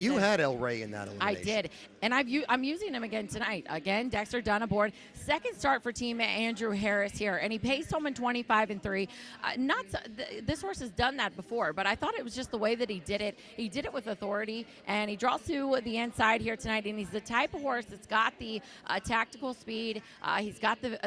You had El Rey in that I elimination. did, and I'm using him again tonight. Again, Dexter Dunn aboard. Second start for Team Andrew Harris here, and he pays Tolman 25-3. This horse has done that before, but I thought it was just the way that he did it. He did it with authority, and he draws to the inside here tonight. And he's the type of horse that's got the tactical speed. He's got the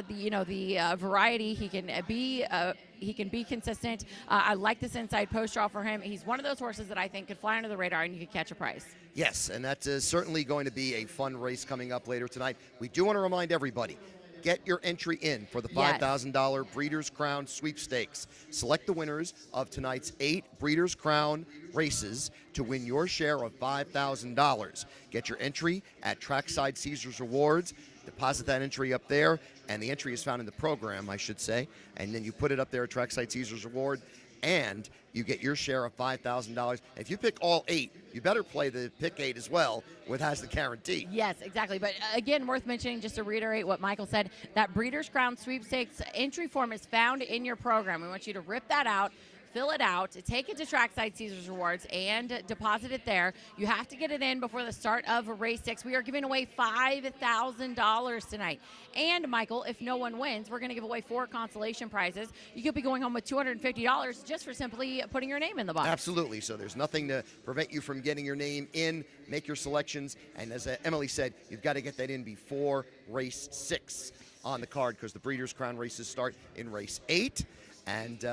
variety. He can be consistent. I like this inside post draw for him. He's one of those horses that I think could fly under the radar and you could catch a price. Yes, and that is certainly going to be a fun race coming up later tonight. We do want to remind everybody, get your entry in for the $5,000 Breeders' Crown Sweepstakes. Select the winners of tonight's 8 Breeders' Crown races to win your share of $5,000. Get your entry at Trackside Caesars Rewards. Deposit that entry up there, and the entry is found in the program, I should say, and then you put it up there at Trackside Caesars Reward, and you get your share of $5,000. If you pick all 8, you better play the pick 8 as well, which has the guarantee. Yes, exactly. But again, worth mentioning, just to reiterate what Michael said, that Breeders' Crown Sweepstakes entry form is found in your program. We want you to rip that out, fill it out, take it to Trackside Caesars Rewards, and deposit it there. You have to get it in before the start of race 6. We are giving away $5,000 tonight. And, Michael, if no one wins, we're going to give away 4 consolation prizes. You could be going home with $250 just for simply putting your name in the box. Absolutely. So there's nothing to prevent you from getting your name in, make your selections, and as Emily said, you've got to get that in before race 6 on the card, because the Breeders' Crown races start in race 8. And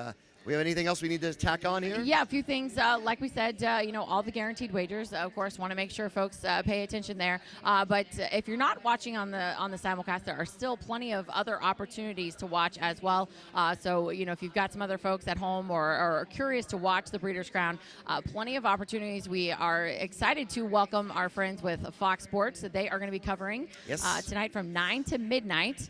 we have anything else we need to tack on here? Yeah, a few things. Like we said, all the guaranteed wagers, of course, want to make sure folks pay attention there. But if you're not watching on the simulcast, there are still plenty of other opportunities to watch as well. So, if you've got some other folks at home or are curious to watch the Breeders' Crown, plenty of opportunities. We are excited to welcome our friends with Fox Sports. They are going to be covering tonight from 9 to midnight.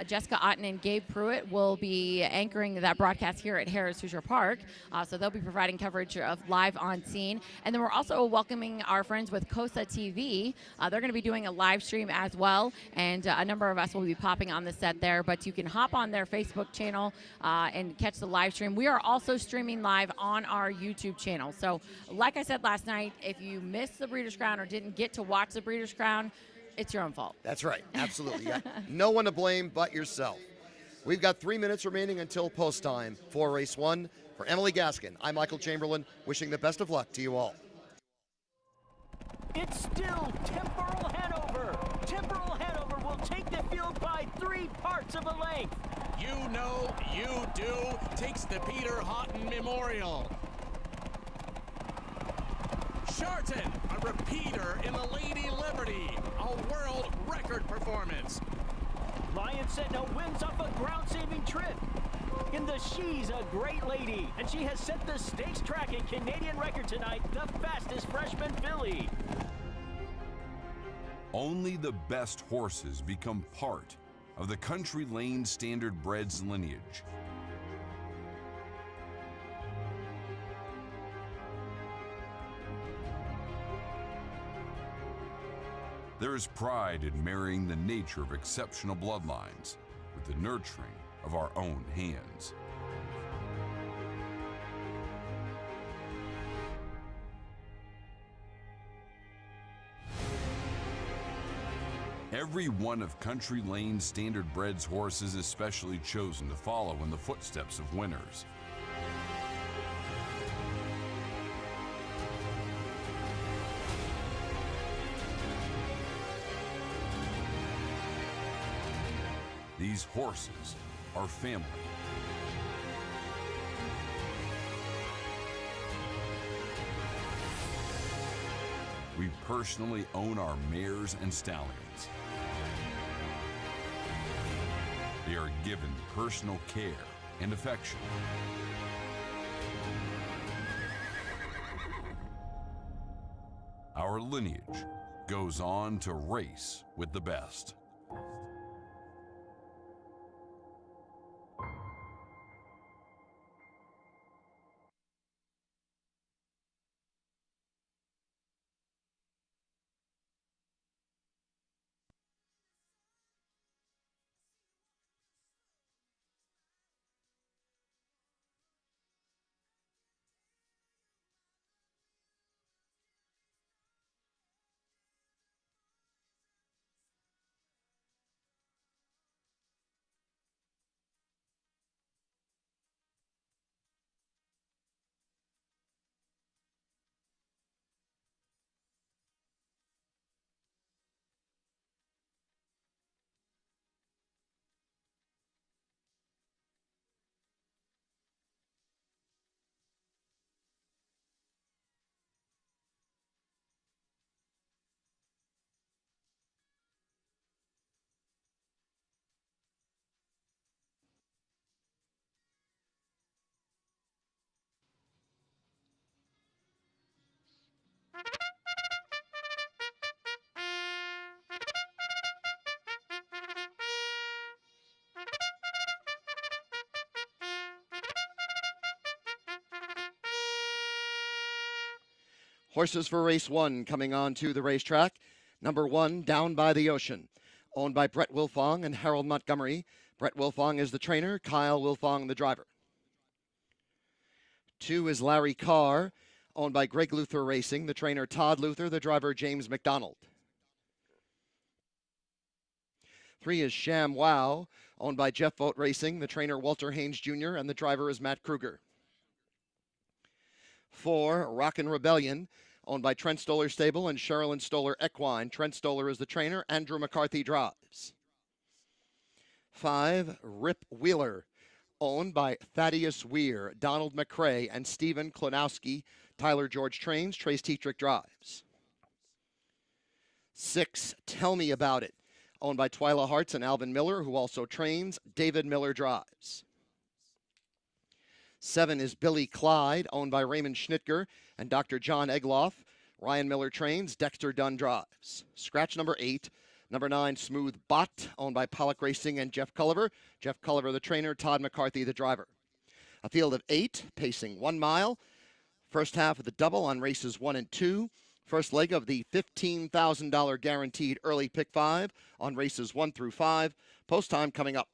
Jessica Otten and Gabe Pruitt will be anchoring that broadcast here at Harris Hoosier Park. So they'll be providing coverage of live on scene. And then we're also welcoming our friends with Cosa TV. They're going to be doing a live stream as well. And a number of us will be popping on the set there. But you can hop on their Facebook channel and catch the live stream. We are also streaming live on our YouTube channel. So like I said last night, if you missed the Breeders' Crown or didn't get to watch the Breeders' Crown, it's your own fault. That's right. Absolutely. No one to blame but yourself. We've got 3 minutes remaining until post time for race 1. For Emily Gaskin, I'm Michael Chamberlain, wishing the best of luck to you all. It's still Temporal Hanover. Temporal Hanover will take the field by 3 parts of a length. You know you do takes the Peter Houghton Memorial. Sharton, a repeater in the Lady Liberty, a world record performance. Lion Sentinel wins off a ground-saving trip. In the She's a Great Lady, and she has set the stakes track and Canadian record tonight, the fastest freshman filly. Only the best horses become part of the Country Lane Standard Breds lineage. There is pride in marrying the nature of exceptional bloodlines with the nurturing of our own hands. Every one of Country Lane Standard Breds horses is specially chosen to follow in the footsteps of winners. These horses are family. We personally own our mares and stallions. They are given personal care and affection. Our lineage goes on to race with the best. Horses for race 1 coming on to the racetrack. Number 1, Down by the Ocean, owned by Brett Wilfong and Harold Montgomery. Brett Wilfong is the trainer, Kyle Wilfong the driver. 2 is Larry Carr, owned by Greg Luther Racing, the trainer Todd Luther, the driver James McDonald. 3 is Sham Wow, owned by Jeff Vogt Racing, the trainer Walter Haynes Jr., and the driver is Matt Kruger. 4, Rockin' Rebellion, owned by Trent Stoller Stable and Sherilyn Stoller Equine. Trent Stoller is the trainer, Andrew McCarthy drives. 5, Rip Wheeler, owned by Thaddeus Weir, Donald McCrae, and Stephen Klonowski. Tyler George trains, Trace Tetrick drives. 6, Tell Me About It, owned by Twyla Hartz and Alvin Miller, who also trains. David Miller drives. 7 is Billy Clyde, owned by Raymond Schnitger and Dr. John Egloff. Ryan Miller trains. Dexter Dunn drives. Scratch number 8. Number 9, Smooth Bot, owned by Pollock Racing and Jeff Culliver. Jeff Culliver, the trainer. Todd McCarthy, the driver. A field of 8, pacing 1 mile. First half of the double on races 1 and 2. First leg of the $15,000 guaranteed early pick 5 on races 1 through 5. Post time coming up.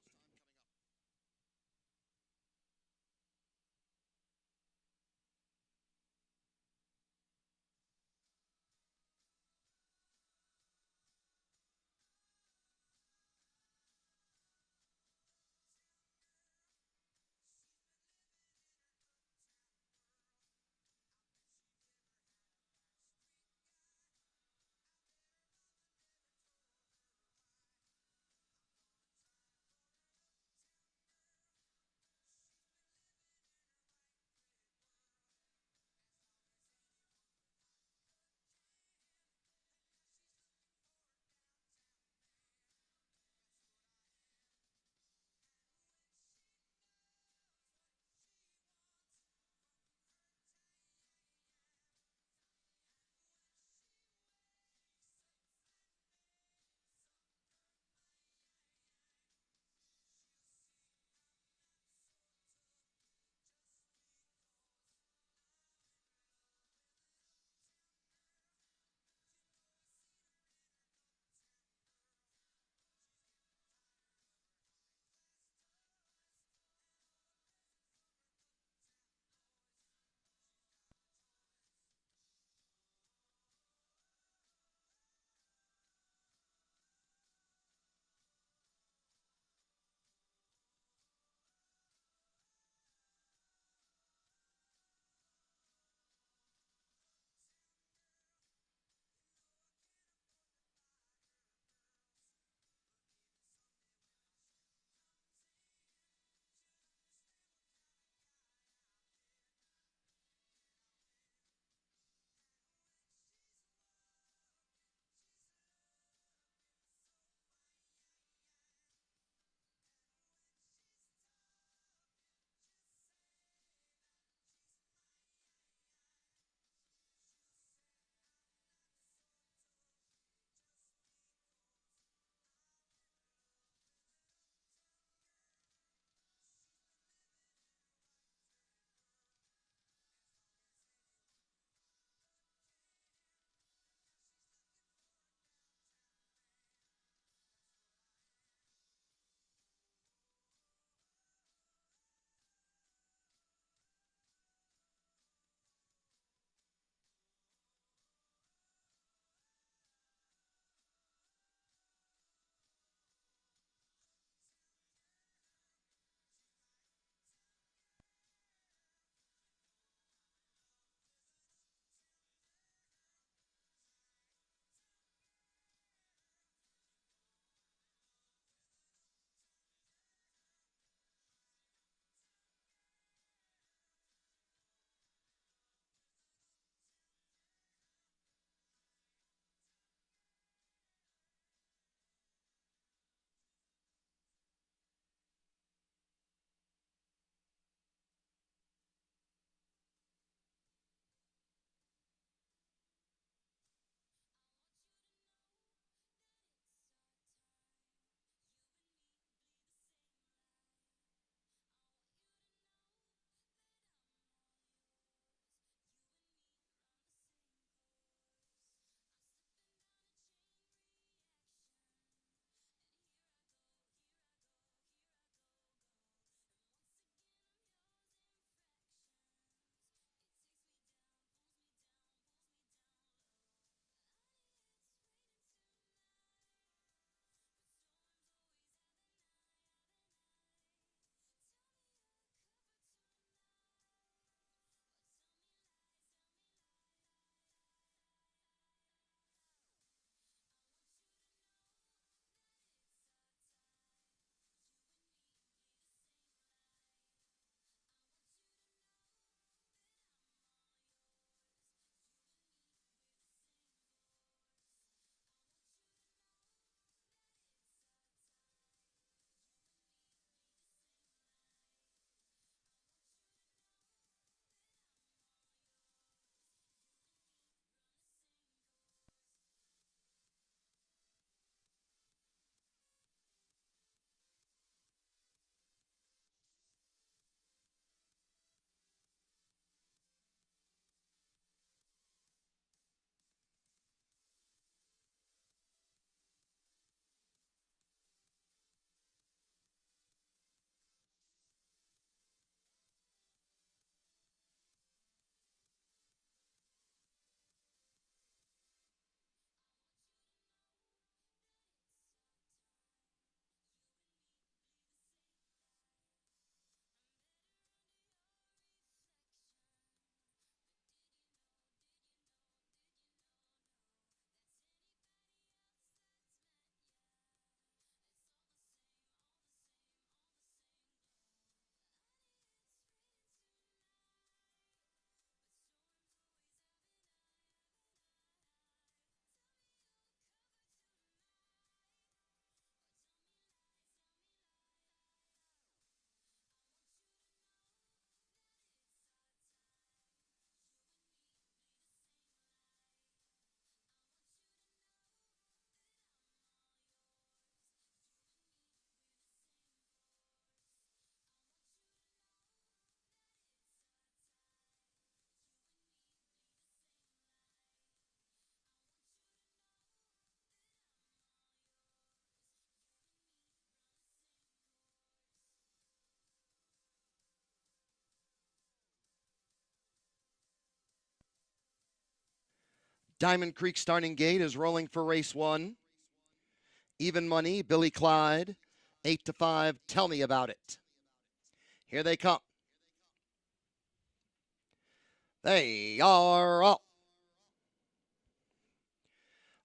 Diamond Creek starting gate is rolling for race 1. Even money, Billy Clyde, 8-5. Tell me about it. Here they come. They are up.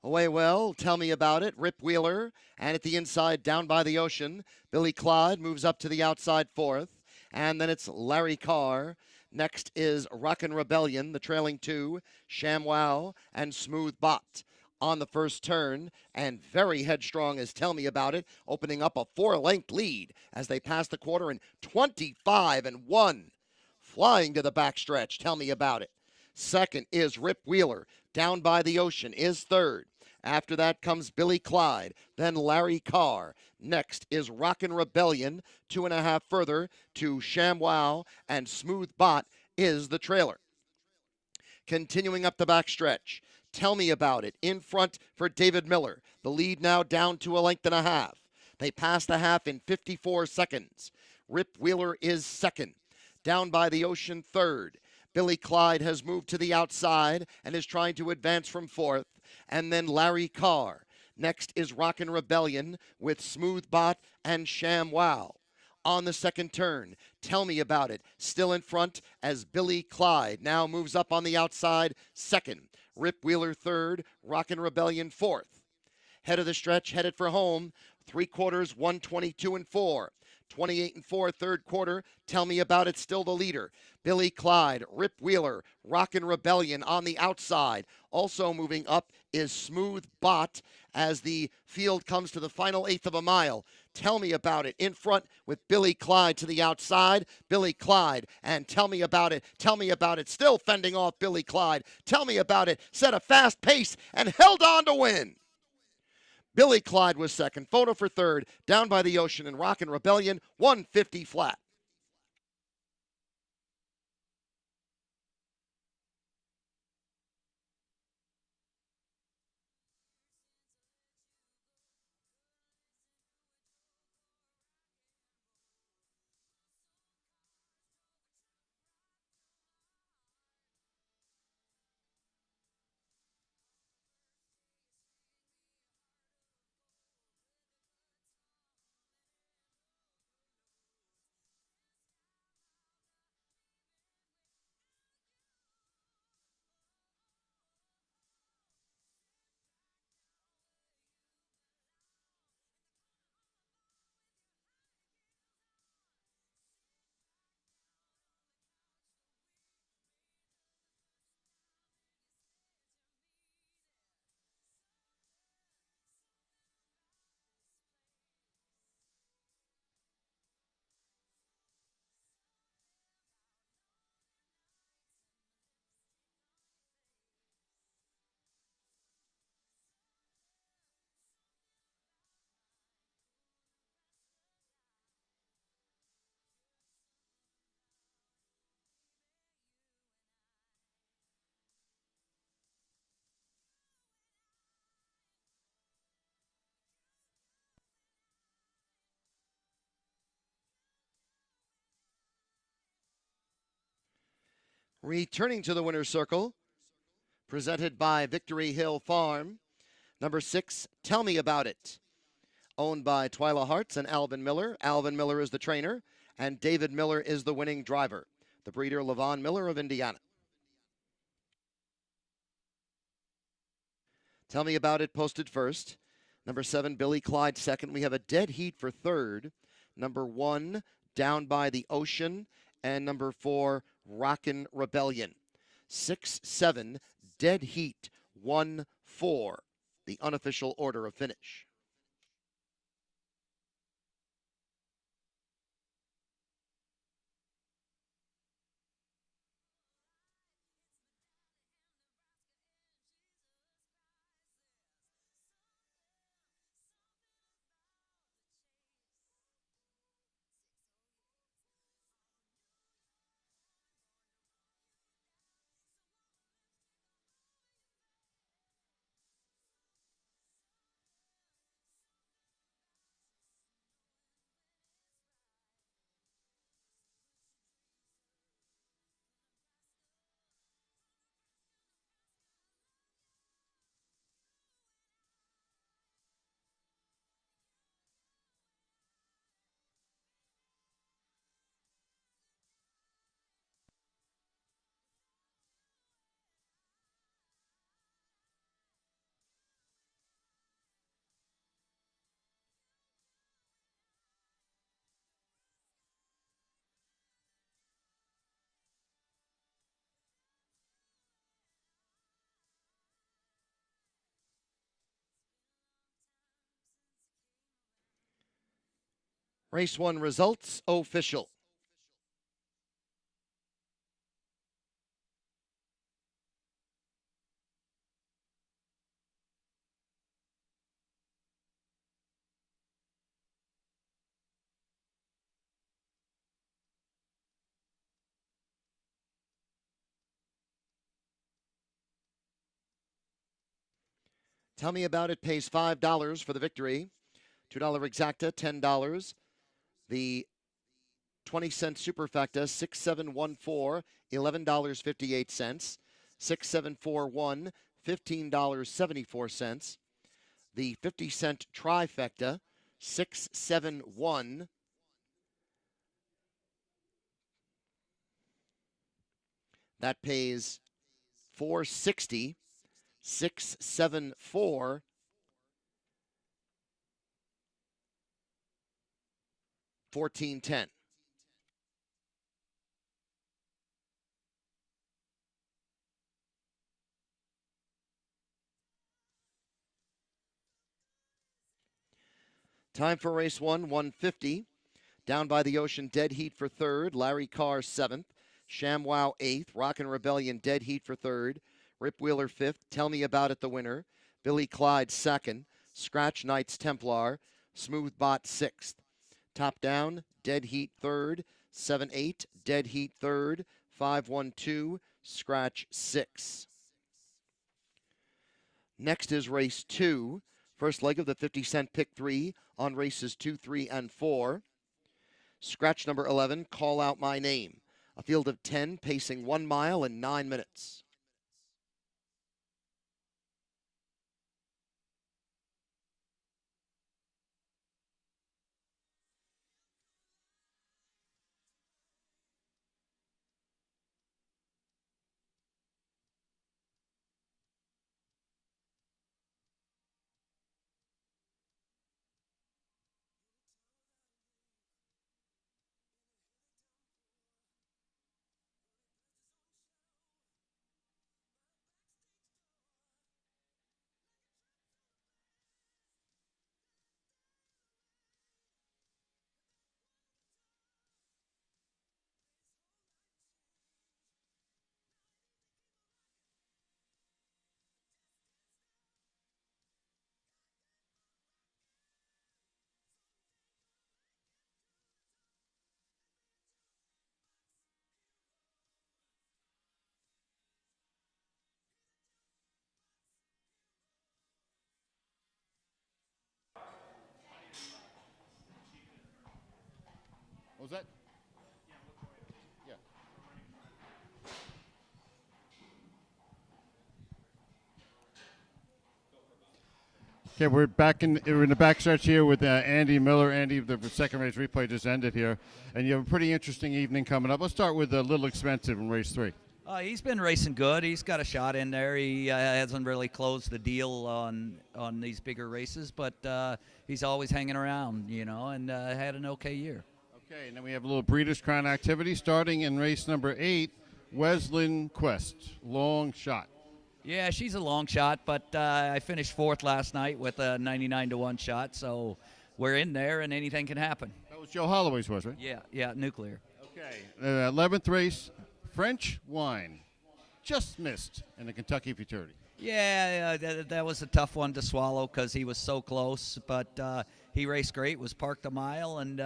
Away well, tell me about it. Rip Wheeler, and at the inside, down by the ocean, Billy Clyde moves up to the outside 4th, and then it's Larry Carr. Next is Rockin' Rebellion, the trailing 2, ShamWow, and Smooth Bot on the first turn, and very headstrong as Tell Me About It, opening up a 4-length lead as they pass the quarter in 25-1. Flying to the backstretch, Tell Me About It. Second is Rip Wheeler, down by the ocean, is third. After that comes Billy Clyde, then Larry Carr. Next is Rockin' Rebellion, 2.5 further to ShamWow, and Smooth Bot is the trailer. Continuing up the backstretch, Tell Me About It in front for David Miller. The lead now down to 1.5 lengths. They pass the half in 54 seconds. Rip Wheeler is second. Down by the ocean, third. Billy Clyde has moved to the outside and is trying to advance from fourth. And then Larry Carr. Next is Rockin' Rebellion with Smooth Bot and ShamWow. On the second turn, Tell Me About It, still in front as Billy Clyde now moves up on the outside, second. Rip Wheeler third, Rockin' Rebellion fourth. Head of the stretch, headed for home, 3/4, 122-4. 28-4, third quarter. Tell Me About It, still the leader. Billy Clyde, Rip Wheeler, Rockin' Rebellion on the outside. Also moving up is Smooth Bot as the field comes to the final 1/8 of a mile. Tell Me About It in front with Billy Clyde to the outside. Billy Clyde and Tell Me About It. Tell Me About It still fending off Billy Clyde. Tell Me About It set a fast pace and held on to win. Billy Clyde was second. Photo for third. Down by the ocean and Rockin' Rebellion, 150 flat. Returning to the winner's circle, presented by Victory Hill Farm, number 6, Tell Me About It. Owned by Twyla Hartz and Alvin Miller. Alvin Miller is the trainer, and David Miller is the winning driver. The breeder, LaVon Miller of Indiana. Tell Me About It posted first. Number 7, Billy Clyde second. We have a dead heat for third. Number 1, Down by the Ocean. And number 4, Rockin' Rebellion. 6, 7, dead heat, 1, 4. The unofficial order of finish. Race 1 results official. Tell Me About It pays $5 for the victory. $2 exacta, $10. The 20-cent superfecta, 6714, $11.58. 6741, $15.74. The 50-cent trifecta, 671, that pays $4.60. 674, $14.10. Time for race 1, 150. Down by the Ocean, Dead Heat for third. Larry Carr, seventh. ShamWow, eighth. Rockin' Rebellion, Dead Heat for third. Rip Wheeler, fifth. Tell Me About It, the winner. Billy Clyde, second. Scratch Knights Templar. Smooth Bot, sixth. Top down, Dead Heat, third. 7-8, Dead Heat, third. 5-1-2, Scratch, 6. Next is race 2. First leg of the 50-cent pick 3 on races 2, 3, and 4. Scratch number 11, Call Out My Name. A field of 10 pacing 1 mile in 9 minutes. What was that? Yeah. Okay, we're in the backstretch here with Andy Miller. Andy, the second race replay just ended here, and you have a pretty interesting evening coming up. Let's start with a Little Expensive in race 3. He's been racing good. He's got a shot in there. He hasn't really closed the deal on these bigger races, but he's always hanging around, and had an okay year. Okay, and then we have a little Breeders' Crown activity starting in race number 8, Weslin Quest, long shot. Yeah, she's a long shot, but I finished 4th last night with a 99-1 shot, so we're in there and anything can happen. That was Joe Holloway's horse, right? Yeah, Nuclear. Okay, 11th race, French Wine, just missed in the Kentucky Futurity. Yeah, that was a tough one to swallow because he was so close, but he raced great, was parked a mile, and,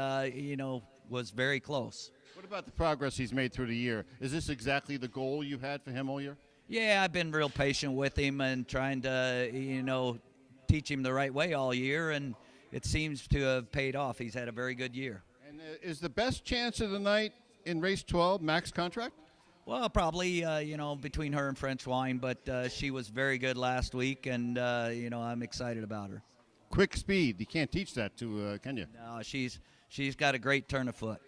was very close. What about the progress he's made through the year? Is this exactly the goal you had for him all year? Yeah, I've been real patient with him and trying to, teach him the right way all year, and it seems to have paid off. He's had a very good year. And is the best chance of the night in race 12 max contract? Well, probably, between her and French Wine, but she was very good last week, and, I'm excited about her. Quick speed. You can't teach that to, can you? No, she's got a great turn of foot.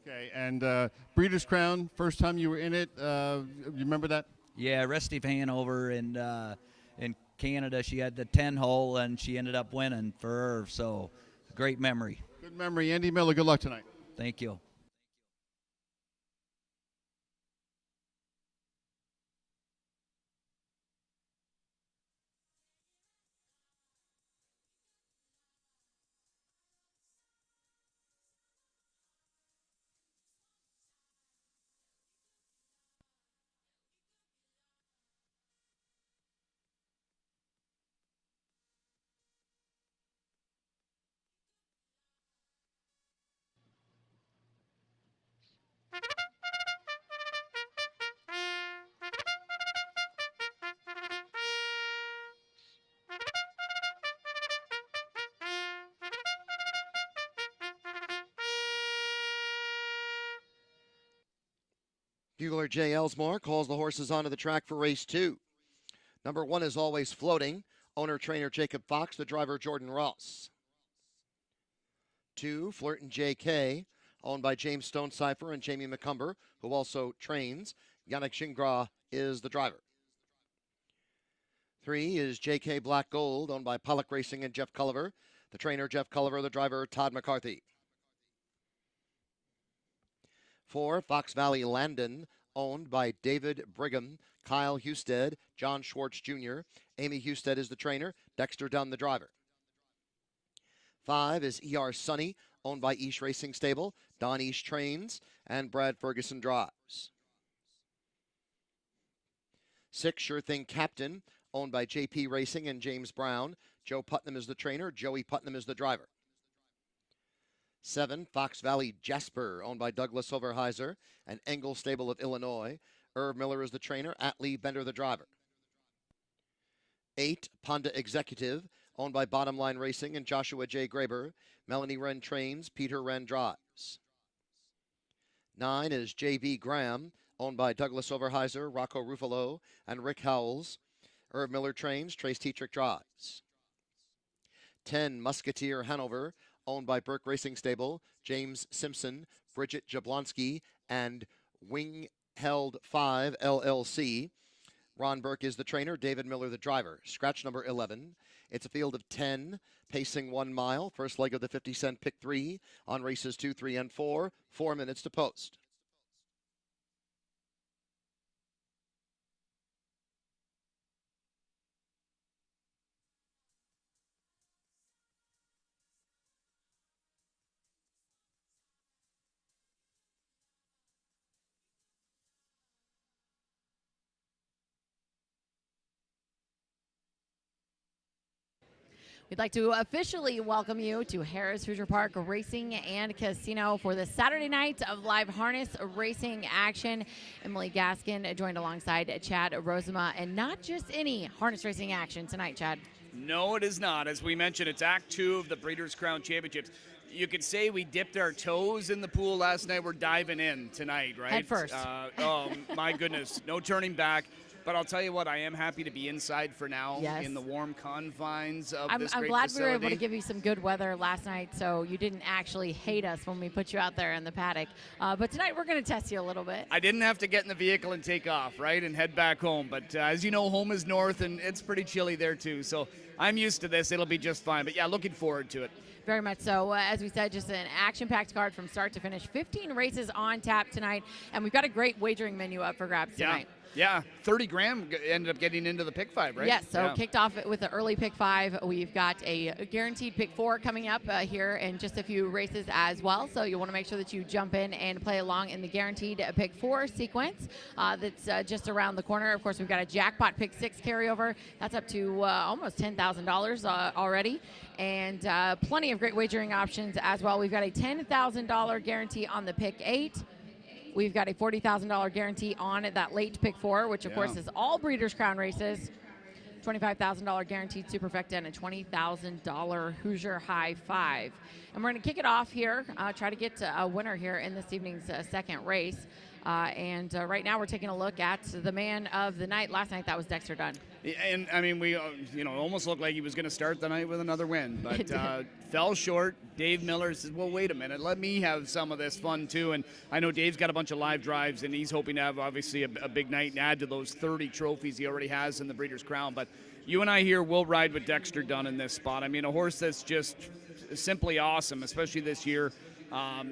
Okay, and Breeders' Crown, first time you were in it, you remember that? Yeah, Rusty Hanover in Canada. She had the 10 hole, and she ended up winning for her, so great memory. Good memory. Andy Miller, good luck tonight. Thank you. Bugler J. Elsmore calls the horses onto the track for race 2. Number 1 is Always Floating. Owner-trainer Jacob Fox, the driver Jordan Ross. 2, Flirtin' J.K., owned by James Stonecipher and Jamie McCumber, who also trains. Yannick Gingras is the driver. 3 is J.K. Black Gold, owned by Pollock Racing and Jeff Culliver. The trainer Jeff Culliver, the driver Todd McCarthy. 4, Fox Valley Landon, owned by David Brigham, Kyle Husted, John Schwartz Jr. Amy Husted is the trainer, Dexter Dunn the driver. 5 is E.R. Sunny, owned by East Racing Stable, Don East trains, and Brad Ferguson drives. 6, Sure Thing Captain, owned by JP Racing and James Brown. Joe Putnam is the trainer, Joey Putnam is the driver. 7, Fox Valley Jasper, owned by Douglas Overheiser and Engel Stable of Illinois. Irv Miller is the trainer, Atlee Bender the driver. 8, Ponda Executive, owned by Bottom Line Racing and Joshua J. Graber. Melanie Wren trains, Peter Wren drives. 9 is J.B. Graham, owned by Douglas Overheiser, Rocco Ruffalo, and Rick Howells. Irv Miller trains, Trace Tetrick drives. 10, Musketeer Hanover, owned by Burke Racing Stable, James Simpson, Bridget Jablonski, and Wingheld 5 LLC. Ron Burke is the trainer, David Miller the driver. Scratch number 11. It's a field of 10, pacing 1 mile. First leg of the 50-cent pick 3 on races 2, 3, and 4. 4 minutes to post. We'd like to officially welcome you to Harris Hoosier Park Racing and Casino for the Saturday night of live harness racing action. Emily Gaskin joined alongside Chad Rosema, and not just any harness racing action tonight, Chad. No, it is not. As we mentioned, it's Act 2 of the Breeders' Crown Championships. You could say we dipped our toes in the pool last night. We're diving in tonight, right? Head first. Oh, my goodness. No turning back. But I'll tell you what, I am happy to be inside for now in the warm confines of this great I'm glad facility. we were able to give you some good weather last night, so you didn't actually hate us when we put you out there in the paddock. But tonight we're going to test you a little bit. I didn't have to get in the vehicle and take off, right, and head back home. But as you know, home is north, and it's pretty chilly there too. So I'm used to this. It'll be just fine. But, yeah, looking forward to it. Very much so. As we said, just an action-packed card from start to finish. 15 races on tap tonight, and we've got a great wagering menu up for grabs tonight. Yeah, 30 grand ended up getting into the pick 5, right? Yes, so kicked off with the early pick 5. We've got a guaranteed pick 4 coming up here in just a few races as well. So you want to make sure that you jump in and play along in the guaranteed pick 4 sequence that's just around the corner. Of course, we've got a jackpot pick 6 carryover. That's up to almost $10,000 already. And plenty of great wagering options as well. We've got a $10,000 guarantee on the pick 8. We've got a $40,000 guarantee on that late pick 4, which, of course, is all Breeders' Crown races. $25,000 guaranteed superfecta and a $20,000 Hoosier High 5. And we're going to kick it off here, try to get a winner here in this evening's second race. And right now we're taking a look at the man of the night. Last night, that was Dexter Dunn. And, I mean, we almost looked like he was going to start the night with another win. But fell short. Dave Miller says, well, wait a minute. Let me have some of this fun, too. And I know Dave's got a bunch of live drives, and he's hoping to have, obviously, a big night and add to those 30 trophies he already has in the Breeders' Crown. But you and I here will ride with Dexter Dunn in this spot. I mean, a horse that's just simply awesome, especially this year.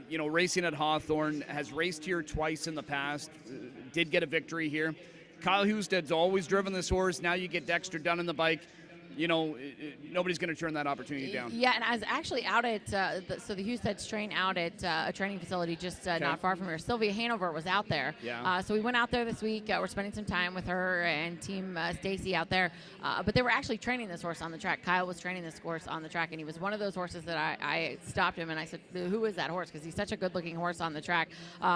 Racing at Hawthorne, has raced here twice in the past, did get a victory here. Kyle Husted's always driven this horse. Now you get Dexter Dunn on the bike. Nobody's going to turn that opportunity down. Yeah, and I was actually out at, the Husted's train out at a training facility just not far from here. Sylvia Hanover was out there. Yeah. So we went out there this week. We're spending some time with her and Team Stacy out there. But they were actually training this horse on the track. Kyle was training this horse on the track, and he was one of those horses that I stopped him, and I said, who is that horse? Because he's such a good-looking horse on the track.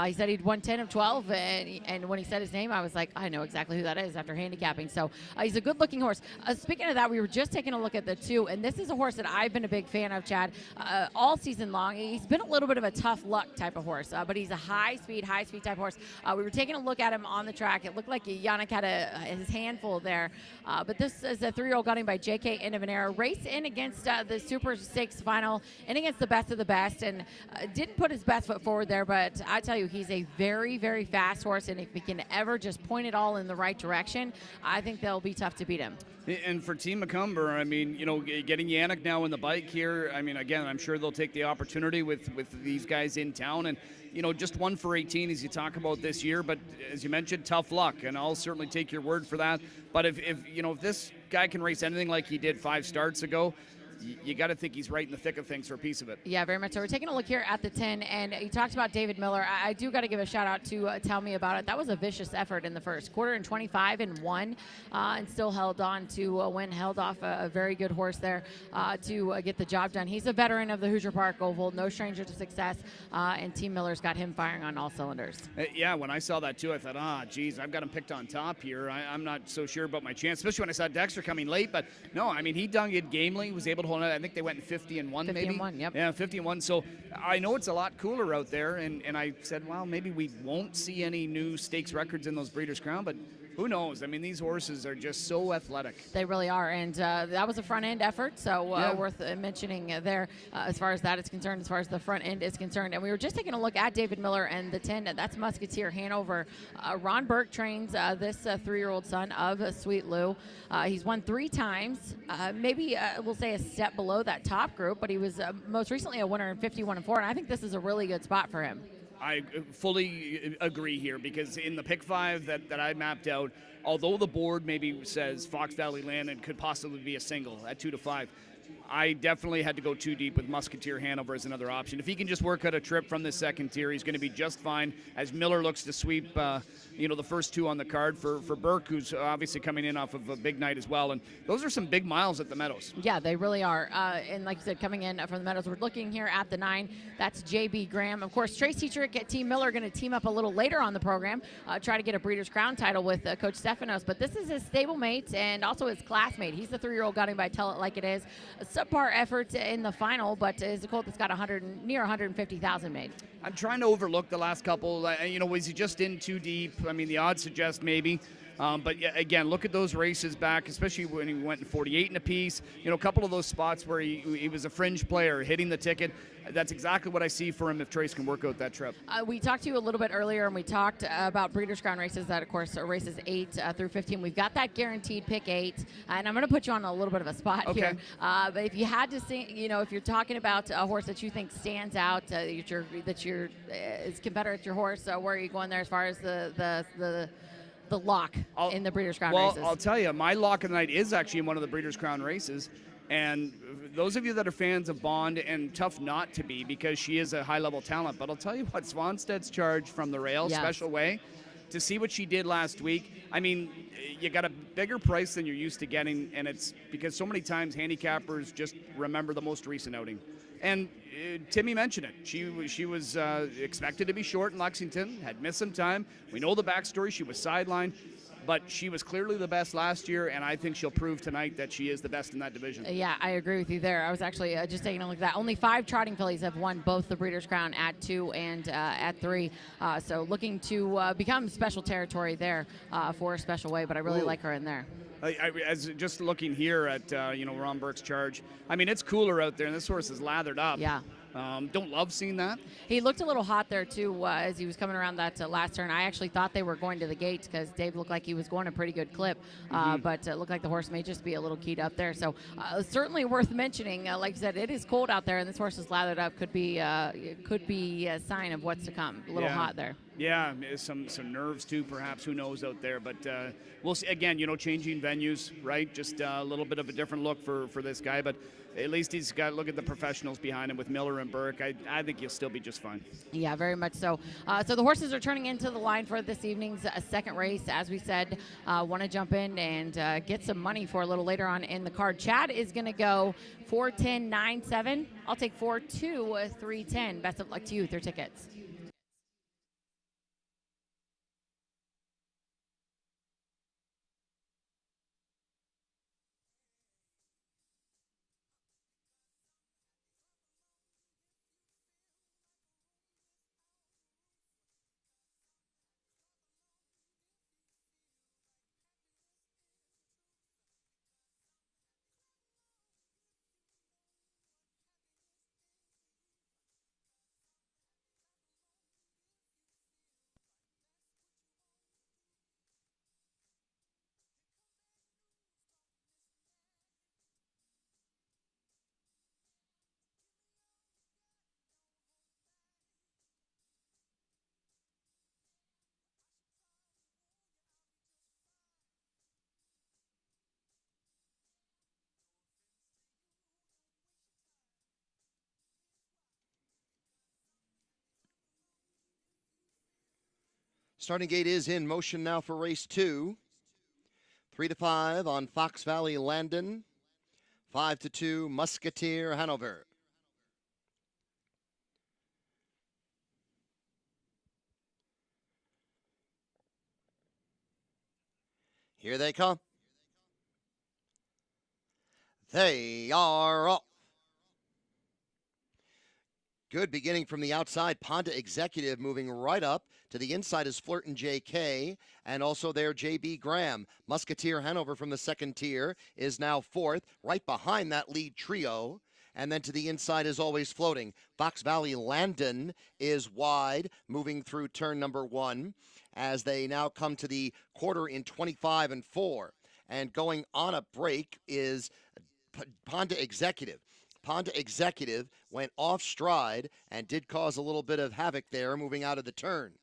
He said he'd won 10 of 12, and when he said his name, I was like, I know exactly who that is after handicapping. So he's a good-looking horse. Speaking of that, we were were just taking a look at the 2, and this is a horse that I've been a big fan of, Chad, all season long. He's been a little bit of a tough luck type of horse, but he's a high speed type horse. We were taking a look at him on the track. It looked like Yannick had his handful there, but this is a 3-year-old gunning by J.K. Indivenera. Race in against the Super Stakes final, in against the best of the best, and didn't put his best foot forward there, but I tell you, he's a very, very fast horse, and if he can ever just point it all in the right direction, I think they'll be tough to beat him. And for Team McCumber, I mean, you know, getting Yannick now in the bike here, I mean, again, I'm sure they'll take the opportunity with these guys in town. And, you know, just 1 for 18 as you talk about this year. But as you mentioned, tough luck, and I'll certainly take your word for that. But if you know, if this guy can race anything like he did 5 starts ago, you got to think he's right in the thick of things for a piece of it. Yeah, very much so. We're taking a look here at the 10, and you talked about David Miller. I do got to give a shout out to Tell Me About It. That was a vicious effort in the first quarter, in 25 and 1, and still held on to a win, held off a very good horse there to get the job done. He's a veteran of the Hoosier Park Oval, no stranger to success, and Team Miller's got him firing on all cylinders. Yeah, when I saw that too, I thought, geez, I've got him picked on top here. I'm not so sure about my chance, especially when I saw Dexter coming late. But no, I mean, he dug it gamely, was able to hold it. I think they went in 50 and 1 maybe. 50 and 1, yep. Yeah, 50 and 1. So I know it's a lot cooler out there, and I said, well, maybe we won't see any new stakes records in those Breeders' Crown, but who knows? I mean, these horses are just so athletic. They really are, and that was a front-end effort, so worth mentioning there as far as that is concerned, as far as the front end is concerned. And we were just taking a look at David Miller and the 10. That's Musketeer Hanover. Ron Burke trains this 3-year-old son of Sweet Lou. He's won 3 times, maybe we'll say a step below that top group, but he was most recently a winner in 51 and 4, and I think this is a really good spot for him. I fully agree here, because in the pick 5 that I mapped out, although the board maybe says Fox Valley Landing could possibly be a single at 2 to 5, I definitely had to go too deep with Musketeer Hanover as another option. If he can just work out a trip from the second tier, he's going to be just fine, as Miller looks to sweep the first 2 on the card for Burke, who's obviously coming in off of a big night as well. And those are some big miles at the Meadows. Yeah, they really are. And like you said, coming in from the Meadows, we're looking here at the 9. That's J.B. Graham. Of course, Trace Teatrick at Team Miller are going to team up a little later on the program, try to get a Breeders' Crown title with Coach Stefanos. But this is his stablemate and also his classmate. He's the 3-year-old gunning by Tell It Like It Is. A subpar effort in the final, but is a colt that's got near 150,000 made. I'm trying to overlook the last couple. Was he just in too deep? I mean, the odds suggest maybe. But again, look at those races back, especially when he went in 48 and a piece. A couple of those spots where he was a fringe player, hitting the ticket. That's exactly what I see for him if Trace can work out that trip. We talked to you a little bit earlier, and we talked about Breeders' Crown races that, of course, are races 8 through 15. We've got that guaranteed pick 8, and I'm going to put you on a little bit of a spot here. But if you had to say, if you're talking about a horse that you think stands out, that you're is competitor at your horse, where are you going there as far as the lock in the Breeders' Crown races? Well, I'll tell you, my lock of the night is actually in one of the Breeders' Crown races. And those of you that are fans of Bond, and tough not to be because she is a high-level talent, but I'll tell you what, Swanstead's charge from the rail, special way, to see what she did last week. I mean, you got a bigger price than you're used to getting, and it's because so many times handicappers just remember the most recent outing. And Timmy mentioned it. She was expected to be short in Lexington, had missed some time. We know the backstory. She was sidelined, but she was clearly the best last year, and I think she'll prove tonight that she is the best in that division. Yeah, I agree with you there. I was actually just taking a look at that. Only 5 trotting fillies have won both the Breeders' Crown at 2 and at 3. So looking to become special territory there for a special way, but I really like her in there. As just looking here at Ron Burke's charge, I mean, it's cooler out there, and this horse is lathered up. Yeah. Don't love seeing that. He looked a little hot there, too, as he was coming around that last turn. I actually thought they were going to the gates because Dave looked like he was going a pretty good clip, but it looked like the horse may just be a little keyed up there. So certainly worth mentioning. Like you said, it is cold out there, and this horse is lathered up. Could be a sign of what's to come. A little hot there. Yeah, some nerves, too, perhaps. Who knows out there. But we'll see. Again, changing venues, right? Just a little bit of a different look for this guy. But at least he's got to look at the professionals behind him with Miller and Burke. I think he'll still be just fine. Yeah, very much so. So the horses are turning into the line for this evening's second race. As we said, want to jump in and get some money for a little later on in the card. Chad is going to go 4-10, 9-7. I'll take 4-2, 3-10. Best of luck to you with your tickets. Starting gate is in motion now for race 2. 3-5 on Fox Valley Landon. 5-2 Musketeer Hanover. Here they come. They are off. Good beginning from the outside. Ponda Executive moving right up. To the inside is Flirtin' JK, and also there JB Graham. Musketeer Hanover from the second tier is now fourth, right behind that lead trio. And then to the inside is Always Floating. Fox Valley Landon is wide, moving through turn number 1 as they now come to the quarter in 25 and 4. And going on a break is Ponda Executive. Ponda Executive went off stride and did cause a little bit of havoc there moving out of the turn.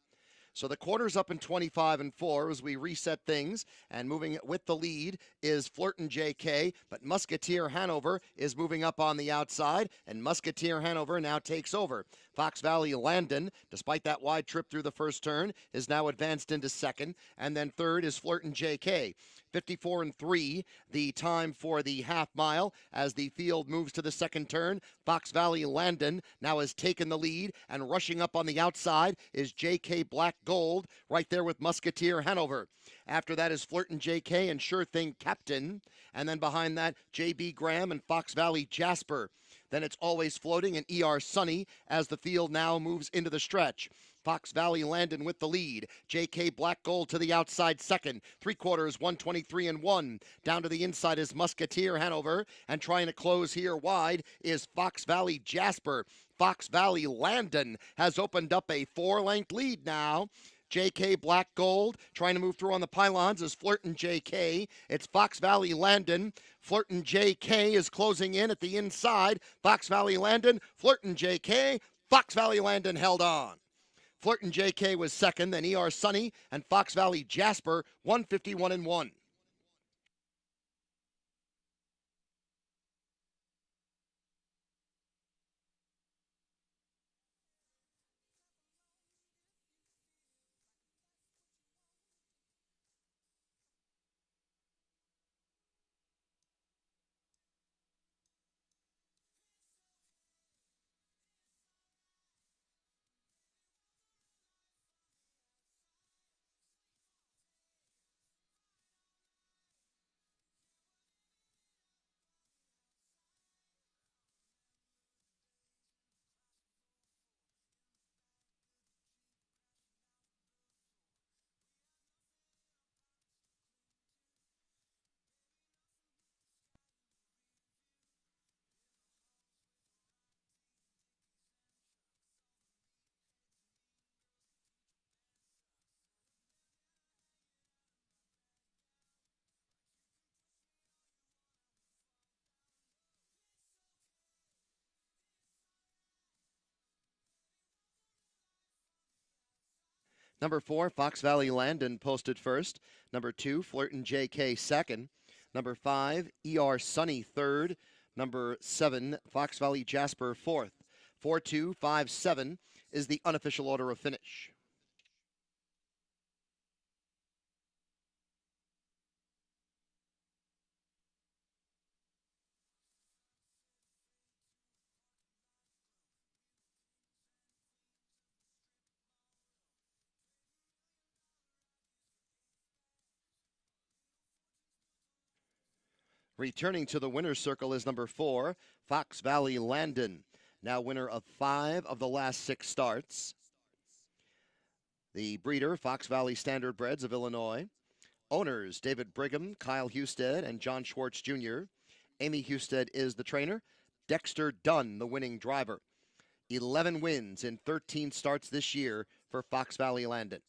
So the quarter's up in 25 and 4 as we reset things, and moving with the lead is Flirtin' JK, but Musketeer Hanover is moving up on the outside, and Musketeer Hanover now takes over. Fox Valley Landon, despite that wide trip through the first turn, is now advanced into second, and then third is Flirtin' JK. 54 and 3, the time for the half mile as the field moves to the second turn. Fox Valley Landon now has taken the lead, and rushing up on the outside is JK Black Gold, right there with Musketeer Hanover. After that is Flirtin' JK and Sure Thing Captain, and then behind that JB Graham and Fox Valley Jasper. Then it's Always Floating and ER Sunny as the field now moves into the stretch. Fox Valley Landon with the lead. JK Black Gold to the outside second. 3/4, 123 and 1. Down to the inside is Musketeer Hanover. And trying to close here wide is Fox Valley Jasper. Fox Valley Landon has opened up a 4-length lead now. JK Black Gold trying to move through on the pylons is Flirtin' JK. It's Fox Valley Landon. Flirtin' JK is closing in at the inside. Fox Valley Landon, Flirtin' JK. Fox Valley Landon held on. Flirtin' JK was second, then ER Sunny and Fox Valley Jasper, 151 and 1. Number 4, Fox Valley Landon posted first. Number 2, Flirtin' JK second. Number 5, ER Sunny third. Number 7, Fox Valley Jasper fourth. 4-2, 5-7 is the unofficial order of finish. Returning to the winner's circle is number 4, Fox Valley Landon, now winner of 5 of the last 6 starts. The breeder, Fox Valley Standardbreds of Illinois. Owners, David Brigham, Kyle Husted, and John Schwartz Jr. Amy Husted is the trainer. Dexter Dunn, the winning driver. 11 wins in 13 starts this year for Fox Valley Landon.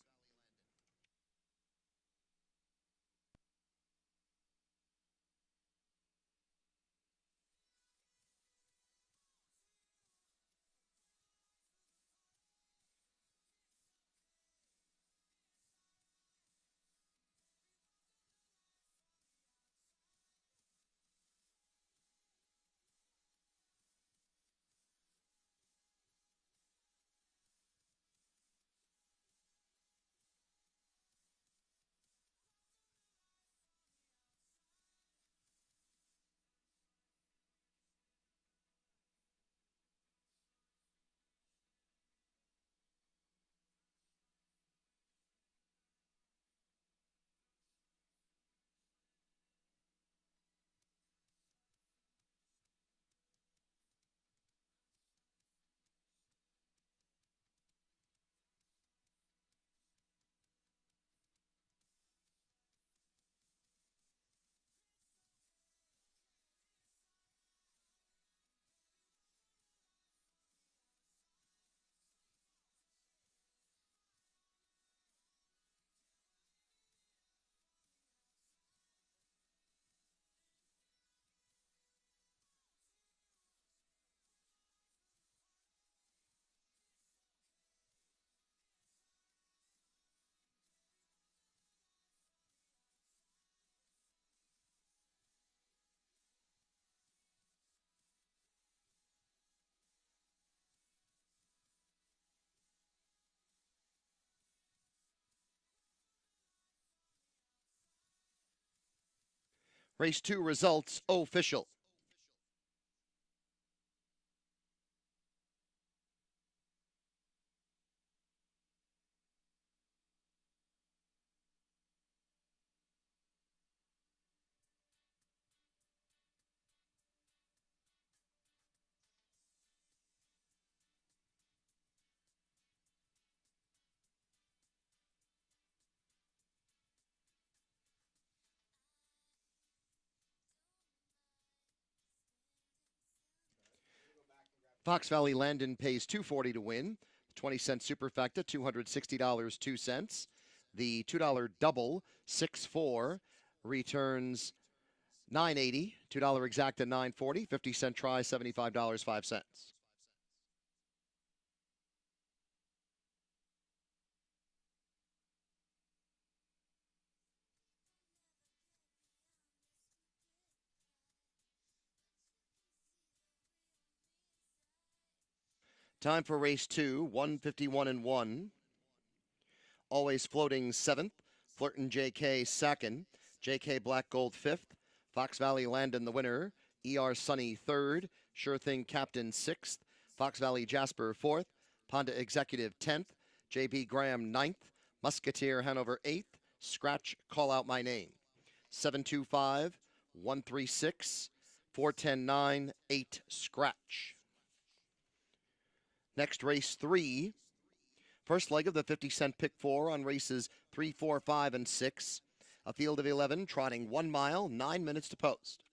Race 2 results official. Fox Valley Landon pays $240 to win. 20-cent superfecta, $260, 2 cents. The $2 double, 6-4, returns $9.80. $2 exacta, $9.40. 50-cent try, $75, 5 cents. Time for race 2, 151 and 1. Always Floating 7th. Flirtin' JK 2nd. JK Black Gold 5th. Fox Valley Landon the winner. ER Sunny 3rd. Sure Thing Captain 6th. Fox Valley Jasper 4th. Ponda Executive 10th. JB Graham 9th. Musketeer Hanover 8th. Scratch Call Out My Name. 725, 136, 410, 9, 8 Scratch. Next, race 3. First leg of the 50-cent pick 4 on races 3, 4, 5, and 6. A field of 11 trotting 1 mile, 9 minutes to post.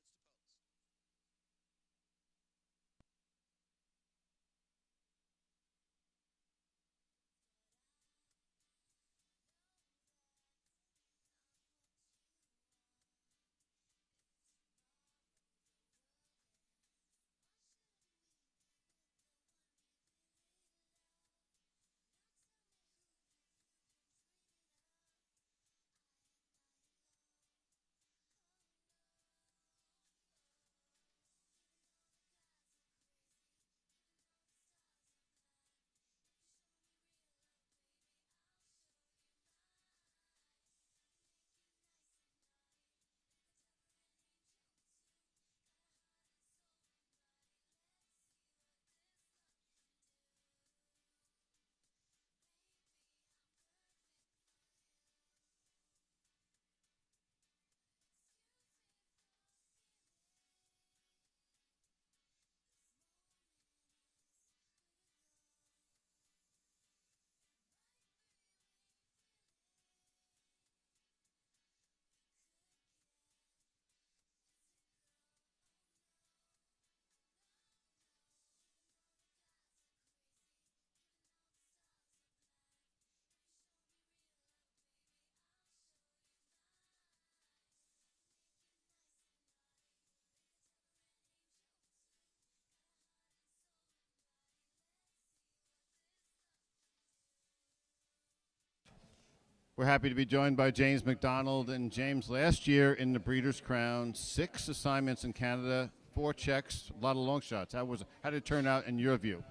We're happy to be joined by James McDonald. And James, last year in the Breeders' Crown, 6 assignments in Canada, 4 checks, a lot of long shots. How did it turn out in your view?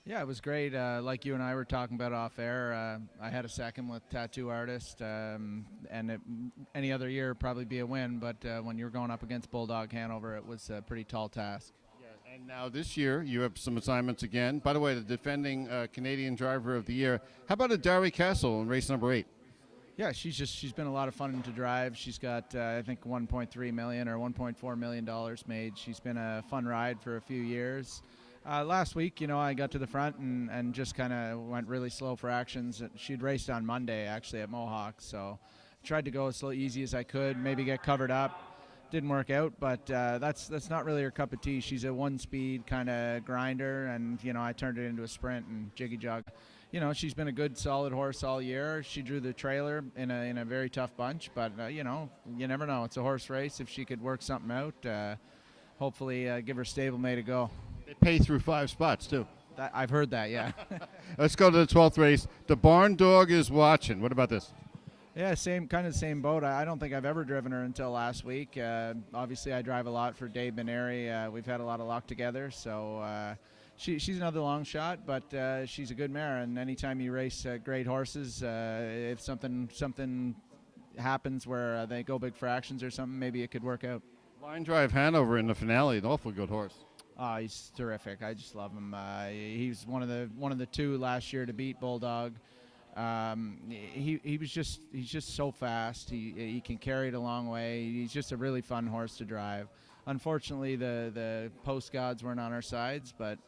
Yeah, it was great. Like you and I were talking about off air, I had a second with Tattoo Artist, and any other year would probably be a win. But when you were going up against Bulldog Hanover, it was a pretty tall task. Yeah, and now this year you have some assignments again. By the way, the defending Canadian Driver of the Year. How about a Derry Castle in race number 8? Yeah, she's been a lot of fun to drive. She's got I think $1.3 million or $1.4 million made. She's been a fun ride for a few years. Last week, I got to the front and just kind of went really slow for actions. She'd raced on Monday actually at Mohawk, so tried to go as slow easy as I could, maybe get covered up. Didn't work out, but that's not really her cup of tea. She's a one-speed kind of grinder, and I turned it into a sprint and jiggy jog. She's been a good, solid horse all year. She drew the trailer in a very tough bunch, but you never know. It's a horse race. If she could work something out, hopefully give her stablemate a go. They pay through 5 spots too. I've heard that, yeah. Let's go to the 12th race. The Barn Dog is watching. What about this? Yeah, same boat. I don't think I've ever driven her until last week. Obviously, I drive a lot for Dave Benary. We've had a lot of luck together, so she's another long shot, but she's a good mare. And anytime you race great horses, if something happens where they go big fractions or something, maybe it could work out. Line Drive Hanover in the finale, an awful good horse. Oh, he's terrific. I just love him. He's one of the two last year to beat Bulldog. He's just so fast. He can carry it a long way. He's just a really fun horse to drive. Unfortunately, the post gods weren't on our sides, but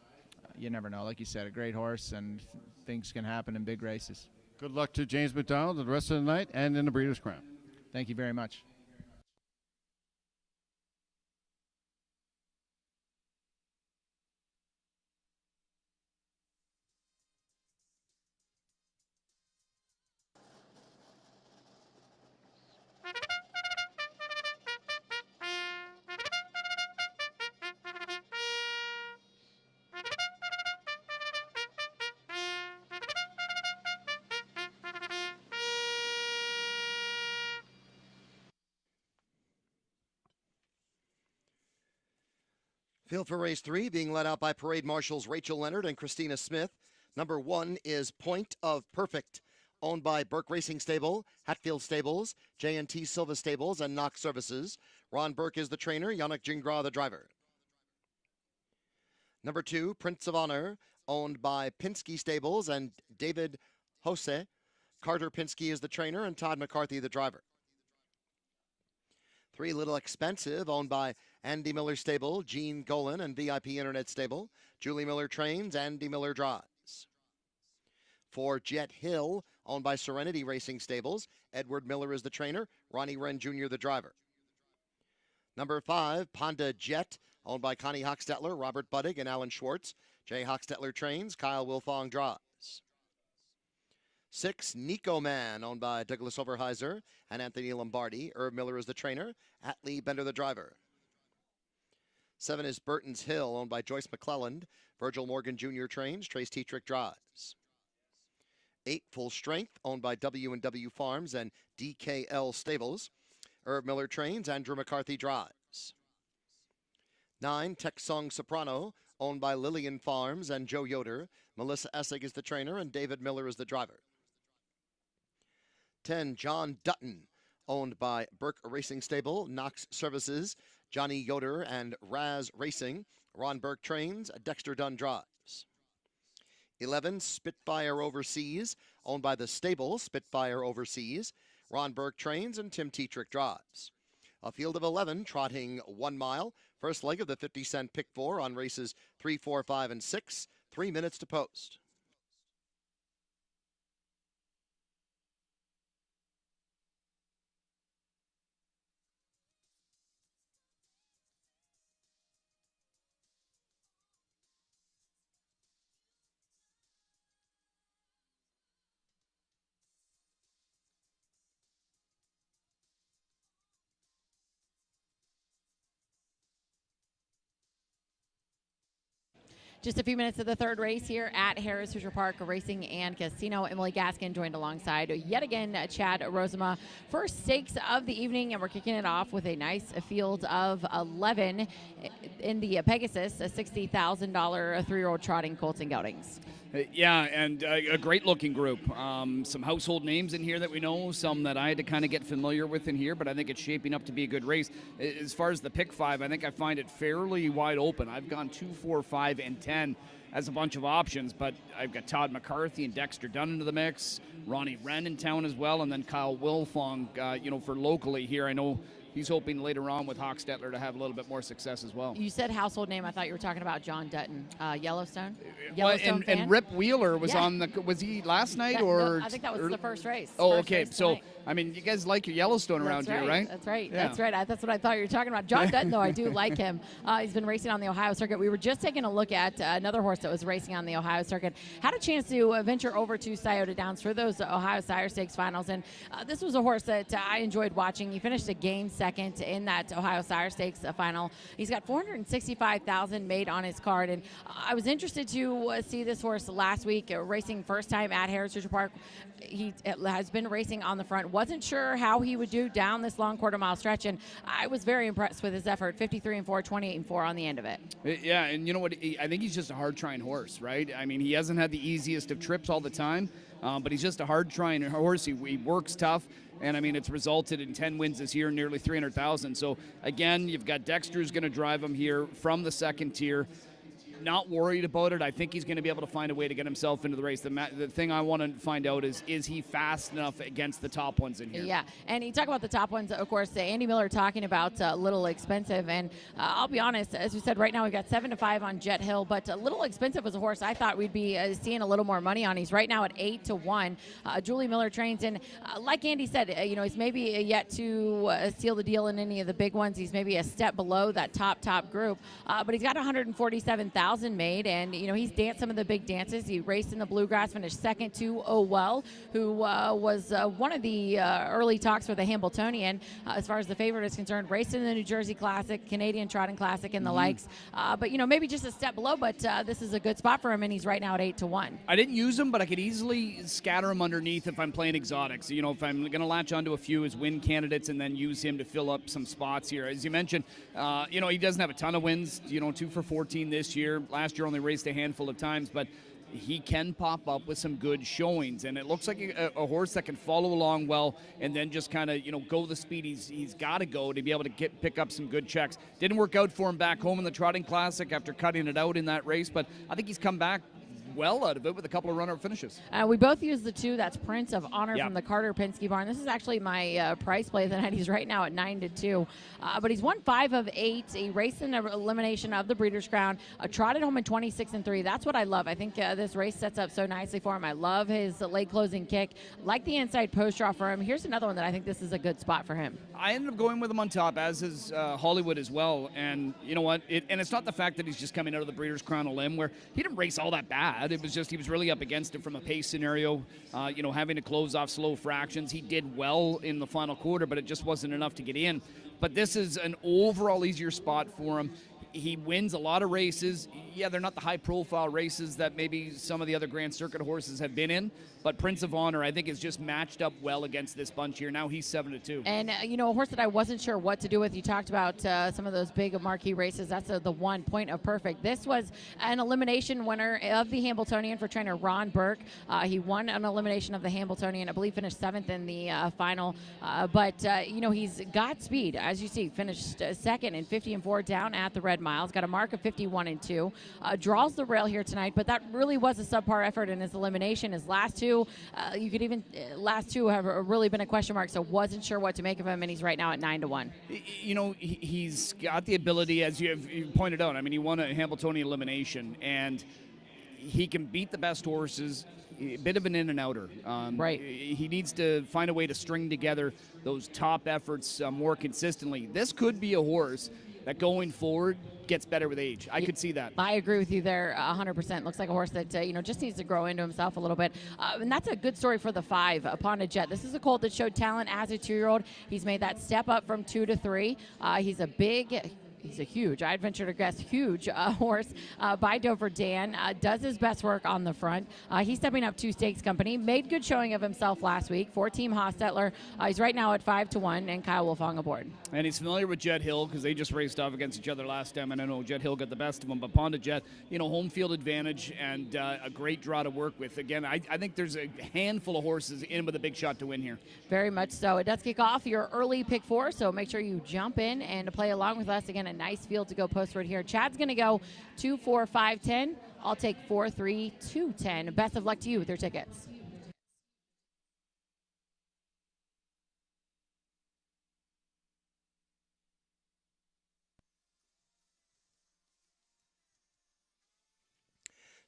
you never know. Like you said, a great horse, and things can happen in big races. Good luck to James McDonald the rest of the night and in the Breeders' Crown. Thank you very much. Field for race 3, being led out by parade marshals Rachel Leonard and Christina Smith. Number 1 is Point of Perfect, owned by Burke Racing Stable, Hatfield Stables, J&T Silva Stables, and Knox Services. Ron Burke is the trainer, Yannick Gingras the driver. Number 2, Prince of Honor, owned by Pinsky Stables and David Jose. Carter Pinsky is the trainer, and Todd McCarthy the driver. 3, Little Expensive, owned by Andy Miller Stable, Gene Golan, and VIP Internet Stable. Julie Miller trains, Andy Miller drives. 4, Jet Hill, owned by Serenity Racing Stables. Edward Miller is the trainer, Ronnie Wren Jr. the driver. Number 5, Ponda Jet, owned by Connie Hochstetler, Robert Buddig, and Alan Schwartz. Jay Hochstetler trains, Kyle Wilfong drives. 6, Nico Man, owned by Douglas Overheiser and Anthony Lombardi. Herb Miller is the trainer, Atlee Bender the driver. 7 is Burton's Hill, owned by Joyce McClelland. Virgil Morgan Jr. trains, Trace Tetrick drives. 8, Full Strength, owned by W&W Farms and DKL Stables. Herb Miller trains, Andrew McCarthy drives. 9, Texong Soprano, owned by Lillian Farms and Joe Yoder. Melissa Essig is the trainer, and David Miller is the driver. 10, John Dutton, owned by Burke Racing Stable, Knox Services, Johnny Yoder, and Raz Racing. Ron Burke trains, Dexter Dunn drives. 11, Spitfire Overseas, owned by the stable, Spitfire Overseas. Ron Burke trains, and Tim Tetrick drives. A field of 11 trotting 1 mile. First leg of the 50-cent pick 4 on races 3, 4, 5, and 6. 3 minutes to post. Just a few minutes of the third race here at Harris Hoosier Park Racing and Casino. Emily Gaskin joined alongside yet again Chad Rosema. First stakes of the evening, and we're kicking it off with a nice field of 11 in the Pegasus, a $60,000 3-year-old trotting colts and geldings. Yeah, and a great-looking group. Some household names in here that we know, some that I had to kind of get familiar with in here, but I think it's shaping up to be a good race. As far as the pick 5, I think I find it fairly wide open. I've gone 2, 4, 5, and 10 as a bunch of options, but I've got Todd McCarthy and Dexter Dunn into the mix, Ronnie Wren in town as well, and then Kyle Wilfong, for locally here. I know he's hoping later on with Hochstetler to have a little bit more success as well. You said household name. I thought you were talking about John Dutton, Yellowstone. And Rip Wheeler was on the. Was he last night or? No, I think that was the first race. Oh, first okay. Race So tonight. I mean, you guys like your Yellowstone around here, right? That's right. Yeah. That's right. That's what I thought you were talking about. John Dutton, though, I do like him. He's been racing on the Ohio circuit. We were just taking a look at another horse that was racing on the Ohio circuit. Had a chance to venture over to Scioto Downs for those Ohio Sire Stakes finals, and this was a horse that I enjoyed watching. He finished a game second in that Ohio Sire Stakes final. He's got $465,000 made on his card, and I was interested to see this horse last week racing first time at Harris Hoosier Park. He has been racing on the front. Wasn't sure how he would do down this long quarter-mile stretch, and I was very impressed with his effort. 53-4, 28-4 on the end of it. Yeah, and you know what? I think he's just a hard-trying horse, right? I mean, he hasn't had the easiest of trips all the time, but he's just a hard-trying horse. He works tough. And, I mean, it's resulted in 10 wins this year, nearly 300,000. So, again, you've got Dexter who's going to drive him here from the second tier. Not worried about it. I think he's going to be able to find a way to get himself into the race. The thing I want to find out is he fast enough against the top ones in here? Yeah, and you talk about the top ones, of course, Andy Miller talking about Little Expensive, and I'll be honest, as we said, right now we've got 7-5 on Jet Hill, but Little Expensive was a horse I thought we'd be seeing a little more money on. He's right now at 8-1. Julie Miller trains, and like Andy said, he's maybe yet to seal the deal in any of the big ones. He's maybe a step below that top group, but he's got 147,000 made, and he's danced some of the big dances. He raced in the Bluegrass, finished second to Well, who was one of the early talks for the Hambletonian as far as the favorite is concerned. Raced in the New Jersey Classic, Canadian Trotting Classic, and the likes. But maybe just a step below. But this is a good spot for him, and he's right now at 8-1. I didn't use him, but I could easily scatter him underneath if I'm playing exotics. If I'm going to latch onto a few as win candidates and then use him to fill up some spots here. As you mentioned, he doesn't have a ton of wins. 2 for 14 this year. Last year only raced a handful of times, but he can pop up with some good showings, and it looks like a horse that can follow along well and then just kind of go the speed he's got to go to be able to pick up some good checks. Didn't work out for him back home in the Trotting Classic after cutting it out in that race, but I think he's come back well out of it with a couple of runner finishes. We both use the 2. That's Prince of Honor from the Carter Penske barn. This is actually my price play of the night. He's right now at 9-2, but he's won 5 of 8. He raced in the elimination of the Breeders' Crown. Trotted home in 26-3. That's what I love. I think this race sets up so nicely for him. I love his late closing kick. Like the inside post draw for him. Here's another one that I think this is a good spot for him. I ended up going with him on top, as is Hollywood as well. And you know what? And it's not the fact that he's just coming out of the Breeders' Crown a limb where he didn't race all that bad. It was just he was really up against it from a pace scenario, having to close off slow fractions. He did well in the final quarter, but it just wasn't enough to get in. But this is an overall easier spot for him. He wins a lot of races. Yeah, they're not the high-profile races that maybe some of the other Grand Circuit horses have been in, but Prince of Honor, I think, is just matched up well against this bunch here. Now he's 7-2. And, a horse that I wasn't sure what to do with. You talked about some of those big marquee races. That's the one Point of Perfect. This was an elimination winner of the Hambletonian for trainer Ron Burke. He won an elimination of the Hambletonian. I believe finished 7th in the final. But he's got speed. As you see, finished second in 50 and 4 down at the Red Miles. Got a mark of 51-2. Draws the rail here tonight, but that really was a subpar effort in his elimination. His last 2, last 2 have really been a question mark, so wasn't sure what to make of him, and he's right now at 9-1. He's got the ability, as you pointed out. I mean, he won a Hambletonian elimination, and he can beat the best horses. A bit of an in and outer. Right. He needs to find a way to string together those top efforts more consistently. This could be a horse that going forward gets better with age. I could see that. I agree with you there 100%. Looks like a horse that just needs to grow into himself a little bit. And that's a good story for the 5, Upon a Jet. This is a colt that showed talent as a 2-year-old. He's made that step up from 2 to 3. He's a huge, I'd venture to guess, huge horse by Dover Dan. Does his best work on the front. He's stepping up 2 stakes company. Made good showing of himself last week. 4-team Hostetler. He's right now at 5-1, and Kyle Wolfong aboard. And he's familiar with Jet Hill because they just raced off against each other last time, and I know Jet Hill got the best of him. But Ponda Jet, home field advantage and a great draw to work with. Again, I think there's a handful of horses in with a big shot to win here. Very much so. It does kick off your early pick 4, so make sure you jump in and play along with us. Again, a nice field to go postward here. Chad's going to go 2, 4, 5, 10. I'll take 4, 3, 2, 10. Best of luck to you with your tickets.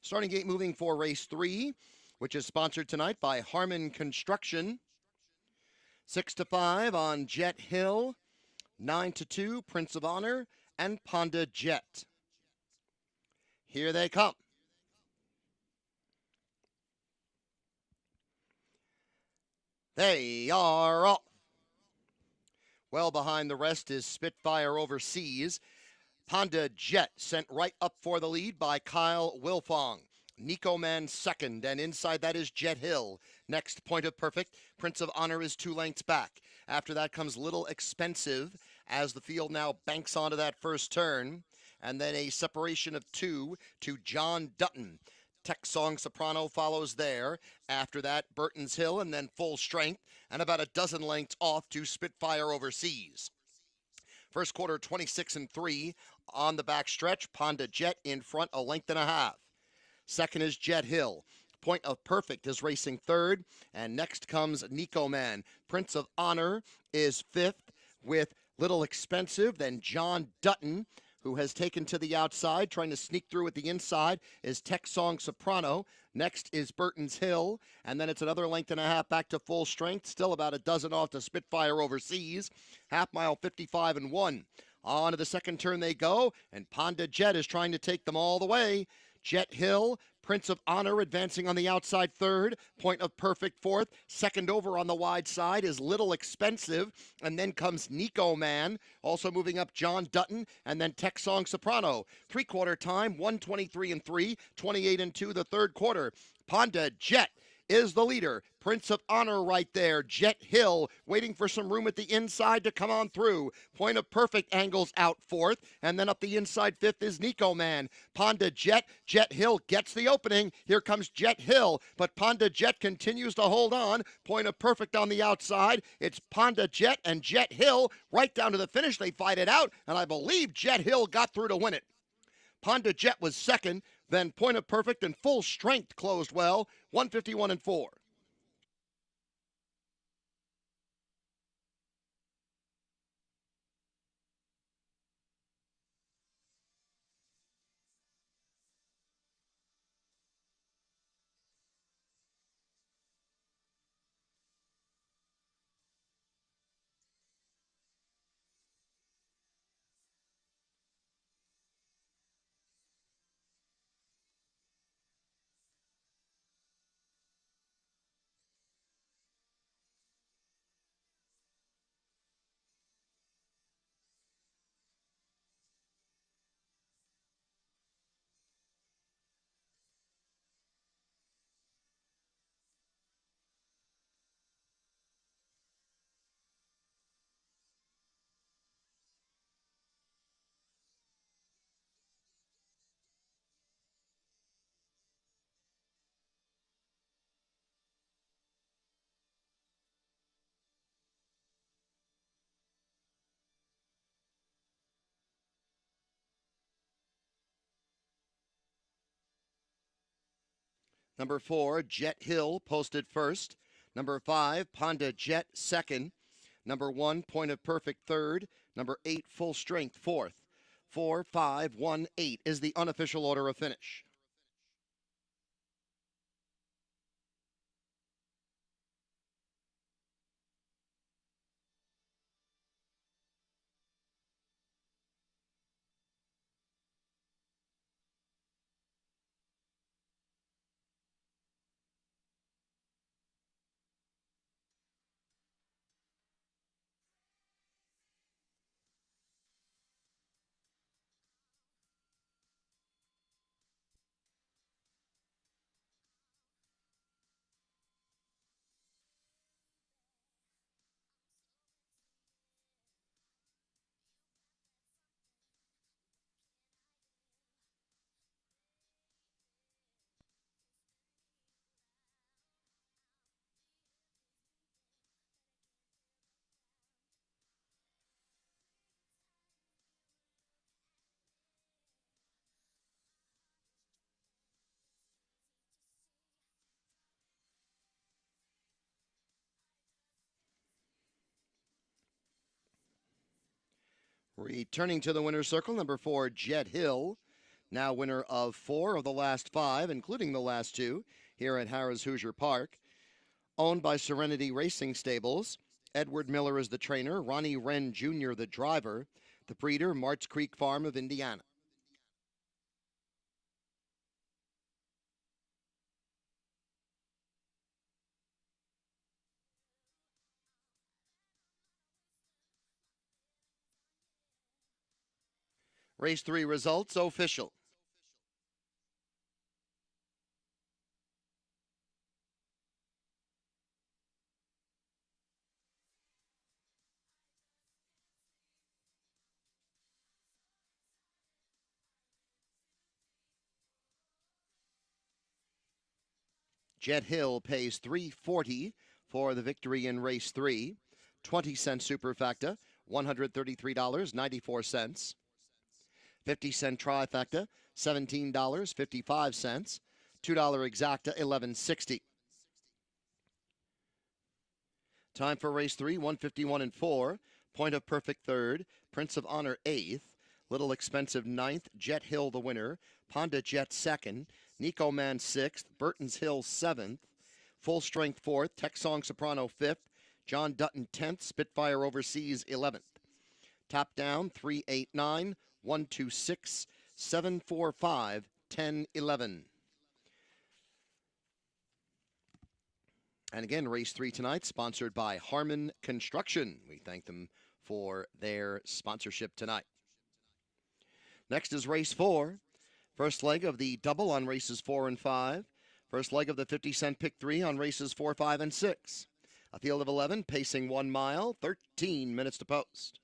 Starting gate moving for race 3, which is sponsored tonight by Harmon Construction. 6-5 on Jet Hill, 9-2 Prince of Honor, and Ponda Jet. Here they come. They are off. Well behind the rest is Spitfire Overseas. Ponda Jet sent right up for the lead by Kyle Wilfong. Nico Man second, and inside that is Jet Hill. Next, Point of Perfect. Prince of Honor is 2 lengths back. After that comes Little Expensive as the field now banks onto that first turn. And then a separation of 2 to John Dutton. Song Soprano follows there. After that, Burton's Hill, and then Full Strength, and about a dozen lengths off to Spitfire Overseas. First quarter, 26-3 on the back stretch. Ponda Jet in front, a length and a half. Second is Jet Hill. Point of Perfect is racing third, and next comes Nico Man. Prince of Honor is fifth with Little Expensive. Then John Dutton, who has taken to the outside, trying to sneak through at the inside, is Song Soprano. Next is Burton's Hill, and then it's another length and a half back to Full Strength, still about a dozen off to Spitfire Overseas. Half mile 55-1. On to the second turn they go, and Ponda Jet is trying to take them all the way. Jet Hill, Prince of Honor advancing on the outside third. Point of Perfect fourth. Second over on the wide side is Little Expensive. And then comes Nico Man. Also moving up John Dutton. And then Song Soprano. Three-quarter time, 1:23-3, 28-2 the third quarter. Ponda Jet is the leader. Prince of Honor right there. Jet Hill waiting for some room at the inside to come on through. Point of Perfect angles out fourth. And then up the inside fifth is Nico Man. Ponda Jet. Jet Hill gets the opening. Here comes Jet Hill. But Ponda Jet continues to hold on. Point of Perfect on the outside. It's Ponda Jet and Jet Hill right down to the finish. They fight it out. And I believe Jet Hill got through to win it. Ponda Jet was second. Then Point of Perfect and Full Strength closed well, 151-4. Number 4, Jet Hill posted first. Number 5, Ponda Jet second. Number 1, Point of Perfect third. Number 8, Full Strength fourth. 4, 5, 1, 8 is the unofficial order of finish. Returning to the winner's circle, number 4, Jet Hill, now winner of 4 of the last 5, including the last 2, here at Harrah's Hoosier Park. Owned by Serenity Racing Stables. Edward Miller is the trainer, Ronnie Wren Jr. the driver, the breeder, Mart's Creek Farm of Indiana. Race 3 results official. Jet Hill pays $3.40 for the victory in race 3. 20-cent superfecta, $133.94. 50-cent trifecta, $17.55. $2 exacta, $11.60. Time for race 3, 151 and 4. Point of Perfect third. Prince of Honor 8th. Little Expensive 9th. Jet Hill the winner. Ponda Jet 2nd. Nico Man 6th. Burton's Hill 7th. Full Strength 4th. Texong Soprano 5th. John Dutton 10th. Spitfire Overseas 11th. Top down 389 126 745 1011. And again, race 3 tonight, sponsored by Harmon Construction. We thank them for their sponsorship tonight. Next is race 4. First leg of the double on races 4 and 5. First leg of the 50-cent pick 3 on races 4, 5, and 6. A field of 11, pacing 1 mile, 13 minutes to post.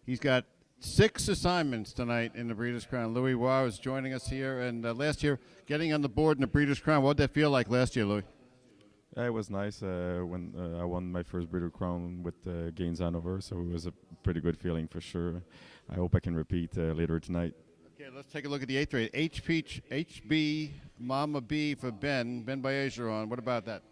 He's got 6 assignments tonight in the Breeders' Crown. Louis Waugh is joining us here, and last year, getting on the board in the Breeders' Crown, what did that feel like last year, Louis? It was nice when I won my first Breeder Crown with Gaines Hanover, so it was a pretty good feeling for sure. I hope I can repeat later tonight. Okay, let's take a look at the 8th race. HB Mama B for Ben Bayegeron. What about that?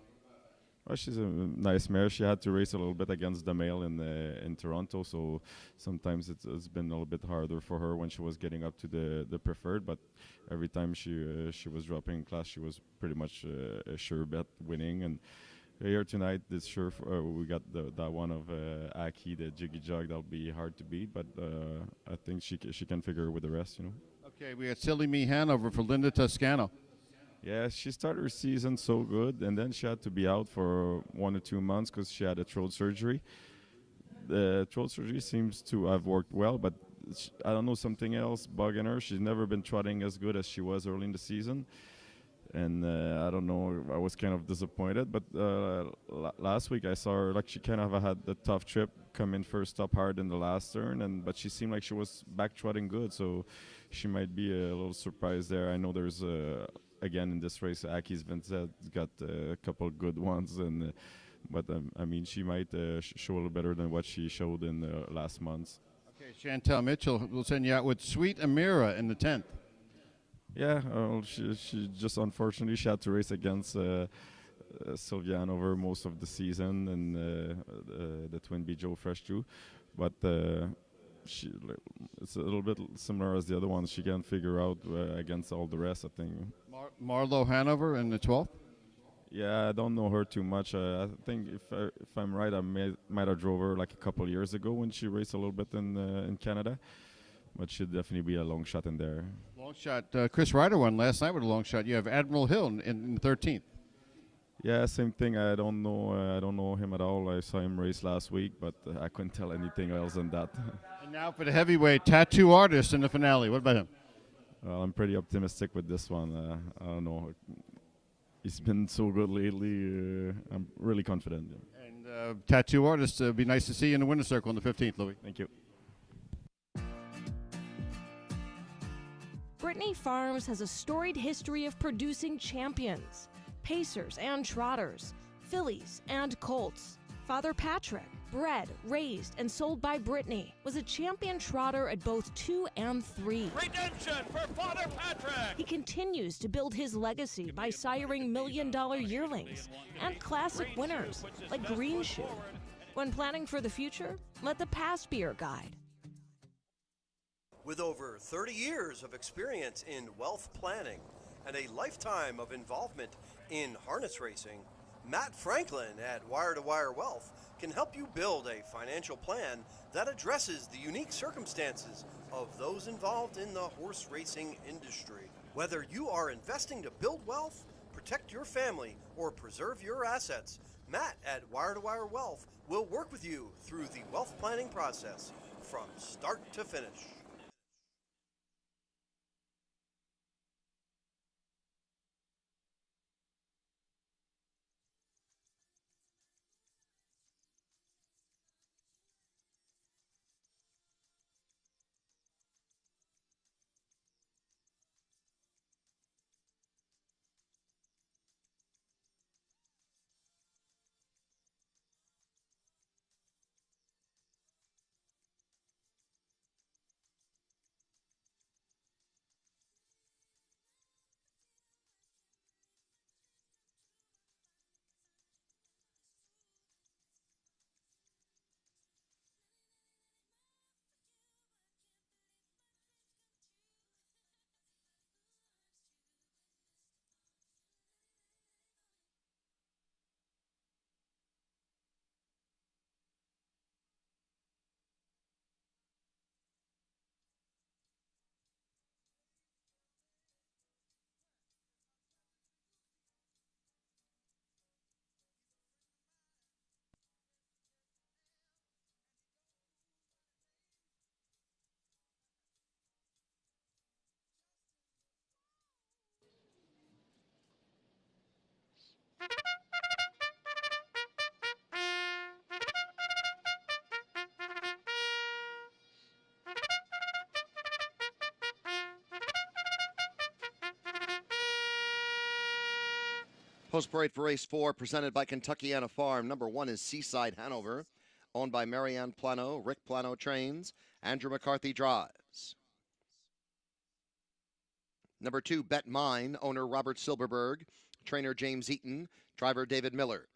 Well, she's a nice mare. She had to race a little bit against the male in Toronto, so sometimes it's been a little bit harder for her when she was getting up to the preferred. But every time she was dropping in class, she was pretty much a sure bet winning. And here tonight. It's sure we got that one of Aki, the Jiggy Jog. That'll be hard to beat, but I think she can figure it with the rest. Okay, we got Silly Me Hanover for Linda Toscano. Yeah, she started her season so good, and then she had to be out for 1 or 2 months because she had a throat surgery. The throat surgery seems to have worked well, but I don't know, something else bugging her. She's never been trotting as good as she was early in the season. And I don't know, I was kind of disappointed. But last week I saw her, like, she kind of had a tough trip, come in first up hard in the last turn, but she seemed like she was back trotting good. So she might be a little surprised there. I know there's, again, in this race, Aki's Vincent got a couple good ones. But I mean, she might show a little better than what she showed in the last months. Okay, Chantel Mitchell will send you out with Sweet Amira in the 10th. Yeah, she just, unfortunately, she had to race against Sylviane over most of the season, and the Twin B Joe Fresh too. But it's a little bit similar as the other ones. She can figure out against all the rest, I think. Marlo Hanover in the 12th? Yeah, I don't know her too much. I think if I'm right, I might have drove her like a couple years ago when she raced a little bit in Canada. But she'd definitely be a long shot in there. Long shot. Chris Ryder won last night with a long shot. You have Admiral Hill in the 13th. Yeah, same thing. I don't know him at all. I saw him race last week, but I couldn't tell anything else than that. And now for the heavyweight Tattoo Artist in the finale. What about him? Well, I'm pretty optimistic with this one. I don't know. He's been so good lately. I'm really confident. Yeah. And Tattoo Artist, it'd be nice to see you in the winner's circle on the 15th, Louis. Thank you. Brittany Farms has a storied history of producing champions, pacers and trotters, fillies and colts. Father Patrick, bred, raised, and sold by Brittany, was a champion trotter at both 2 and 3. Redemption for Father Patrick! He continues to build his legacy by siring million-dollar yearlings and classic winners like Green Shoe. When planning for the future, let the past be your guide. With over 30 years of experience in wealth planning and a lifetime of involvement in harness racing, Matt Franklin at Wire to Wire Wealth can help you build a financial plan that addresses the unique circumstances of those involved in the horse racing industry. Whether you are investing to build wealth, protect your family, or preserve your assets, Matt at Wire to Wire Wealth will work with you through the wealth planning process from start to finish. Post parade for race 4, presented by Kentuckiana Farm. Number 1 is Seaside Hanover, owned by Marianne Plano. Rick Plano trains. Andrew McCarthy drives. Number 2, Bet Mine, owner Robert Silberberg, trainer James Eaton, driver David Miller.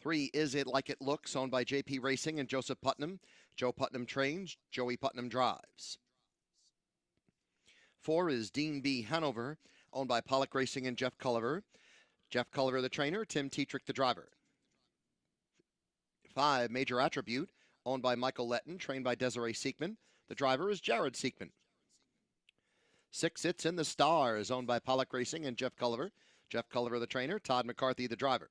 3, Is It Like It Looks, owned by JP Racing and Joseph Putnam. Joe Putnam trains. Joey Putnam drives. 4 is Dean B. Hanover, owned by Pollock Racing and Jeff Culliver. Jeff Culliver, the trainer. Tim Tetrick, the driver. 5, Major Attribute, owned by Michael Letton, trained by Desiree Seekman. The driver is Jared Seekman. 6, It's in the Stars, owned by Pollock Racing and Jeff Culliver. Jeff Culliver, the trainer. Todd McCarthy, the driver.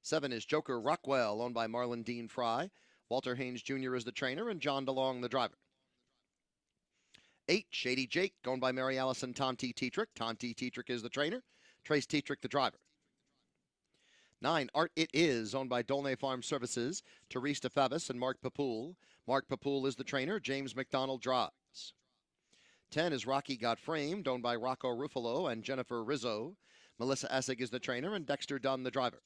7 is Joker Rockwell, owned by Marlon Dean Fry. Walter Haynes Jr. is the trainer, and John DeLong, the driver. 8, Shady Jake, owned by Mary Allison Tonti Tetrick. Tonti Tetrick is the trainer. Trace Tetrick, the driver. 9, Art It Is, owned by Dolnay Farm Services. Therese DeFavis and Mark Papoul. Mark Papoul is the trainer. James McDonald drives. 10 is Rocky Got Framed, owned by Rocco Ruffalo and Jennifer Rizzo. Melissa Essig is the trainer, and Dexter Dunn, the driver.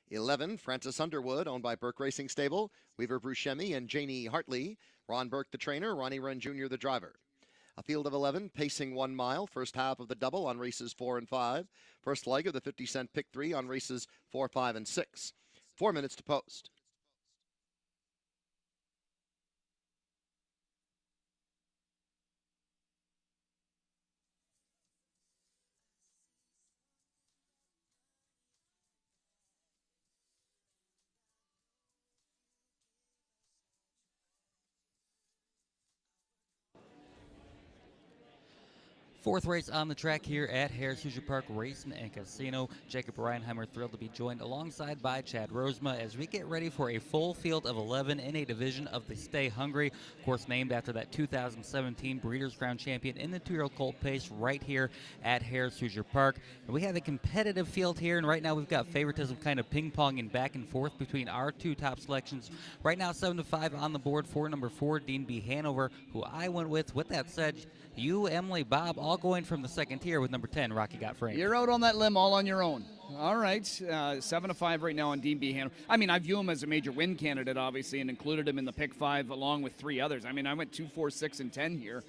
11, Francis Underwood, owned by Burke Racing Stable. Weaver Buscemi and Janie Hartley. Ron Burke, the trainer. Ronnie Wren Jr., the driver. A field of 11, pacing 1 mile. First half of the double on races 4 and 5. First leg of the 50-cent pick 3 on races 4, 5, and 6. 4 minutes to post. Fourth race on the track here at Harris Hoosier Park Racing and Casino. Jacob Reinheimer thrilled to be joined alongside by Chad Rosema as we get ready for a full field of 11 in a division of the Stay Hungry. Of course, named after that 2017 Breeders' Crown champion in the 2-year-old colt pace right here at Harris Hoosier Park. And we have a competitive field here, and right now we've got favoritism kind of ping-ponging back and forth between our 2 top selections. Right now, 7-5 on the board for number 4, Dean B. Hanover, who I went with. With that said, you, Emily, Bob, all going from the second tier with number 10, Rocky Got Framed. You're out on that limb all on your own. All right, 7-5 right now on Dean B. Hanover. I mean, I view him as a major win candidate, obviously, and included him in the pick 5 along with 3 others. I mean, I went 2, 4, 6, and 10 here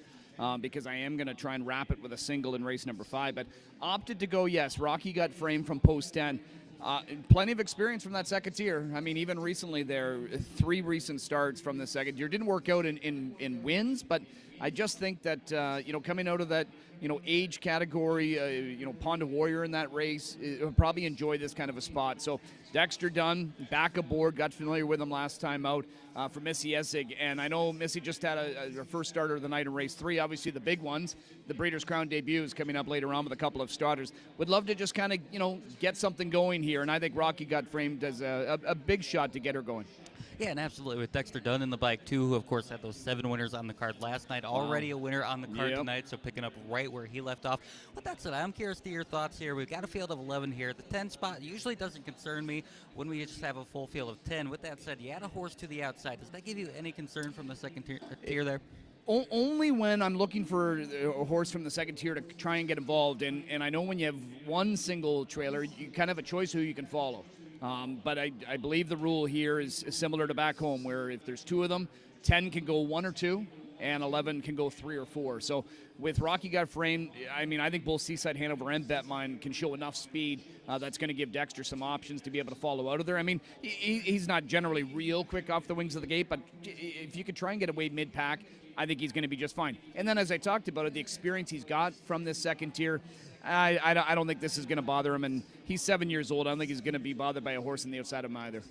because I am going to try and wrap it with a single in race number 5. But opted to go, yes, Rocky Got Framed from post 10. Plenty of experience from that second tier. I mean, even recently there, 3 recent starts from the second tier. Didn't work out in wins, but I just think that, coming out of that, age category, Ponda Warrior in that race, will probably enjoy this kind of a spot. So Dexter Dunn, back aboard, got familiar with him last time out for Missy Essig. And I know Missy just had her first starter of the night in race 3. Obviously the big ones, the Breeders' Crown debut is coming up later on with a couple of starters. Would love to just kind of, get something going here. And I think Rocky Got Framed as a big shot to get her going. Yeah, and absolutely with Dexter Dunn in the bike, too, who, of course, had those 7 winners on the card last night. Already a winner on the card tonight, so picking up right where he left off. With that said, I'm curious to your thoughts here. We've got a field of 11 here. The 10 spot usually doesn't concern me when we just have a full field of 10. With that said, you add a horse to the outside. Does that give you any concern from the second tier there? Only when I'm looking for a horse from the second tier to try and get involved. And I know when you have one single trailer, you kind of have a choice who you can follow. But I believe the rule here is similar to back home, where if there's 2 of them, 10 can go 1 or 2, and 11 can go 3 or 4. So with Rocky Got Framed, I mean, I think both Seaside Hanover and Betmine can show enough speed that's going to give Dexter some options to be able to follow out of there. I mean, he's not generally real quick off the wings of the gate, but if you could try and get away mid-pack, I think he's going to be just fine. And then, as I talked about it, the experience he's got from this second tier, I don't think this is going to bother him, and he's 7 years old. I don't think he's going to be bothered by a horse on the outside of him either.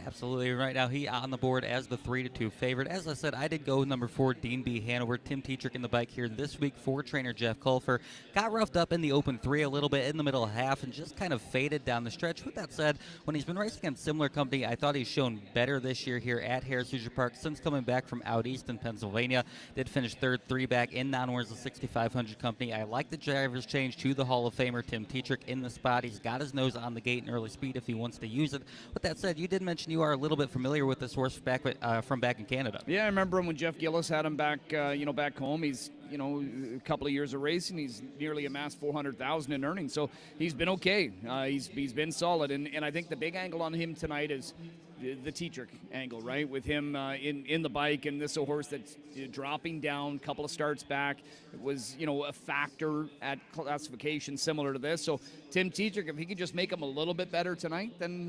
Absolutely. Right now, he on the board as the 3-2 favorite. As I said, I did go with number 4, Dean B. Hanover. Tim Tetrick in the bike here this week for trainer Jeff Culfer. Got roughed up in the open 3 a little bit in the middle half and just kind of faded down the stretch. With that said, when he's been racing against similar company, I thought he's shown better this year here at Harris Hoosier Park since coming back from out east in Pennsylvania. Did finish third, 3 back in non-wars of 6,500 company. I like the driver's change to the Hall of Famer Tim Tetrick in the spot. He's got his nose on the gate in early speed if he wants to use it. With that said, you did mention you are a little bit familiar with this horse back from back in Canada. Yeah, I remember him when Jeff Gillis had him back, back home. He's, a couple of years of racing. He's nearly amassed $400,000 in earnings, so he's been okay. He's been solid, and I think the big angle on him tonight is the Tetrick angle, right? With him in the bike, and this is a horse that's dropping down, couple of starts back. It was, a factor at classification similar to this. So Tim Tetrick, if he could just make him a little bit better tonight, then,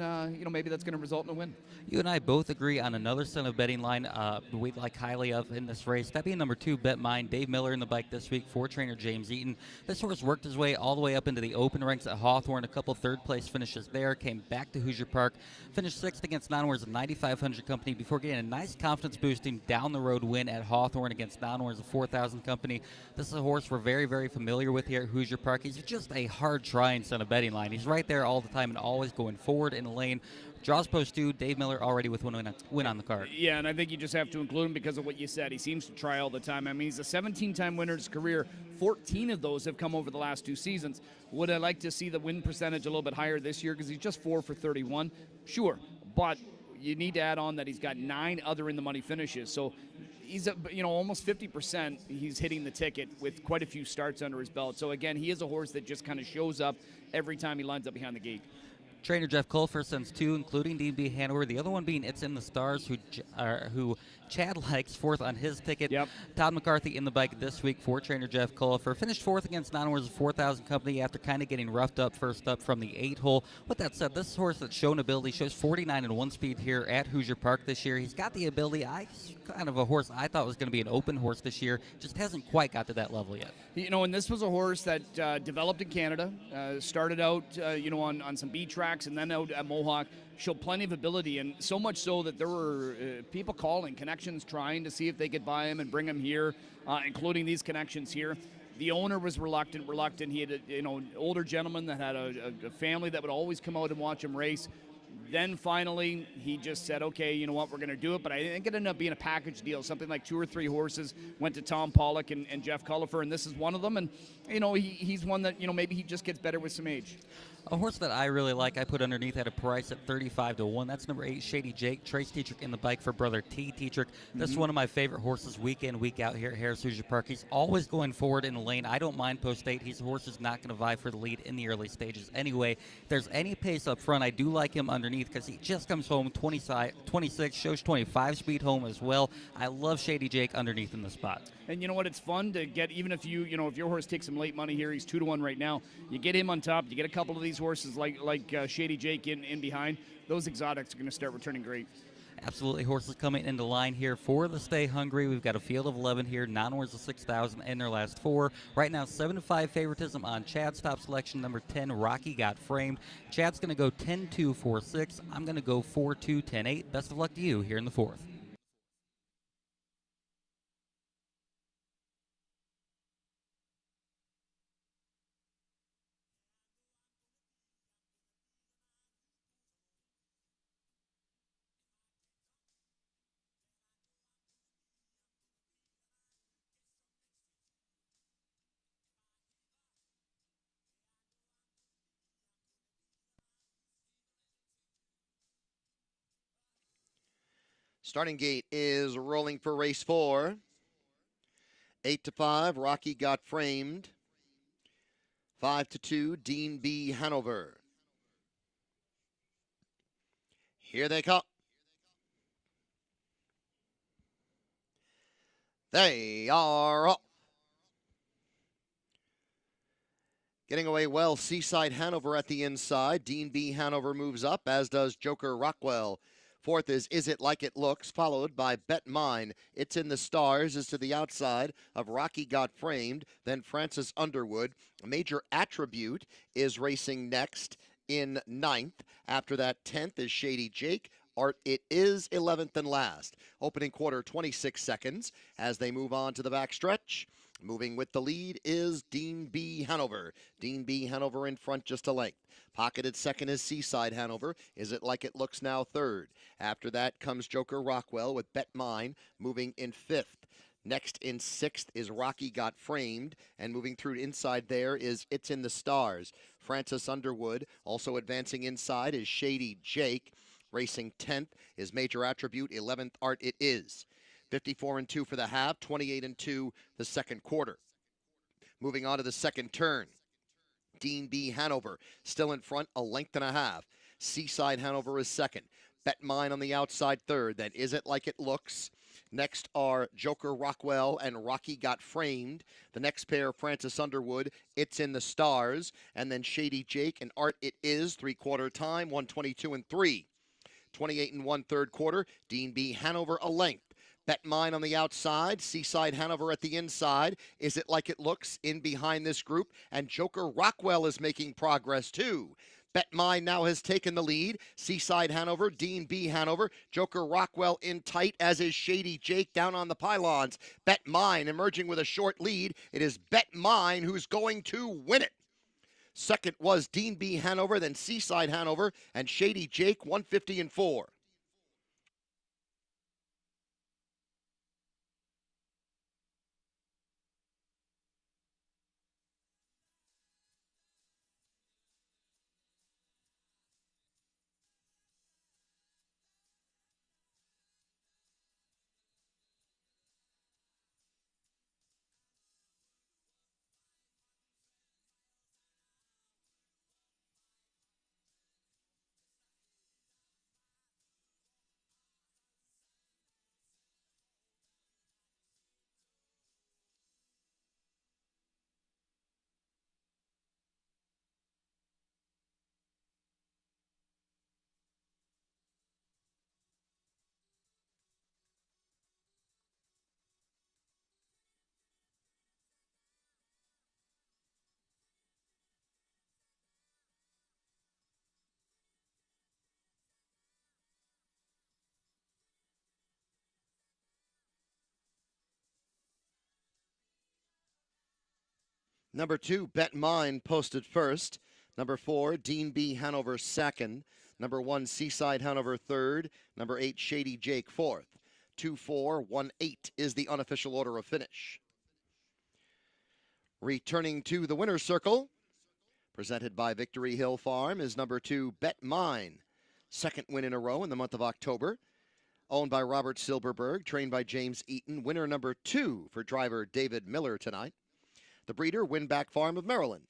maybe that's going to result in a win. You and I both agree on another son of betting line we like highly of in this race. That being number 2, Bet Mine. Dave Miller in the bike this week for trainer James Eaton. This horse worked his way all the way up into the open ranks at Hawthorne. A couple third-place finishes there. Came back to Hoosier Park. Finished 6th against Non-Wars of 9,500 company before getting a nice confidence-boosting down-the-road win at Hawthorne against Non-Wars of 4,000 company. This is a horse we're very, very familiar with here at Hoosier Park. He's just a hard-trying son of betting line. He's right there all the time and always going forward in the lane. Draws post 2, Dave Miller already with one win on the card. Yeah, and I think you just have to include him because of what you said. He seems to try all the time. I mean, he's a 17-time winner in his career. 14 of those have come over the last 2 seasons. Would I like to see the win percentage a little bit higher this year because he's just 4 for 31? Sure, but you need to add on that he's got 9 other in-the-money finishes. So he's, almost 50% he's hitting the ticket with quite a few starts under his belt. So, again, he is a horse that just kind of shows up every time he lines up behind the gate. Trainer Jeff Culfer sends 2, including Dean B. Hanover. The other one being It's in the Stars, who Chad likes, 4th on his ticket. Yep. Todd McCarthy in the bike this week for trainer Jeff Culfer. Finished 4th against Non-Wars of 4,000 company after kind of getting roughed up first up from the 8-hole. With that said, this horse that's shown ability shows 49 and 1 speed here at Hoosier Park this year. He's got the ability. Kind of a horse I thought was going to be an open horse this year. Just hasn't quite got to that level yet. And this was a horse that developed in Canada, started out, on some B tracks and then out at Mohawk, showed plenty of ability, and so much so that there were people calling, connections trying to see if they could buy him and bring him here, including these connections here. The owner was reluctant. He had an older gentleman that had a family that would always come out and watch him race. Then finally, he just said, okay, you know what, we're going to do it. But I think it ended up being a package deal. Something like 2 or 3 horses went to Tom Pollock and Jeff Cullifer, and this is one of them. And, he's one that, maybe he just gets better with some age. A horse that I really like, I put underneath at a price at 35 to 1. That's number 8, Shady Jake. Trace Tetrick in the bike for brother T. Tetrick. This is one of my favorite horses week in, week out here at Harris Hoosier Park. He's always going forward in the lane. I don't mind post 8. He's a horse who's not going to vie for the lead in the early stages anyway. If there's any pace up front, I do like him underneath because he just comes home 26, shows 25 speed home as well. I love Shady Jake underneath in the spot. And you know what? It's fun to get, even if if your horse takes some late money here, he's 2 to 1 right now. You get him on top. You get a couple of these horses like Shady Jake in behind. Those exotics are going to start returning great. Absolutely. Horses coming into line here for the Stay Hungry. We've got a field of 11 here. Non-Wars of 6,000 in their last 4. Right now, 7-5 favoritism on Chad's top selection. Number 10, Rocky Got Framed. Chad's going to go 10-2, 4-6. I'm going to go 4-2, 10-8. Best of luck to you here in the 4th. Starting gate is rolling for race 4. 8-5, Rocky Got Framed. 5-2, Dean B. Hanover. Here they come. They are up. Getting away well, Seaside Hanover at the inside. Dean B. Hanover moves up, as does Joker Rockwell. 4th is It Like It Looks, followed by Bet Mine. It's in the Stars is to the outside of Rocky Got Framed, then Francis Underwood. Major Attribute is racing next in 9th. After that, 10th is Shady Jake. Art It Is 11th and last. Opening quarter, 26 seconds as they move on to the backstretch. Moving with the lead is Dean B. Hanover. Dean B. Hanover in front just a length. Pocketed second is Seaside Hanover. Is It Like It Looks now 3rd. After that comes Joker Rockwell with Bet Mine moving in 5th. Next in 6th is Rocky Got Framed, and moving through inside there is It's in the Stars. Francis Underwood also advancing inside is Shady Jake. Racing 10th is Major Attribute. 11th, Art It Is. 54-2 for the half, 28-2 the second quarter. Moving on to the second turn. Dean B. Hanover still in front, a length and a half. Seaside Hanover is second. Bet Mine on the outside third. Then Is It Like It Looks. Next are Joker Rockwell and Rocky Got Framed. The next pair, Francis Underwood, It's in the Stars. And then Shady Jake and Art It Is, three-quarter time, 122 and 3. 28 and 1/3 quarter, Dean B. Hanover a length. Bet Mine on the outside, Seaside Hanover at the inside. Is It Like It Looks in behind this group? And Joker Rockwell is making progress too. Bet Mine now has taken the lead. Seaside Hanover, Dean B. Hanover, Joker Rockwell in tight, as is Shady Jake down on the pylons. Bet Mine emerging with a short lead. It is Bet Mine who's going to win it. Second was Dean B. Hanover, then Seaside Hanover, and Shady Jake, 150 and 4. Number 2, Bet Mine posted first. Number 4, Dean B. Hanover second. Number 1, Seaside Hanover third. Number 8, Shady Jake fourth. 2-4-1-8 is the unofficial order of finish. Returning to the winner's circle, presented by Victory Hill Farm, is number 2, Bet Mine. Second win in a row in the month of October. Owned by Robert Silberberg, trained by James Eaton. Winner number 2 for driver David Miller tonight. The breeder, Winback Farm of Maryland.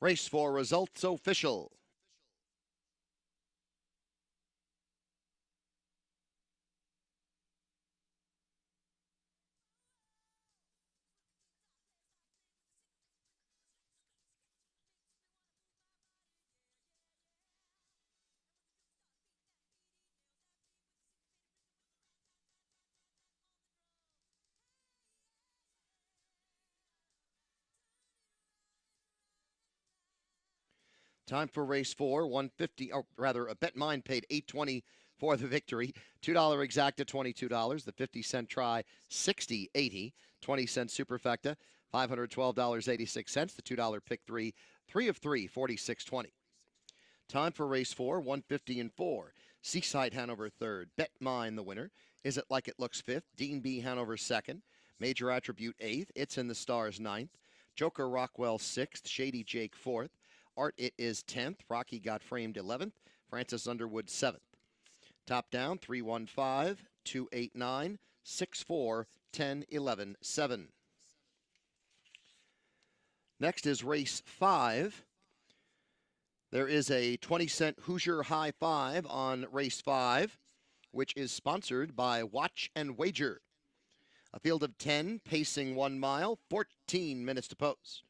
Race 4 results official. Time for race 4, 150, or rather, a Bet Mine paid $8.20 for the victory. $2 exacta, $22. The 50-cent try, $60.80. 20-cent superfecta, $512.86. The $2 pick 3, 3 of 3, $46.20. Time for race 4, 150 and 4. Seaside Hanover third. Bet Mine the winner. Is It Like It Looks fifth. Dean B. Hanover second. Major Attribute eighth. It's in the Stars ninth. Joker Rockwell sixth. Shady Jake fourth. Art It Is 10th. Rocky Got Framed 11th. Francis Underwood 7th. Top down 315, 289, 64, 10, 11, 7. Next is race 5. There is a 20-cent Hoosier High Five on race 5, which is sponsored by Watch and Wager. A field of 10, pacing 1 mile, 14 minutes to post.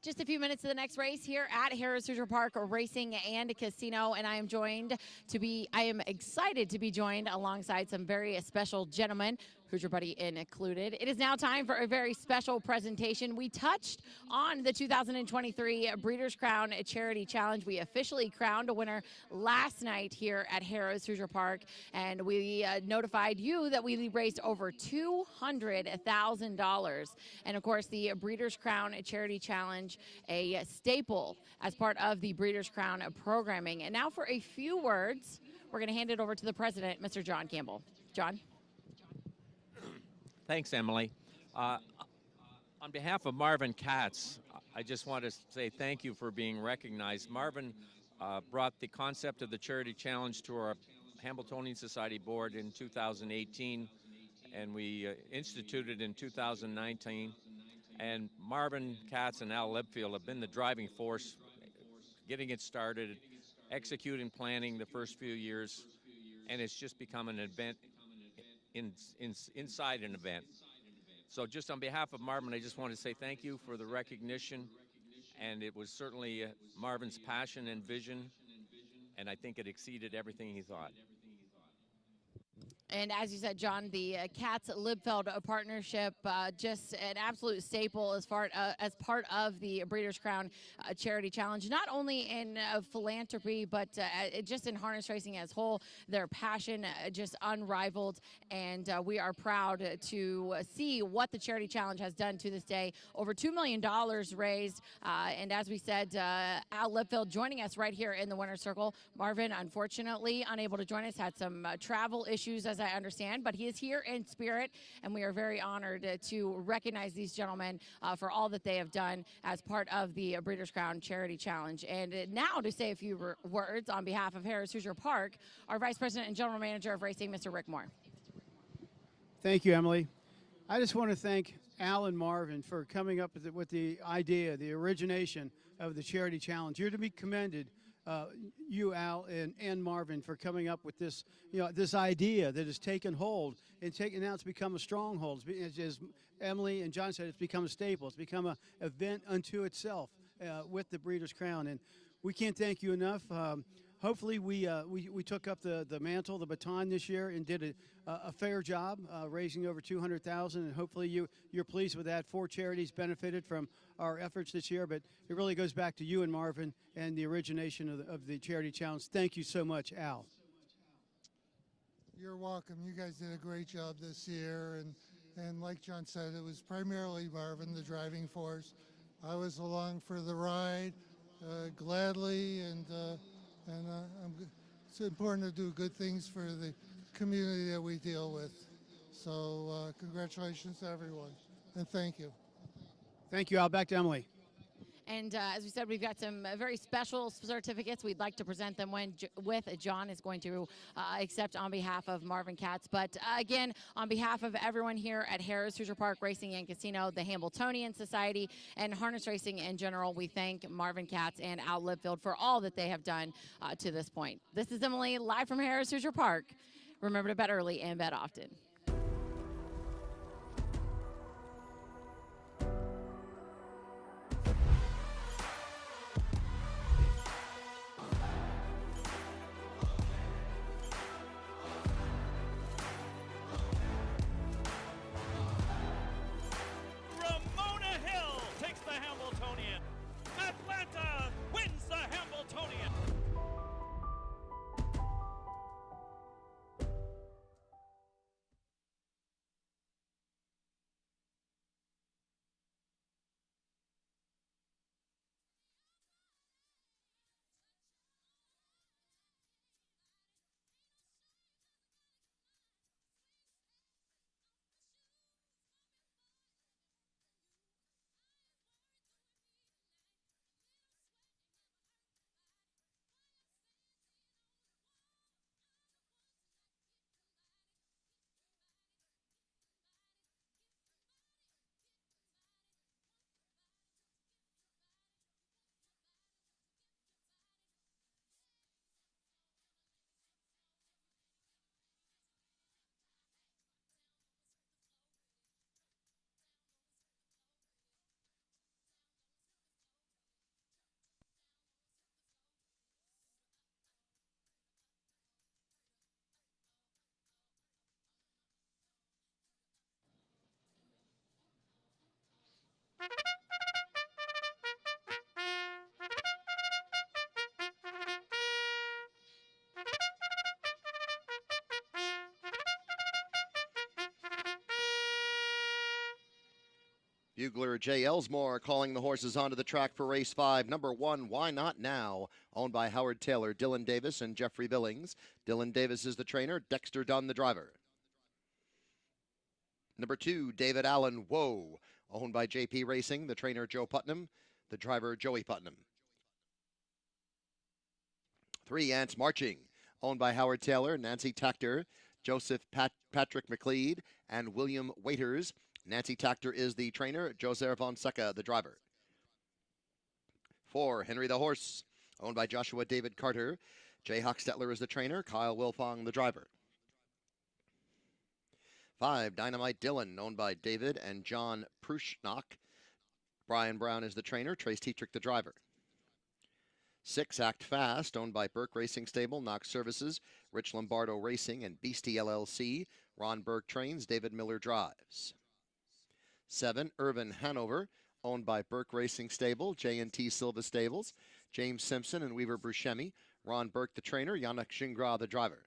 Just a few minutes to the next race here at Harrah's Hoosier Park Racing and Casino, and I am excited to be joined alongside some very special gentlemen, Hoosier Buddy included. It is now time for a very special presentation. We touched on the 2023 Breeders' Crown Charity Challenge. We officially crowned a winner last night here at Harrah's Hoosier Park, and we notified you that we raised over $200,000. And of course, the Breeders' Crown Charity Challenge, a staple as part of the Breeders' Crown programming. And now for a few words, we're going to hand it over to the president, Mr. John Campbell. John? Thanks, Emily. On behalf of Marvin Katz, I just want to say thank you for being recognized. Marvin brought the concept of the Charity Challenge to our Hambletonian Society board in 2018, and we instituted in 2019. And Marvin Katz and Al Lebfield have been the driving force, getting it started, executing, planning the first few years, and it's just become an event inside an event. So just on behalf of Marvin, I just want to say thank you for the recognition, and it was certainly Marvin's passion and vision, and I think it exceeded everything he thought. And as you said, John, the Katz-Libfeld partnership, just an absolute staple as part of the Breeders' Crown Charity Challenge, not only in philanthropy, but just in harness racing as a whole. Their passion just unrivaled, and we are proud to see what the Charity Challenge has done to this day. Over $2 million raised, and as we said, Al Libfeld joining us right here in the winner's circle. Marvin, unfortunately, unable to join us, had some travel issues, as I understand, but he is here in spirit, and we are very honored to recognize these gentlemen for all that they have done as part of the Breeders' Crown Charity Challenge. And now to say a few words on behalf of Harrah's Hoosier Park, our Vice President and General Manager of Racing, Mr. Rick Moore. Thank you, Emily. I just want to thank Al and Marvin for coming up with the idea, the origination of the Charity Challenge. You're to be commended, you, Al, and Marvin, for coming up with this, this idea that has taken hold and now it's become a stronghold. As Emily and John said, it's become a staple. It's become an event unto itself with the Breeders' Crown, and we can't thank you enough. Hopefully we took up the mantle, the baton this year, and did a fair job, raising over $200,000, and hopefully you're pleased with that. 4 charities benefited from our efforts this year, but it really goes back to you and Marvin and the origination of the Charity Challenge. Thank you so much, Al. You're welcome. You guys did a great job this year, and like John said, it was primarily Marvin, the driving force. I was along for the ride gladly, and it's important to do good things for the community that we deal with. So congratulations to everyone, and thank you. Thank you, Al. Back to Emily. And as we said, we've got some very special certificates we'd like to present them with. John is going to accept on behalf of Marvin Katz. But again, on behalf of everyone here at Harrah's Hoosier Park Racing and Casino, the Hambletonian Society, and harness racing in general, we thank Marvin Katz and Al Libfield for all that they have done to this point. This is Emily, live from Harrah's Hoosier Park. Remember to bet early and bet often. Bugler Jay Elsmore calling the horses onto the track for race 5. Number 1, Why Not Now, owned by Howard Taylor, Dylan Davis, and Jeffrey Billings. Dylan Davis is the trainer, Dexter Dunn the driver. Number 2, David Allen, Whoa, owned by JP Racing, the trainer Joe Putnam, the driver Joey Putnam. 3, Ants Marching, owned by Howard Taylor, Nancy Tactor, Joseph Patrick McLeod, and William Waiters. Nancy Tactor is the trainer, José Fonseca the driver. 4, Henry the Horse, owned by Joshua David Carter. Jay Hochstetler is the trainer, Kyle Wilfong the driver. 5, Dynamite Dylan, owned by David and John Prushnock. Brian Brown is the trainer, Trace Tetrick the driver. 6, Act Fast, owned by Burke Racing Stable, Knox Services, Rich Lombardo Racing, and Beastie LLC. Ron Burke trains, David Miller drives. 7, Irvin Hanover, owned by Burke Racing Stable, J&T Silva Stables, James Simpson and Weaver Buscemi. Ron Burke the trainer, Yannick Gingras the driver.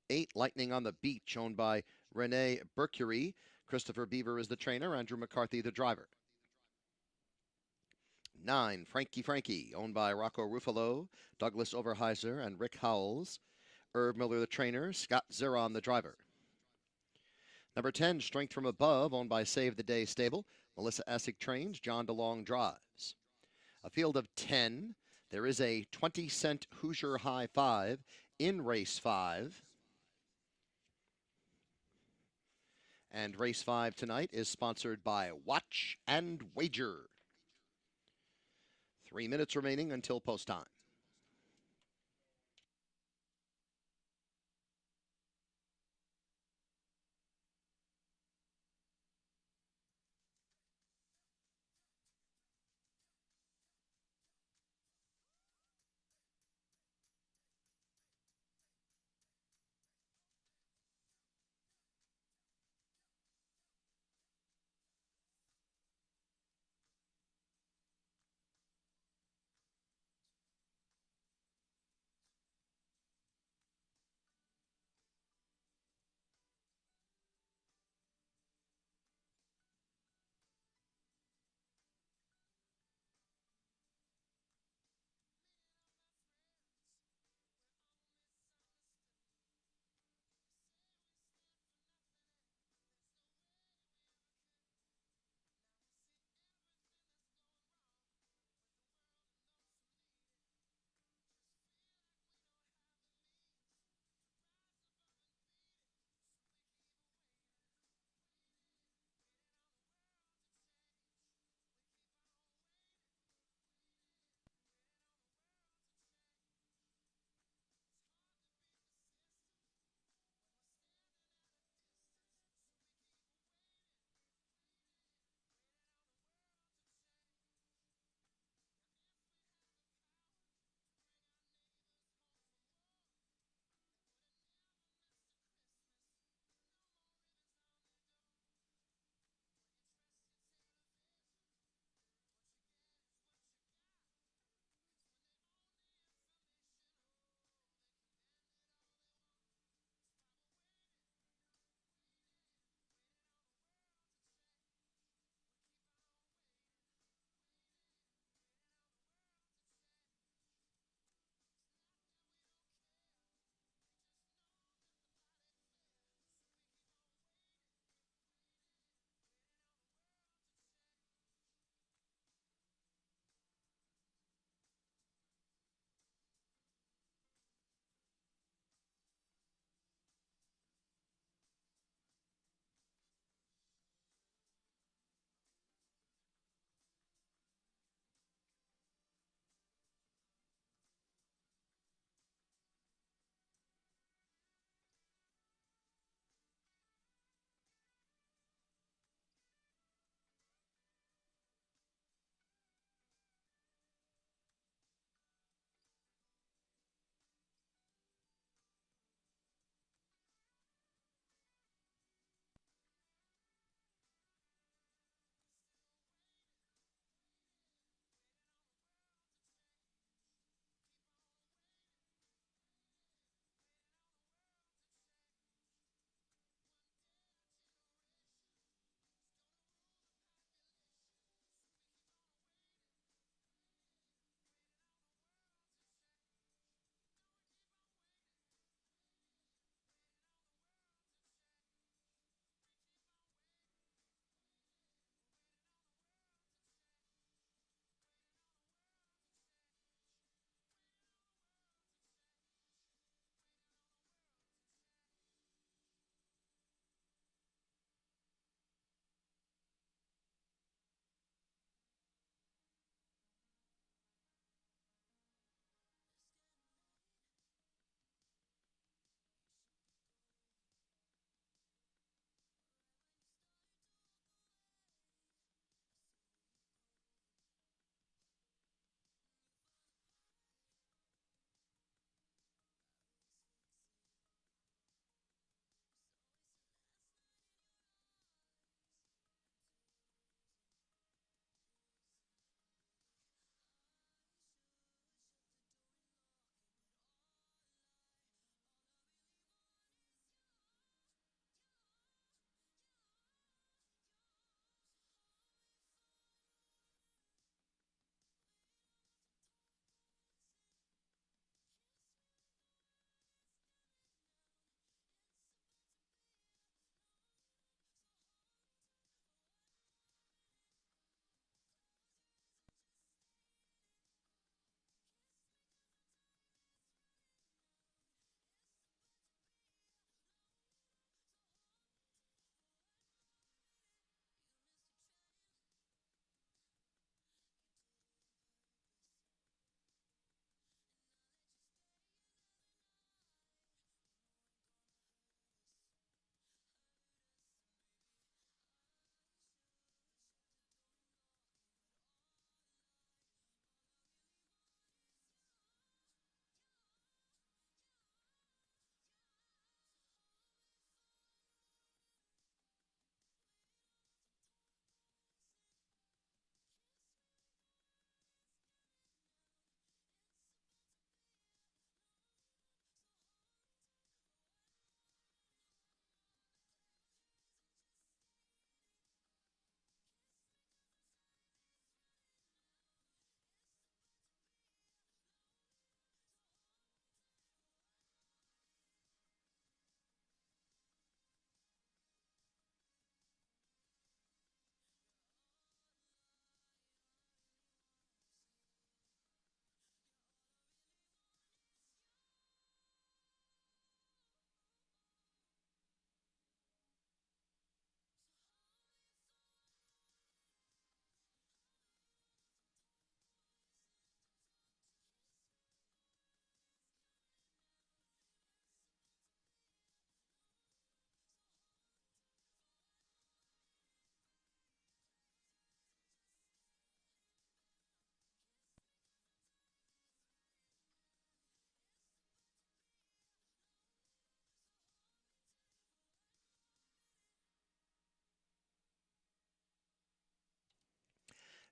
8, Lightning on the Beach, owned by Renee Bercury. Christopher Beaver is the trainer, Andrew McCarthy the driver. 9, Frankie, owned by Rocco Ruffalo, Douglas Overheiser, and Rick Howells. Herb Miller the trainer, Scott Zeron the driver. Number 10, Strength from Above, owned by Save the Day Stable. Melissa Essig trains, John DeLong drives. A field of 10. There is a 20-cent Hoosier High Five in race 5. And race 5 tonight is sponsored by Watch and Wager. 3 minutes remaining until post time.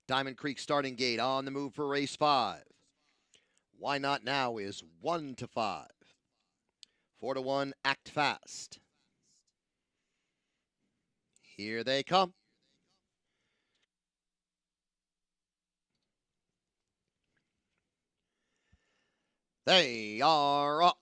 Diamond Creek starting gate on the move for race 5. Why Not Now is 1-5. 4-1, Act Fast. Here they come. They are up.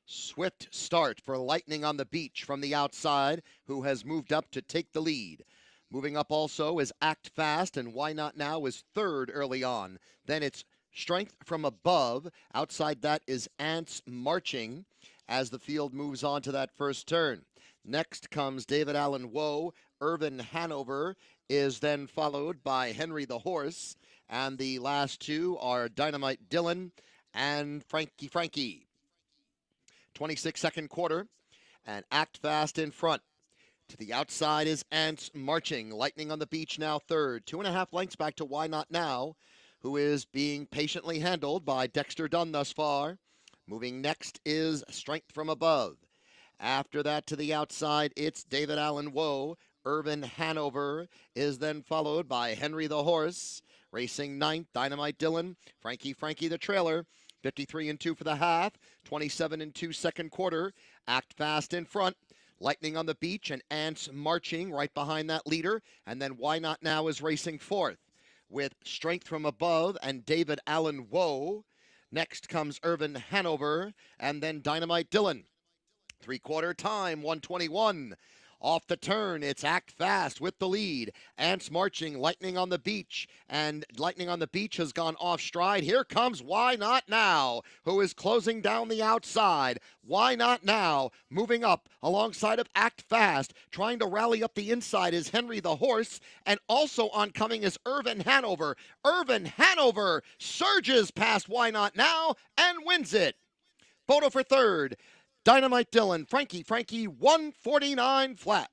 Swift start for Lightning on the Beach from the outside, who has moved up to take the lead. Moving up also is Act Fast, and Why Not Now is third early on. Then it's Strength from Above. Outside that is Ants Marching as the field moves on to that first turn. Next comes David Allen Woe. Irvin Hanover is then followed by Henry the Horse. And the last two are Dynamite Dylan and Frankie. 26-second quarter, and Act Fast in front. To the outside is Ants Marching. Lightning on the Beach now third. 2.5 lengths back to Why Not Now, who is being patiently handled by Dexter Dunn thus far. Moving next is Strength from Above. After that, to the outside, it's David Allen Woe. Irvin Hanover is then followed by Henry the Horse. Racing ninth, Dynamite Dylan. Frankie the trailer. 53-2 for the half. 27-2 second quarter. Act Fast in front. Lightning on the Beach and Ants Marching right behind that leader. And then Why Not Now is racing fourth with Strength from Above and David Allen Woe. Next comes Irvin Hanover and then Dynamite Dylan. 3/4 time, 1:21. Off the turn, it's Act Fast with the lead. Ants Marching, Lightning on the Beach. And Lightning on the Beach has gone off stride. Here comes Why Not Now, who is closing down the outside. Why Not Now, moving up alongside of Act Fast. Trying to rally up the inside is Henry the Horse. And also oncoming is Irvin Hanover. Irvin Hanover surges past Why Not Now and wins it. Photo for third. Dynamite Dylan, Frankie, 149 flat.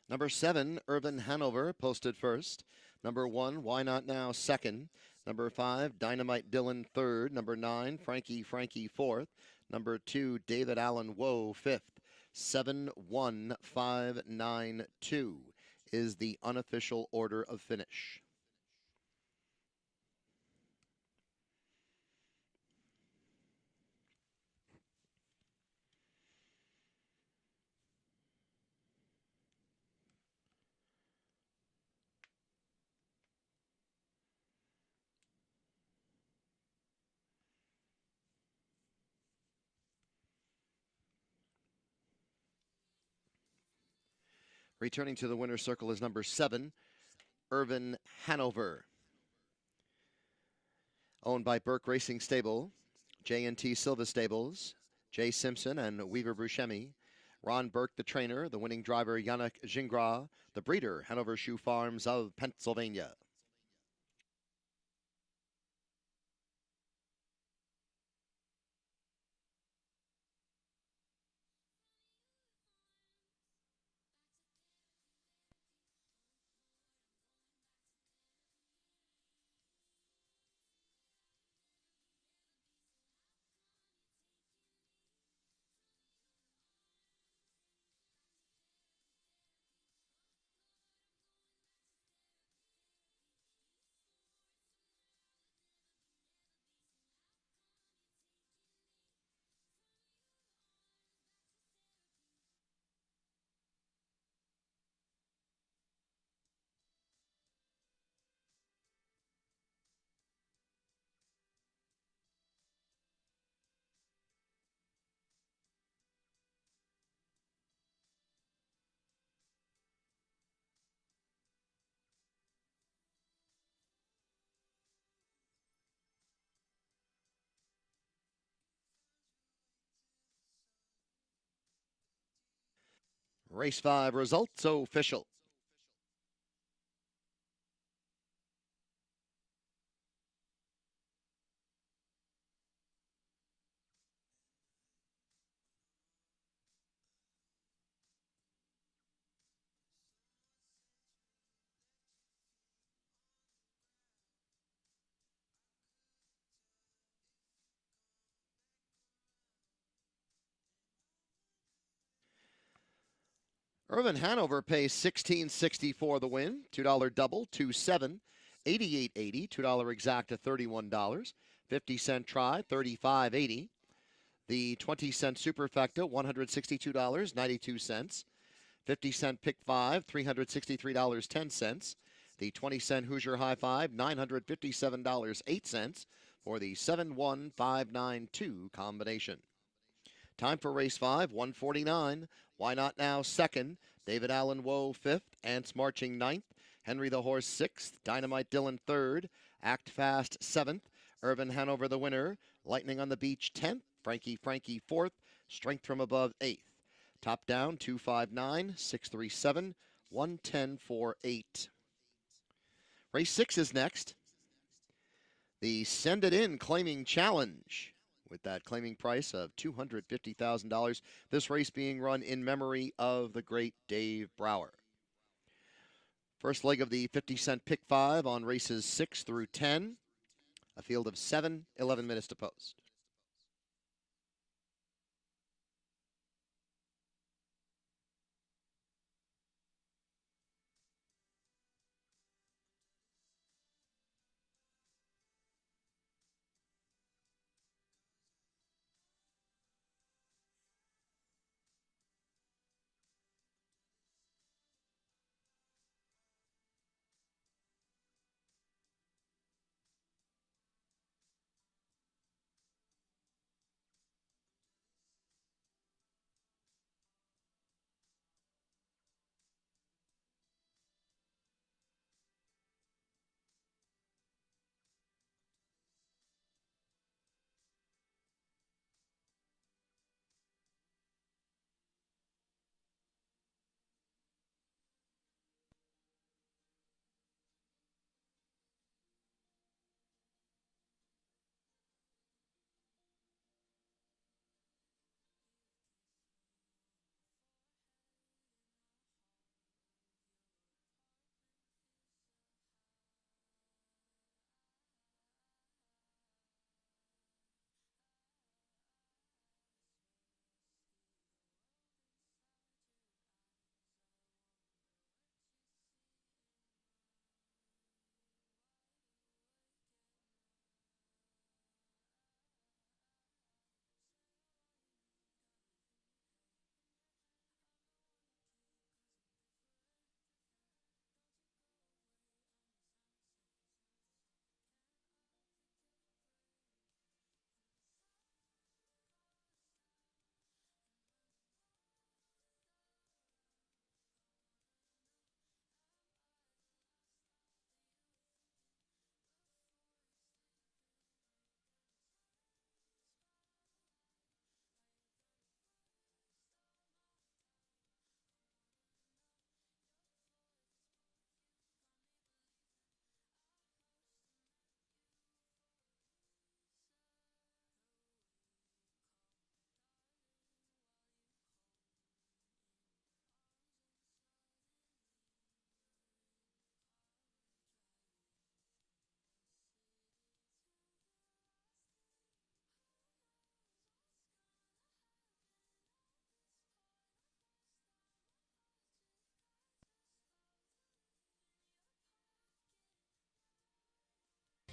Number 7, Irvin Hanover, posted first. Number 1, Why Not Now, second. Number 5, Dynamite Dylan, third. Number 9, Frankie, fourth. Number 2, David Allen Woe, fifth. 7-1-5-9-2 is the unofficial order of finish. Returning to the winner's circle is number 7, Irvin Hanover. Owned by Burke Racing Stable, J&T Silva Stables, Jay Simpson and Weaver Buscemi. Ron Burke, the trainer, the winning driver, Yannick Gingras, the breeder, Hanover Shoe Farms of Pennsylvania. Race 5 results official. Irvin Hanover pays $16.60 for the win. $2 double, 2-7, $88.80. $2 exacta, $31. 50-cent try, $35.80. The 20-cent superfecta, $162.92. 50-cent pick 5, $363.10. The 20-cent Hoosier High Five, $957.08 for the 7-1-5-9-2 combination. Time for race 5, 149. Why Not Now, second. David Allen Woe, fifth. Ants Marching, ninth. Henry the Horse, sixth. Dynamite Dylan, third. Act Fast, seventh. Irvin Hanover, the winner. Lightning on the Beach, 10th. Frankie, fourth. Strength from Above, eighth. Top down, 259, 637, 110.48. Race 6 is next. The Send It In Claiming Challenge, with that claiming price of $250,000. This race being run in memory of the great Dave Brower. First leg of the 50-cent pick 5 on races 6 through 10. A field of 7, 11 minutes to post.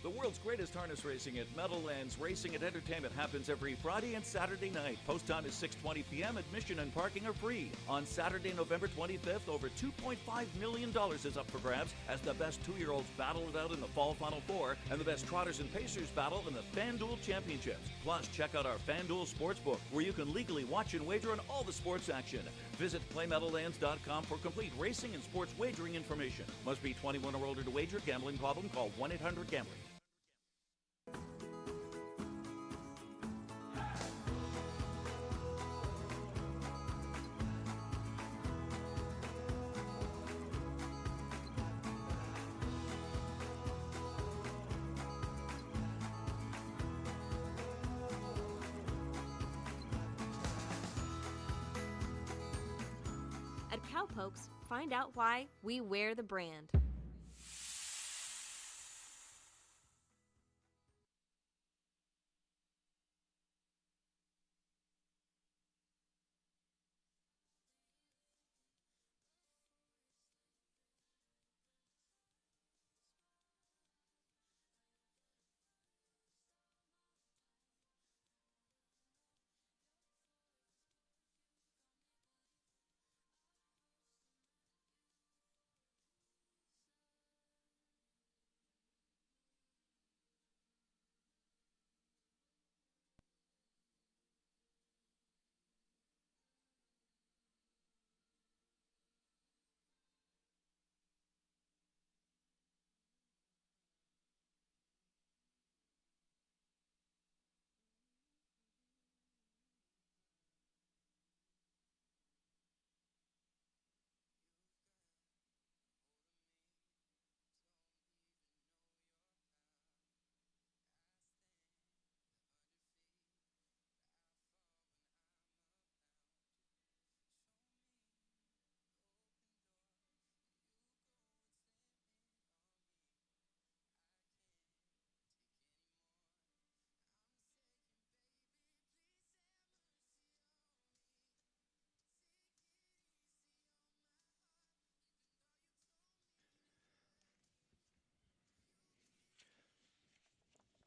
The world's greatest harness racing at Meadowlands Racing and Entertainment happens every Friday and Saturday night. Post time is 6:20 p.m. Admission and parking are free. On Saturday, November 25th, over $2.5 million is up for grabs as the best 2-year-olds battle it out in the Fall Final Four and the best trotters and pacers battle in the FanDuel Championships. Plus, check out our FanDuel Sportsbook, where you can legally watch and wager on all the sports action. Visit PlayMeadowlands.com for complete racing and sports wagering information. Must be 21 or older to wager. Gambling problem? Call 1-800-GAMBLING. cowpokes, find out why we wear the brand.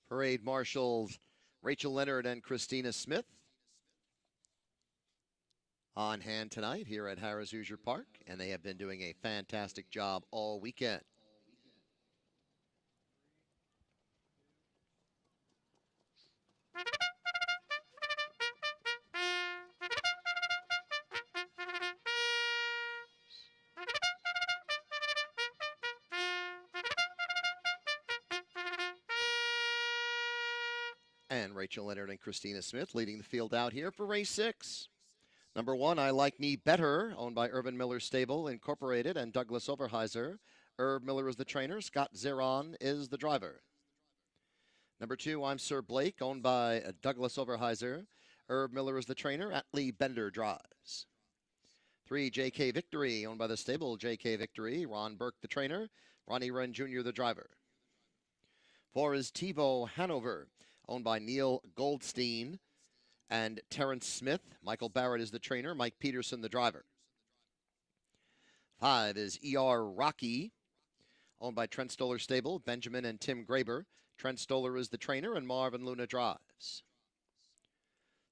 Parade marshals Rachel Leonard and Christina Smith on hand tonight here at Harrah's Hoosier Park, and they have been doing a fantastic job all weekend. And Rachel Leonard and Christina Smith leading the field out here for race 6. Number 1, I Like Me Better, owned by Irvin Miller Stable Incorporated and Douglas Overheiser. Irv Miller is the trainer. Scott Zeron is the driver. Number 2, I'm Sir Blake, owned by Douglas Overheiser. Irv Miller is the trainer. Atlee Bender drives. 3, J.K. Victory, owned by the stable J.K. Victory. Ron Burke, the trainer. Ronnie Wren Jr., the driver. 4 is TiVo Hanover, owned by Neil Goldstein and Terrence Smith. Michael Barrett is the trainer. Mike Peterson, the driver. 5 is ER Rocky, owned by Trent Stoller Stable, Benjamin and Tim Graber. Trent Stoller is the trainer, and Marvin Luna drives.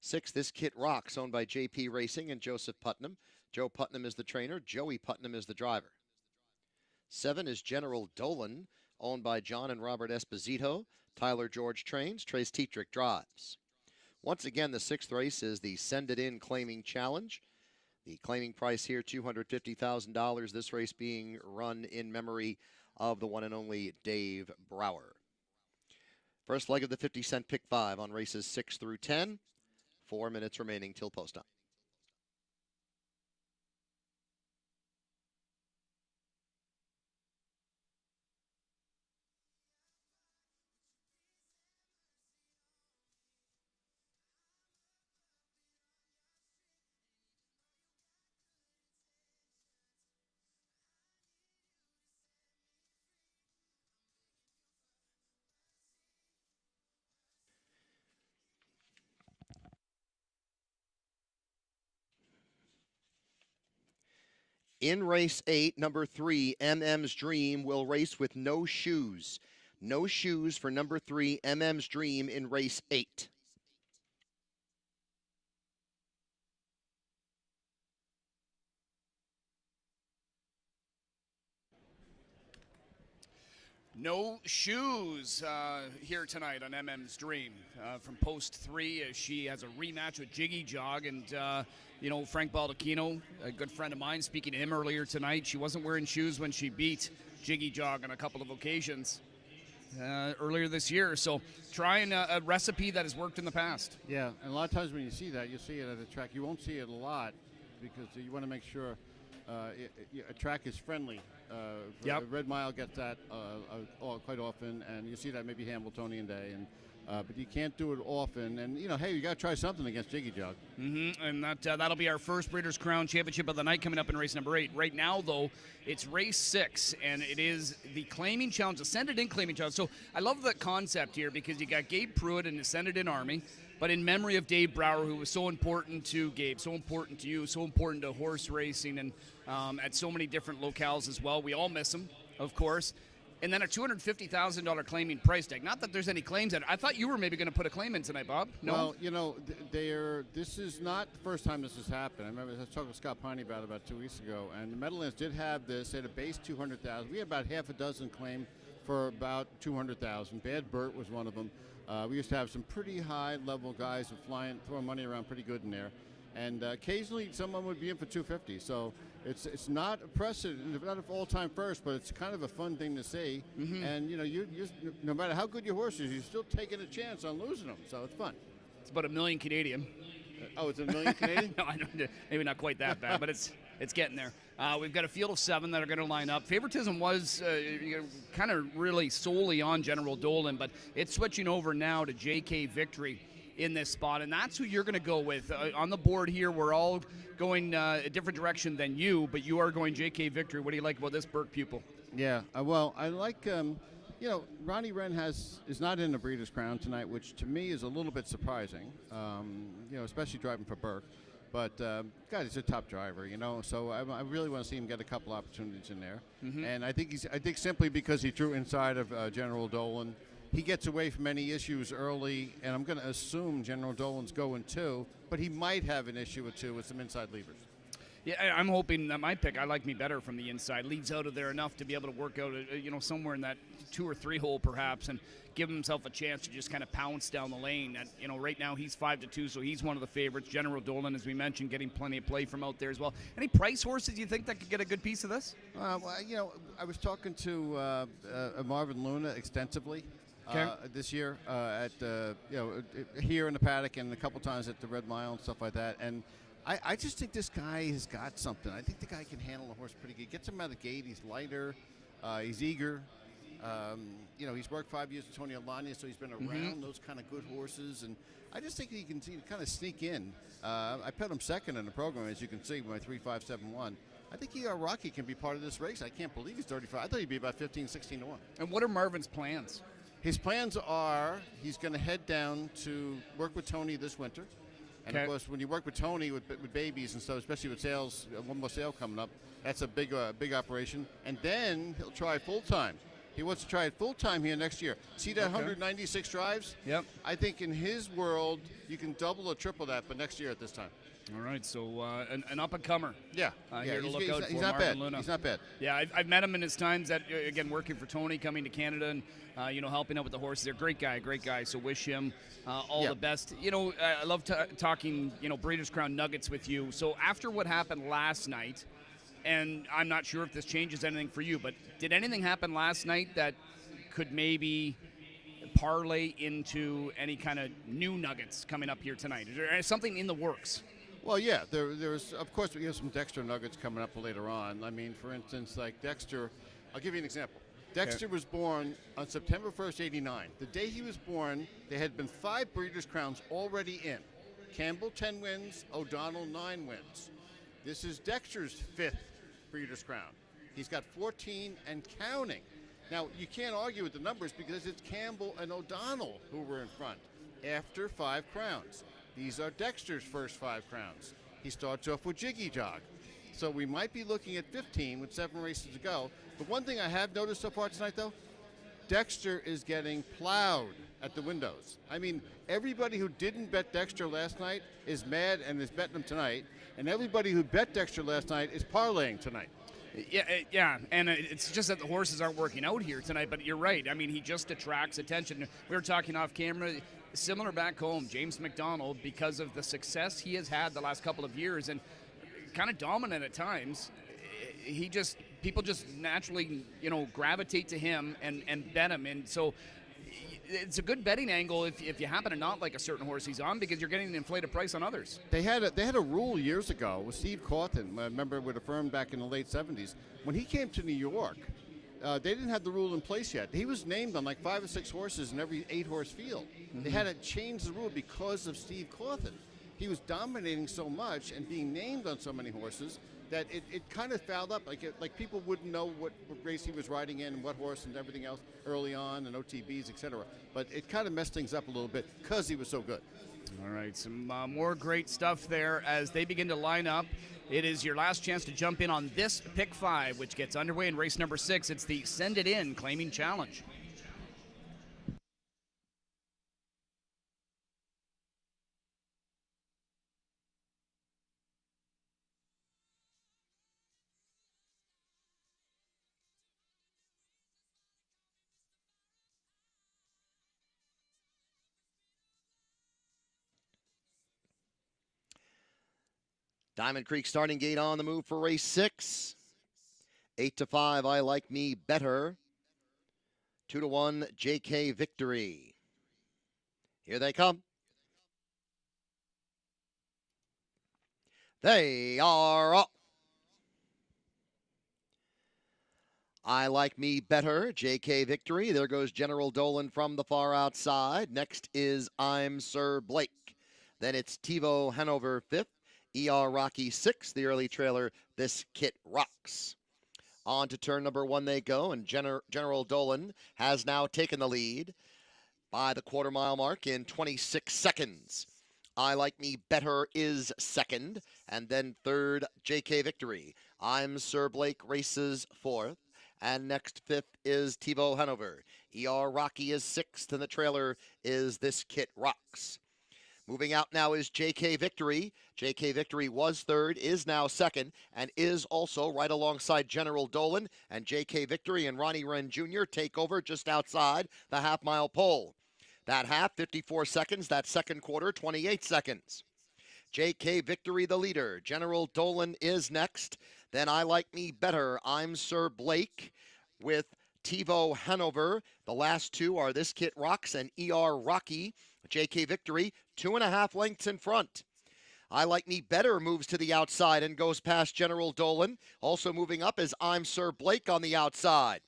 6, This Kit Rocks, owned by JP Racing and Joseph Putnam. Joe Putnam is the trainer. Joey Putnam is the driver. 7 is General Dolan, owned by John and Robert Esposito. Tyler George trains. Trace Tetrick drives. Once again, the 6th race is the Send It In Claiming Challenge. The claiming price here, $250,000. This race being run in memory of the one and only Dave Brower. First leg of the 50-cent pick 5 on races 6 through 10. 4 minutes remaining till post time. In race 8, number 3, MM's Dream will race with no shoes. No shoes for number 3, MM's Dream in race 8. No shoes here tonight on MM's Dream. From post 3, she has a rematch with Jiggy Jog, and Frank Baldacchino, a good friend of mine, speaking to him earlier tonight, she wasn't wearing shoes when she beat Jiggy Jog on a couple of occasions earlier this year. So trying a recipe that has worked in the past. Yeah, and a lot of times when you see that, you'll see it at a track. You won't see it a lot because you want to make sure a track is friendly. Red Mile gets that quite often, and you see that maybe Hambletonian Day. And but you can't do it often. And, hey, you got to try something against Jiggy Jog. And that'll be our first Breeders' Crown Championship of the night coming up in race number 8. Right now, though, it's race 6, and it is the Claiming Challenge, Ascended In Claiming Challenge. So I love the concept here because you got Gabe Pruitt and Ascended In Army, but in memory of Dave Brower, who was so important to Gabe, so important to you, so important to horse racing, and at so many different locales as well. We all miss him, of course. And then a $250,000 claiming price tag. Not that there's any claims in it. I thought you were maybe going to put a claim in tonight, Bob. No? Well, this is not the first time this has happened. I remember I was talking to Scott Piney about 2 weeks ago, and the Meadowlands did have this. They had a base $200,000. We had about half a dozen claim for about $200,000. Bad Bert was one of them. We used to have some pretty high-level guys who throwing money around pretty good in there. And occasionally someone would be in for $250. So it's not a precedent, not an all-time first, but it's kind of a fun thing to see. And you no matter how good your horse is, you're still taking a chance on losing them. So it's fun. It's about $1 million Canadian. Oh, it's $1 million Canadian? No, I don't, maybe not quite that bad, but it's getting there. We've got a field of 7 that are going to line up. Favoritism was kind of really solely on General Dolan, but it's switching over now to JK Victory in this spot, and that's who you're going to go with. On the board here, we're all going a different direction than you, but you are going JK Victory. What do you like about this Burke pupil? Yeah, well, I like, Ronnie Wren is not in the Breeders' Crown tonight, which to me is a little bit surprising, especially driving for Burke. But, God, he's a top driver, so I really want to see him get a couple opportunities in there. And I think simply because he drew inside of General Dolan, he gets away from any issues early, and I'm going to assume General Dolan's going too, but he might have an issue or two with some inside levers. Yeah, I'm hoping that my pick, I like Me Better from the inside, leads out of there enough to be able to work out, somewhere in that 2 or 3 hole perhaps, and give himself a chance to just kind of pounce down the lane. And, right now he's 5-2, so he's one of the favorites. General Dolan, as we mentioned, getting plenty of play from out there as well. Any price horses you think that could get a good piece of this? I was talking to Marvin Luna extensively. This year here in the paddock and a couple times at the Red Mile and stuff like that, and I just think this guy has got something. I think the guy can handle the horse pretty good. Gets him out of the gate. He's lighter. He's eager. He's worked 5 years with Tony Alagna, so he's been around those kind of good horses, and I just think he can kind of sneak in. I put him second in the program, as you can see, with my 3-5-7-1. I think Rocky can be part of this race. I can't believe he's 35. I thought he'd be about 15-16 to 1. And what are Marvin's plans? His plans are he's going to head down to work with Tony this winter. And, of course, when you work with Tony with babies and stuff, especially with sales, one more sale coming up, that's a big operation. And then he'll try full-time. He wants to try it full-time here next year. See that 196 drives? Yep. I think in his world, you can double or triple that, but next year at this time. All right, so an up-and-comer. Yeah. Here to look out for he's not Marvin bad. Luna. He's not bad. Yeah, I've met him in his times that, again, working for Tony, coming to Canada and, helping out with the horses. They're great guy. So wish him all the best. I love talking, Breeders' Crown nuggets with you. So after what happened last night, and I'm not sure if this changes anything for you, but did anything happen last night that could maybe parlay into any kind of new nuggets coming up here tonight? Is there something in the works? Well, yeah, there's, of course, we have some Dexter nuggets coming up later on. I mean, for instance, like Dexter, I'll give you an example. Dexter was born on September 1st, 89. The day he was born, there had been 5 Breeders' Crowns already in. Campbell, 10 wins, O'Donnell, 9 wins. This is Dexter's 5th Breeders' Crown. He's got 14 and counting. Now, you can't argue with the numbers because it's Campbell and O'Donnell who were in front after 5 crowns. These are Dexter's first 5 crowns. He starts off with Jiggy Jog. So we might be looking at 15 with 7 races to go. But one thing I have noticed so far tonight, though, Dexter is getting plowed at the windows. I mean, everybody who didn't bet Dexter last night is mad and is betting him tonight. And everybody who bet Dexter last night is parlaying tonight. Yeah, and it's just that the horses aren't working out here tonight, but you're right. I mean, he just attracts attention. We were talking off camera, similar back home, James McDonald, because of the success he has had the last couple of years and kind of dominant at times, people just naturally, gravitate to him and bet him. And so it's a good betting angle if you happen to not like a certain horse he's on because you're getting an inflated price on others. They had a rule years ago with Steve Cawthon. I remember with a firm back in the late 70s. When he came to New York, they didn't have the rule in place yet. He was named on like 5 or 6 horses in every 8-horse field. They had to change the rule because of Steve Cawthon. He was dominating so much and being named on so many horses that it kind of fouled up. Like people wouldn't know what race he was riding in and what horse and everything else early on and OTBs, etc. But it kind of messed things up a little bit because he was so good. All right, some more great stuff there as they begin to line up. It is your last chance to jump in on this Pick 5, which gets underway in race number 6. It's the Send It In Claiming Challenge. Diamond Creek starting gate on the move for race 6. 8-5, I Like Me Better. 2-1, JK Victory. Here they come. They are up. I Like Me Better, JK Victory. There goes General Dolan from the far outside. Next is I'm Sir Blake. Then it's TiVo Hanover 5th. ER Rocky 6th, the early trailer, This Kit Rocks. On to turn number 1 they go, and General Dolan has now taken the lead by the quarter-mile mark in 26 seconds. I Like Me Better is second, and then third, JK Victory. I'm Sir Blake races 4th, and next 5th is TiVo Hanover. ER Rocky is 6th, and the trailer is This Kit Rocks. Moving out now is JK Victory. JK Victory was 3rd, is now 2nd, and is also right alongside General Dolan. And JK Victory and Ronnie Wren Jr. take over just outside the half-mile pole. That half, 54 seconds. That second quarter, 28 seconds. JK Victory the leader. General Dolan is next. Then I Like Me Better, I'm Sir Blake with TiVo Hanover. The last two are This Kit Rocks and ER Rocky. JK Victory, 2.5 lengths in front. I Like Me Better moves to the outside and goes past General Dolan. Also moving up is I'm Sir Blake on the outside.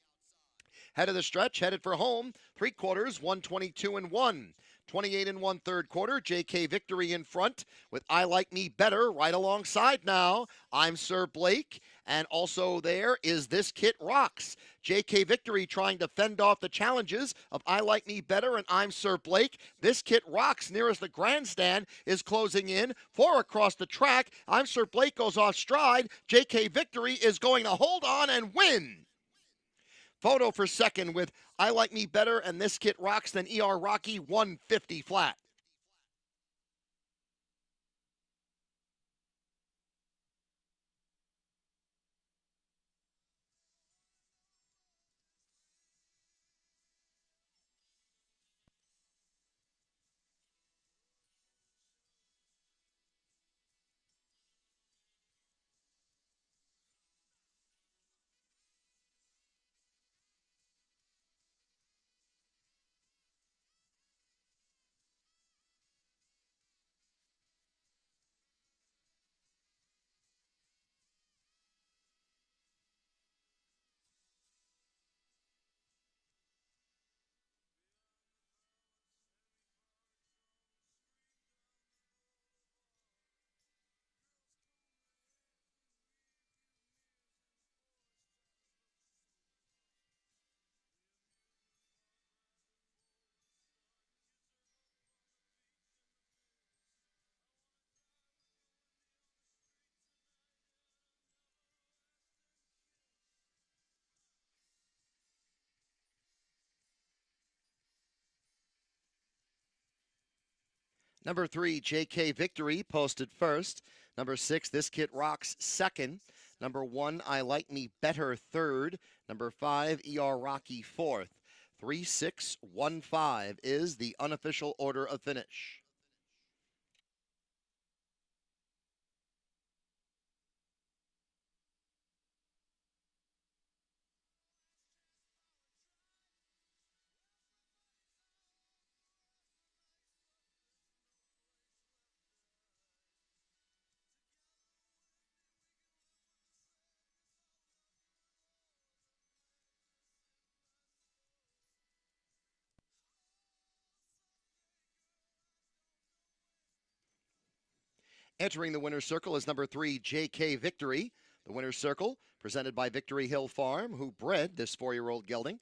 Head of the stretch, headed for home. 3 quarters, 122 and 1. 28 and 1/3 quarter. JK Victory in front with I Like Me Better right alongside now. I'm Sir Blake. And also there is This Kit Rocks. JK Victory trying to fend off the challenges of I Like Me Better and I'm Sir Blake. This Kit Rocks nearest the grandstand is closing in. 4 across the track. I'm Sir Blake goes off stride. JK Victory is going to hold on and win. Photo for second with I Like Me Better and This Kit Rocks, then ER Rocky 150 flat. Number 3, JK Victory, posted first. Number 6, This Kit Rocks, second. Number 1, I Like Me Better, third. Number 5, ER Rocky, fourth. 3, 6, 1, 5 is the unofficial order of finish. Entering the winner's circle is number 3, JK Victory. The winner's circle, presented by Victory Hill Farm, who bred this 4-year-old gelding.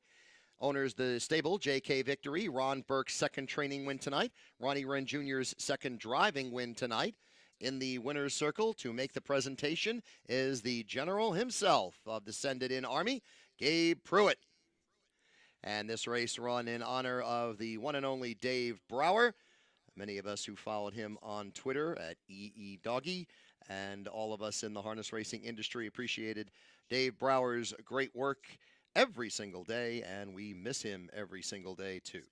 Owners the stable, JK Victory. Ron Burke's second training win tonight. Ronnie Wren Jr.'s second driving win tonight. In the winner's circle to make the presentation is the general himself of the Send It In Army, Gabe Pruitt. And this race run in honor of the one and only Dave Brower. Many of us who followed him on Twitter at EEDoggy, and all of us in the harness racing industry appreciated Dave Brower's great work every single day, and we miss him every single day too.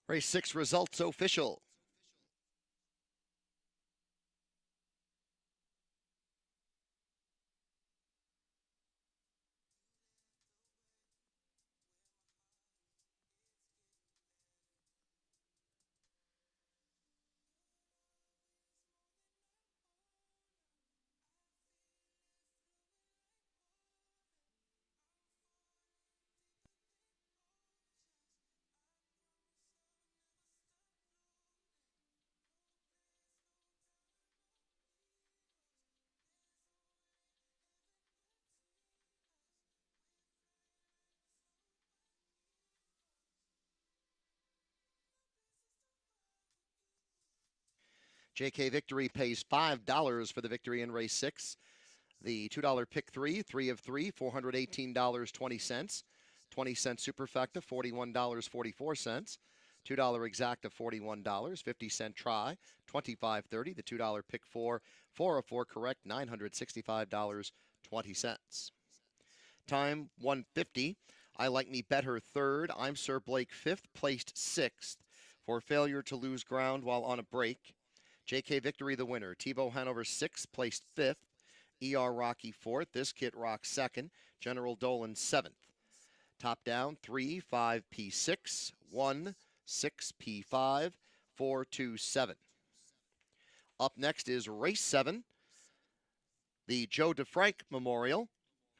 Race 6 results official. JK Victory pays $5 for the victory in race 6. The $2 pick 3 of 3, $418.20. 20-cent superfecta, $41.44. $2 exacta, $41. 50-cent try, $25.30. The $2 pick 4 of 4 correct, $965.20. Time 150. I Like Me Better third. I'm Sir Blake fifth, placed sixth for failure to lose ground while on a break. JK Victory the winner. Tebow Hanover sixth, placed fifth. ER Rocky fourth. This Kit Rock second. General Dolan seventh. Top down 3, 5, P6, 1, 6, P5, 4, 2, 7. Up next is race 7, the Joe DeFrank Memorial.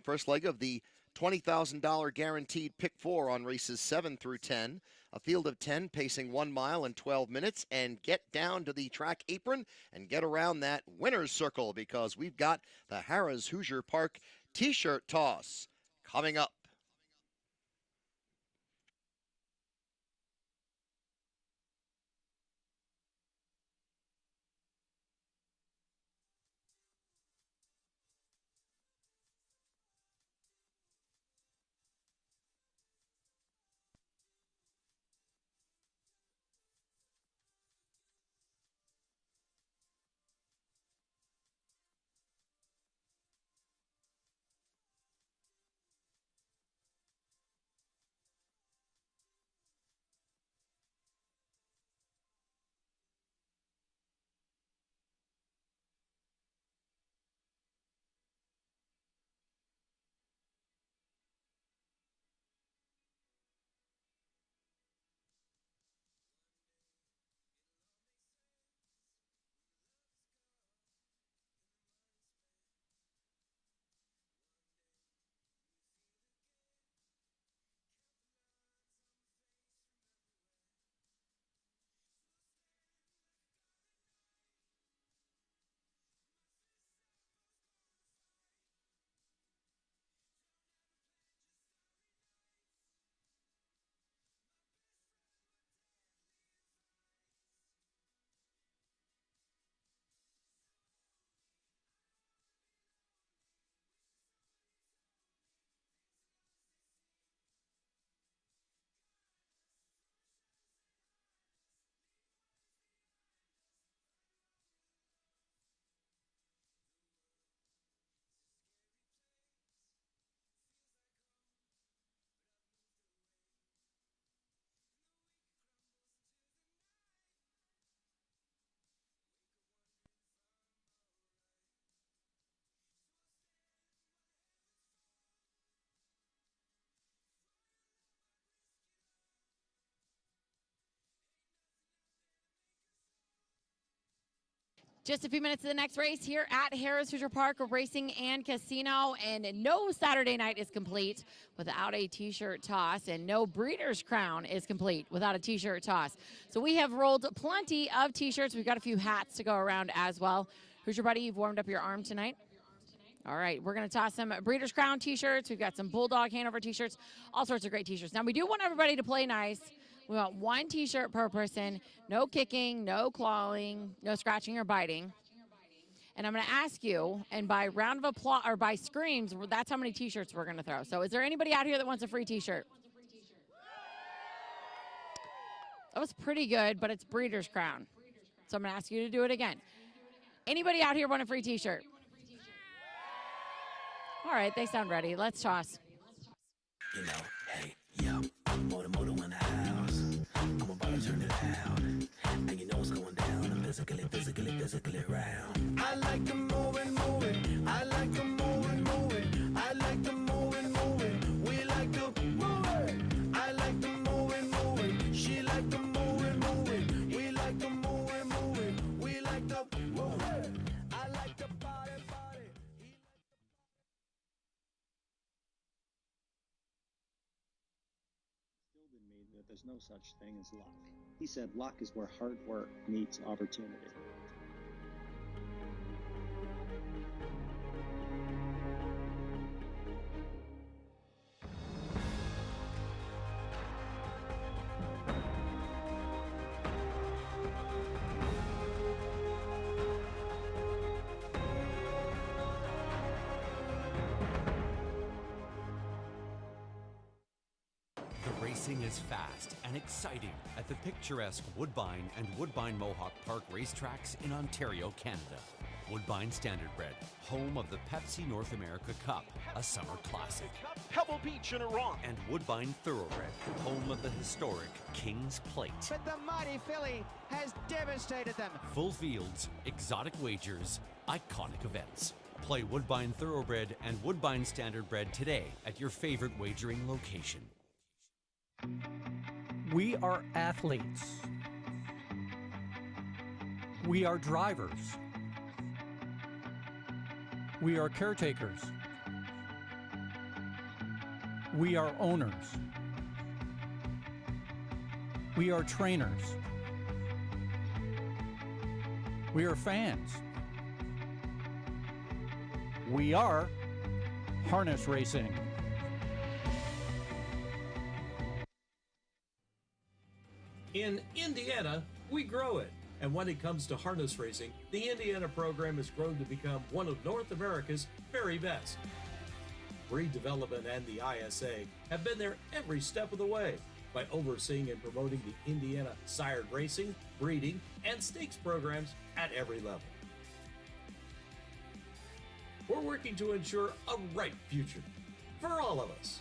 First leg of the $20,000 guaranteed pick 4 on races 7 through 10. A field of 10 pacing 1 mile in 12 minutes. And get down to the track apron and get around that winner's circle, because we've got the Harrah's Hoosier Park t-shirt toss coming up. Just a few minutes to the next race here at Harris Hoosier Park Racing and Casino, and no Saturday night is complete without a t-shirt toss, and no Breeders' Crown is complete without a t-shirt toss. So we have rolled plenty of t-shirts. We've got a few hats to go around as well. Hoosier Buddy, you've warmed up your arm tonight. All right, we're going to toss some Breeders' Crown t-shirts. We've got some Bulldog Hanover t-shirts, all sorts of great t-shirts. Now, we do want everybody to play nice. We want one t-shirt per person, no kicking, no clawing, no scratching or biting. And I'm going to ask you, and by round of applause or by screams, that's how many t-shirts we're going to throw. So is there anybody out here that wants a free t-shirt? That was pretty good, but it's Breeders' Crown. So I'm going to ask you to do it again. Anybody out here want a free t-shirt? All right, they sound ready. Let's toss. You know, hey, yo, motor in the house. I'm about to turn it out. And you know what's going down. I'm physically round. I like the moving. I like the moving. I like the moving. We like the moving. I like the moving. She like the moving. We like the moving. We like the moving. I like the body. That there's no such thing as luck. He said luck is where hard work meets opportunity. Racing is fast and exciting at the picturesque Woodbine and Woodbine Mohawk Park racetracks in Ontario, Canada. Woodbine Standardbred, home of the Pepsi North America Cup, a summer classic. Pebble Beach in Iran. And Woodbine Thoroughbred, home of the historic King's Plate. But the mighty filly has devastated them. Full fields, exotic wagers, iconic events. Play Woodbine Thoroughbred and Woodbine Standardbred today at your favorite wagering location. We are athletes. We are drivers. We are caretakers. We are owners. We are trainers. We are fans. We are harness racing. In Indiana, we grow it. And when it comes to harness racing, the Indiana program has grown to become one of North America's very best. Breed Development and the ISA have been there every step of the way by overseeing and promoting the Indiana sired racing, breeding, and stakes programs at every level. We're working to ensure a right future for all of us.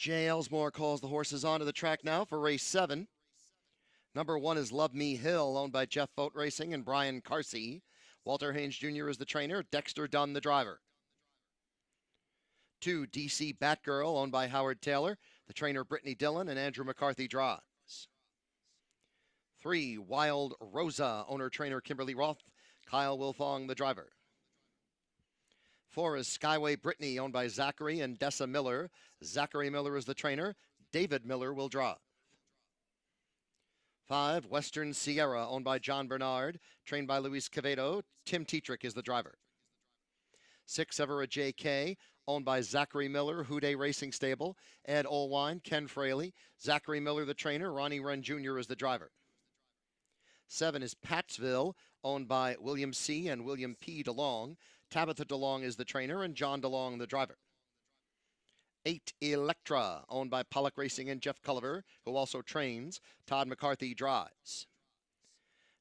Jay Elsmore calls the horses onto the track now for race 7. Number 1 is Love Me Hill, owned by Jeff Vogt Racing and Brian Carsey. Walter Haynes Jr. is the trainer, Dexter Dunn the driver. 2, DC Batgirl, owned by Howard Taylor. The trainer, Brittany Dillon, and Andrew McCarthy drives. 3, Wild Rosa, owner-trainer Kimberly Roth. Kyle Wilfong, the driver. 4 is Skyway Brittany, owned by Zachary and Dessa Miller. Zachary Miller is the trainer. David Miller will drive. 5, Western Sierra, owned by John Bernard, trained by Luis Quevedo. Tim Tetrick is the driver. 6, Evera JK, owned by Zachary Miller, Houday Racing Stable. Ed Olwine, Ken Fraley. Zachary Miller, the trainer. Ronnie Wren Jr. is the driver. 7 is Pattsville, owned by William C. and William P. DeLong. Tabitha DeLong is the trainer, and John DeLong the driver. 8, Electra, owned by Pollock Racing and Jeff Culliver, who also trains. Todd McCarthy drives.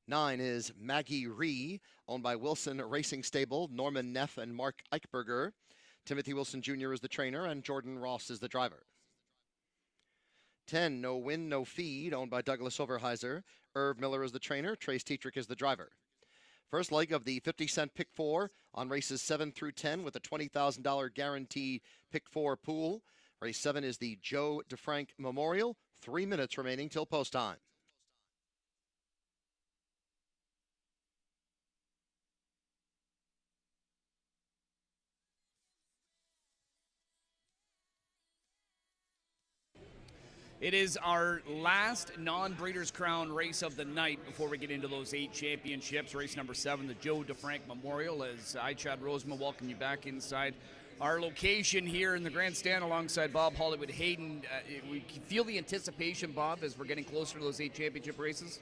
9 is Maggie Ree, owned by Wilson Racing Stable, Norman Neff and Mark Eichberger. Timothy Wilson Jr. is the trainer, and Jordan Ross is the driver. 10, No Win, No Feed, owned by Douglas Overheiser. Irv Miller is the trainer. Trace Tetrick is the driver. First leg of the 50-cent Pick 4 on races 7 through 10 with a $20,000 guaranteed Pick 4 pool. Race 7 is the Joe DeFrank Memorial. 3 minutes remaining till post time. It is our last non-Breeders' Crown race of the night before we get into those 8 championships. Race number 7, the Joe DeFrank Memorial, as I, Chad Roseman, welcome you back inside our location here in the grandstand alongside Bob Hollywood Hayden. We feel the anticipation, Bob, as we're getting closer to those 8 championship races.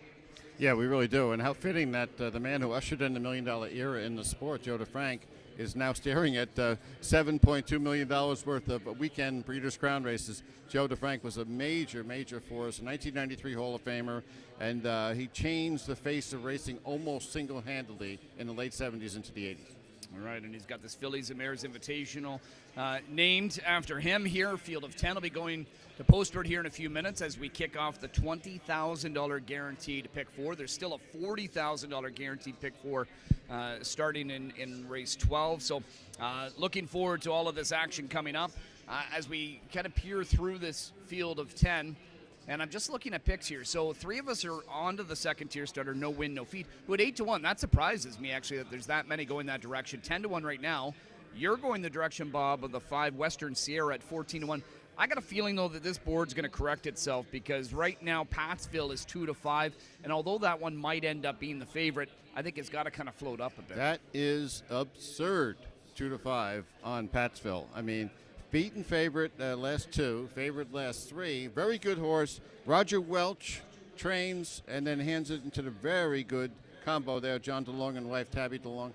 Yeah, we really do. And how fitting that the man who ushered in the $1 million era in the sport, Joe DeFrank, is now staring at $7.2 million worth of weekend Breeders' Crown races. Joe DeFrank was a major, major force, a 1993 Hall of Famer, and he changed the face of racing almost single-handedly in the late 70s into the 80s. All right, and he's got this Phillies and Mares Invitational named after him here. Field of 10 will be going to Postford here in a few minutes as we kick off the $20,000 guaranteed Pick 4. There's still a $40,000 guaranteed Pick 4 starting in race 12. So looking forward to all of this action coming up as we kind of peer through this field of 10. And I'm just looking at picks here. So 3 of us are on to the second tier starter, No Win, No Feed, who at 8-1. That surprises me, actually, that there's that many going that direction. 10-1 right now. You're going the direction, Bob, of the 5 Western Sierra at 14-1. I got a feeling, though, that this board's going to correct itself because right now Pattsville is 2-5. And although that one might end up being the favorite, I think it's got to kind of float up a bit. That is absurd, 2-5 on Pattsville. I mean, beaten favorite last 2, favorite last 3. Very good horse. Roger Welch trains and then hands it into the very good combo there, John DeLong and wife Tabby DeLong,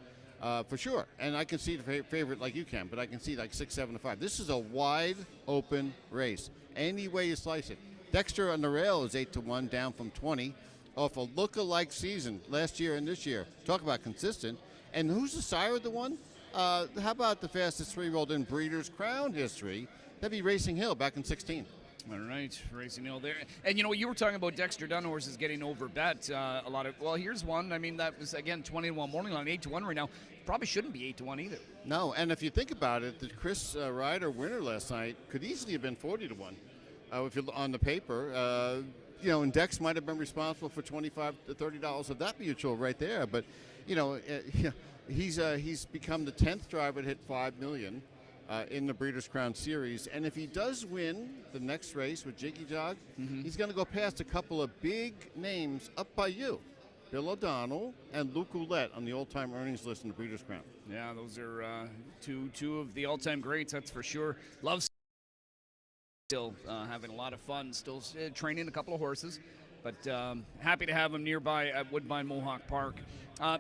for sure. And I can see the favorite like you can, but I can see like 6, 7-5. This is a wide open race. Any way you slice it. Dexter on the rail is 8-1, down from 20, off a look-alike season last year and this year. Talk about consistent. And who's the sire of the one? How about the fastest 3-year-old in Breeders' Crown history? That'd be Racing Hill back in 16. All right, Racing Hill there. And, you know, you were talking about Dexter Dunn horses getting overbet a lot of. Well, here's one. I mean, that was, again, 20-1 morning line, 8-1 right now. Probably shouldn't be 8-1 either. No, and if you think about it, the Chris Ryder winner last night could easily have been 40-1 if you're on the paper. You know, and Dex might have been responsible for $25 to $30 of that mutual right there. But, you know, he's become the 10th driver to hit $5 million in the Breeders' Crown Series. And if he does win the next race with Jiggy Jog, he's going to go past a couple of big names up by you. Bill O'Donnell and Luke Ouellette on the all-time earnings list in the Breeders' Crown. Yeah, those are two of the all-time greats, that's for sure. Love still having a lot of fun, still training a couple of horses. But happy to have him nearby at Woodbine Mohawk Park.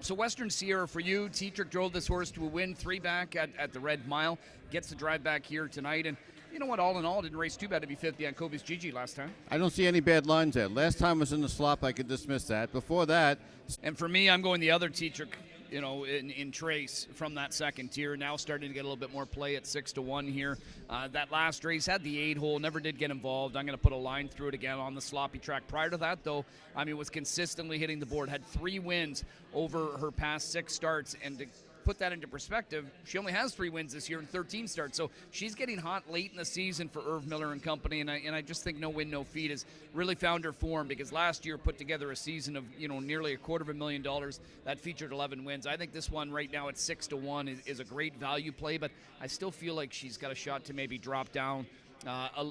So Western Sierra for you. Tetrick drove this horse to a win, 3 back at the Red Mile. Gets the drive back here tonight. And you know what, all in all, didn't race too bad to be 5th behind Kobe's Gigi last time. I don't see any bad lines there. Last time was in the slop, I could dismiss that. Before that. And for me, I'm going the other Tetrick in Trace from that second tier. Now starting to get a little bit more play at 6-1 here. That last race had the 8-hole, never did get involved. I'm going to put a line through it again on the sloppy track. Prior to that, though, was consistently hitting the board. Had 3 wins over her past 6 starts, and to put that into perspective, she only has 3 wins this year in 13 starts. So she's getting hot late in the season for Irv Miller and company, and I just think No Win, No Feed has really found her form, because last year put together a season of nearly $250,000 that featured 11 wins. I think this one right now at 6-1 is a great value play, but I still feel like she's got a shot to maybe drop down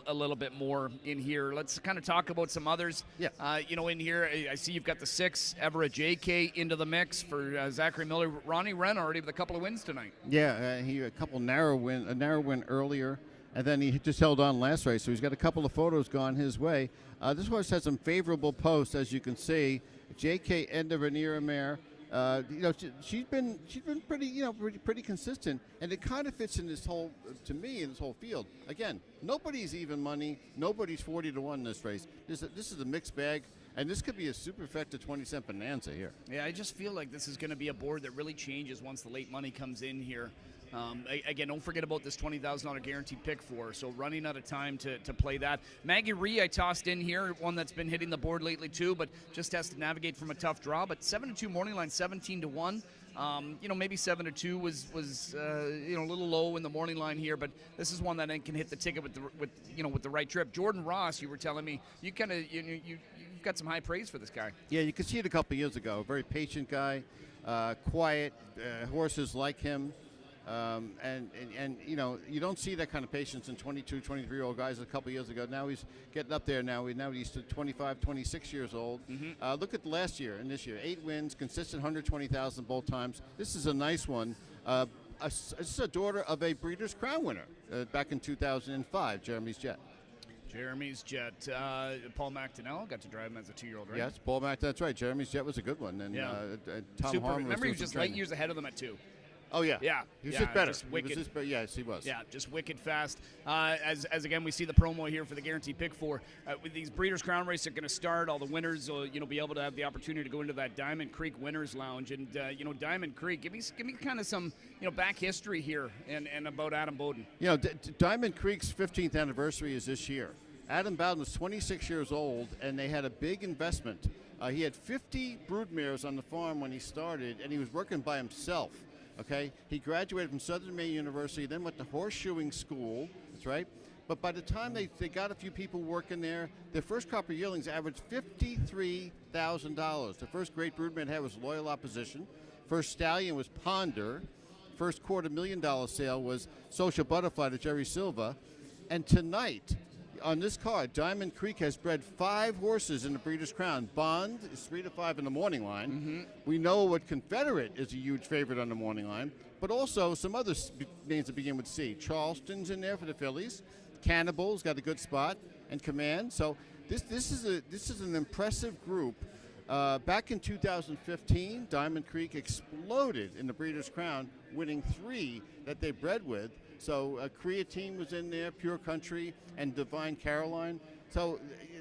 a little bit more in here. Let's kind of talk about some others. Yeah. In here, I see you've got the 6, Everett JK into the mix for Zachary Miller. Ronnie Wren already with a couple of wins tonight. Yeah, he a narrow win earlier, and then he just held on last race. So he's got a couple of photos gone his way. This horse has some favorable posts, as you can see. JK Enda Raniera mare. She's been pretty consistent, and it kind of fits in this whole field. Again, nobody's even money, nobody's 40-1 this race. This is a mixed bag, and this could be a super effective 20-cent bonanza here. Yeah, I just feel like this is going to be a board that really changes once the late money comes in here. Again, don't forget about this $20,000 guaranteed pick for, so running out of time to play that. Maggie Ree I tossed in here, one that's been hitting the board lately too, but just has to navigate from a tough draw. But 7-2 morning line, 17-1. Maybe 7-2 was a little low in the morning line here, but this is one that can hit the ticket with the right trip. Jordan Ross, you were telling me, you've got some high praise for this guy. Yeah, you could see it a couple years ago. Very patient guy, quiet. Horses like him. You don't see that kind of patience in 22, 23-year-old guys a couple years ago. Now he's getting up there now. Now he's 25, 26 years old. Mm-hmm. Look at last year and this year. 8 wins, consistent 120,000 both times. This is a nice one. This is a daughter of a Breeders' Crown winner back in 2005, Jeremy's Jet. Jeremy's Jet. Paul McDonnell got to drive him as a 2-year-old, right? Yes, Paul McDonnell. That's right. Jeremy's Jet was a good one. And Tom Harmon. Remember, he was just light years ahead of them at 2. Oh, yeah. Yeah. He was just better. Just wicked. Yes, he was. Yeah, just wicked fast. As again, we see the promo here for the guaranteed pick for. With these Breeders' Crown races are going to start, all the winners will be able to have the opportunity to go into that Diamond Creek Winners Lounge. And, Diamond Creek, give me kind of some, back history here and about Adam Bowden. Diamond Creek's 15th anniversary is this year. Adam Bowden was 26 years old, and they had a big investment. He had 50 broodmares on the farm when he started, and he was working by himself. Okay, he graduated from Southern Maine University, then went to horseshoeing school. That's right. But by the time they got a few people working there, their first crop of yearlings averaged $53,000. The first great broodmare they had was Loyal Opposition. First stallion was Ponder. First $250,000 sale was Social Butterfly to Jerry Silva. And tonight, on this card, Diamond Creek has bred 5 horses in the Breeders' Crown. Bond is 3-5 in the morning line. Mm-hmm. We know what Confederate is a huge favorite on the morning line, but also some other names that begin with C. Charleston's in there for the fillies. Cannibal's got a good spot, and Command. So this is an impressive group. Back in 2015, Diamond Creek exploded in the Breeders' Crown, winning 3 that they bred with. So Creatine was in there, Pure Country, and Divine Caroline. So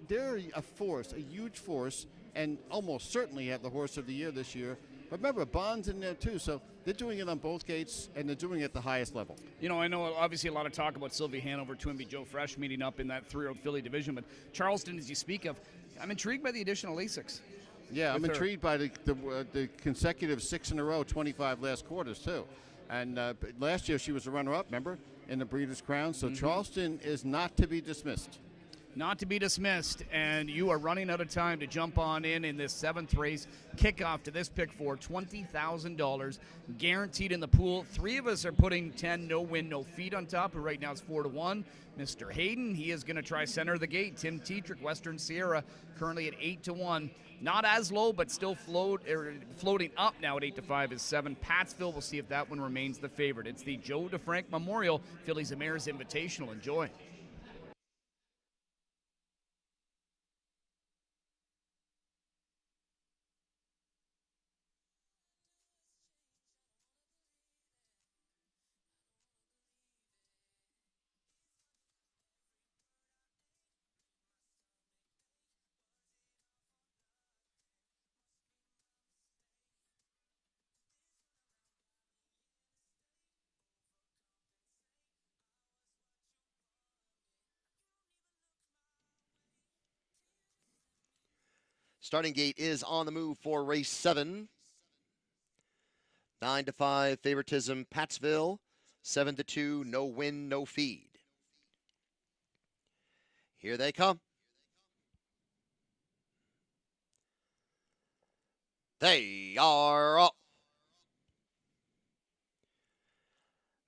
they're a force, a huge force, and almost certainly have the horse of the year this year. But remember, Bond's in there too, so they're doing it on both gates, and they're doing it at the highest level. I know obviously a lot of talk about Sylvie Hanover, Twinbee Joe Fresh meeting up in that 3-year-old filly division, but Charleston, as you speak of, I'm intrigued by the additional Lasix. Yeah, I'm intrigued by the consecutive 6 in a row, 25 last quarters too. And last year she was a runner-up, remember, in the Breeders' Crown. So Charleston is not to be dismissed. Not to be dismissed, and you are running out of time to jump on in this 7th race. Kickoff to this pick for $20,000 guaranteed in the pool. 3 of us are putting 10 no win, no feed on top, who right now is 4-1. Mr. Hayden, he is going to try center of the gate. Tim Tetrick, Western Sierra, currently at 8-1. Not as low, but still floating up now at 8-5 is 7. Pattsville, we'll see if that one remains the favorite. It's the Joe DeFrank Memorial Fillies and Mares Invitational. Enjoy. Starting gate is on the move for race 7. 9-5 favoritism, Pattsville. 7-2, no win, no feed. Here they come. They are up.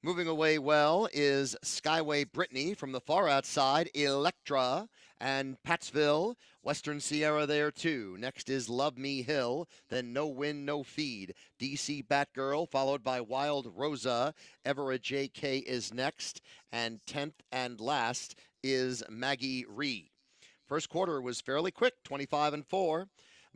Moving away well is Skyway Brittany from the far outside, Electra and Pattsville. Western Sierra there too. Next is Love Me Hill, then No Win, No Feed. DC Batgirl, followed by Wild Rosa. Ever a JK is next, and 10th and last is Maggie Ree. First quarter was fairly quick, 25-4.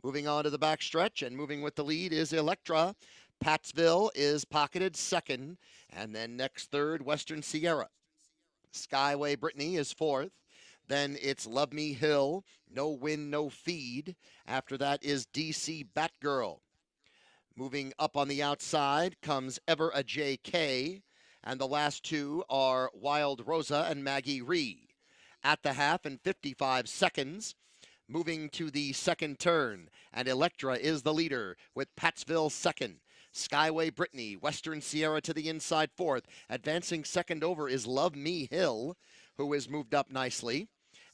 Moving on to the back stretch and moving with the lead is Electra. Pattsville is pocketed second, and then next third, Western Sierra. Skyway Brittany is fourth. Then it's Love Me Hill, No Win, No Feed. After that is DC Batgirl. Moving up on the outside comes Ever a JK, and the last two are Wild Rosa and Maggie Ree. At the half in 55 seconds, moving to the second turn, and Electra is the leader with Pattsville second. Skyway Brittany, Western Sierra to the inside fourth. Advancing second over is Love Me Hill, who has moved up nicely.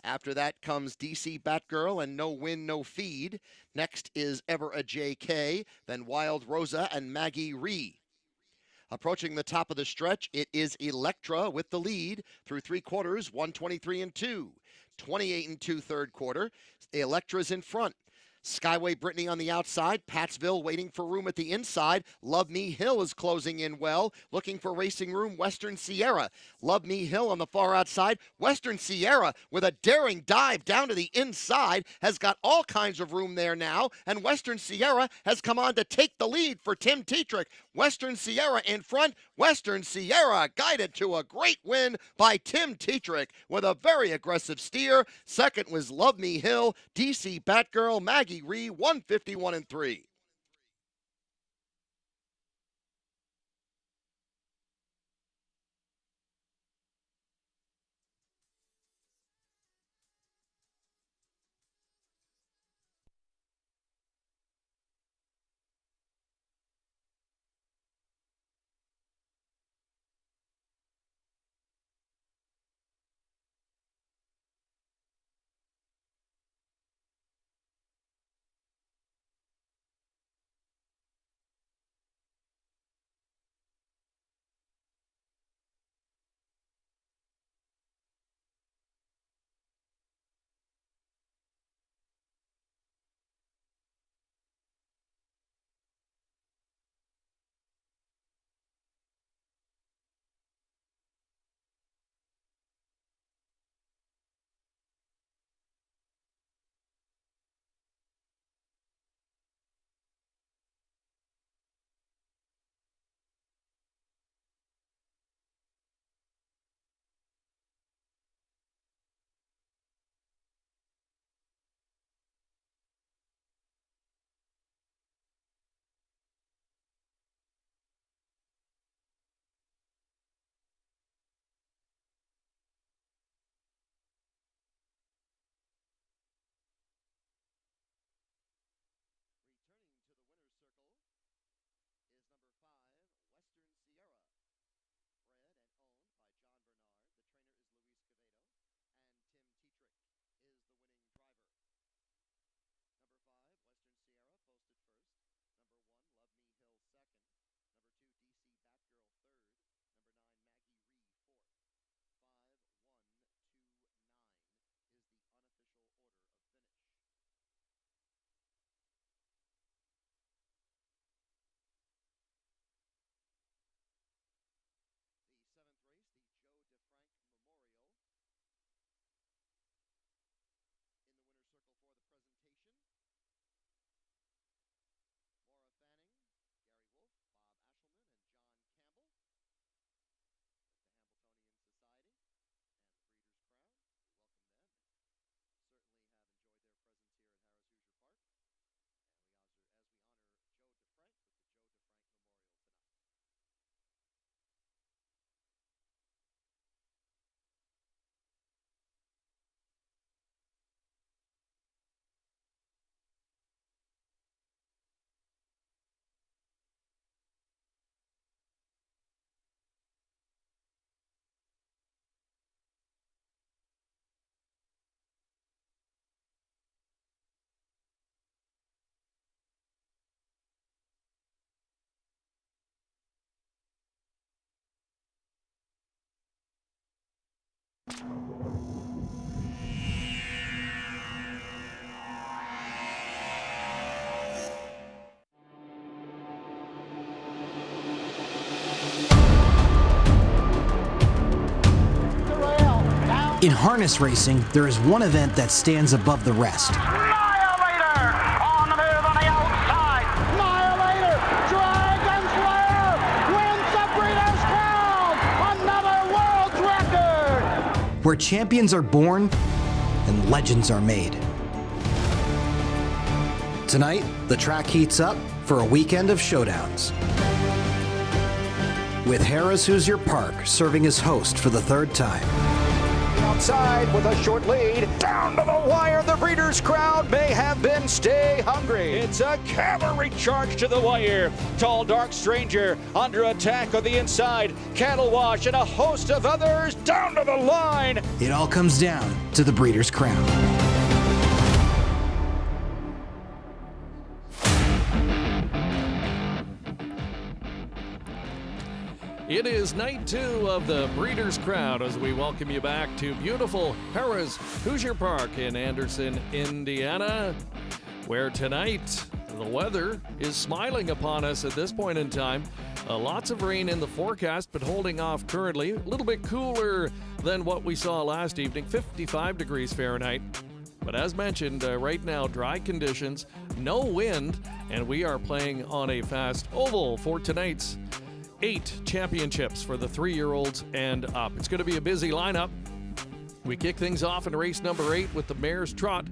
After that comes DC Batgirl and No Win, No Feed. Next is Ever a JK, then Wild Rosa and Maggie Ree. Approaching the top of the stretch, it is Electra with the lead through 3 quarters, 123-2. 28-2 third quarter. Electra's in front. Skyway Brittany on the outside. Pattsville waiting for room at the inside. Love Me Hill is closing in well. Looking for racing room, Western Sierra. Love Me Hill on the far outside. Western Sierra with a daring dive down to the inside has got all kinds of room there now. And Western Sierra has come on to take the lead for Tim Tetrick. Western Sierra in front. Western Sierra guided to a great win by Tim Tetrick with a very aggressive steer. Second was Love Me Hill. DC Batgirl, Maggie Ree, 151-3. In harness racing, there is one event that stands above the rest. Annihilator on the move on the outside. Annihilator, Dragon Slayer wins the Breeders' Crown. Another world record. Where champions are born and legends are made. Tonight, the track heats up for a weekend of showdowns. With Harrah's Hoosier Park serving as host for the third time. Outside with a short lead, down to the wire. The Breeders' Crown may have been stay hungry. It's a cavalry charge to the wire. Tall, dark stranger under attack on the inside. Cattle Wash and a host of others down to the line. It all comes down to the Breeders' Crown. It is night 2 of the Breeders' Crown as we welcome you back to beautiful Harrah's Hoosier Park in Anderson, Indiana, where tonight the weather is smiling upon us at this point in time. Lots of rain in the forecast, but holding off currently. A little bit cooler than what we saw last evening, 55 degrees Fahrenheit. But as mentioned, right now, dry conditions, no wind, and we are playing on a fast oval for tonight's 8 championships for the 3-year-olds and up. It's going to be a busy lineup. We kick things off in race number 8 with the Mare's Trot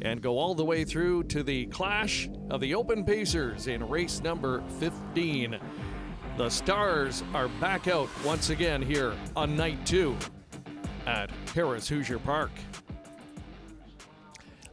and go all the way through to the clash of the Open Pacers in race number 15. The Stars are back out once again here on night 2 at Harrah's Hoosier Park.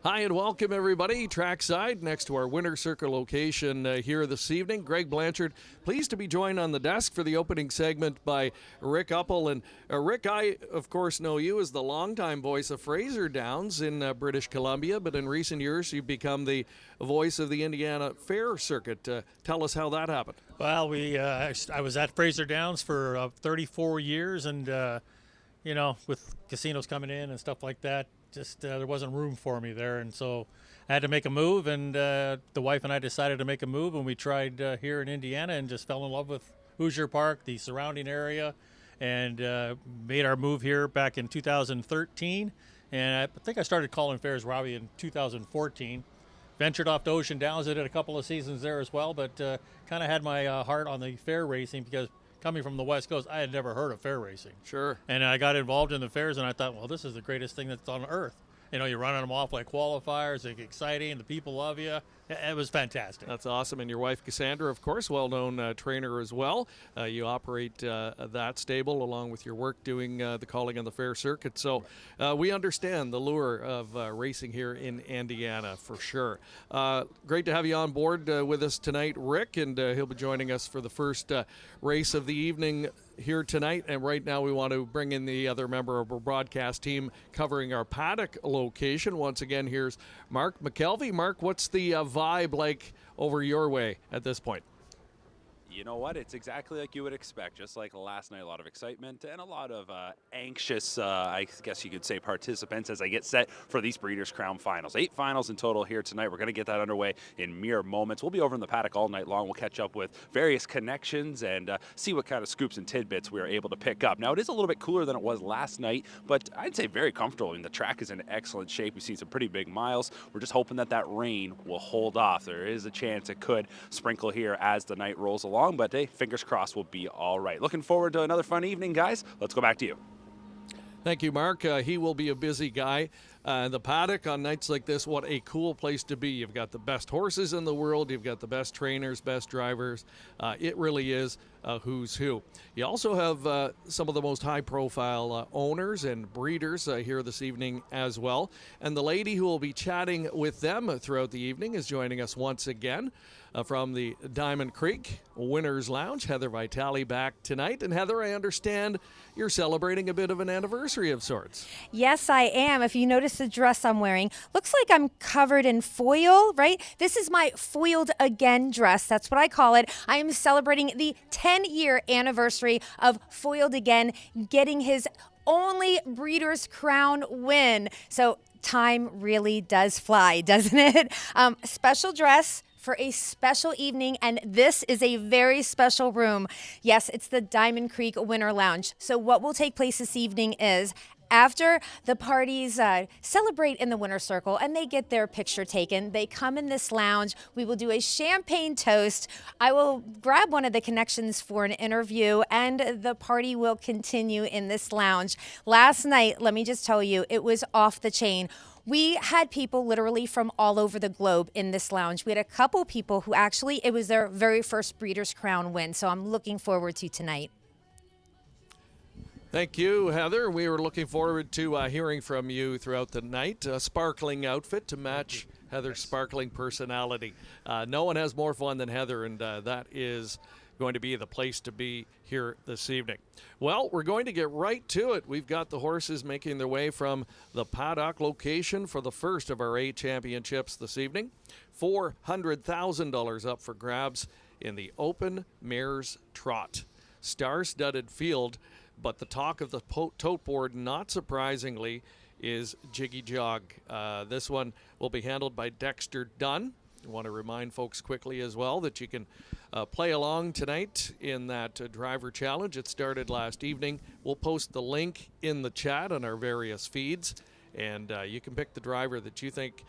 Hi and welcome everybody, trackside next to our Winter Circle location here this evening. Greg Blanchard, pleased to be joined on the desk for the opening segment by Rick Uppel. And Rick, I of course know you as the longtime voice of Fraser Downs in British Columbia, but in recent years you've become the voice of the Indiana Fair Circuit. Tell us how that happened. Well, I was at Fraser Downs for 34 years, and you know, with casinos coming in and stuff like that, just there wasn't room for me there, and so I had to make a move, and the wife and I decided to make a move, and we tried here in Indiana and just fell in love with Hoosier Park, the surrounding area, and made our move here back in 2013. And I think I started calling fairs, Robbie, in 2014. Ventured off to Ocean Downs. I did a couple of seasons there as well, but kind of had my heart on the fair racing because coming from the West Coast, I had never heard of fair racing. Sure. And I got involved in the fairs, and I thought, well, this is the greatest thing that's on earth. You know, you're running them off like qualifiers. It's exciting. The people love you. It was fantastic. That's awesome. And your wife, Cassandra, of course, well-known trainer as well. You operate that stable along with your work doing the calling on the fair circuit. So we understand the lure of racing here in Indiana for sure. Great to have you on board with us tonight, Rick, and he'll be joining us for the first race of the evening here tonight. And right now we want to bring in the other member of our broadcast team covering our paddock location. Once again, here's Mark McKelvey. Mark, what's the vibe like over your way at this point? You know what? It's exactly like you would expect. Just like last night, a lot of excitement and a lot of anxious, I guess you could say, participants as I get set for these Breeders' Crown finals. 8 finals in total here tonight. We're going to get that underway in mere moments. We'll be over in the paddock all night long. We'll catch up with various connections and see what kind of scoops and tidbits we are able to pick up. Now, it is a little bit cooler than it was last night, but I'd say very comfortable. I mean, the track is in excellent shape. We've seen some pretty big miles. We're just hoping that that rain will hold off. There is a chance it could sprinkle here as the night rolls along. But hey, fingers crossed we'll be all right. Looking forward to another fun evening, guys. Let's go back to you. Thank you, Mark. He will be a busy guy. The paddock on nights like this, what a cool place to be. You've got the best horses in the world. You've got the best trainers, best drivers. It really is who's who. You also have some of the most high-profile owners and breeders here this evening as well. And the lady who will be chatting with them throughout the evening is joining us once again from the Diamond Creek Winners Lounge. Heather Vitale back tonight. And Heather, I understand you're celebrating a bit of an anniversary of sorts. Yes, I am. If you notice the dress I'm wearing, looks like I'm covered in foil, right? This is my foiled again dress. That's what I call it. I am celebrating the 10-year anniversary of Foiled Again getting his only Breeders' Crown win. So time really does fly, doesn't it? Special dress for a special evening, and this is a very special room. Yes, it's the Diamond Creek Winter Lounge. So what will take place this evening is after the parties celebrate in the winter circle and they get their picture taken, they come in this lounge. We will do a champagne toast. I will grab one of the connections for an interview, and the party will continue in this lounge. Last night, let me just tell you, it was off the chain. We had people literally from all over the globe in this lounge. We had a couple people who actually, it was their very first Breeders' Crown win. So I'm looking forward to tonight. Thank you, Heather. We were looking forward to hearing from you throughout the night. A sparkling outfit to match Heather's sparkling personality. No one has more fun than Heather, and that is going to be the place to be here this evening. Well, we're going to get right to it. We've got the horses making their way from the paddock location for the first of our 8 championships this evening. $400,000 up for grabs in the Open Mares Trot. Star-studded field, but the talk of the tote board, not surprisingly, is Jiggy Jog. This one will be handled by Dexter Dunn. I want to remind folks quickly as well that you can play along tonight in that driver challenge. It started last evening. We'll post the link in the chat on our various feeds, and you can pick the driver that you think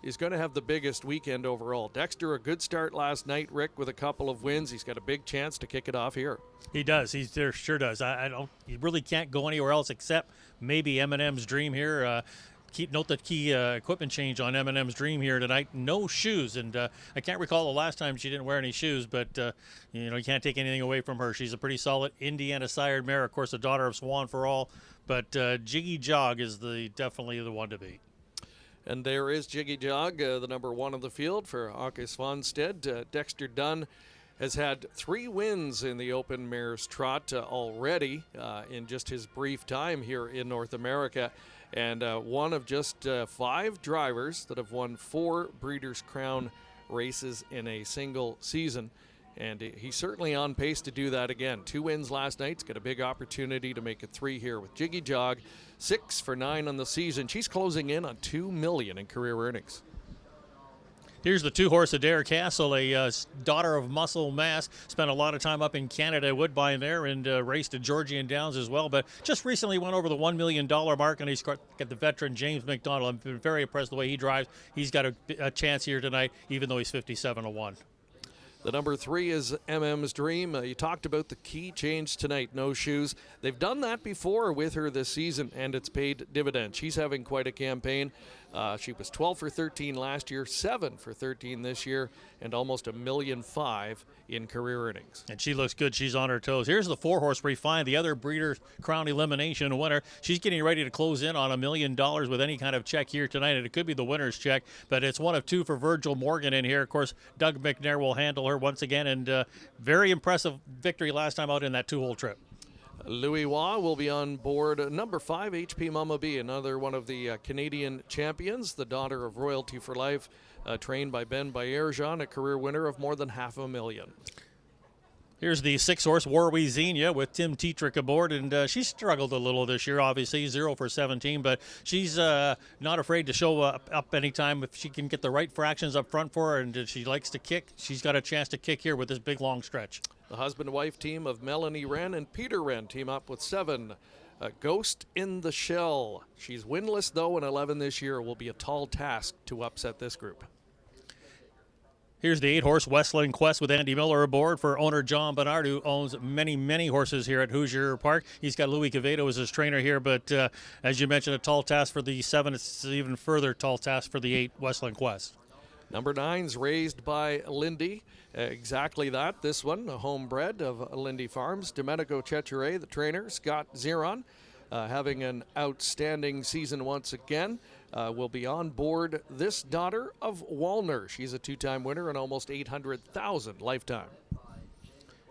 is going to have the biggest weekend overall. Dexter, a good start last night, Rick, with a couple of wins. He's got a big chance to kick it off here. He does. He sure does. He really can't go anywhere else except maybe M&M's Dream here. Note the key equipment change on M&M's Dream here tonight. No shoes, and I can't recall the last time she didn't wear any shoes, but you can't take anything away from her. She's a pretty solid Indiana sired mare, of course, the daughter of Swan for All, but Jiggy Jog is definitely the one to beat. And there is Jiggy Jog, the number 1 of the field for Åke Svanstedt. Dexter Dunn has had 3 wins in the Open Mares Trot already in just his brief time here in North America, and one of just 5 drivers that have won 4 Breeders' Crown races in a single season. And he's certainly on pace to do that again. 2 wins last night. He's got a big opportunity to make it 3 here with Jiggy Jog. 6 for 9 on the season. She's closing in on $2 million in career earnings. Here's the 2-horse Adair Castle, a daughter of Muscle Mass. Spent a lot of time up in Canada, Woodbine there, and raced at Georgian Downs as well. But just recently went over the $1 million mark, and he's got the veteran James McDonald. I've been very impressed the way he drives. He's got a chance here tonight, even though he's 57-1. The number 3 is MM's Dream. You talked about the key change tonight, no shoes. They've done that before with her this season, and it's paid dividends. She's having quite a campaign. She was 12 for 13 last year, 7 for 13 this year, and almost $1.5 million in career earnings. And she looks good. She's on her toes. Here's the 4-horse Refined, the other Breeders' Crown elimination winner. She's getting ready to close in on $1 million with any kind of check here tonight, and it could be the winner's check, but it's 1 of 2 for Virgil Morgan in here. Of course, Doug McNair will handle her once again, and very impressive victory last time out in that 2-hole trip. Louis Waugh will be on board. Number 5, HP Mama B, another one of the Canadian champions, the daughter of Royalty for Life, trained by Ben Bayerjean, a career winner of more than $500,000. Here's the 6-horse Warwi Xenia with Tim Tetrick aboard, and she struggled a little this year, obviously, 0 for 17, but she's not afraid to show up anytime if she can get the right fractions up front for her, and if she likes to kick, she's got a chance to kick here with this big, long stretch. The husband-wife team of Melanie Wren and Peter Wren team up with 7. Ghost in the Shell. She's winless, though, in 11 this year. It will be a tall task to upset this group. Here's the 8-horse Westland Quest with Andy Miller aboard for owner John Bernard, who owns many, many horses here at Hoosier Park. He's got Louis Quevedo as his trainer here, but as you mentioned, a tall task for the 7. It's an even further tall task for the 8 Westland Quest. Number 9's Raised by Lindy. Exactly that. This one, a homebred of Lindy Farms. Domenico Cecere, the trainer. Scott Zeron, having an outstanding season once again. Will be on board this daughter of Wallner. She's a 2-time winner and almost $800,000 lifetime.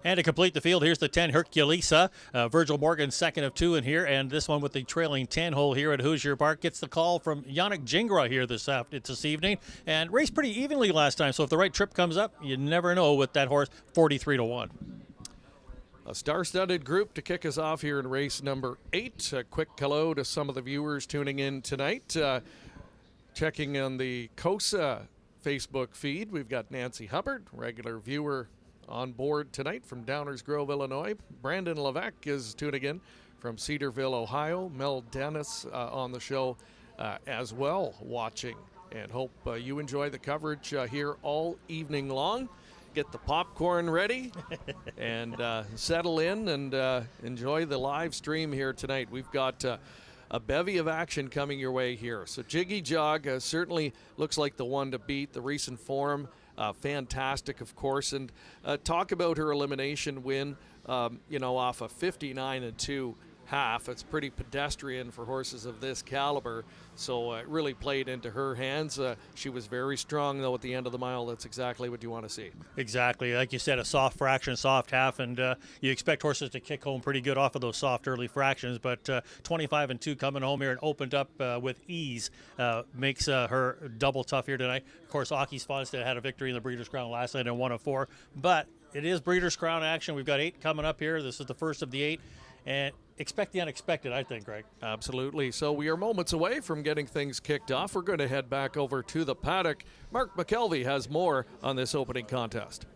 And to complete the field, here's the 10 Herculesa. Virgil Morgan, 2nd of 2 in here, and this one with the trailing 10-hole here at Hoosier Park gets the call from Yannick Gingras here this evening, and raced pretty evenly last time. So if the right trip comes up, you never know with that horse, 43-1. A star-studded group to kick us off here in race number 8. A quick hello to some of the viewers tuning in tonight. Checking on the COSA Facebook feed, we've got Nancy Hubbard, regular viewer on board tonight from Downers Grove, Illinois. Brandon Levesque is tuning in from Cedarville, Ohio. Mel Dennis on the show as well, watching. And hope you enjoy the coverage here all evening long. Get the popcorn ready and settle in and enjoy the live stream here tonight. We've got a bevy of action coming your way here. So Jiggy Jog certainly looks like the one to beat. The recent form, fantastic, of course. And talk about her elimination win, off a 59-2 half. It's pretty pedestrian for horses of this caliber, so it really played into her hands. She was very strong, though, at the end of the mile. That's exactly what you want to see. Exactly. Like you said, a soft fraction, soft half, and you expect horses to kick home pretty good off of those soft early fractions, but 25-2 coming home here and opened up with ease makes her double tough here tonight. Of course, Aki's Fonstead had a victory in the Breeders' Crown last night in 1 of 4, but it is Breeders' Crown action. We've got 8 coming up here. This is the first of the 8, and expect the unexpected, I think, Greg. Absolutely. So we are moments away from getting things kicked off. We're going to head back over to the paddock. Mark McKelvey has more on this opening contest.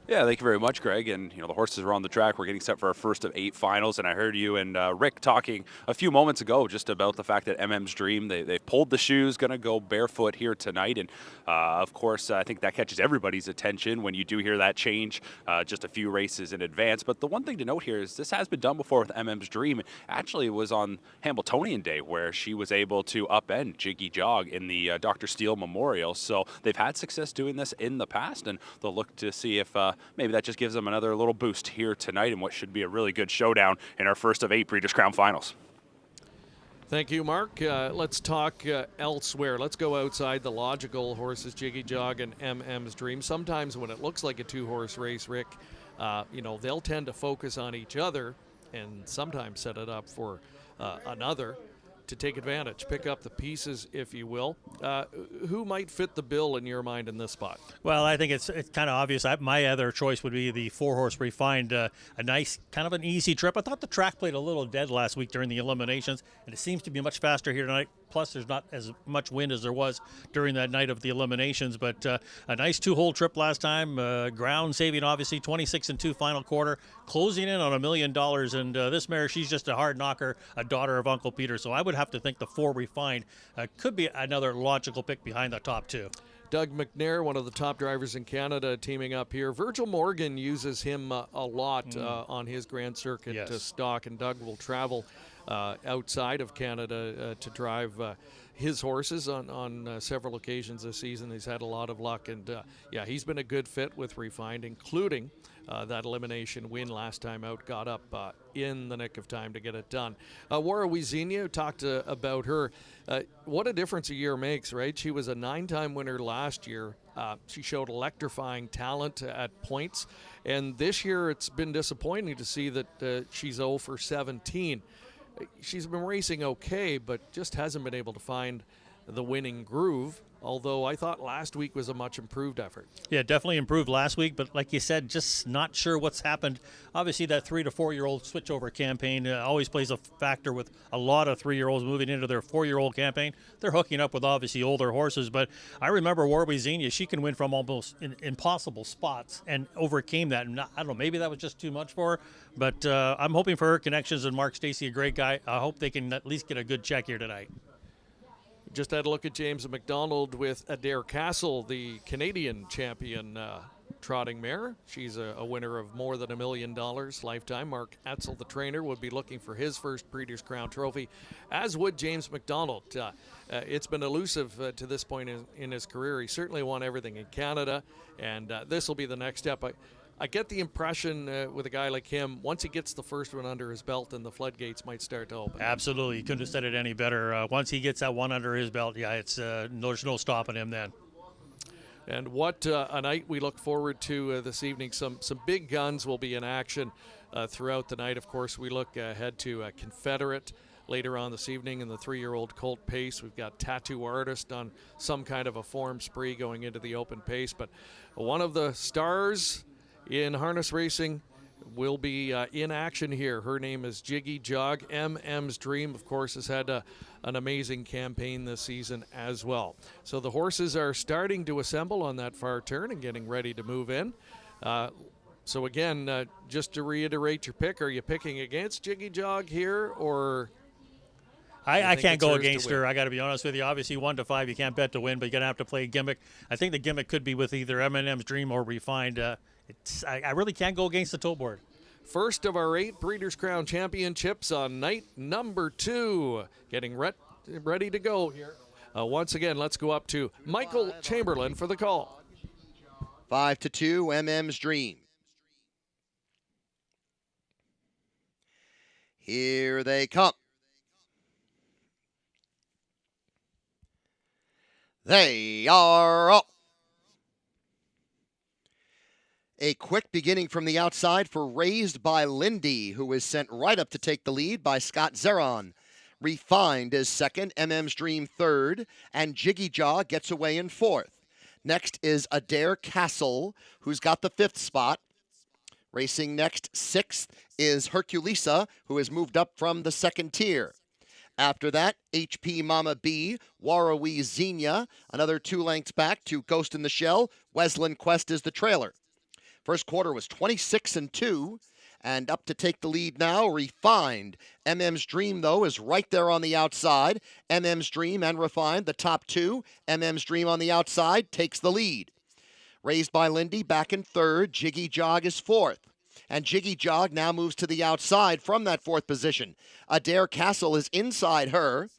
Yeah, thank you very much, Greg. And, the horses are on the track. We're getting set for our first of 8 finals. And I heard you and Rick talking a few moments ago just about the fact that MM's Dream, they've pulled the shoes, going to go barefoot here tonight. And, of course, I think that catches everybody's attention when you do hear that change just a few races in advance. But the one thing to note here is this has been done before with MM's Dream. Actually, it was on Hambletonian Day where she was able to upend Jiggy Jog in the Dr. Steele Memorial. So they've had success doing this in the past, and they'll look to see if maybe that just gives them another little boost here tonight in what should be a really good showdown in our first of 8 Breeders' Crown finals. Thank you, Mark. Let's talk elsewhere. Let's go outside the logical horses, Jiggy Jog and MM's Dream. Sometimes when it looks like a 2-horse race, Rick, they'll tend to focus on each other and sometimes set it up for another to take advantage, pick up the pieces, if you will. Who might fit the bill in your mind in this spot? Well, I think it's kind of obvious. My other choice would be the 4-horse Refined, a nice, kind of an easy trip. I thought the track played a little dead last week during the eliminations, and it seems to be much faster here tonight. Plus, there's not as much wind as there was during that night of the eliminations, but a nice 2-hole trip last time. Ground saving, obviously, 26-2 final quarter, closing in on $1 million. And this mare, she's just a hard knocker, a daughter of Uncle Peter. So I would have to think the 4 Refined could be another logical pick behind the top 2. Doug McNair, one of the top drivers in Canada, teaming up here. Virgil Morgan uses him a lot on his Grand Circuit stock, and Doug will travel outside of Canada to drive his horses on several occasions this season. He's had a lot of luck, and he's been a good fit with Refined, including that elimination win last time out. Got up in the nick of time to get it done. Wara Wizinha, talked about her. What a difference a year makes, right? She was a 9-time winner last year. She showed electrifying talent at points, and this year it's been disappointing to see that she's 0 for 17. She's been racing okay, but just hasn't been able to find the winning groove, although I thought last week was a much improved effort. Yeah, definitely improved last week, but like you said, just not sure what's happened. Obviously, that 3 to 4-year-old switchover campaign always plays a factor with a lot of 3-year-olds moving into their 4-year-old campaign. They're hooking up with obviously older horses, but I remember Wara Wizinha, she can win from almost impossible spots and overcame that. And I don't know, maybe that was just too much for her, but I'm hoping for her connections, and Mark Stacey, a great guy. I hope they can at least get a good check here tonight. Just had a look at James McDonald with Adair Castle, the Canadian champion trotting mare. She's a winner of more than $1 million lifetime. Mark Etzel, the trainer, would be looking for his first Breeders' Crown trophy, as would James McDonald. It's been elusive to this point in his career. He certainly won everything in Canada, and this will be the next step. I get the impression with a guy like him, once he gets the first one under his belt, and the floodgates might start to open. Absolutely. You couldn't have said it any better. Once he gets that one under his belt, it's there's no stopping him then. And what a night we look forward to this evening. Some big guns will be in action throughout the night. Of course, we look ahead to Confederate later on this evening in the 3-year-old Colt Pace. We've got Tattoo Artist on some kind of a form spree going into the open pace. But one of the stars in harness racing will be in action here. Her name is Jiggy Jog. MM's Dream, of course, has had an amazing campaign this season as well. So the horses are starting to assemble on that far turn and getting ready to move in. So again, just to reiterate your pick, are you picking against Jiggy Jog here, or... I can't go against her. I got to be honest with you. Obviously, 1 to 5, you can't bet to win, but you're gonna have to play a gimmick. I think the gimmick could be with either M&M's Dream or Refined. I really can't go against the toe board. First of our 8 Breeders' Crown Championships on night number 2, getting ready to go here. Once again, let's go up to Michael Chamberlain for the call. 5-2, MM's Dream. Here they come. They are up. A quick beginning from the outside for Raised by Lindy, who is sent right up to take the lead by Scott Zeron. Refined is second, MM's Dream third, and Jiggy Jaw gets away in fourth. Next is Adair Castle, who's got the 5th spot. Racing next, 6th, is Herculesa, who has moved up from the 2nd tier. After that, HP Mama B, Warawee Xenia, another 2 lengths back to Ghost in the Shell. Wesleyan Quest is the trailer. First quarter was 26-2, and up to take the lead now, Refined. MM's Dream, though, is right there on the outside. MM's Dream and Refined, the top 2. MM's Dream on the outside takes the lead. Raised by Lindy back in 3rd. Jiggy Jog is 4th. And Jiggy Jog now moves to the outside from that 4th position. Adair Castle is inside her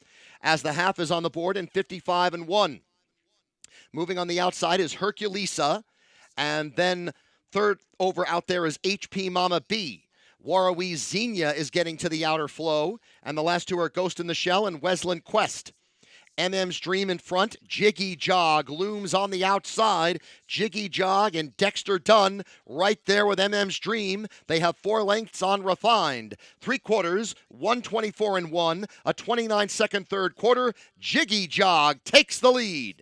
as the half is on the board in 55-1. Moving on the outside is Herculesa, and then 3rd over out there is HP Mama B. Warawee Xenia is getting to the outer flow, and the last 2 are Ghost in the Shell and Wesleyan Quest. MM's Dream in front. Jiggy Jog looms on the outside. Jiggy Jog and Dexter Dunn right there with MM's Dream. They have 4 lengths on Refined. 3 quarters, 124-1, a 29-second third quarter. Jiggy Jog takes the lead.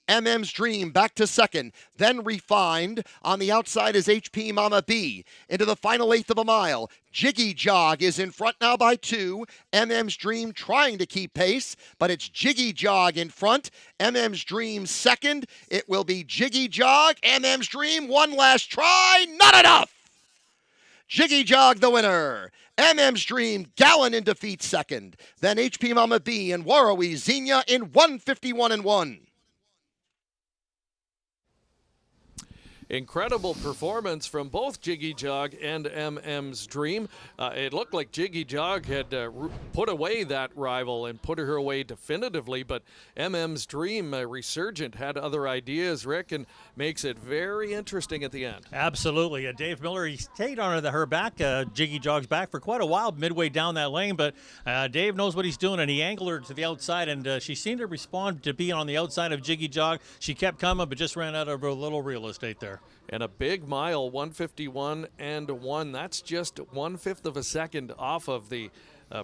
MM's Dream back to 2nd, then Refined. On the outside is HP Mama B. Into the final 1/8 of a mile. Jiggy Jog is in front now by 2. MM's Dream trying to keep pace, but it's Jiggy Jog in front. MM's Dream 2nd. It will be Jiggy Jog. MM's Dream, one last try. Not enough! Jiggy Jog the winner. MM's Dream, Gallon in defeat 2nd. Then HP Mama B and Warawee Xenia in 151-1. Incredible performance from both Jiggy Jog and MM's Dream. It looked like Jiggy Jog had put away that rival and put her away definitively, but MM's Dream, resurgent, had other ideas, Rick, and makes it very interesting at the end. Absolutely. Dave Miller, he stayed on her back, Jiggy Jog's back, for quite a while midway down that lane, but Dave knows what he's doing, and he angled her to the outside, and she seemed to respond to being on the outside of Jiggy Jog. She kept coming, but just ran out of a little real estate there. And a big mile, 151-1. That's just 1/5 of a second off of the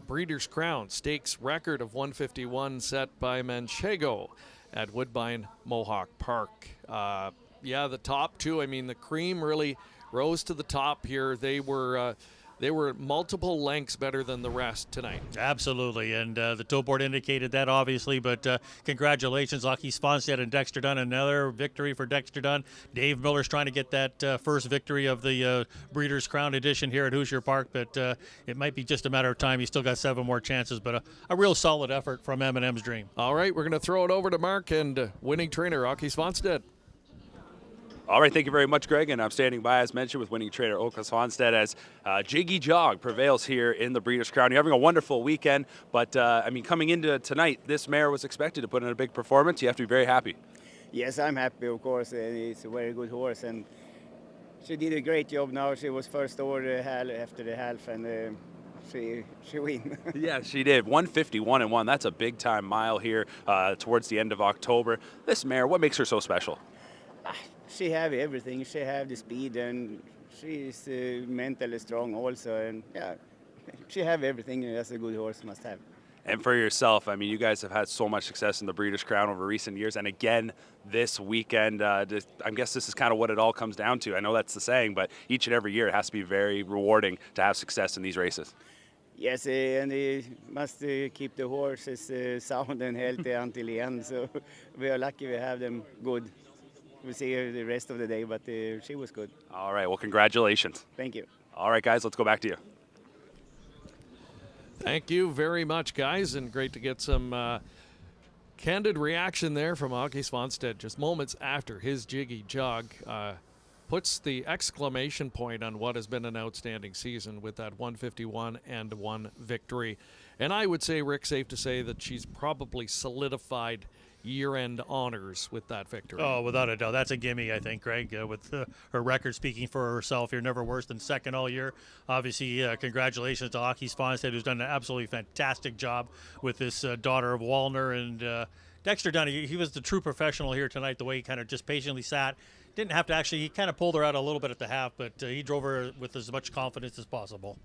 Breeders' Crown Stakes record of 151 set by Manchego at Woodbine Mohawk Park. Yeah, the top 2, I mean, the cream really rose to the top here. They were multiple lengths better than the rest tonight. Absolutely, and the toe board indicated that, obviously, but congratulations, Lucky Sponstead and Dexter Dunn. Another victory for Dexter Dunn. Dave Miller's trying to get that first victory of the Breeders' Crown edition here at Hoosier Park, but it might be just a matter of time. He's still got 7 more chances, but a real solid effort from M&M's Dream. All right, we're going to throw it over to Mark and winning trainer, Rocky Sponstead. All right, thank you very much, Greg. And I'm standing by, as mentioned, with winning trainer Oka Swanstead as Jiggy Jog prevails here in the Breeders' Crown. You're having a wonderful weekend, but, I mean, coming into tonight, this mare was expected to put in a big performance. You have to be very happy. Yes, I'm happy, of course. It's a very good horse, and she did a great job now. She was first over after the half, and she win. Yeah, she did. 151-1. That's a big-time mile here towards the end of October. This mare, what makes her so special? She have everything. She have the speed, and she's mentally strong also. And yeah, she have everything as a good horse must have. And for yourself, I mean, you guys have had so much success in the Breeders' Crown over recent years, and again this weekend. I guess this is kind of what it all comes down to. I know that's the saying, but each and every year it has to be very rewarding to have success in these races. Yes, and we must keep the horses sound and healthy until the end. So we are lucky we have them good. We'll see her the rest of the day, but she was good. All right, well, congratulations. Thank you. All right, guys, let's go back to you. Thank you very much, guys, and great to get some candid reaction there from Augie Svanstedt just moments after his jiggy jog puts the exclamation point on what has been an outstanding season with that 151 and 1 victory. And I would say, Rick, safe to say that she's probably solidified year-end honors with that victory. Oh, without a doubt. That's a gimme, I think, Greg, with her record speaking for herself. You're never worse than second all year. Obviously, congratulations to Augie Svanstedt, who's done an absolutely fantastic job with this daughter of Wallner. And Dexter Dunn, he was the true professional here tonight, the way he kind of just patiently sat. Didn't have to actually, he kind of pulled her out a little bit at the half, but he drove her with as much confidence as possible.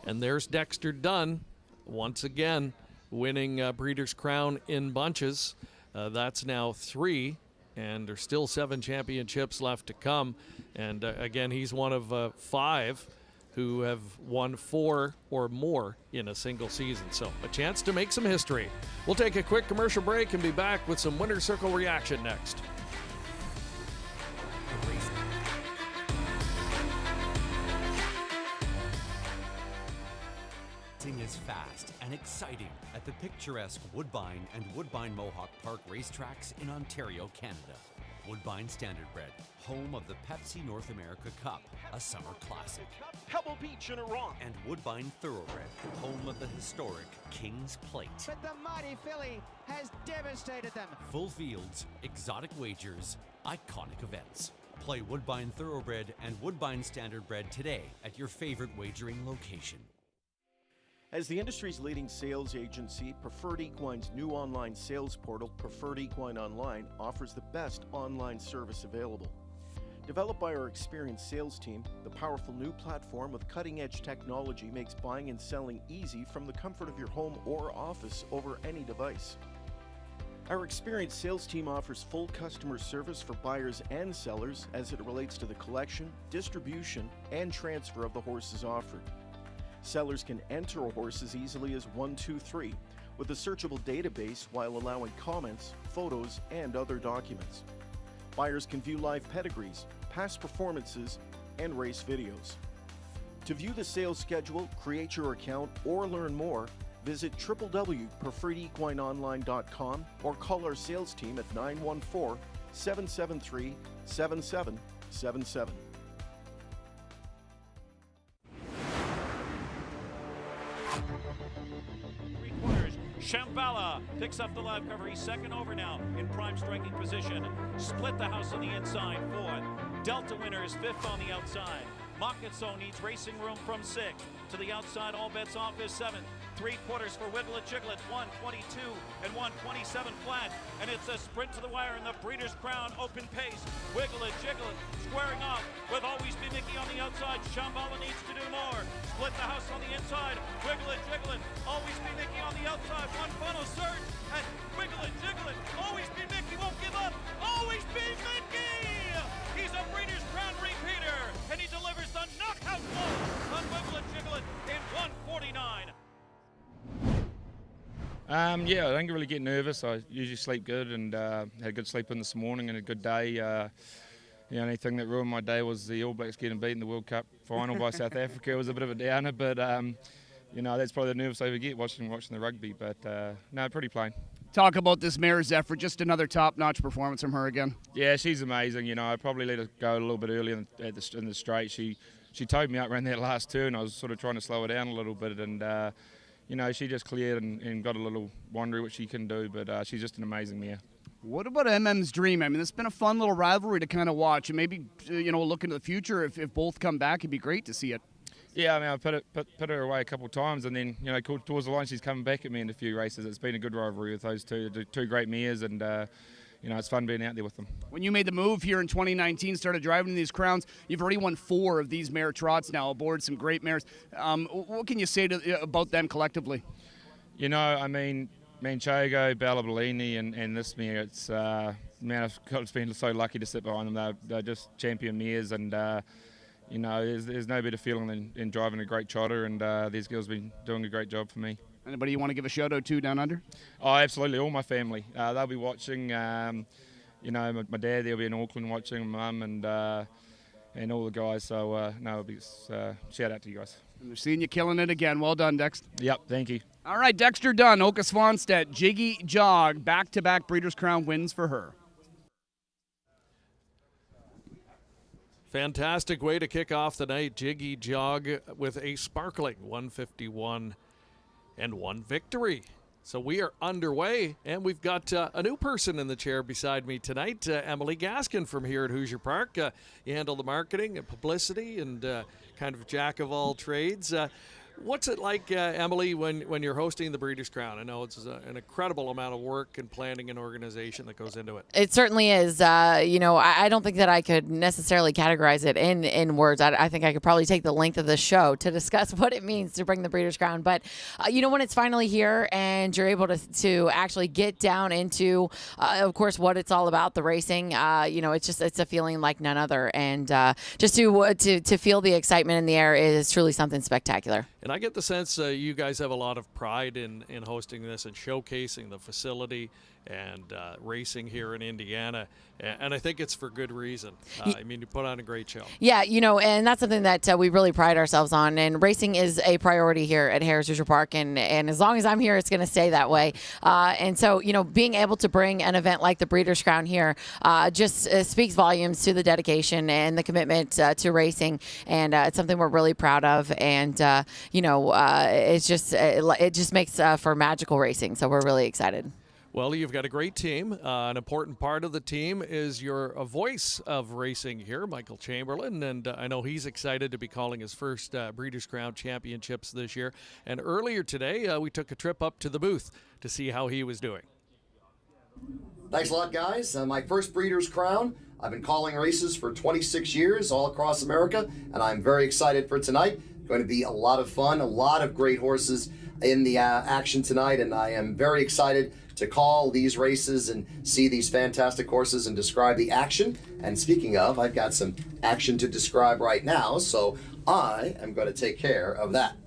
And there's Dexter Dunn, once again, winning Breeders' Crown in bunches. That's now 3, and there's still 7 championships left to come. And again, he's one of 5 who have won 4 or more in a single season. So a chance to make some history. We'll take a quick commercial break and be back with some Winner's Circle reaction next. Is fast and exciting at the picturesque Woodbine and Woodbine Mohawk Park racetracks in Ontario, Canada. Woodbine Standardbred, home of the Pepsi North America Cup, a summer classic. Pebble Beach in Iran. And Woodbine Thoroughbred, home of the historic King's Plate. But the mighty filly has devastated them. Full fields, exotic wagers, iconic events. Play Woodbine Thoroughbred and Woodbine Standardbred today at your favorite wagering location. As the industry's leading sales agency, Preferred Equine's new online sales portal, Preferred Equine Online, offers the best online service available. Developed by our experienced sales team, the powerful new platform with cutting-edge technology makes buying and selling easy from the comfort of your home or office over any device. Our experienced sales team offers full customer service for buyers and sellers as it relates to the collection, distribution, and transfer of the horses offered. Sellers can enter a horse as easily as 123 with a searchable database while allowing comments, photos, and other documents. Buyers can view live pedigrees, past performances, and race videos. To view the sales schedule, create your account, or learn more, visit www.preferredequineonline.com or call our sales team at 914-773-7777. Shambhala picks up the live cover. He's second over now in prime striking position. Split the house on the inside, 4th. Delta Winner is 5th on the outside. Makatso needs racing room from 6th. To the outside, all bets off is 7th. 3/4 for Wiggle It Jiggle It, 1:22 and 1:27 flat. And it's a sprint to the wire in the Breeders' Crown open pace. Wiggle It Jiggle It squaring off with Always Be Mickey on the outside. Shambhala needs to do more. Split the house on the inside. Wiggle It Jiggle It. Always Be Mickey on the outside. One funnel surge and Wiggle It Jiggle It. Always Be Mickey won't give up. Always Be Mickey! He's a Breeders' Crown repeater, and he delivers the knockout blow on Wiggle It Jiggle It in 1:49. Yeah, I don't really get nervous. I usually sleep good and had a good sleep in this morning and a good day. The only thing that ruined my day was the All Blacks getting beat in the World Cup final by South Africa. It was a bit of a downer, but that's probably the nerves I get watching the rugby. But no, pretty plain. Talk about this mare's effort. Just another top-notch performance from her again. Yeah, she's amazing. I probably let her go a little bit early in the straight. She towed me out around that last turn. I was sort of trying to slow her down a little bit, and she just cleared and got a little wandering, which she can do. But she's just an amazing mare. What about MM's Dream? I mean, it's been a fun little rivalry to kind of watch, and maybe look into the future. If both come back, it'd be great to see it. Yeah, I mean, I put her away a couple of times, and then towards the line, she's coming back at me in a few races. It's been a good rivalry with those two great mares, and it's fun being out there with them. When you made the move here in 2019, started driving in these crowns, you've already won 4 of these mare trots now aboard some great mares. What can you say about them collectively? You know, I mean, Manchego, Ballabellini, and this mare, it's, man, I've just been so lucky to sit behind them. They're just champion mares, and, you know, there's no better feeling than driving a great trotter, and these girls have been doing a great job for me. Anybody you want to give a shout out to down under? Oh, absolutely, all my family. They'll be watching. You know, my dad, they'll be in Auckland watching, my mum, and all the guys. So, no, it'll be shout out to you guys. And they're seeing you killing it again. Well done, Dexter. Yep, thank you. All right, Dexter Dunn, Oka Swanstedt, Jiggy Jog, back-to-back Breeders' Crown wins for her. Fantastic way to kick off the night. Jiggy Jog with a sparkling 151 and 1 victory. So we are underway, and we've got a new person in the chair beside me tonight, Emily Gaskin from here at Hoosier Park. You handle the marketing and publicity and kind of jack of all trades. What's it like, Emily, when you're hosting the Breeders' Crown? I know it's an incredible amount of work and planning and organization that goes into it. It certainly is. You know, I don't think that I could necessarily categorize it in words. I think I could probably take the length of the show to discuss what it means to bring the Breeders' Crown. But, you know, when it's finally here and you're able to actually get down into, of course, what it's all about, the racing, you know, it's a feeling like none other. And just to feel the excitement in the air is truly something spectacular. And I get the sense you guys have a lot of pride in hosting this and showcasing the facility and racing here in Indiana. And I think it's for good reason. I mean, you put on a great show. Yeah, you know, and that's something that we really pride ourselves on. And racing is a priority here at Harrah's Hoosier Park. And as long as I'm here, it's going to stay that way. And so, you know, being able to bring an event like the Breeders' Crown here just speaks volumes to the dedication and the commitment to racing. And it's something we're really proud of. And, you know, it just makes for magical racing. So we're really excited. Well, you've got a great team. An important part of the team is your voice of racing here, Michael Chamberlain, and I know he's excited to be calling his first Breeders' Crown Championships this year. And earlier today, we took a trip up to the booth to see how he was doing. Thanks a lot, guys. My first Breeders' Crown. I've been calling races for 26 years all across America, and I'm very excited for tonight. Going to be a lot of fun, a lot of great horses in the action tonight, and I am very excited to call these races and see these fantastic horses and describe the action. And speaking of, I've got some action to describe right now, so I am going to take care of that.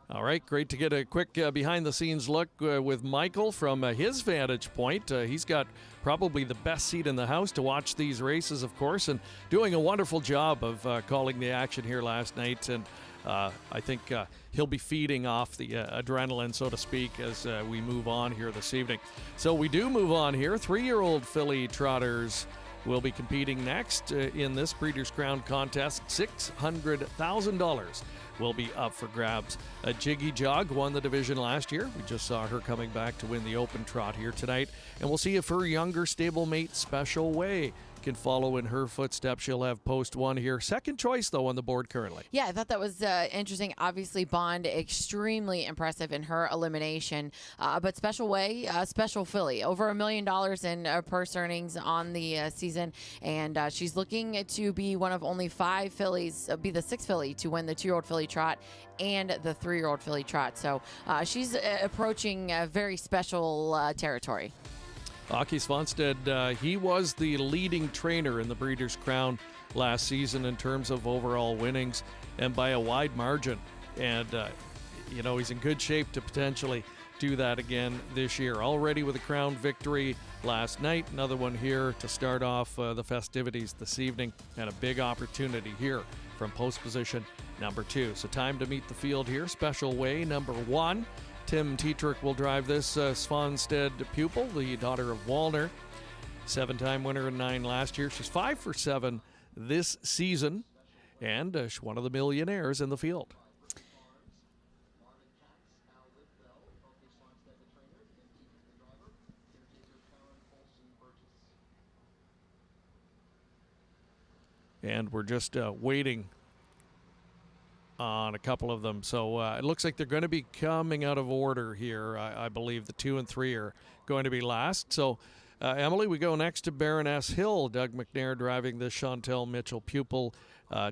All right, great to get a quick behind-the-scenes look with Michael from his vantage point. He's got probably the best seat in the house to watch these races, of course, and doing a wonderful job of calling the action here last night. And I think he'll be feeding off the adrenaline, so to speak, as we move on here this evening. So we do move on here. 3-year-old filly trotters will be competing next in this Breeders' Crown contest. $600,000 will be up for grabs. Jiggy Jog won the division last year. We just saw her coming back to win the open trot here tonight. And we'll see if her younger stablemate Special Way can follow in her footsteps. She'll have post 1 here. Second choice, though, on the board currently. Yeah, I thought that was interesting. Obviously, Bond, extremely impressive in her elimination. But Special Way, special filly, over $1 million in purse earnings on the season. And she's looking to be one of only 5 fillies, be the 6th filly to win the 2-year-old filly trot and the 3-year-old filly trot. So she's approaching a very special territory. Aki Svanstead, he was the leading trainer in the Breeders' Crown last season in terms of overall winnings, and by a wide margin. And, you know, he's in good shape to potentially do that again this year. Already with a crown victory last night, another one here to start off the festivities this evening, and a big opportunity here from post position number 2. So time to meet the field here. Special Way, number 1. Tim Tetrick will drive this Svanstead pupil, the daughter of Wallner. 7-time winner in 9 last year. She's 5 for 7 this season, and she's one of the millionaires in the field. And we're just waiting on a couple of them. So it looks like they're going to be coming out of order here. I believe the 2 and 3 are going to be last. So, Emily, we go next to Baroness Hill. Doug McNair driving the Chantel Mitchell pupil.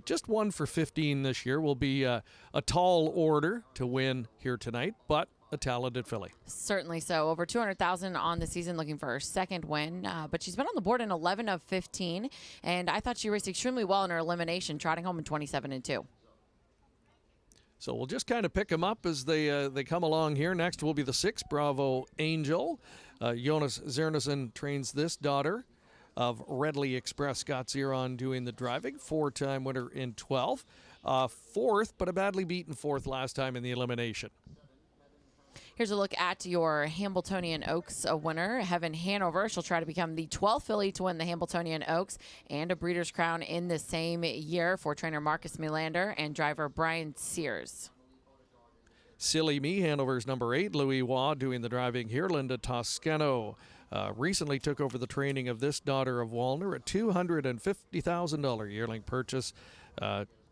Just 1 for 15 this year will be a tall order to win here tonight, but a talented filly. Certainly so. Over 200,000 on the season, looking for her second win. But she's been on the board in 11 of 15, and I thought she raced extremely well in her elimination, trotting home in 27-2. So we'll just kind of pick them up as they come along here. Next will be the 6, Bravo Angel. Jonas Zernissen trains this daughter of Redley Express. Scott Zeron doing the driving. 4-time winner in 12. Fourth, but a badly beaten fourth last time in the elimination. Here's a look at your Hambletonian Oaks winner, Heaven Hanover. She'll try to become the 12th filly to win the Hambletonian Oaks and a Breeders' Crown in the same year for trainer Marcus Melander and driver Brian Sears. Silly Me, Hanover's number 8. Louis Waugh doing the driving here. Linda Toscano recently took over the training of this daughter of Wallner, a $250,000 yearling purchase.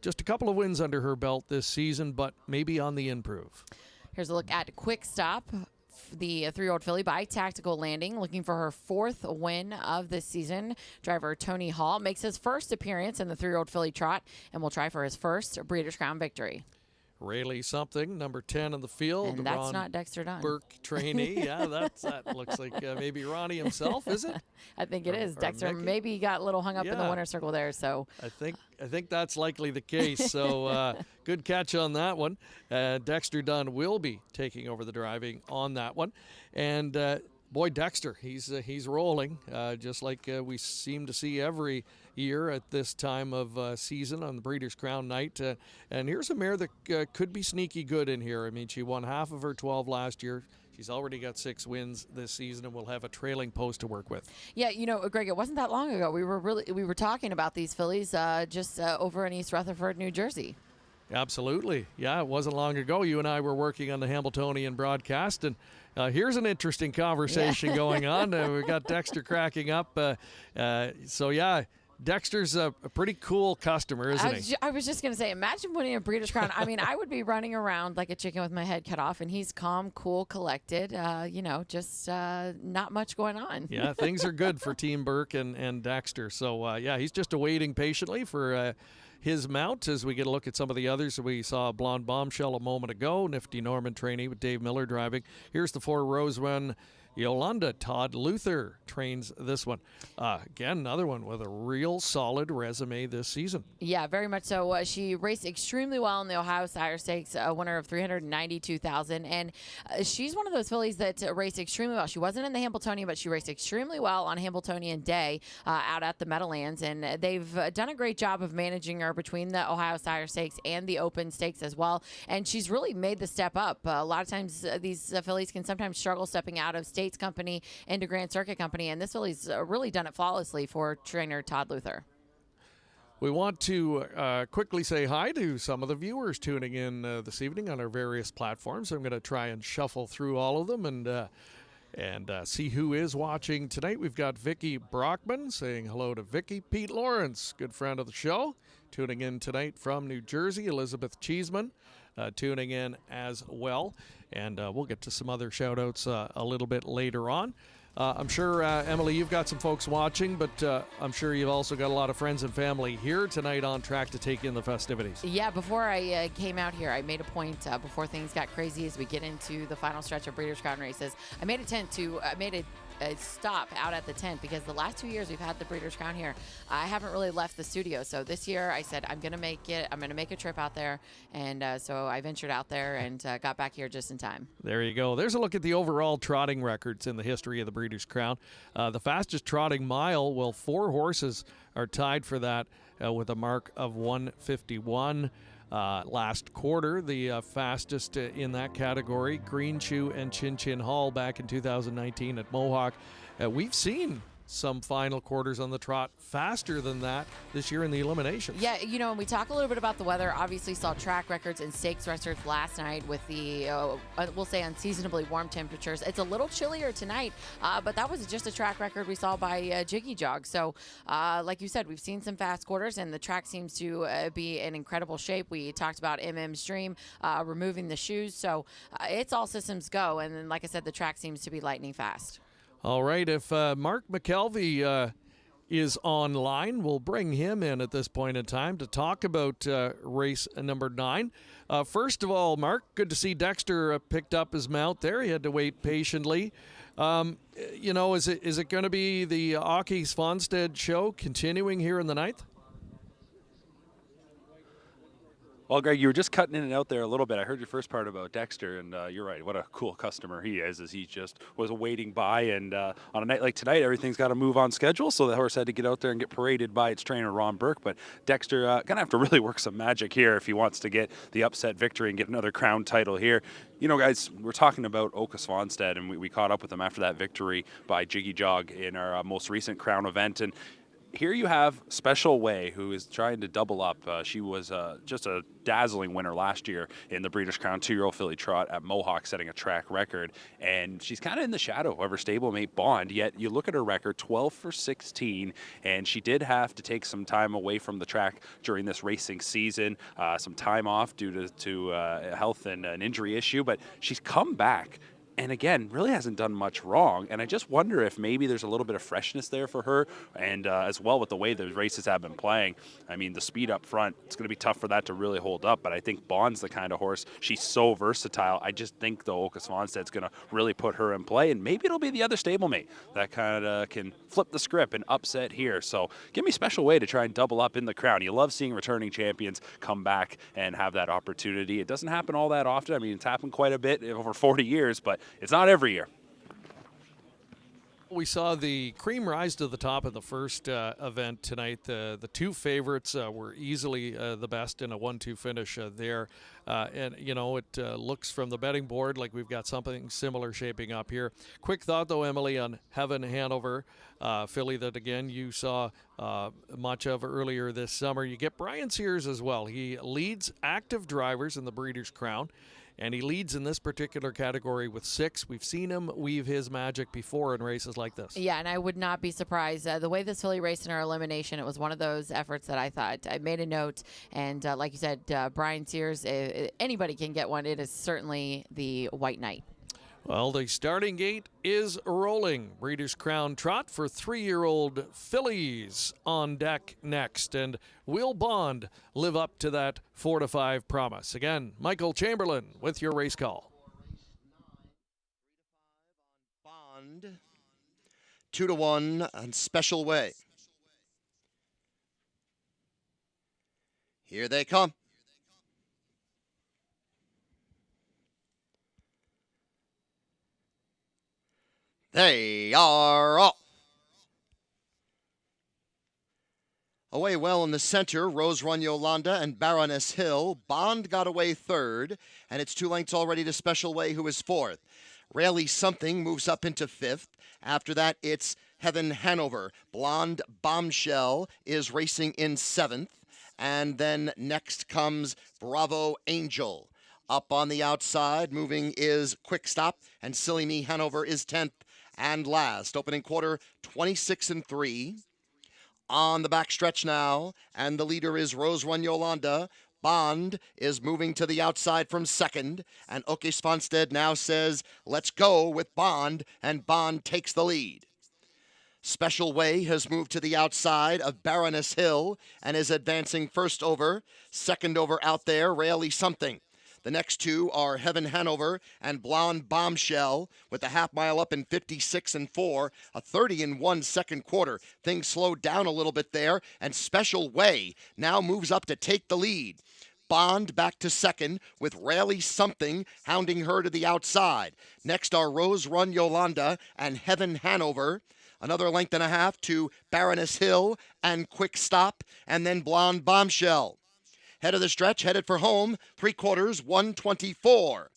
Just a couple of wins under her belt this season, but maybe on the improve. Here's a look at Quick Stop, the 3-year-old filly by Tactical Landing, looking for her 4th win of this season. Driver Tony Hall makes his first appearance in the 3-year-old filly trot and will try for his first Breeders' Crown victory. Rayleigh Something, number 10 in the field. And that's not Dexter Dunn. Burke trainee. Yeah, that looks like maybe Ronnie himself, is it? I think it is. Dexter maybe got a little hung up in the winner's circle there. So I think that's likely the case. So good catch on that one. Dexter Dunn will be taking over the driving on that one. And boy, Dexter, he's rolling, just like we seem to see every year at this time of season on the Breeders' Crown night. And here's a mare that could be sneaky good in here. I mean, she won half of her 12 last year. She's already got 6 wins this season and will have a trailing post to work with. Yeah, you know, Greg, it wasn't that long ago. We were talking about these fillies just over in East Rutherford, New Jersey. Absolutely. Yeah, it wasn't long ago. You and I were working on the Hambletonian broadcast, and here's an interesting conversation going on. We got Dexter cracking up. So, yeah, Dexter's a pretty cool customer, isn't he? I was just going to say, imagine winning a Breeders' Crown. I mean, I would be running around like a chicken with my head cut off, and he's calm, cool, collected, just not much going on. Yeah, things are good for Team Burke and Dexter. So, yeah, he's just awaiting patiently for his mount as we get a look at some of the others. We saw Blonde Bombshell a moment ago, Nifty Norman trainee with Dave Miller driving. Here's the 4 Rose Run Yolanda. Todd Luther trains this one. Again, another one with a real solid resume this season. Yeah, very much so. She raced extremely well in the Ohio Sire Stakes, a winner of $392,000, and she's one of those fillies that raced extremely well. She wasn't in the Hambletonian, but she raced extremely well on Hambletonian Day out at the Meadowlands, and they've done a great job of managing her between the Ohio Sire Stakes and the Open Stakes as well, and she's really made the step up. A lot of times these fillies can sometimes struggle stepping out of States Company into Grand Circuit Company, and this filly's really done it flawlessly for trainer Todd Luther. We want to quickly say hi to some of the viewers tuning in this evening on our various platforms. I'm going to try and shuffle through all of them and see who is watching tonight. We've got Vicky Brockman saying hello to Vicky. Pete Lawrence, good friend of the show, tuning in tonight from New Jersey. Elizabeth Cheeseman tuning in as well. And we'll get to some other shout-outs a little bit later on. I'm sure, Emily, you've got some folks watching, but I'm sure you've also got a lot of friends and family here tonight on track to take in the festivities. Yeah, before I came out here, I made a point before things got crazy as we get into the final stretch of Breeders' Crown races. I made a stop out at the tent because the last 2 years we've had the Breeders' Crown here, I haven't really left the studio. So this year I said I'm going to make it. I'm going to make a trip out there, and so I ventured out there and got back here just in time. There you go. There's a look at the overall trotting records in the history of the Breeders' Crown. The fastest trotting mile, well, 4 horses are tied for that with a mark of 1:51. Last quarter, the fastest in that category, Green Chew and Chin Chin Hall back in 2019 at Mohawk. We've seen some final quarters on the trot faster than that this year in the eliminations. Yeah, you know, and we talk a little bit about the weather. Obviously saw track records and stakes records last night with the, we'll say, unseasonably warm temperatures. It's a little chillier tonight, but that was just a track record we saw by Jiggy Jog. So, like you said, we've seen some fast quarters, and the track seems to be in incredible shape. We talked about MM's Dream removing the shoes, so it's all systems go. And then, like I said, the track seems to be lightning fast. All right, if Mark McKelvey is online. We'll bring him in at this point in time to talk about race number 9. First of all, Mark, good to see Dexter picked up his mount there. He had to wait patiently. Is it going to be the Auke Svanstedt show continuing here in the 9th? Well, Greg, you were just cutting in and out there a little bit. I heard your first part about Dexter, and you're right. What a cool customer he is, as he just was waiting by. And on a night like tonight, everything's got to move on schedule, so the horse had to get out there and get paraded by its trainer, Ron Burke. But Dexter going to have to really work some magic here if he wants to get the upset victory and get another crown title here. You know, guys, we're talking about Åke Svanstedt, and we caught up with him after that victory by Jiggy Jog in our most recent crown event. And here you have Special Way, who is trying to double up. She was just a dazzling winner last year in the Breeders' Crown 2-year-old filly trot at Mohawk, setting a track record. And she's kind of in the shadow of her stablemate Bond, yet you look at her record, 12 for 16, and she did have to take some time away from the track during this racing season, some time off due to health and an injury issue, but she's come back. And again, really hasn't done much wrong. And I just wonder if maybe there's a little bit of freshness there for her. And as well with the way the races have been playing. I mean, the speed up front, it's going to be tough for that to really hold up. But I think Bond's the kind of horse. She's so versatile. I just think, though, Åke Svanstedt's going to really put her in play. And maybe it'll be the other stablemate that kind of can flip the script and upset here. So give me Special Way to try and double up in the crown. You love seeing returning champions come back and have that opportunity. It doesn't happen all that often. I mean, it's happened quite a bit over 40 years, but it's not every year. We saw the cream rise to the top of the first event tonight. The two favorites were easily the best in a 1-2 finish there. And, you know, it looks from the betting board like we've got something similar shaping up here. Quick thought, though, Emily, on Heaven Hanover, filly that, again, you saw much of earlier this summer. You get Brian Sears as well. He leads active drivers in the Breeders' Crown. And he leads in this particular category with 6. We've seen him weave his magic before in races like this. Yeah, and I would not be surprised. The way this filly raced in our elimination, it was one of those efforts that I thought I made a note. And like you said, Brian Sears, if anybody can get one, it is certainly the White Knight. Well, the starting gate is rolling. Breeders' Crown trot for 3-year-old fillies on deck next. And will Bond live up to that 4-5 promise? Again, Michael Chamberlain with your race call. Bond, 2-1 on Special Way. Here they come. They are off. Away well in the center, Rose Run Yolanda and Baroness Hill. Bond got away third, and it's 2 lengths already to Special Way, who is fourth. Rarely Something moves up into fifth. After that, it's Heaven Hanover. Blonde Bombshell is racing in seventh. And then next comes Bravo Angel. Up on the outside, moving is Quick Stop, and Silly Me Hanover is 10th. And last, opening quarter, 26-3. On the back stretch now, and the leader is Rose Run Yolanda. Bond is moving to the outside from second, and Åke Svanstedt now says, let's go with Bond, and Bond takes the lead. Special Way has moved to the outside of Baroness Hill and is advancing first over. Second over out there, Rarely Something. The next two are Heaven Hanover and Blonde Bombshell with the half mile up in 56-4, a 30-1 second quarter. Things slowed down a little bit there, and Special Way now moves up to take the lead. Bond back to second with Rarely Something hounding her to the outside. Next are Rose Run Yolanda and Heaven Hanover. Another length and a half to Baroness Hill and Quick Stop, and then Blonde Bombshell. Head of the stretch, headed for home, 3/4, 124.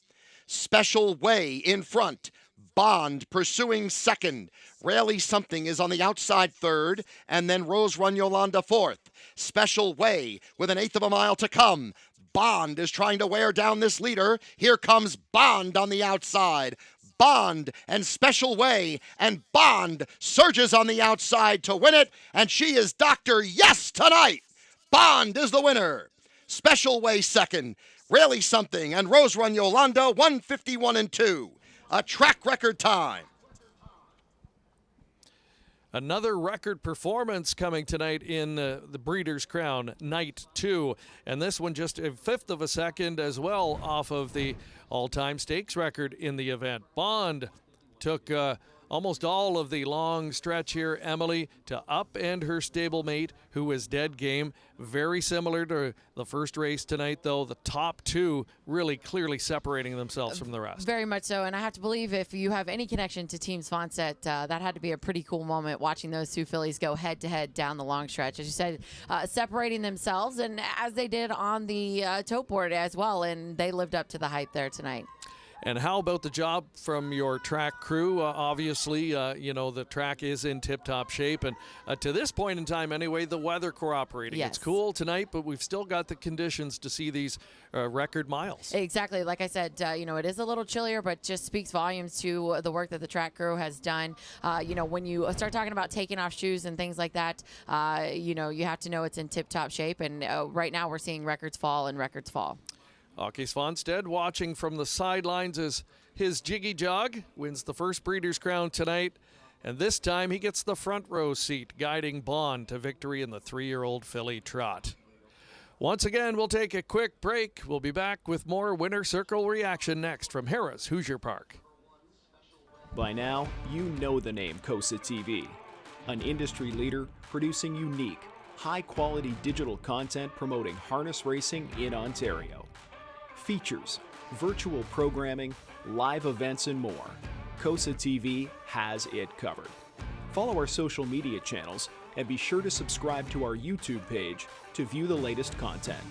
Special Way in front. Bond pursuing second. Rarely Something is on the outside third, and then Rose Run Yolanda fourth. Special Way with 1/8 of a mile to come. Bond is trying to wear down this leader. Here comes Bond on the outside. Bond and Special Way, and Bond surges on the outside to win it, and she is Dr. Yes tonight. Bond is the winner. Special Way second, Rarely Something, and Rose Run Yolanda 151-2. A track record time. Another record performance coming tonight in the Breeders' Crown, Night 2. And this one just a fifth of a second as well off of the all-time stakes record in the event. Bond took almost all of the long stretch here, Emily, to upend her stablemate, who was dead game. Very similar to the first race tonight, though. The top two really clearly separating themselves from the rest. Very much so, and I have to believe if you have any connection to Team Svanset, that had to be a pretty cool moment watching those two fillies go head-to-head down the long stretch. As you said, separating themselves, and as they did on the tote board as well, and they lived up to the hype there tonight. And how about the job from your track crew? Obviously, you know, the track is in tip-top shape. And to this point in time anyway, the weather cooperating. Yes. It's cool tonight, but we've still got the conditions to see these record miles. Exactly. Like I said, you know, it is a little chillier, but just speaks volumes to the work that the track crew has done. You know, when you start talking about taking off shoes and things like that, you know, you have to know it's in tip-top shape. And right now we're seeing records fall and records fall. Åke Svanstedt watching from the sidelines as his Jiggy Jog wins the first Breeders' Crown tonight. And this time he gets the front row seat, guiding Bond to victory in the 3-year-old filly trot. Once again, we'll take a quick break. We'll be back with more Winner Circle reaction next from Harrah's Hoosier Park. By now, you know the name COSA TV, an industry leader producing unique, high-quality digital content promoting harness racing in Ontario. Features, virtual programming, live events, and more. COSA TV has it covered. Follow our social media channels and be sure to subscribe to our YouTube page to view the latest content.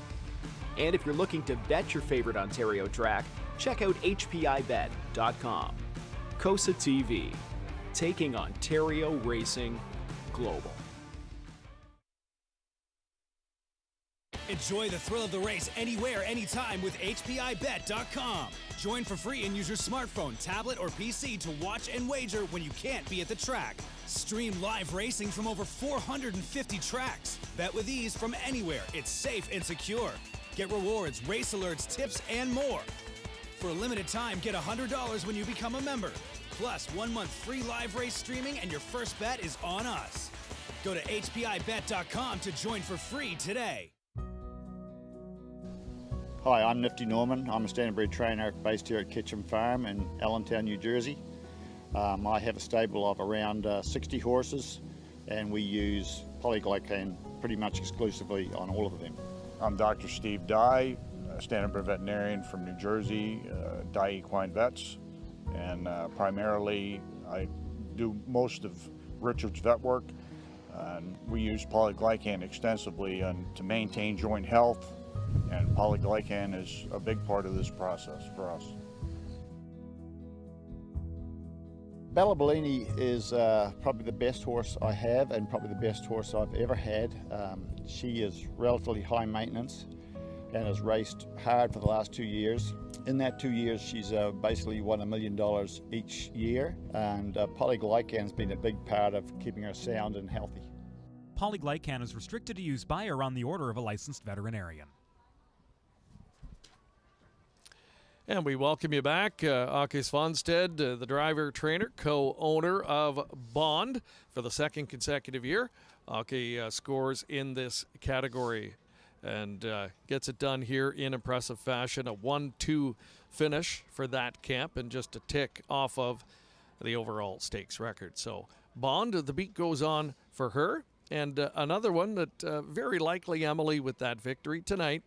And if you're looking to bet your favorite Ontario track, check out hpibet.com. COSA TV, taking Ontario racing global. Enjoy the thrill of the race anywhere, anytime with hpibet.com. Join for free and use your smartphone, tablet, or PC to watch and wager when you can't be at the track. Stream live racing from over 450 tracks. Bet with ease from anywhere. It's safe and secure. Get rewards, race alerts, tips, and more. For a limited time, get $100 when you become a member. Plus, 1 month free live race streaming and your first bet is on us. Go to hpibet.com to join for free today. Hi, I'm Nifty Norman. I'm a standardbred trainer based here at Ketchum Farm in Allentown, New Jersey. I have a stable of around 60 horses, and we use polyglycan pretty much exclusively on all of them. I'm Dr. Steve Dye, a standardbred veterinarian from New Jersey, Dye Equine Vets, and primarily I do most of Richard's vet work. And we use polyglycan extensively to maintain joint health, and polyglycan is a big part of this process for us. Bella Bellini is probably the best horse I have and probably the best horse I've ever had. She is relatively high maintenance and has raced hard for the last 2 years. In that 2 years, she's basically won $1 million each year, and polyglycan's been a big part of keeping her sound and healthy. Polyglycan is restricted to use by or on the order of a licensed veterinarian. And we welcome you back. Åke Svanstedt, the driver, trainer, co-owner of Bond for the second consecutive year. Åke scores in this category and gets it done here in impressive fashion. A 1-2 finish for that camp and just a tick off of the overall stakes record. So Bond, the beat goes on for her. And another one that very likely, Emily, with that victory tonight,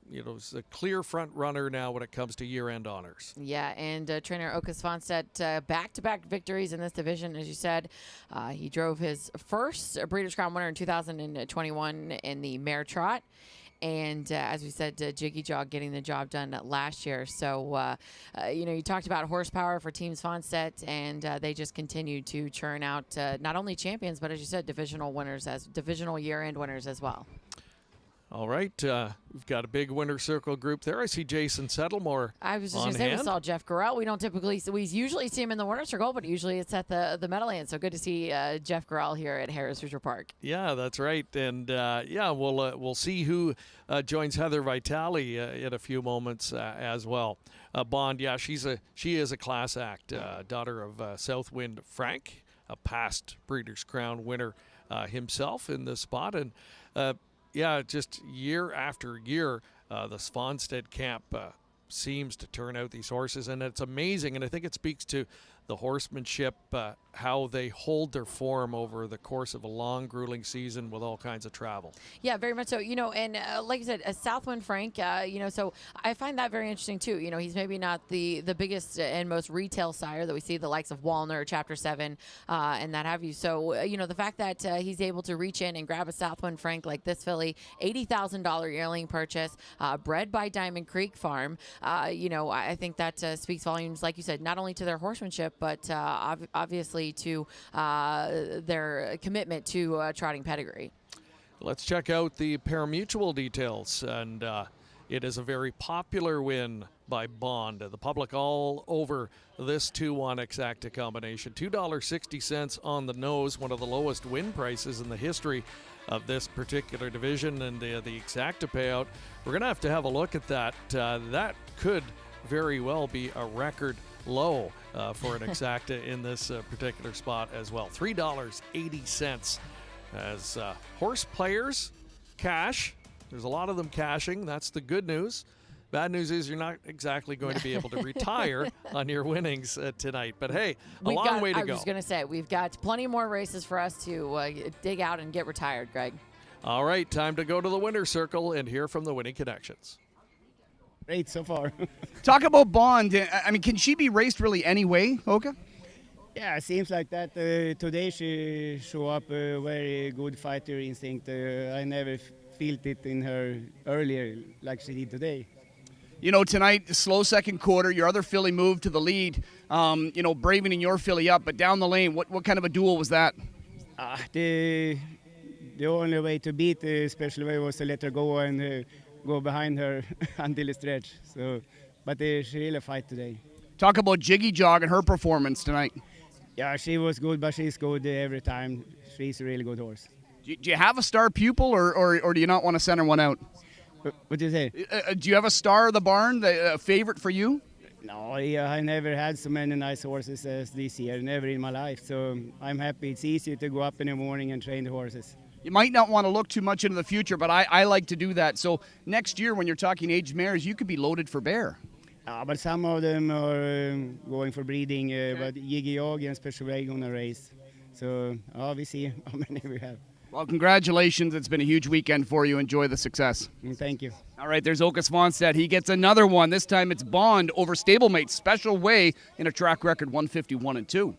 you know, is a clear front runner now when it comes to year-end honors. Yeah, and trainer Åke Svanstedt, back-to-back victories in this division, as you said. He drove his first Breeders' Crown winner in 2021 in the mare trot. And as we said, Jiggy Jog getting the job done last year. So, you know, you talked about horsepower for Team Svanstedt, and they just continue to churn out not only champions, but as you said, divisional winners, as divisional year-end winners as well. All right, we've got a big winner circle group there. I see Jason Settlemore. I was just going to say, we saw Jeff Gorell. We don't typically, we usually see him in the winner circle, but usually it's at the Meadowlands. So good to see Jeff Gorell here at Harrah's Hoosier Park. Yeah, that's right. And yeah, we'll see who joins Heather Vitale in a few moments as well. Bond, yeah, she is a class act, daughter of Southwind Frank. a past Breeders' Crown winner himself in this spot. And just year after year, the Svanstead camp seems to turn out these horses, and it's amazing. And I think it speaks to the horsemanship, how they hold their form over the course of a long, grueling season with all kinds of travel. Yeah, very much so. And like I said, Southwind Frank, so I find that very interesting too. He's maybe not the biggest and most retail sire that we see, the likes of Walner, Chapter 7, and that have you. So, the fact that he's able to reach in and grab a Southwind Frank like this filly, $80,000 yearling purchase, bred by Diamond Creek Farm, I think that speaks volumes, like you said, not only to their horsemanship, but obviously to their commitment to trotting pedigree. Let's check out the parimutuel details, and it is a very popular win by Bond. The public all over this 2-1 exacta combination. $2.60 on the nose, one of the lowest win prices in the history of this particular division, and the exacta payout. We're going to have a look at that. That could very well be a record low for an exacta in this particular spot as well. $3.80 as horse players cash. There's a lot of them cashing. That's the good news. Bad news is you're not exactly going to be able to retire on your winnings tonight. But hey, a long way to go. I was going to say, we've got plenty more races for us to dig out and get retired, Greg. All right, time to go to the winner's circle and hear from the winning connections. Great so far. Talk about Bond. I mean, can she be raced really any way, Oka? Yeah, it seems like that. Today she showed up a very good fighter instinct. I never felt it in her earlier like she did today. Tonight, slow second quarter, your other filly moved to the lead, braving your filly up, but down the lane, what kind of a duel was that? The only way to beat the special way was to let her go and go behind her until the stretch. But she really fight today. Talk about Jiggy Jog and her performance tonight. Yeah, she was good, but she's good every time. She's a really good horse. Do you have a star pupil, or do you not want to send her one out? What do you say? Do you have a star of the barn, a favorite for you? No, I never had so many nice horses as this year, never in my life. So I'm happy. It's easier to go up in the morning and train the horses. You might not want to look too much into the future, but I like to do that. So next year, when you're talking aged mares, you could be loaded for bear. But some of them are going for breeding, but Jiggy Jog and Special Way going to race. So we see how many we have. Well, congratulations. It's been a huge weekend for you. Enjoy the success. Thank you. All right, there's Oka Svanstead. He gets another one. This time it's Bond over stablemate Special Way in a track record 151-2.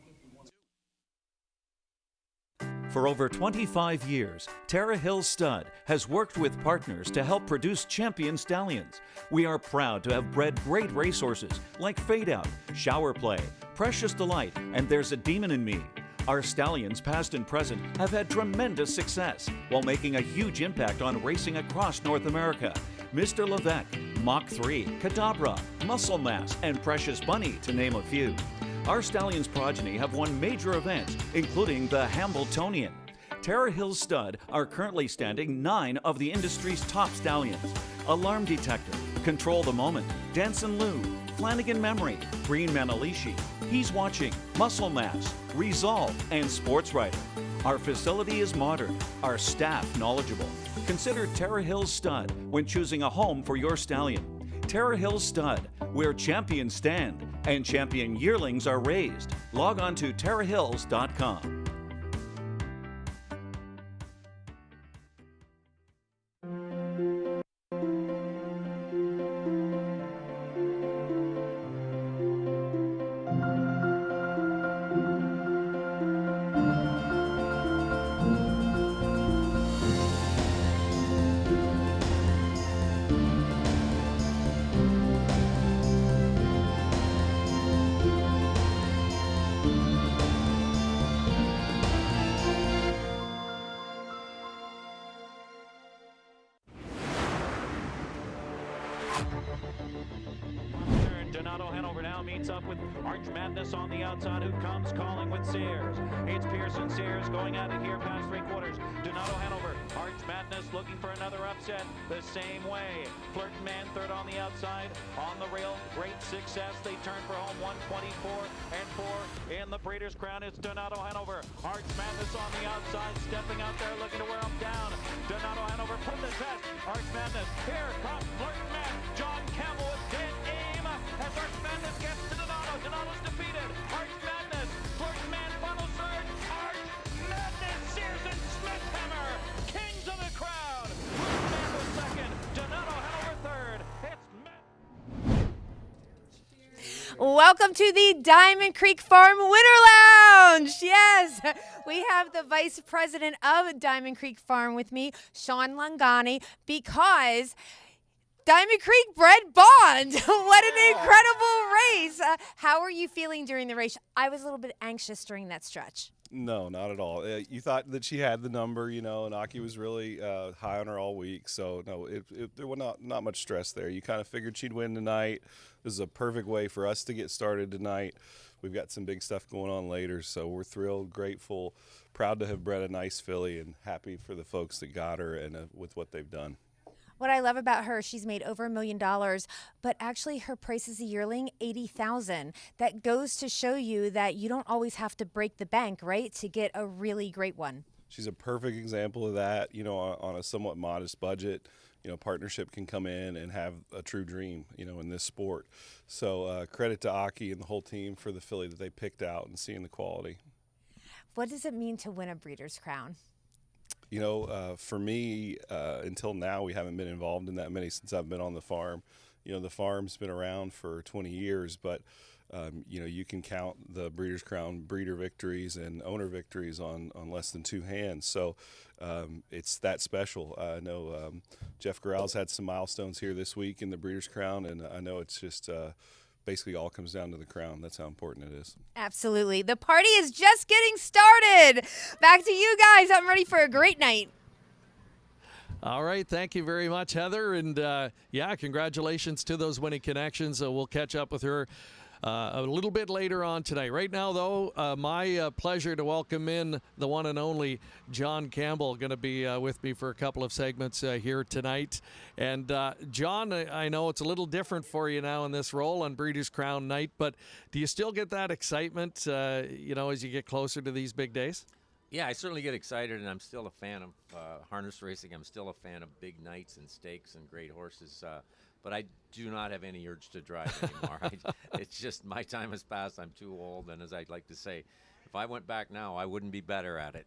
For over 25 years, Tara Hill Stud has worked with partners to help produce champion stallions. We are proud to have bred great racehorses like Fade Out, Shower Play, Precious Delight, and There's a Demon in Me. Our stallions, past and present, have had tremendous success while making a huge impact on racing across North America. Mr. Levesque, Mach 3, Cadabra, Muscle Mass, and Precious Bunny, to name a few. Our stallions' progeny have won major events, including the Hambletonian. Tara Hill Stud are currently standing 9 of the industry's top stallions. Alarm Detector, Control the Moment, Danson Lou, Flanagan Memory, Green Manalishi, He's Watching, Muscle Mass, Resolve, and Sports Writer. Our facility is modern, our staff knowledgeable. Consider Tara Hill Stud when choosing a home for your stallion. Tara Hill Stud, where champions stand and champion yearlings are raised. Log on to tarahills.com. Donato Hanover now meets up with Arch Madness on the outside, who comes calling with Sears. It's Pearson Sears going at it here past 3/4. Donato Hanover, Arch Madness looking for another upset the same way. Flirtin' Man third on the outside, on the rail, great success. They turn for home 124-4 in the Breeders' Crown. It's Donato Hanover, Arch Madness on the outside, stepping out there looking to wear him down. Donato Hanover put the test. Arch Madness, here comes Flirtin' Man. John Campbell with dead aim as Arch Madness gets to Donato. Donato's defeated. Arch Madness, Flirtin' Man final surge. Arch Madness, Sears and Smithhammer, kings of the crowd. Flirtin' Man was second. Donato Hanover third. Welcome to the Diamond Creek Farm Winter Lounge. Yes, we have the Vice President of Diamond Creek Farm with me, Sean Langani, because Diamond Creek bred Bond. What an incredible race. How are you feeling during the race? I was a little bit anxious during that stretch. No, not at all. You thought that she had the number, you know, and Aki was really high on her all week. So, no, there was not much stress there. You kind of figured she'd win tonight. This is a perfect way for us to get started tonight. We've got some big stuff going on later, so we're thrilled, grateful, proud to have bred a nice filly, and happy for the folks that got her and with what they've done. What I love about her, she's made over $1 million, but actually her price as a yearling, $80,000. That goes to show you that you don't always have to break the bank, right, to get a really great one. She's a perfect example of that. You know, on a somewhat modest budget, you know, partnership can come in and have a true dream, you know, in this sport. So credit to Aki and the whole team for the filly that they picked out and seeing the quality. What does it mean to win a Breeders' Crown? You know, for me, until now, we haven't been involved in that many since I've been on the farm. You know, the farm's been around for 20 years, but, you know, you can count the Breeders' Crown breeder victories and owner victories on less than 2 hands. So it's that special. I know Jeff Corral's had some milestones here this week in the Breeders' Crown, and I know it's just basically all comes down to the crown. That's how important it is. Absolutely. The party is just getting started. Back to you guys. I'm ready for a great night. All right. Thank you very much, Heather. And, yeah, congratulations to those winning connections. We'll catch up with her a little bit later on tonight. Right now, though, my pleasure to welcome in the one and only John Campbell, going to be with me for a couple of segments here tonight. And John, I know it's a little different for you now in this role on Breeders' Crown night, but do you still get that excitement, you know, as you get closer to these big days? Yeah, I certainly get excited, and I'm still a fan of harness racing. I'm still a fan of big nights and stakes and great horses. But I do not have any urge to drive anymore. It's just my time has passed. I'm too old, and as I'd like to say, if I went back now, I wouldn't be better at it.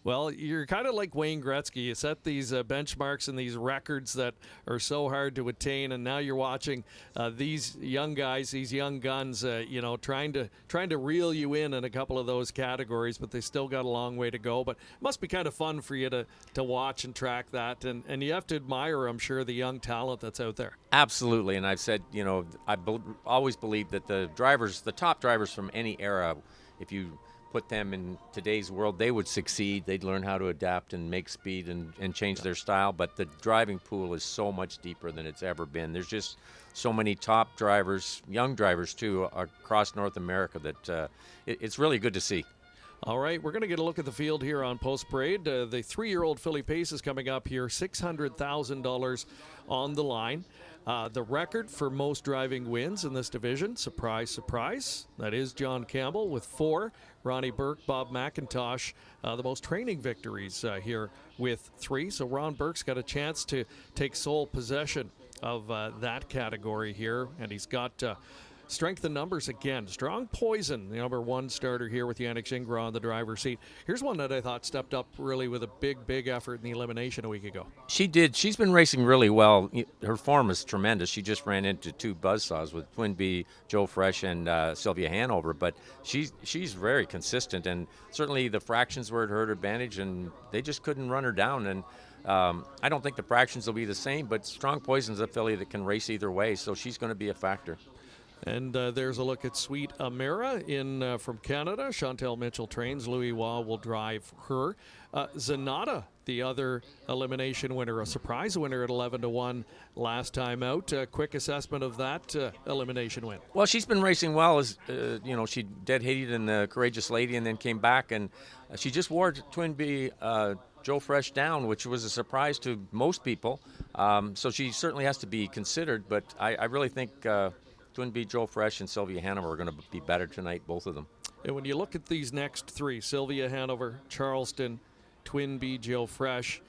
Well, you're kind of like Wayne Gretzky. You set these benchmarks and these records that are so hard to attain, and now you're watching these young guys, these young guns, you know, trying to reel you in a couple of those categories, but they still got a long way to go. But it must be kind of fun for you to watch and track that, and you have to admire, I'm sure, the young talent that's out there. Absolutely, and I've said, you know, I always believe that the top drivers from any era, if you put them in today's world, they would succeed. They'd learn how to adapt and make speed and change their style. But the driving pool is so much deeper than it's ever been. There's just so many top drivers, young drivers too, across North America that it's really good to see. All right, we're going to get a look at the field here on Post Parade. The 3-year-old filly Pace is coming up here, $600,000 on the line. The record for most driving wins in this division, surprise, surprise, that is John Campbell with 4. Ronnie Burke, Bob McIntosh, the most training victories here with 3. So Ron Burke's got a chance to take sole possession of that category here, and he's got strength in numbers again. Strong Poison, the number 1 starter here with Yannick Gingras on the driver's seat. Here's one that I thought stepped up really with a big effort in the elimination a week ago. She did. She's been racing really well. Her form is tremendous. She just ran into 2 buzzsaws with Twin Bee, Joe Fresh, and Sylvia Hanover, but she's very consistent, and certainly the fractions were at her advantage, and they just couldn't run her down. And I don't think the fractions will be the same, but Strong Poison's a filly that can race either way, so she's going to be a factor. And there's a look at Sweet Amira from Canada. Chantel Mitchell trains. Louis Waugh will drive her. Zanata the other elimination winner, a surprise winner at 11-1 last time out. Quick assessment of that elimination win. Well, she's been racing well. As she dead heated in the Courageous Lady and then came back, and she just wore Twin B Joe Fresh down, which was a surprise to most people. So she certainly has to be considered, but I really think Twin B Joe Fresh and Sylvia Hanover are going to be better tonight, both of them. And when you look at these next three, Sylvia Hanover, Charleston, Twin B Joe Fresh,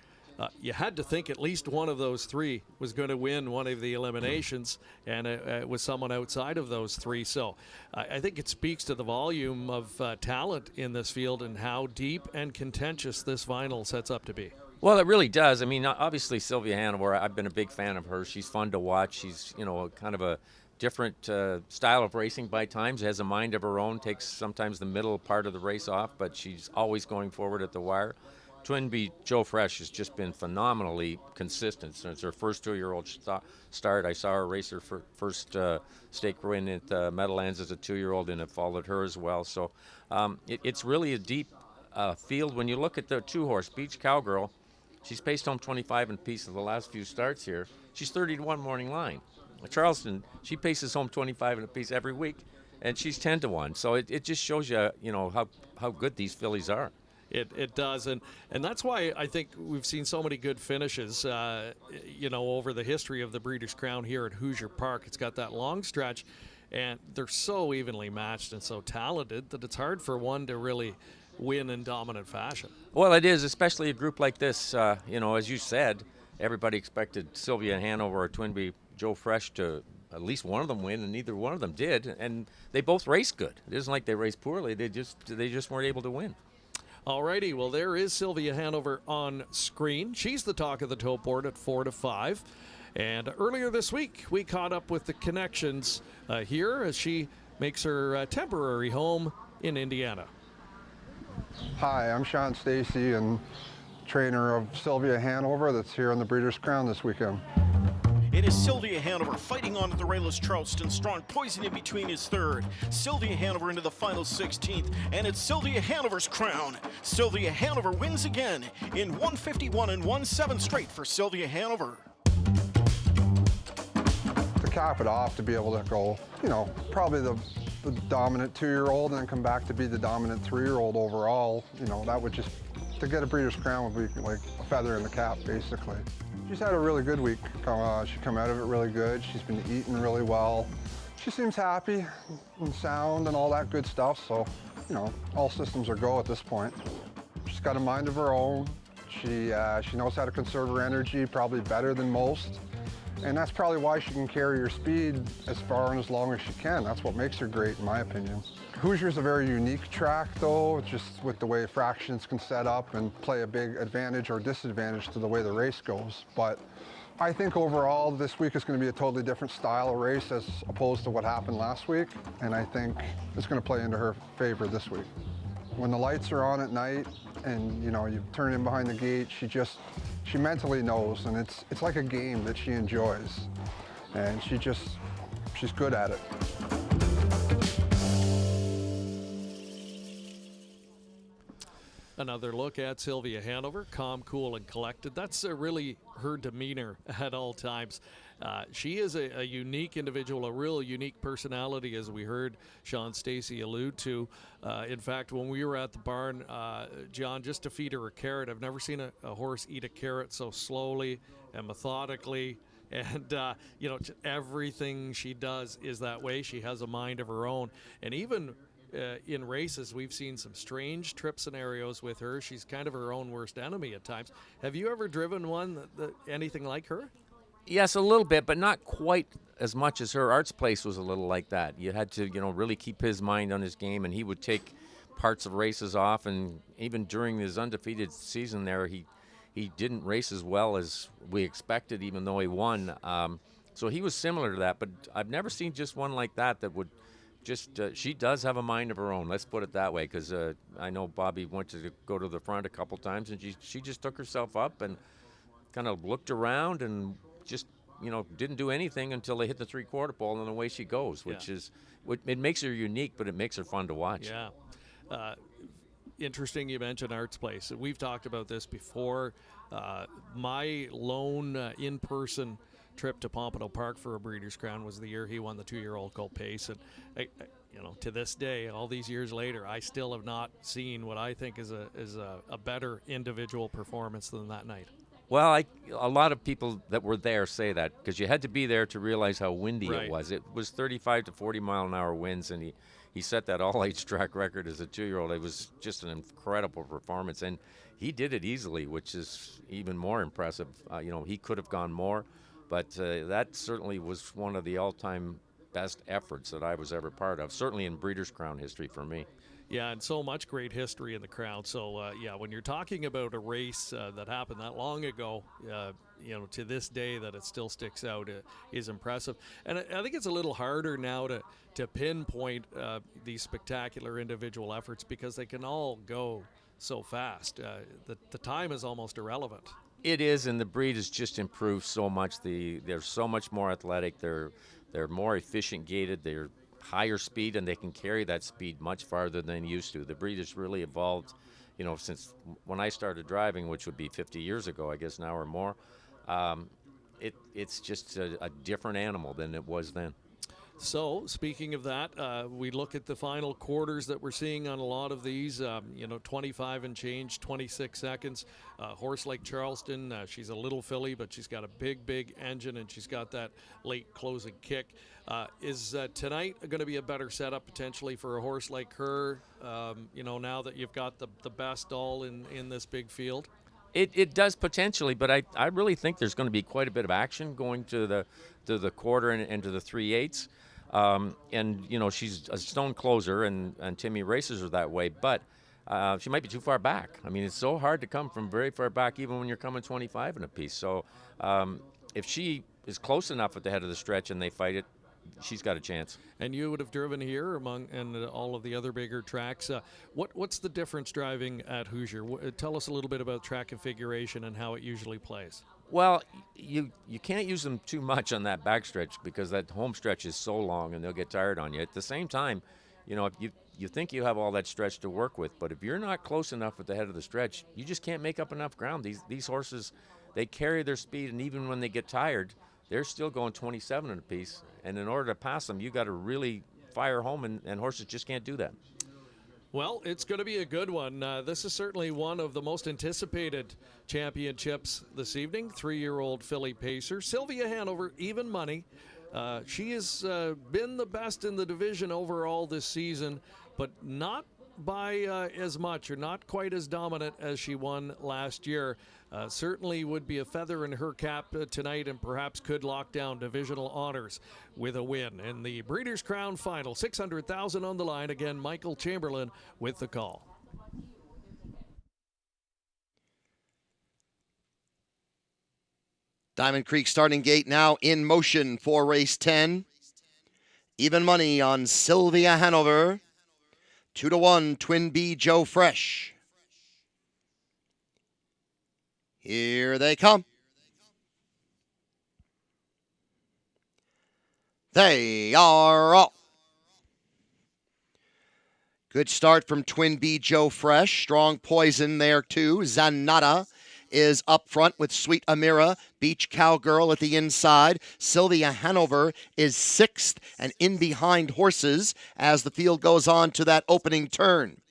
you had to think at least one of those three was going to win one of the eliminations, and it was someone outside of those three. So I think it speaks to the volume of talent in this field and how deep and contentious this final sets up to be. Well, it really does. I mean, obviously Sylvia Hanover, I've been a big fan of her. She's fun to watch. She's, kind of a different style of racing by times, has a mind of her own, takes sometimes the middle part of the race off, but she's always going forward at the wire. Twin B Joe Fresh has just been phenomenally consistent since her first 2-year-old start. I saw her race her first stake win at Meadowlands as a 2-year-old, and it followed her as well. So it's really a deep field. When you look at the 2-horse, Beach Cowgirl, she's paced home 25 in piece of the last few starts here. She's 30-1 morning line. Charleston, she paces home 25 in a piece every week, and she's 10-1. So it just shows you, how good these fillies are. It does, and that's why I think we've seen so many good finishes, over the history of the Breeders' Crown here at Hoosier Park. It's got that long stretch, and they're so evenly matched and so talented that it's hard for one to really win in dominant fashion. Well, it is, especially a group like this. As you said, everybody expected Sylvia Hanover or Twin B Joe Fresh to at least one of them win, and neither one of them did, and they both raced good. It isn't like they raced poorly. They just weren't able to win. Alrighty, well, there is Sylvia Hanover on screen. She's the talk of the tote board at 4-5. And earlier this week, we caught up with the connections here as she makes her temporary home in Indiana. Hi, I'm Sean Stacy, and trainer of Sylvia Hanover that's here on the Breeders' Crown this weekend. It is Sylvia Hanover fighting on at the rail as Charleston Strong, poison in between his third. Sylvia Hanover into the final 16th, and it's Sylvia Hanover's crown. Sylvia Hanover wins again in 151 and 1/7 straight for Sylvia Hanover. To cap it off, to be able to go, probably the dominant 2-year-old and then come back to be the dominant 3-year-old overall, that would just, to get a Breeders' Crown would be like a feather in the cap, basically. She's had a really good week. She come out of it really good. She's been eating really well. She seems happy and sound and all that good stuff. So, all systems are go at this point. She's got a mind of her own. She knows how to conserve her energy probably better than most. And that's probably why she can carry her speed as far and as long as she can. That's what makes her great, in my opinion. Hoosier's a very unique track, though, just with the way fractions can set up and play a big advantage or disadvantage to the way the race goes. But I think overall this week is going to be a totally different style of race as opposed to what happened last week. And I think it's going to play into her favor this week. When the lights are on at night and, you turn in behind the gate, she mentally knows, and it's like a game that she enjoys. And she's good at it. Another look at Sylvia Hanover, calm, cool, and collected. That's really her demeanor at all times. She is a unique individual, a real unique personality, as we heard Sean Stacy allude to. In fact, when we were at the barn, John, just to feed her a carrot, I've never seen a horse eat a carrot so slowly and methodically. And, everything she does is that way. She has a mind of her own. And even in races, we've seen some strange trip scenarios with her. She's kind of her own worst enemy at times. Have you ever driven one anything like her? Yes, a little bit, but not quite as much as her. Art's Place was a little like that. You had to, really keep his mind on his game, and he would take parts of races off. And even during his undefeated season there, he didn't race as well as we expected, even though he won. So he was similar to that, but I've never seen just one like that would just, she does have a mind of her own, let's put it that way, because I know Bobby went to go to the front a couple times, and she just took herself up and kind of looked around and just, didn't do anything until they hit the 3/4 pole, and away she goes, which is, it makes her unique, but it makes her fun to watch. Yeah. interesting you mentioned Art's Place. We've talked about this before. My lone in-person trip to Pompano Park for a Breeders' Crown was the year he won the 2-year-old Colt Pace. And to this day, all these years later, I still have not seen what I think is a better individual performance than that night. Well, a lot of people that were there say that because you had to be there to realize how windy Right. it was. It was 35 to 40 mile an hour winds, and he set that all-age track record as a 2-year-old. It was just an incredible performance, and he did it easily, which is even more impressive. He could have gone more, but that certainly was one of the all-time best efforts that I was ever part of, certainly in Breeders' Crown history for me. Yeah, and so much great history in the crowd. So, when you're talking about a race that happened that long ago, to this day that it still sticks out is impressive. And I think it's a little harder now to pinpoint these spectacular individual efforts because they can all go so fast. The time is almost irrelevant. It is, and the breed has just improved so much. They're so much more athletic. They're more efficient gaited. They're higher speed, and they can carry that speed much farther than they used to. The breed has really evolved, since when I started driving, which would be 50 years ago, I guess now or more. It's just a different animal than it was then. So, speaking of that, we look at the final quarters that we're seeing on a lot of these, 25 and change, 26 seconds. Horse like Charleston, she's a little filly, but she's got a big engine, and she's got that late closing kick. Is tonight going to be a better setup potentially for a horse like her, now that you've got the best all in this big field? It does potentially, but I really think there's going to be quite a bit of action going to the quarter and to the 3/8. She's a stone closer, and Timmy races her that way, but she might be too far back. I mean, it's so hard to come from very far back, even when you're coming 25 in a piece. So if she is close enough at the head of the stretch and they fight it, she's got a chance. And you would have driven here and all of the other bigger tracks. What's the difference driving at Hoosier? Tell us a little bit about track configuration and how it usually plays. Well, you can't use them too much on that backstretch because that home stretch is so long and they'll get tired on you. At the same time, if you think you have all that stretch to work with, but if you're not close enough at the head of the stretch, you just can't make up enough ground. These horses, they carry their speed, and even when they get tired, they're still going 27 in a piece. And in order to pass them, you got to really fire home, and horses just can't do that. Well, it's going to be a good one. This is certainly one of the most anticipated championships this evening. 3-year-old filly pacer, Sylvia Hanover, even money. She has been the best in the division overall this season, but not by as much, or not quite as dominant as she won last year. Certainly would be a feather in her cap tonight, and perhaps could lock down divisional honors with a win in the Breeders' Crown Final. $600,000 on the line. Again, Michael Chamberlain with the call. Diamond Creek starting gate now in motion for race 10. Even money on Sylvia Hanover. 2-1, Twin B Joe Fresh. Here they come. They are off. Good start from Twin B Joe Fresh. Strong Poison there too. Zanata is up front with Sweet Amira. Beach Cowgirl at the inside. Sylvia Hanover is 6th and in behind horses as the field goes on to that opening turn.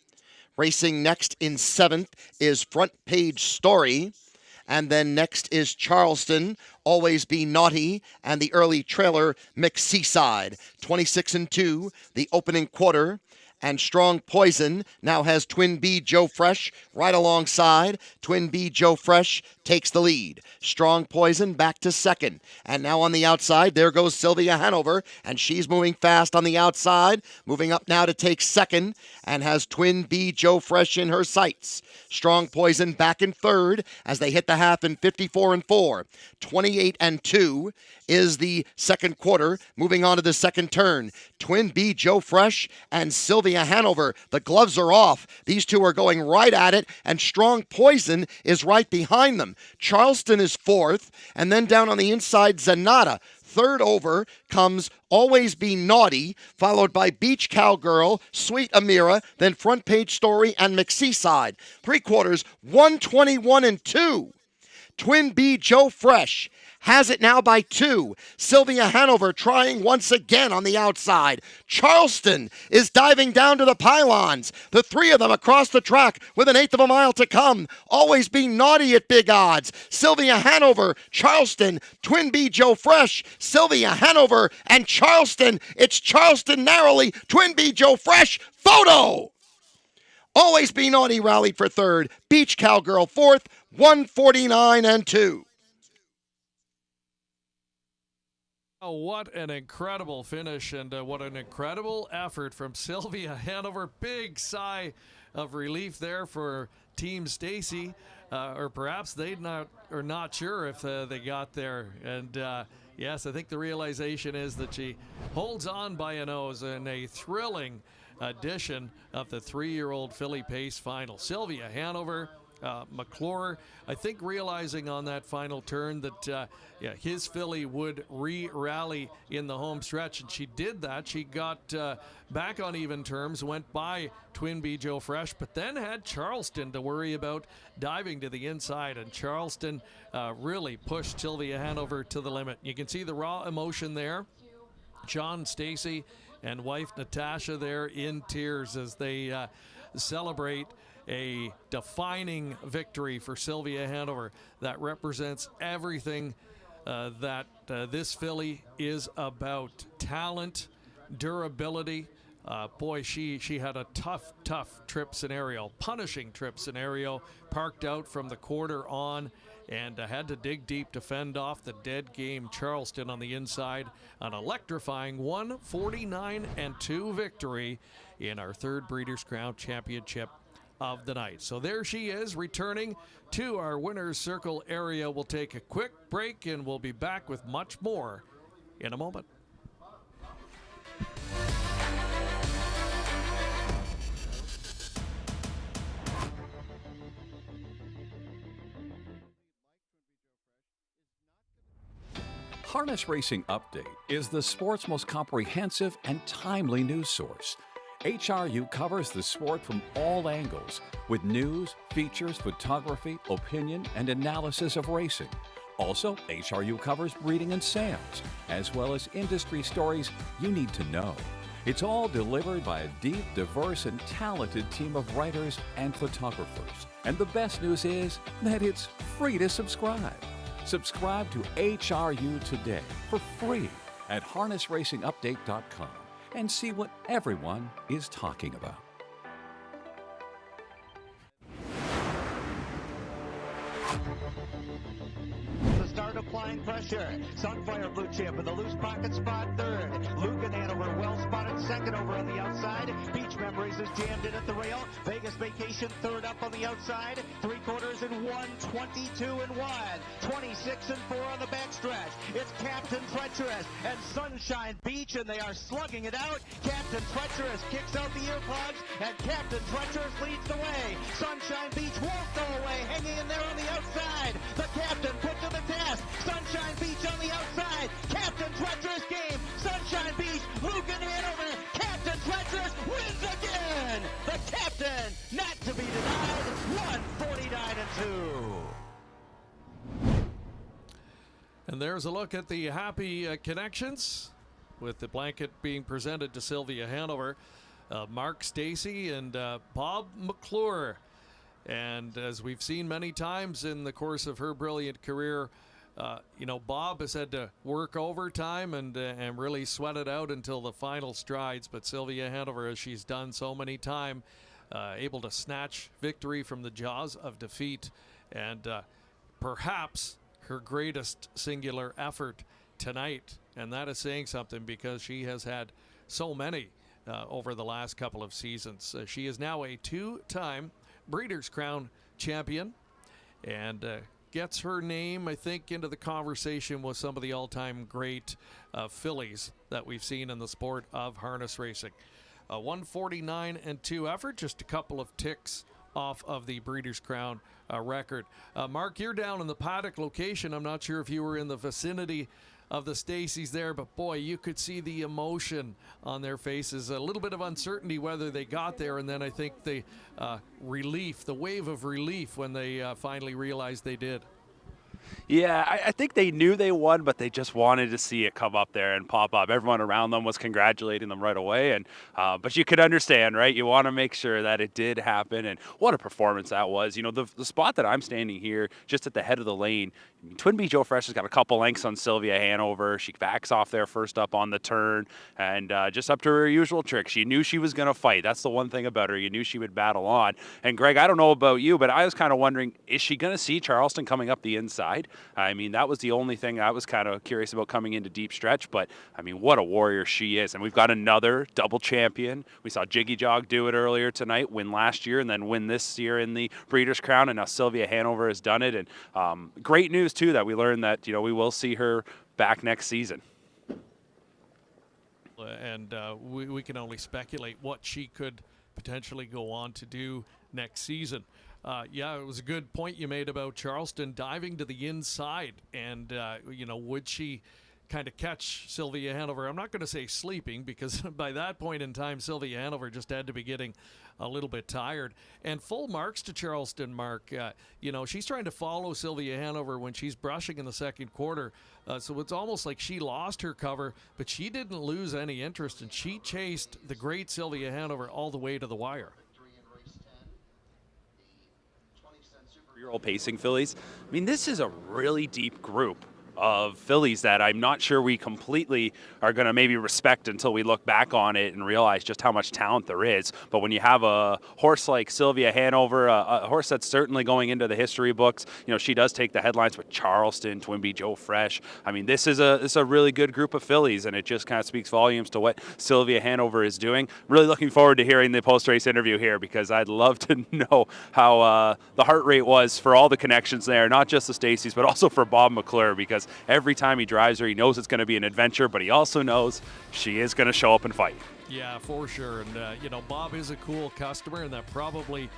Racing next in 7th is Front Page Story. And then next is Charleston, Always Be Naughty, and the early trailer, McSeaside. 26-2, the opening quarter. And Strong Poison now has Twin B Joe Fresh right alongside. Twin B Joe Fresh takes the lead. Strong Poison back to second. And now on the outside, there goes Sylvia Hanover, and she's moving fast on the outside. Moving up now to take second, and has Twin B Joe Fresh in her sights. Strong Poison back in third as they hit the half in 54-4. 28-2 is the second quarter. Moving on to the second turn. Twin B Joe Fresh and Sylvia Hanover. The gloves are off. These two are going right at it, and Strong Poison is right behind them. Charleston is 4th, and then down on the inside, Zanata. Third over comes Always Be Naughty, followed by Beach Cowgirl, Sweet Amira, then Front Page Story and McSeaside. 3/4, 121-2. Twin B Joe Fresh has it now by 2. Sylvia Hanover trying once again on the outside. Charleston is diving down to the pylons. The three of them across the track with an 1/8 of a mile to come. Always Be Naughty at big odds. Sylvia Hanover, Charleston, Twin B Joe Fresh, Sylvia Hanover, and Charleston. It's Charleston narrowly, Twin B Joe Fresh, photo! Always Be Naughty rallied for third. Beach Cowgirl fourth, 149-2. Oh, what an incredible finish and what an incredible effort from Sylvia Hanover. Big sigh of relief there for Team Stacy, or perhaps they are not sure if they got there. And yes, I think the realization is that she holds on by a nose in a thrilling edition of the 3-year-old filly pace final. Sylvia Hanover, McClure, I think realizing on that final turn that his filly would re-rally in the home stretch, and she did that. She got back on even terms, went by Twin B Joe Fresh, but then had Charleston to worry about diving to the inside, and Charleston really pushed Sylvia Hanover to the limit. You can see the raw emotion there. John Stacy and wife Natasha there in tears as they celebrate a defining victory for Sylvia Hanover that represents everything that this filly is about. Talent, durability. Boy, she had a tough trip scenario, punishing trip scenario, parked out from the quarter on, and had to dig deep to fend off the dead game Charleston on the inside. An electrifying 149-2 victory in our third Breeders' Crown Championship of the night. So there she is, returning to our winner's circle area. We'll take a quick break and we'll be back with much more in a moment. Harness Racing Update is the sport's most comprehensive and timely news source. HRU covers the sport from all angles with news, features, photography, opinion, and analysis of racing. Also, HRU covers breeding and sales, as well as industry stories you need to know. It's all delivered by a deep, diverse, and talented team of writers and photographers. And the best news is that it's free to subscribe. Subscribe to HRU today for free at harnessracingupdate.com. and see what everyone is talking about. The start applying pressure. Sunfire Blue Chip with a loose pocket spot third. Lucan Hanover well spotted second over on the outside. Beach Memories is jammed in at the rail. Vegas Vacation third up on the outside. 3/4 and 122-1. 26-4 on the backstretch. It's Captain Treacherous and Sunshine Beach, and they are slugging it out. Captain Treacherous kicks out the earplugs, and Captain Treacherous leads the way. Sunshine Beach won't go away, hanging in there on the outside. The Captain put to the test. Sunshine Beach on the outside. Captain Treacherous game. Sunshine Beach, Lucan Hanover. Captain Treacherous wins again. The Captain, not to be denied. 149-2. And there's a look at the happy connections with the blanket being presented to Sylvia Hanover, Mark Stacy and Bob McClure. And as we've seen many times in the course of her brilliant career, Bob has had to work overtime and really sweat it out until the final strides. But Sylvia Hanover, as she's done so many times, able to snatch victory from the jaws of defeat, and perhaps her greatest singular effort tonight. And that is saying something, because she has had so many over the last couple of seasons. She is now a 2-time Breeders' Crown champion, and gets her name, I think, into the conversation with some of the all-time great fillies that we've seen in the sport of harness racing. A 149-2 effort, just a couple of ticks off of the Breeders' Crown record. Mark, you're down in the paddock location. I'm not sure if you were in the vicinity of the Stacys there, but boy, you could see the emotion on their faces. A little bit of uncertainty whether they got there, and then I think the relief, the wave of relief when they finally realized they did. Yeah, I think they knew they won, but they just wanted to see it come up there and pop up. Everyone around them was congratulating them right away, and but you could understand, right? You want to make sure that it did happen, and what a performance that was. You know, the spot that I'm standing here, just at the head of the lane, Twin Bee Joe Fresh has got a couple lengths on Sylvia Hanover. She backs off there first up on the turn, and just up to her usual trick. She knew she was going to fight. That's the one thing about her. You knew she would battle on. And Greg, I don't know about you, but I was kind of wondering, is she going to see Charleston coming up the inside? I mean, that was the only thing I was kind of curious about coming into deep stretch, but I mean, what a warrior she is. And we've got another double champion. We saw Jiggy Jog do it earlier tonight, win last year, and then win this year in the Breeders' Crown, and now Sylvia Hanover has done it. And great news, too, that we learned that, you know, we will see her back next season. And we can only speculate what she could potentially go on to do next season. Yeah, it was a good point you made about Charleston diving to the inside, and you know, would she kind of catch Sylvia Hanover? I'm not going to say sleeping, because by that point in time, Sylvia Hanover just had to be getting a little bit tired. And full marks to Charleston, Mark. You know, she's trying to follow Sylvia Hanover when she's brushing in the second quarter. So it's almost like she lost her cover, but she didn't lose any interest, and she chased the great Sylvia Hanover all the way to the wire. Year-old pacing fillies. I mean, this is a really deep group of fillies that I'm not sure we completely are going to maybe respect until we look back on it and realize just how much talent there is. But when you have a horse like Sylvia Hanover, a horse that's certainly going into the history books, you know, she does take the headlines with Charleston, Twin Bee Joe Fresh. I mean, this is a really good group of fillies, and it just kind of speaks volumes to what Sylvia Hanover is doing. Really looking forward to hearing the post-race interview here, because I'd love to know how the heart rate was for all the connections there, not just the Stacys, but also for Bob McClure, because every time he drives her, he knows it's going to be an adventure, but he also knows she is going to show up and fight. Yeah, for sure. And, you know, Bob is a cool customer, and that probably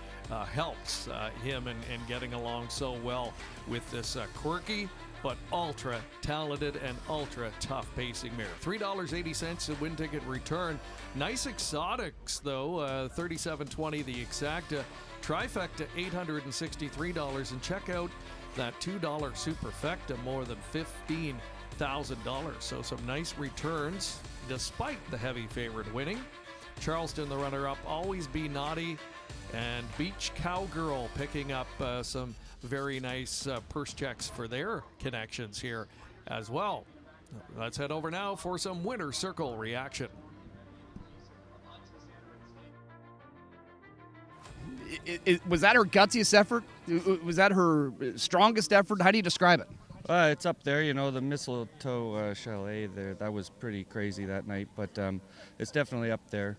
helps him in getting along so well with this quirky but ultra talented and ultra tough pacing mare. $3.80 a win ticket return. Nice exotics, though. $37.20 the exacta. Trifecta, $863. And check out that $2 superfecta, more than $15,000. So some nice returns despite the heavy favorite winning. Charleston, the runner-up, Always Be Naughty, and Beach Cowgirl picking up some very nice purse checks for their connections here as well. Let's head over now for some Winner's Circle reaction. Was that her gutsiest effort? Was that her strongest effort? How do you describe it? It's up there, you know, the Mistletoe Chalet there. That was pretty crazy that night, but it's definitely up there.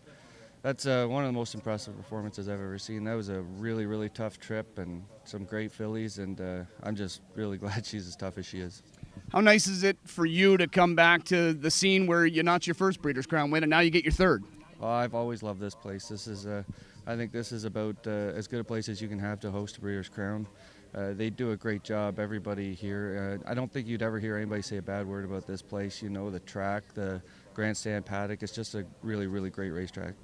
That's one of the most impressive performances I've ever seen. That was a really, really tough trip and some great fillies, and I'm just really glad she's as tough as she is. How nice is it for you to come back to the scene where you're not your first Breeders' Crown win, and now you get your third? Well, I've always loved this place. This is, I think this is about as good a place as you can have to host a Breeders' Crown. They do a great job, everybody here. I don't think you'd ever hear anybody say a bad word about this place. You know, the track, the grandstand paddock, it's just a really, really great racetrack.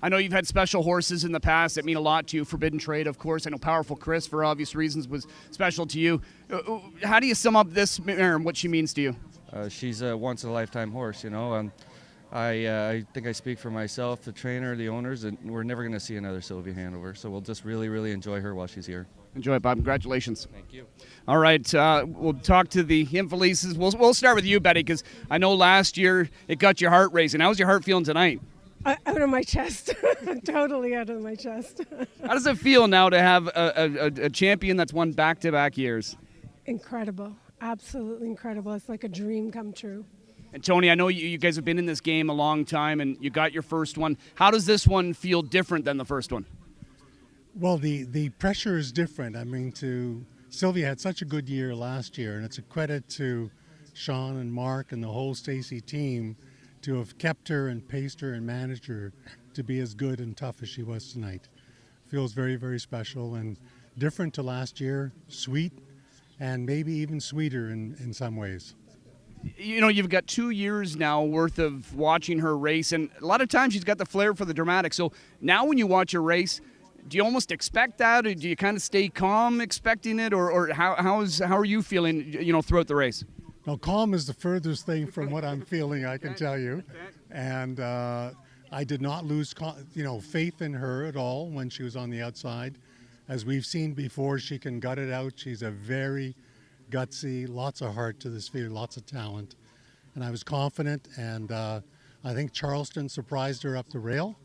I know you've had special horses in the past that mean a lot to you. Forbidden Trade, of course. I know Powerful Chris, for obvious reasons, was special to you. How do you sum up this mare and what she means to you? She's a once-in-a-lifetime horse, you know. I think I speak for myself, the trainer, the owners, and we're never going to see another Sylvia Hanover. So we'll just really, really enjoy her while she's here. Enjoy it, Bob. Congratulations. Thank you. All right, we'll talk to the Infelices. We'll start with you, Betty, because I know last year it got your heart racing. How's your heart feeling tonight? Out of my chest. Totally out of my chest. How does it feel now to have a champion that's won back-to-back years? Incredible. Absolutely incredible. It's like a dream come true. And Tony, I know you guys have been in this game a long time, and you got your first one. How does this one feel different than the first one? Well, the pressure is different. I mean, Sylvia had such a good year last year, and it's a credit to Sean and Mark and the whole Stacey team to have kept her and paced her and managed her to be as good and tough as she was tonight. Feels very, very special and different to last year, sweet, and maybe even sweeter in some ways. you know, you've got 2 years now worth of watching her race, and a lot of times she's got the flair for the dramatic. So now when you watch her race, do you almost expect that, or do you kind of stay calm expecting it, or how are you feeling, you know, throughout the race? Now, calm is the furthest thing from what I'm feeling, I can tell you. And I did not lose, faith in her at all when she was on the outside. As we've seen before, she can gut it out. She's a very gutsy, lots of heart to this field, lots of talent. And I was confident, and I think Charleston surprised her up the rail.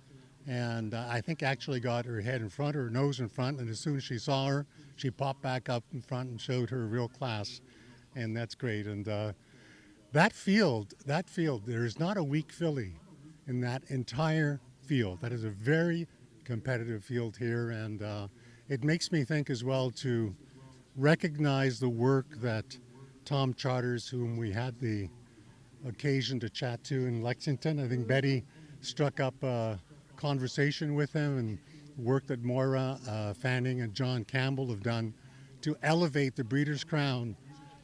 And I think actually got her head in front, her nose in front, and as soon as she saw her, she popped back up in front and showed her real class. And that's great. And that field, there's not a weak filly in that entire field. That is a very competitive field here, and it makes me think as well to recognize the work that Tom Charters, whom we had the occasion to chat to in Lexington. I think Betty struck up a conversation with him, and work that Moira Fanning and John Campbell have done to elevate the Breeders' Crown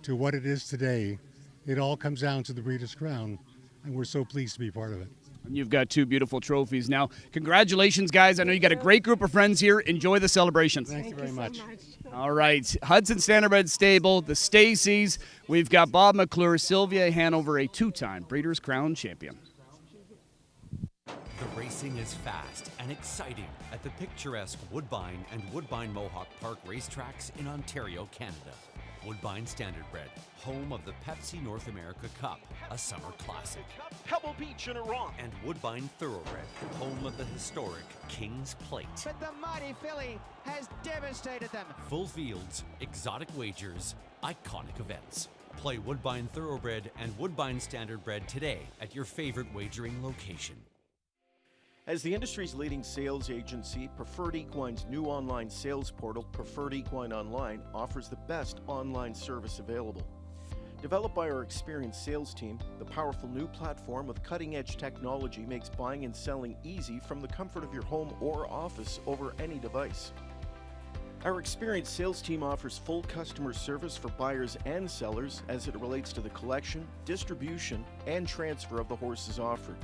to what it is today. It all comes down to the Breeders' Crown, and we're so pleased to be part of it. And you've got 2 beautiful trophies now. Congratulations, guys. I know you got a great group of friends here. Enjoy the celebrations. Thank you very much. All right, Hudson Standardbred Stable, the Stacys. We've got Bob McClure, Sylvia Hanover, a 2-time Breeders' Crown champion. The racing is fast and exciting at the picturesque Woodbine and Woodbine Mohawk Park racetracks in Ontario, Canada. Woodbine Standardbred, home of the Pepsi North America Cup, a summer classic. Pebble Beach in Iran. And Woodbine Thoroughbred, home of the historic King's Plate. But the mighty filly has devastated them. Full fields, exotic wagers, iconic events. Play Woodbine Thoroughbred and Woodbine Standardbred today at your favorite wagering location. As the industry's leading sales agency, Preferred Equine's new online sales portal, Preferred Equine Online, offers the best online service available. Developed by our experienced sales team, the powerful new platform with cutting-edge technology makes buying and selling easy from the comfort of your home or office over any device. Our experienced sales team offers full customer service for buyers and sellers as it relates to the collection, distribution, and transfer of the horses offered.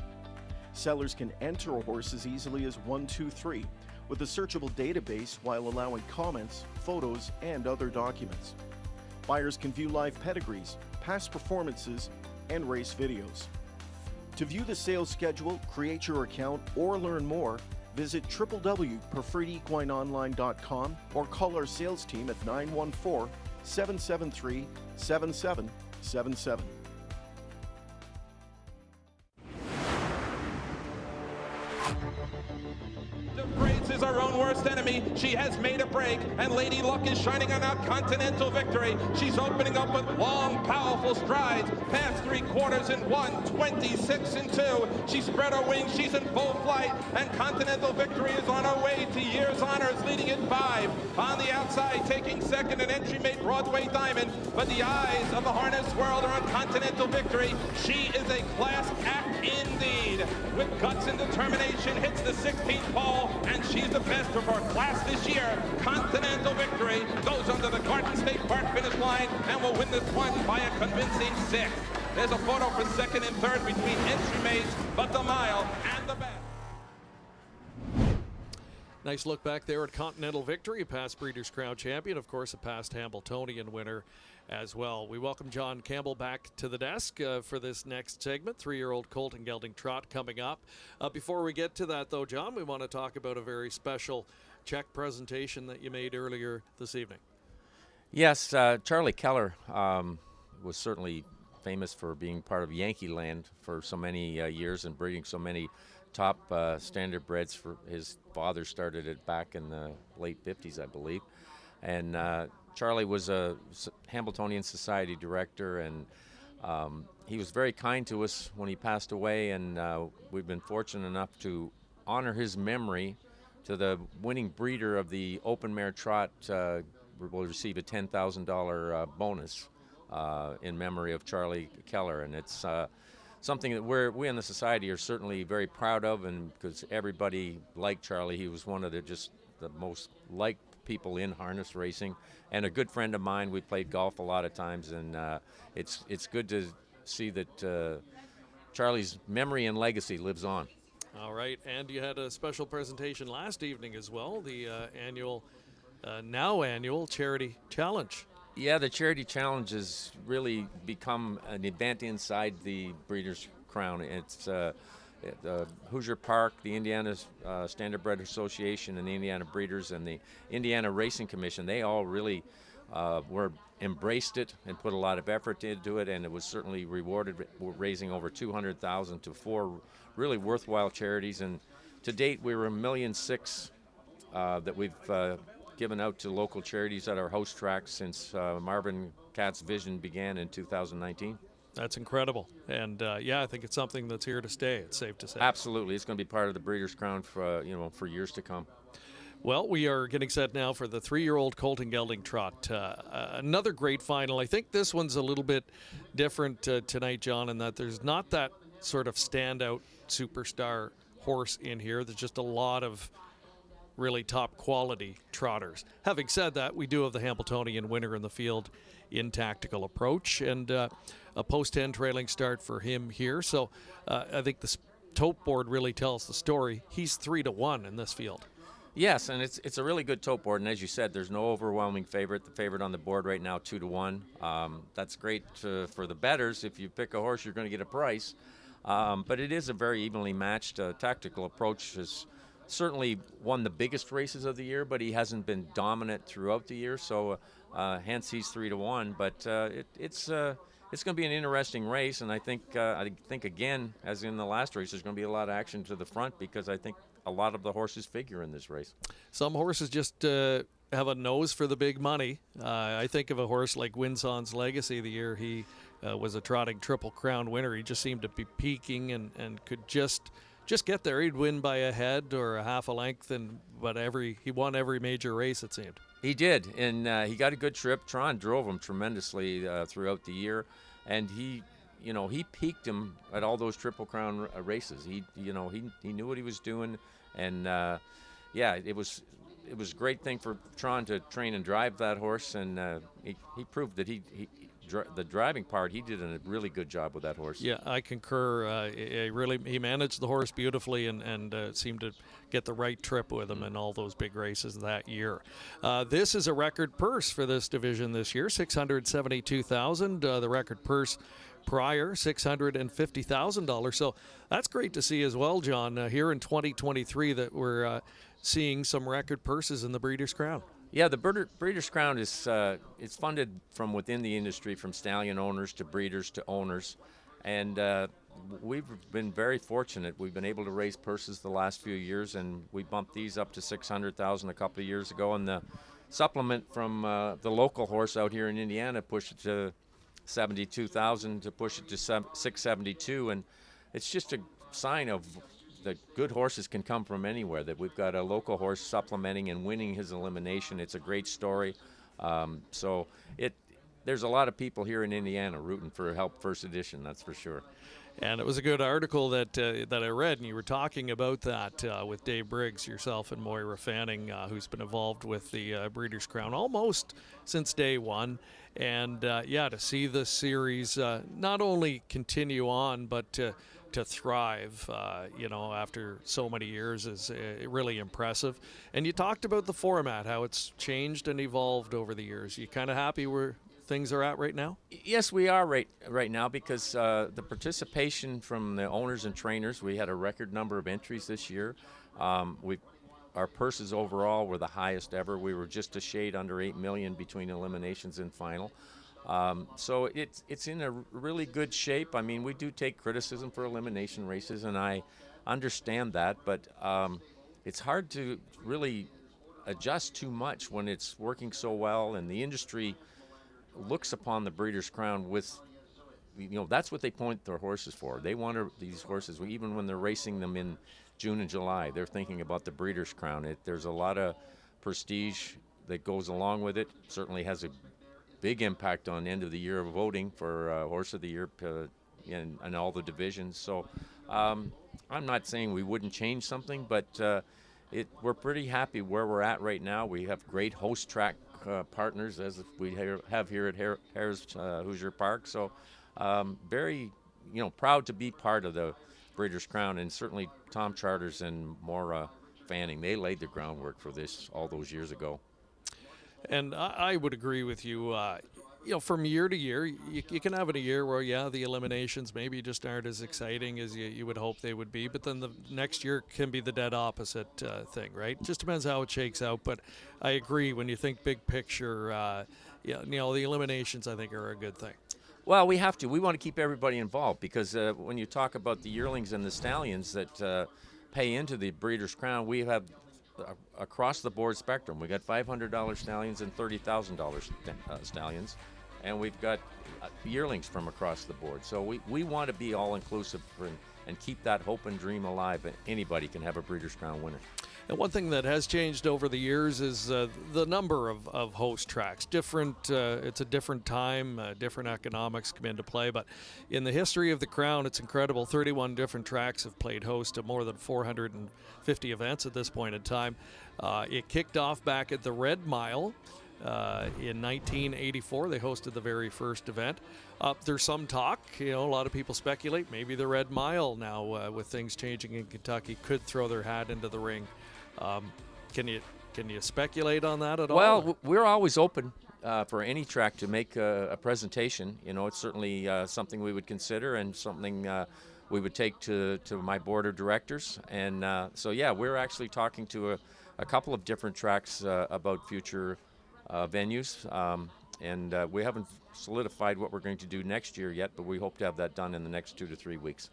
Sellers can enter a horse as easily as 123 with a searchable database while allowing comments, photos, and other documents. Buyers can view live pedigrees, past performances, and race videos. To view the sales schedule, create your account, or learn more, visit www.preferredequineonline.com or call our sales team at 914-773-7777. Braids is our own worst enemy. She has made a break, and Lady Luck is shining on out Continental Victory. She's opening up with long, powerful strides, past 3/4 in 1, 26 in 2. She spread her wings, she's in full flight, and Continental Victory is on her way to year's honors, leading in 5. On the outside, taking second, an entry mate Broadway Diamond, but the eyes of the harness world are on Continental Victory. She is a class act indeed. With guts and determination, hits the 16th pole, and she's the best of her class this year. Continental Victory goes under the Garden State Park finish line and will win this one by a convincing 6. There's a photo for second and third between entry mates, but the mile and the best. Nice look back there at Continental Victory, a past Breeders' Crown champion, of course, a past Hambletonian winner as well. We welcome John Campbell back to the desk for this next segment, 3-year-old colt and gelding trot coming up. Before we get to that, though, John, we want to talk about a very special check presentation that you made earlier this evening. Yes, Charlie Keller was certainly famous for being part of Yankee Land for so many years and breeding so many top standardbreds. For his father started it back in the late 50s, I believe. And Charlie was a Hambletonian Society director, and he was very kind to us when he passed away, and we've been fortunate enough to honor his memory. To the winning breeder of the open mare trot will receive a $10,000 bonus in memory of Charlie Keller, and it's something that we in the society are certainly very proud of, and because everybody liked Charlie. He was one of the most liked people in harness racing, and a good friend of mine. We played golf a lot of times, and it's good to see that Charlie's memory and legacy lives on. All right, and you had a special presentation last evening as well, the now annual Charity Challenge. Yeah, the Charity Challenge has really become an event inside the Breeders' Crown. It's Hoosier Park, the Indiana Standardbred Association, and the Indiana Breeders, and the Indiana Racing Commission. They all really embraced it and put a lot of effort into it, and it was certainly rewarded, raising over $200,000 to 4 really worthwhile charities. And to date, we were $1.6 million that we've given out to local charities at our host tracks since Marvin Katz's vision began in 2019. That's incredible. And I think it's something that's here to stay, it's safe to say. Absolutely. It's going to be part of the Breeders' Crown for years to come. Well, we are getting set now for the 3-year-old Colton Gelding Trot. Another great final. I think this one's a little bit different tonight, John, in that there's not that sort of standout superstar horse in here. There's just a lot of really top quality trotters. Having said that, we do have the Hamiltonian winner in the field in Tactical Approach, and a post 10 trailing start for him here. So I think the tote board really tells the story. He's 3-1 in this field. Yes, and it's a really good tote board, and as you said, there's no overwhelming favorite. The favorite on the board right now, 2-1. That's great for the bettors. If you pick a horse, you're going to get a price. But it is a very evenly matched. Tactical Approach has certainly won the biggest races of the year, but he hasn't been dominant throughout the year, so hence he's 3-1. But it's going to be an interesting race, and I think again, as in the last race, there's going to be a lot of action to the front, because I think a lot of the horses figure in this race. Some horses just have a nose for the big money. I think of a horse like Winson's Legacy. The year he was a trotting Triple Crown winner, he just seemed to be peaking and could just get there. He'd win by a head or a half a length, but he won every major race, it seemed. He did, and he got a good trip. Tron drove him tremendously throughout the year, and he peaked him at all those Triple Crown races. He knew what he was doing, and it was a great thing for Tron to train and drive that horse, and he proved that the driving part, he did a really good job with that horse. Yeah, I concur. He managed the horse beautifully and seemed to get the right trip with him in all those big races that year. This is a record purse for this division this year, $672,000. The record purse prior, $650,000. So that's great to see as well, John, here in 2023 that we're seeing some record purses in the Breeders' Crown. Yeah, the Breeders' Crown is it's funded from within the industry, from stallion owners to breeders to owners, and we've been very fortunate. We've been able to raise purses the last few years, and we bumped these up to $600,000 a couple of years ago, and the supplement from the local horse out here in Indiana pushed it to $72,000 to push it to $672, and it's just a sign of that good horses can come from anywhere, that we've got a local horse supplementing and winning his elimination. It's a great story. There's a lot of people here in Indiana rooting for Help First Edition, that's for sure. And it was a good article that I read, and you were talking about that with Dave Briggs, yourself, and Moira Fanning, who's been involved with the Breeders' Crown almost since day one. And to see the series not only continue on, but to thrive, after so many years is really impressive. And you talked about the format, how it's changed and evolved over the years. You kind of happy where things are at right now? Yes, we are right now, because the participation from the owners and trainers, we had a record number of entries this year. Our purses overall were the highest ever. We were just a shade under $8 million between eliminations and final. So it's in a really good shape. I mean, we do take criticism for elimination races, and I understand that, but it's hard to really adjust too much when it's working so well, and the industry looks upon the Breeders' Crown with, that's what they point their horses for. They want these horses, even when they're racing them in June and July, they're thinking about the Breeders' Crown. There's a lot of prestige that goes along with it. Certainly has a big impact on end of the year voting for Horse of the Year in all the divisions. So I'm not saying we wouldn't change something, but we're pretty happy where we're at right now. We have great host track partners, as we have here at Harris Hoosier Park. So very, proud to be part of the Breeders' Crown, and certainly Tom Charters and Maura Fanning. They laid the groundwork for this all those years ago. And I would agree with you. From year to year, you can have it a year where, the eliminations maybe just aren't as exciting as you would hope they would be. But then the next year can be the dead opposite thing, right? Just depends how it shakes out. But I agree, when you think big picture, the eliminations, I think, are a good thing. Well, we have to. We want to keep everybody involved, because when you talk about the yearlings and the stallions that pay into the Breeders' Crown, we have across the board spectrum. We got $500 stallions and $30,000 stallions, and we've got yearlings from across the board. So we want to be all inclusive and keep that hope and dream alive. And anybody can have a Breeders' Crown winner. And one thing that has changed over the years is the number of host tracks. It's a different time, different economics come into play. But in the history of the Crown, it's incredible. 31 different tracks have played host to more than 450 events at this point in time. It kicked off back at the Red Mile. In 1984, they hosted the very first event. There's some talk, a lot of people speculate, maybe the Red Mile now, with things changing in Kentucky, could throw their hat into the ring. Can you speculate on that at all? Well, we're always open for any track to make a presentation. It's certainly something we would consider, and something we would take to my board of directors. And we're actually talking to a couple of different tracks about future venues, and we haven't solidified what we're going to do next year yet, but we hope to have that done in the next 2 to 3 weeks.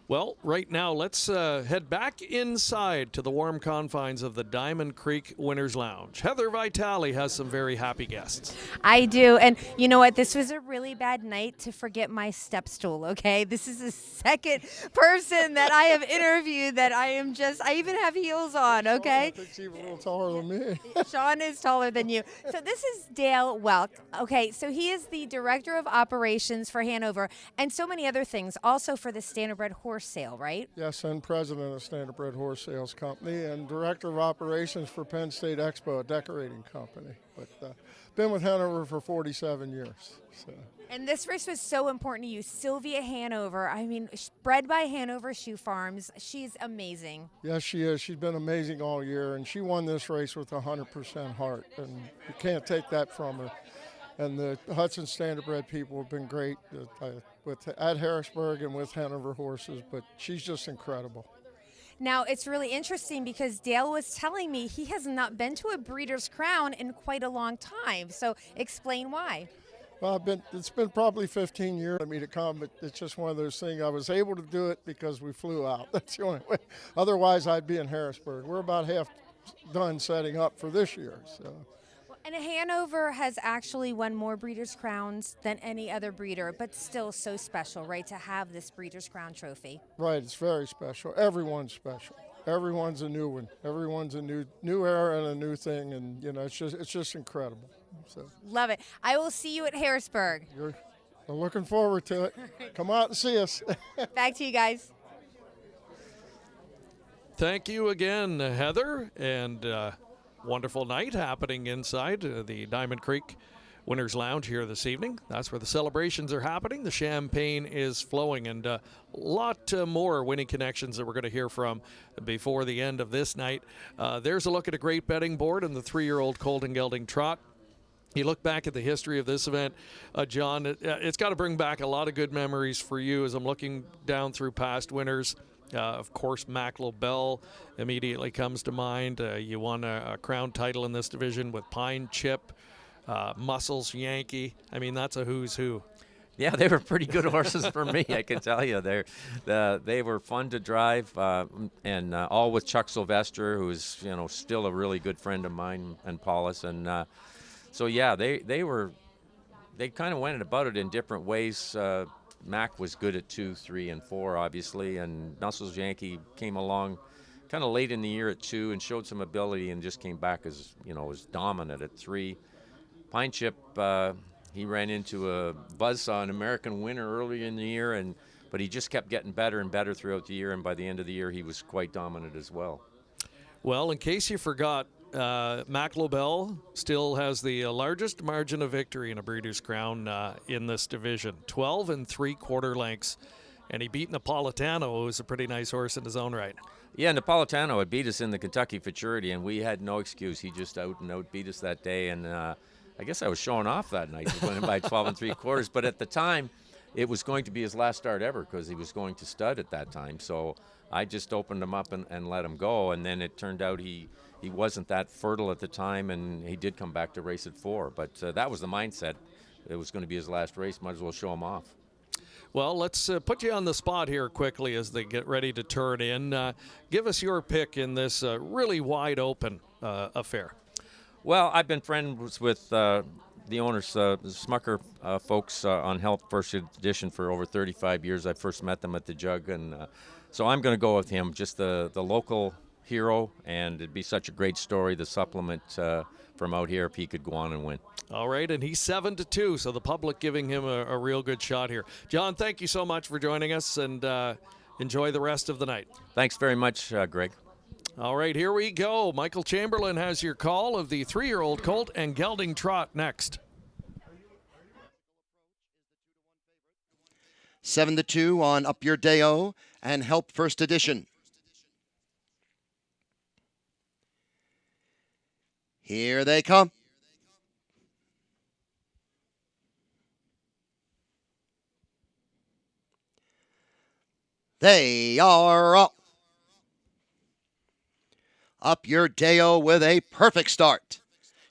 Well, right now, let's head back inside to the warm confines of the Diamond Creek Winners Lounge. Heather Vitale has some very happy guests. I do. And you know what? This was a really bad night to forget my step stool, okay? This is the second person that I have interviewed that I even have heels on, okay? I think she's a little taller than me. Sean is taller than you. So this is Dale Welk. Okay, so he is the Director of Operations for Hanover and so many other things, also for the Standardbred Horse Sale, right? Yes, and president of Standardbred Horse Sales Company and director of operations for Penn State Expo, a decorating company. But been with Hanover for 47 years. So. And this race was so important to you. Sylvia Hanover, bred by Hanover Shoe Farms. She's amazing. Yes, she is. She's been amazing all year, and she won this race with 100% heart, and you can't take that from her. And the Hudson Standardbred people have been great at Harrisburg and with Hanover horses, but she's just incredible. Now, it's really interesting because Dale was telling me he has not been to a Breeders' Crown in quite a long time. So explain why. Well, it's been probably 15 years for me to come, but it's just one of those things. I was able to do it because we flew out. That's the only way. Otherwise, I'd be in Harrisburg. We're about half done setting up for this year. So. And Hanover has actually won more Breeders' Crowns than any other breeder, but still so special, right, to have this Breeders' Crown trophy. Right, it's very special. Everyone's special. Everyone's a new one. Everyone's a new era and a new thing, and it's just incredible. So. Love it. I will see you at Harrisburg. I'm looking forward to it. Come out and see us. Back to you guys. Thank you again, Heather, and wonderful night happening inside the Diamond Creek Winners Lounge here this evening. That's where the celebrations are happening. The champagne is flowing, and a lot more winning connections that we're going to hear from before the end of this night. There's a look at a great betting board in the 3-year-old Colton Gelding Trot. You look back at the history of this event, John, it's got to bring back a lot of good memories for you as I'm looking down through past winners. Of course, Mac Lobel immediately comes to mind. You won a crown title in this division with Pine Chip, Muscles Yankee. That's a who's who. Yeah, they were pretty good horses for me, I can tell you. They were fun to drive, and all with Chuck Sylvester, who's still a really good friend of mine, and Paulus. And they kind of went about it in different ways. Mac was good at 2, 3, and 4, obviously, and Muscles Yankee came along kind of late in the year at 2 and showed some ability and just came back as dominant at 3. Pine Chip, he ran into a buzzsaw, an American winner early in the year, but he just kept getting better and better throughout the year, and by the end of the year he was quite dominant as well. Well, in case you forgot, Mac Lobel still has the largest margin of victory in a Breeders' Crown in this division, 12 3/4 lengths. And he beat Napolitano, who's a pretty nice horse in his own right. Yeah, Napolitano had beat us in the Kentucky Futurity, and we had no excuse. He just out and out beat us that day, and I guess I was showing off that night, winning by 12 3/4. But at the time, it was going to be his last start ever because he was going to stud at that time. So I just opened him up and let him go, and then it turned out he wasn't that fertile at the time, and he did come back to race at 4. But that was the mindset. It was going to be his last race. Might as well show him off. Well, let's put you on the spot here quickly as they get ready to turn in. Give us your pick in this really wide open affair. Well, I've been friends with the owners, the Smucker folks on Help First Edition for over 35 years. I first met them at the Jug, and so I'm going to go with him, just the local hero, and it'd be such a great story, the supplement from out here, if he could go on and win. All right, and he's 7-2, so the public giving him a real good shot here. John, thank you so much for joining us, and enjoy the rest of the night. Thanks very much, Greg. All right, here we go. Michael Chamberlain has your call of the 3-year-old colt and gelding trot next. 7-2 on Up Your Day-O and Help First Edition. Here they come. They are up. Up Your Day-O with a perfect start.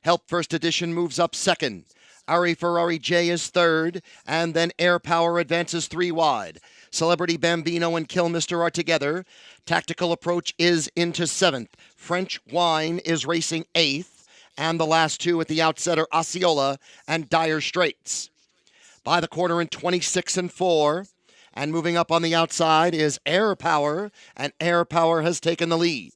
Help First Edition moves up second. Ari Ferrari J is third, and then Air Power advances 3 wide. Celebrity Bambino and Kill Mister are together. Tactical Approach is into 7th. French Wine is racing 8th, and the last 2 at the outset are Osceola and Dire Straits. By the quarter in 26 4. And moving up on the outside is Air Power, and Air Power has taken the lead.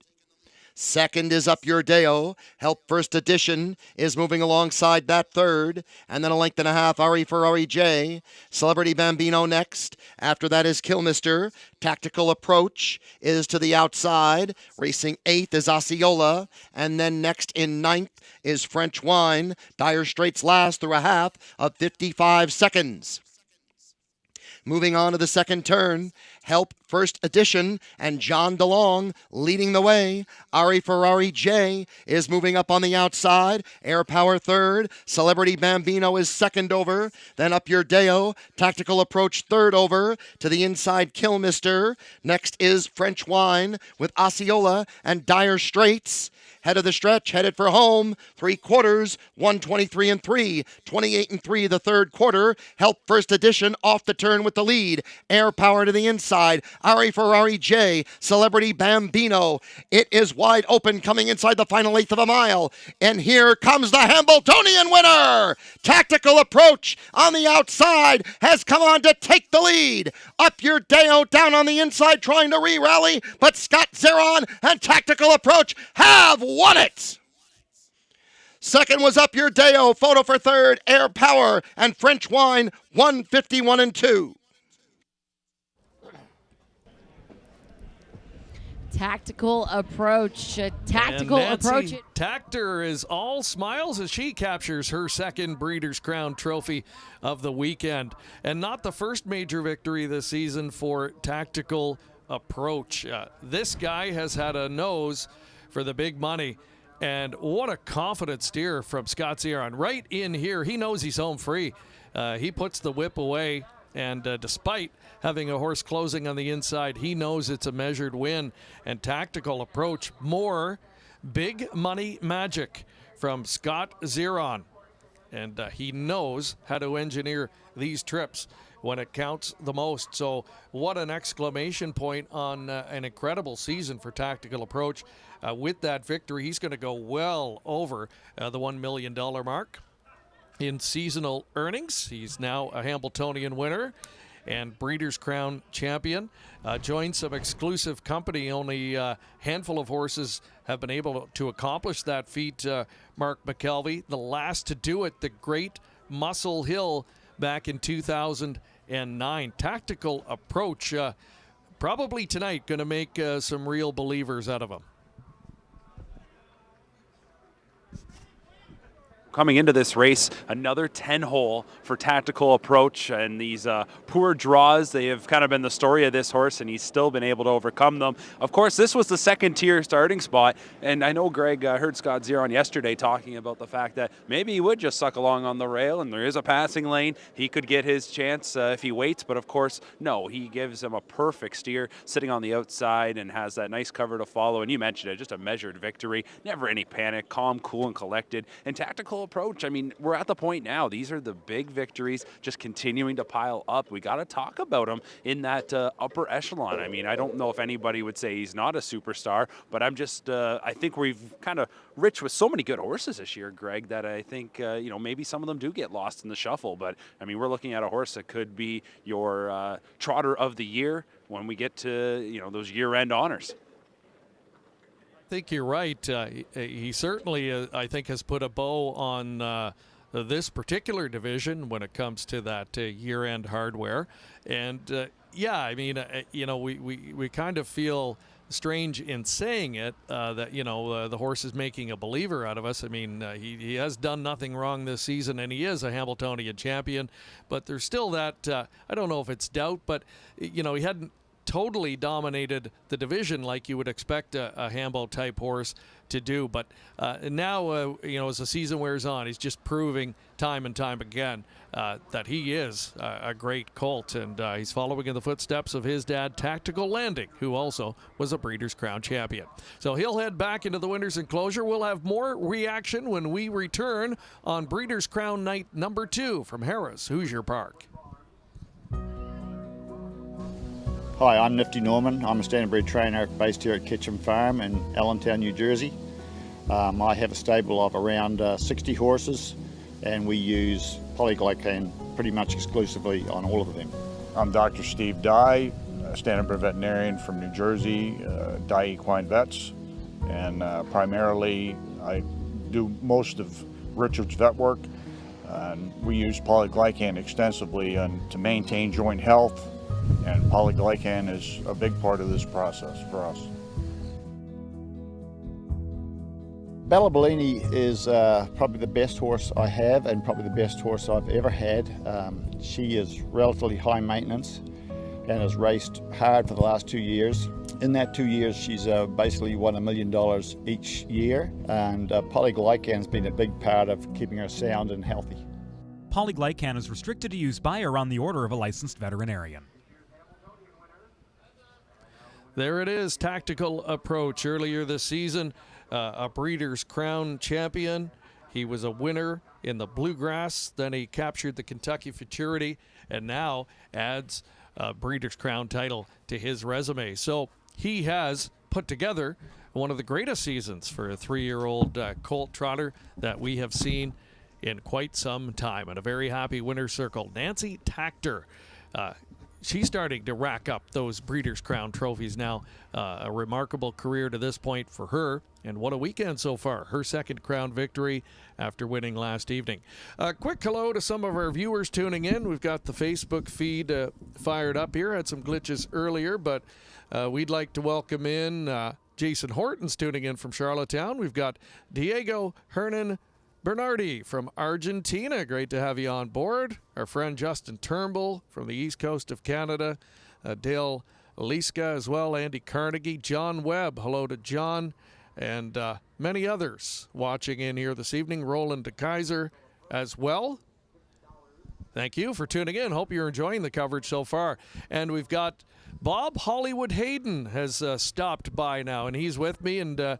Second is Up Your Day-O. Help First Edition is moving alongside that third. And then a length and a half, Ari Ferrari J. Celebrity Bambino next. After that is Kill Mister. Tactical Approach is to the outside. Racing 8th is Osceola. And then next in 9th is French Wine. Dire Straits last through a half of 55 seconds. Moving on to the second turn, Help First Edition and John DeLong leading the way. Ari Ferrari J is moving up on the outside. Air Power third. Celebrity Bambino is second over. Then Up Your Day-O. Tactical Approach third over. To the inside, Kill Mister. Next is French Wine with Osceola and Dire Straits. Head of the stretch, headed for home. 3/4, 123 3. 28 3 the third quarter. Help First Edition off the turn with the lead. Air Power to the inside. Ari Ferrari J. Celebrity Bambino. It is wide open coming inside the final 1/8 of a mile. And here comes the Hambletonian winner. Tactical Approach on the outside has come on to take the lead. Up Your Day-O down on the inside trying to re-rally. But Scott Zeron and Tactical Approach have won it. Second was Up Your Day-O. Photo for third, Air Power and French Wine, 151 2. Tactical Approach. Tactical Approach. Tactor is all smiles as she captures her second Breeders' Crown trophy of the weekend. And not the first major victory this season for Tactical Approach. This guy has had a nose for the big money. And what a confident steer from Scott Zeron. Right in here, he knows he's home free. He puts the whip away, and despite having a horse closing on the inside, he knows it's a measured win. And Tactical Approach, more big money magic from Scott Zeron. And he knows how to engineer these trips when it counts the most. So what an exclamation point on an incredible season for Tactical Approach. With that victory, he's going to go well over the $1 million mark in seasonal earnings. He's now a Hambletonian winner and Breeders' Crown champion. Joined some exclusive company. Only a handful of horses have been able to accomplish that feat, Mark McKelvey. The last to do it, the great Muscle Hill back in 2009. Tactical Approach, probably tonight, going to make some real believers out of him. coming into this race, another 10-hole for Tactical Approach, and these poor draws, they have kind of been the story of this horse, and he's still been able to overcome them. Of course, this was the second-tier starting spot, and I know Greg heard Scott Zier on yesterday talking about the fact that maybe he would just suck along on the rail, and there is a passing lane. He could get his chance if he waits, but of course, no, he gives him a perfect steer, sitting on the outside, and has that nice cover to follow, and you mentioned it, just a measured victory, never any panic, calm, cool, and collected, and Tactical Approach, I mean, we're at the point now. These are the big victories just continuing to pile up. We got to talk about him in that upper echelon. I mean, I don't know if anybody would say he's not a superstar, but I'm just, I think we've kind of rich with so many good horses this year, Greg, that I think, you know, maybe some of them do get lost in the shuffle. But, I mean, we're looking at a horse that could be your trotter of the year when we get to, you know, those year-end honors. I think you're right. He certainly, I think, has put a bow on this particular division when it comes to that year-end hardware. And, yeah, I mean, you know, we kind of feel strange in saying it that, you know, the horse is making a believer out of us. I mean, he has done nothing wrong this season, and he is a Hamiltonian champion. But there's still that, I don't know if it's doubt, but, you know, he hadn't totally dominated the division like you would expect a Hambo type horse to do. But now, you know, as the season wears on, he's just proving time and time again that he is a great colt. And he's following in the footsteps of his dad, Tactical Landing, who also was a Breeders' Crown champion. So he'll head back into the winner's enclosure. We'll have more reaction when we return on Breeders' Crown night number 2 from Harrah's Hoosier Park. Hi, I'm Nifty Norman. I'm a standardbred trainer based here at Ketchum Farm in Allentown, New Jersey. I have a stable of around 60 horses, and we use polyglycan pretty much exclusively on all of them. I'm Dr. Steve Dye, a standardbred veterinarian from New Jersey, Dye Equine Vets, and primarily I do most of Richard's vet work. And we use polyglycan extensively to maintain joint health, and polyglycan is a big part of this process for us. Bella Bellini is probably the best horse I have, and probably the best horse I've ever had. She is relatively high maintenance and has raced hard for the last 2 years. In that 2 years, she's basically won $1 million each year, and polyglycan's been a big part of keeping her sound and healthy. Polyglycan is restricted to use by or on the order of a licensed veterinarian. There it is, Tactical Approach. Earlier this season, a Breeders' Crown champion. He was a winner in the Bluegrass. Then he captured the Kentucky Futurity, and now adds a Breeders' Crown title to his resume. So he has put together one of the greatest seasons for a 3-year-old colt trotter that we have seen in quite some time. And a very happy winner's circle, Nancy Tactor. She's starting to rack up those Breeders' Crown trophies now. A remarkable career to this point for her. And what a weekend so far. Her second Crown victory after winning last evening. Quick hello to some of our viewers tuning in. We've got the Facebook feed fired up here. Had some glitches earlier, but we'd like to welcome in Jason Horton's tuning in from Charlottetown. We've got Diego Hernan Bernardi from Argentina, great to have you on board. Our friend Justin Turnbull from the east coast of Canada. Dale Liska as well, Andy Carnegie, John Webb, hello to John, and many others watching in here this evening. Roland de Kaiser as well. Thank you for tuning in. Hope you're enjoying the coverage so far. And we've got Bob Hollywood Hayden has stopped by now, and he's with me, and I'm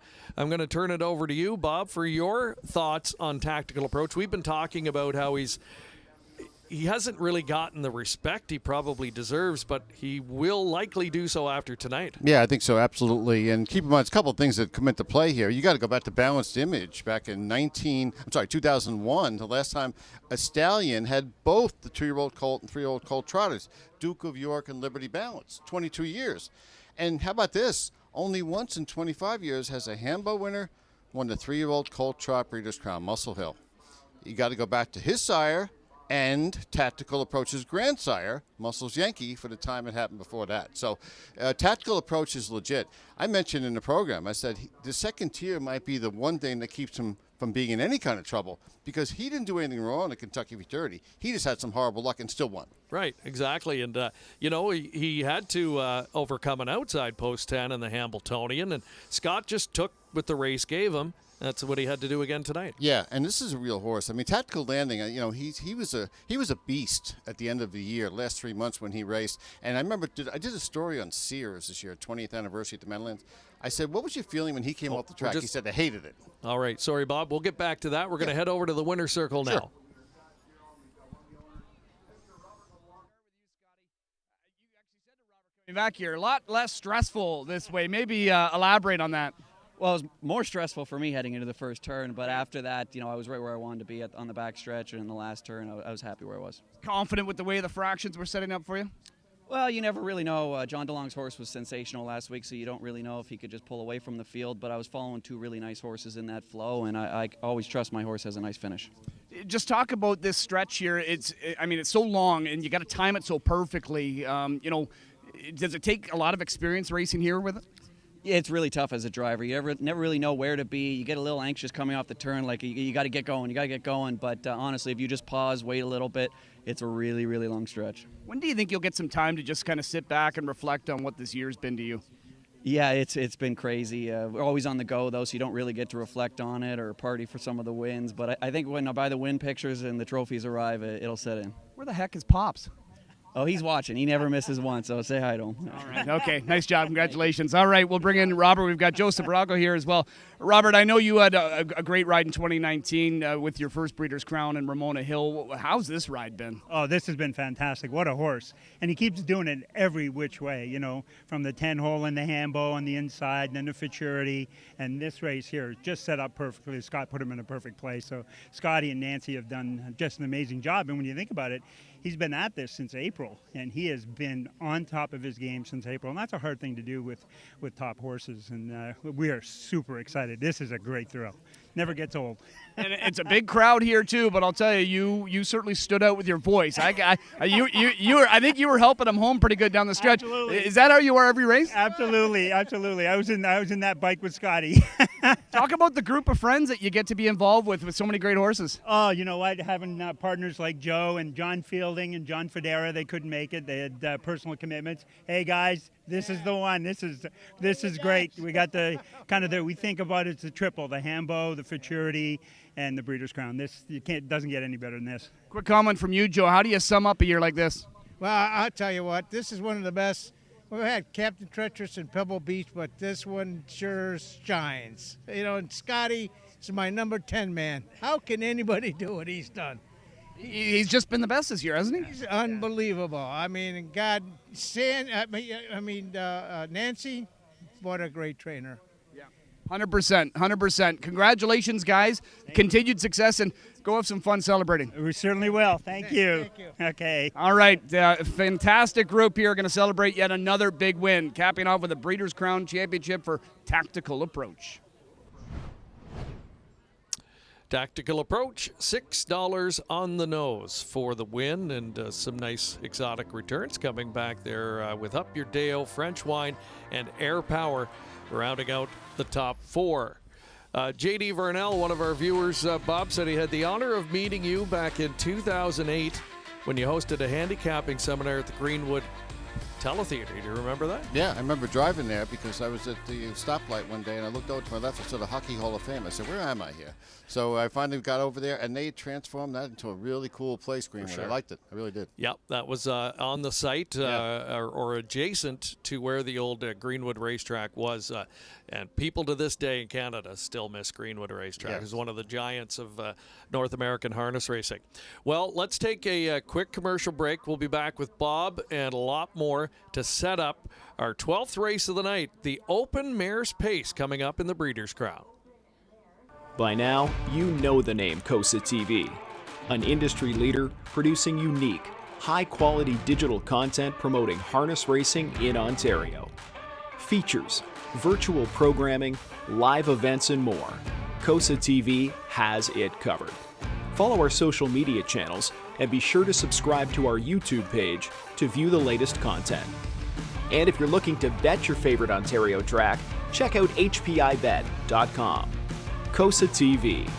going to turn it over to you, Bob, for your thoughts on Tactical Approach. We've been talking about how he hasn't really gotten the respect he probably deserves, but he will likely do so after tonight. Yeah, I think so, absolutely. And keep in mind, it's a couple of things that come into play here. You got to go back to Balanced Image back in 2001, the last time a stallion had both the 2-year-old colt and 3-year-old colt trotters, Duke of York and Liberty Balance, 22 years. And how about this? Only once in 25 years has a Hambo winner won the 3-year-old colt trot Breeders' Crown, Muscle Hill. You got to go back to his sire and Tactical Approach's grandsire, Muscles Yankee, for the time it happened before that. So Tactical Approach is legit. I mentioned in the program, I said the second tier might be the one thing that keeps him from being in any kind of trouble because he didn't do anything wrong in Kentucky V30. He just had some horrible luck and still won. Right, exactly. And, he had to overcome an outside post 10 in the Hambletonian, and Scott just took what the race gave him. That's what he had to do again tonight. Yeah, and this is a real horse. I mean, Tactical Landing, he was a beast at the end of the year, last 3 months when he raced. And I remember I did a story on Sears this year, 20th anniversary at the Meadowlands. I said, what was your feeling when he came off the track? He said, I hated it. All right, sorry, Bob. We'll get back to that. We're going to head over to the winner's circle now. Back here, a lot less stressful this way. Maybe elaborate on that. Well, it was more stressful for me heading into the first turn, but after that, I was right where I wanted to be on the back stretch, and in the last turn, I was happy where I was. Confident with the way the fractions were setting up for you? Well, you never really know. John DeLong's horse was sensational last week, so you don't really know if he could just pull away from the field, but I was following two really nice horses in that flow, and I always trust my horse has a nice finish. Just talk about this stretch here. It's so long, and you got to time it so perfectly. Does it take a lot of experience racing here with it? Yeah, it's really tough as a driver. You never really know where to be. You get a little anxious coming off the turn, like you got to get going. But honestly, if you just pause, wait a little bit, it's a really, really long stretch. When do you think you'll get some time to just kind of sit back and reflect on what this year's been to you? Yeah, it's been crazy. We're always on the go, though, so you don't really get to reflect on it or party for some of the wins. But I think when I buy the win pictures and the trophies arrive, it'll set in. Where the heck is Pops? Oh, he's watching. He never misses one, so say hi to him. All right. Okay, nice job. Congratulations. All right, we'll bring in Robert. We've got Joseph Brago here as well. Robert, I know you had a great ride in 2019 with your first Breeders' Crown in Ramona Hill. How's this ride been? Oh, this has been fantastic. What a horse. And he keeps doing it every which way, from the 10-hole in the Hambo on the inside, and then the Futurity. And this race here just set up perfectly. Scott put him in a perfect place. So Scotty and Nancy have done just an amazing job. And when you think about it, he's been at this since April, and he has been on top of his game since April. And that's a hard thing to do with top horses. And we are super excited. This is a great thrill. Never gets old. And it's a big crowd here too, but I'll tell you certainly stood out with your voice. I think you were helping them home pretty good down the stretch. Absolutely. Is that how you are every race? Absolutely. I was in that bike with Scotty. Talk about the group of friends that you get to be involved with so many great horses. Oh, you know what? Having partners like Joe and John Fielding and John Federa, they couldn't make it. They had personal commitments. Hey guys, this is the one. This is great. We got the we think about it's the triple, the Hambo, the Futurity, and the Breeders' Crown. Doesn't get any better than this. Quick comment from you, Joe. How do you sum up a year like this? Well, I'll tell you what. This is one of the best. We've had Captain Treacherous and Pebble Beach, but this one sure shines. And Scotty is my number 10 man. How can anybody do what he's done? He's just been the best this year, hasn't he? He's unbelievable. I mean, God, Nancy, what a great trainer. 100%. Congratulations, guys. Continued success, and go have some fun celebrating. We certainly will. Thank you. Okay. All right. Fantastic group here. Going to celebrate yet another big win, capping off with a Breeders' Crown Championship for Tactical Approach. Tactical Approach, $6 on the nose for the win, and some nice exotic returns coming back there with Up Your Deo, French Wine, and Air Power, rounding out the top four. J.D. Vernell, one of our viewers, Bob, said he had the honor of meeting you back in 2008 when you hosted a handicapping seminar at the Greenwood Teletheater. Do you remember that? Yeah, I remember driving there because I was at the stoplight one day and I looked over to my left and saw the Hockey Hall of Fame. I said, where am I here? So I finally got over there and they transformed that into a really cool place, Greenwood. Sure. I liked it. I really did. Yep, that was on the site or adjacent to where the old Greenwood racetrack was. And people to this day in Canada still miss Greenwood racetrack. Yes. It's one of the giants of North American harness racing. Well, let's take a quick commercial break. We'll be back with Bob and a lot more to set up our 12th race of the night, the Open Mare's Pace, coming up in the Breeders' Crown. By now, you know the name COSA TV, an industry leader producing unique, high-quality digital content promoting harness racing in Ontario. Features, virtual programming, live events, and more. COSA TV has it covered. Follow our social media channels and be sure to subscribe to our YouTube page to view the latest content. And if you're looking to bet your favorite Ontario track, check out hpibet.com. COSA TV,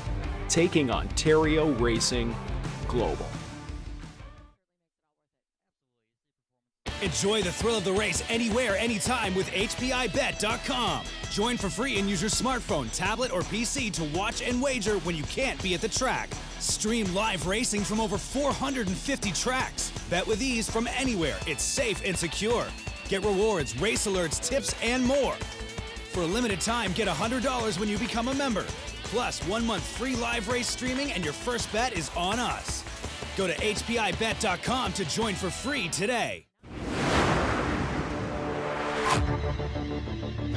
taking Ontario racing global. Enjoy the thrill of the race anywhere, anytime with HPIBet.com. Join for free and use your smartphone, tablet, or PC to watch and wager when you can't be at the track. Stream live racing from over 450 tracks. Bet with ease from anywhere. It's safe and secure. Get rewards, race alerts, tips, and more. For a limited time, get $100 when you become a member. Plus, 1 month free live race streaming and your first bet is on us. Go to HPIBet.com to join for free today.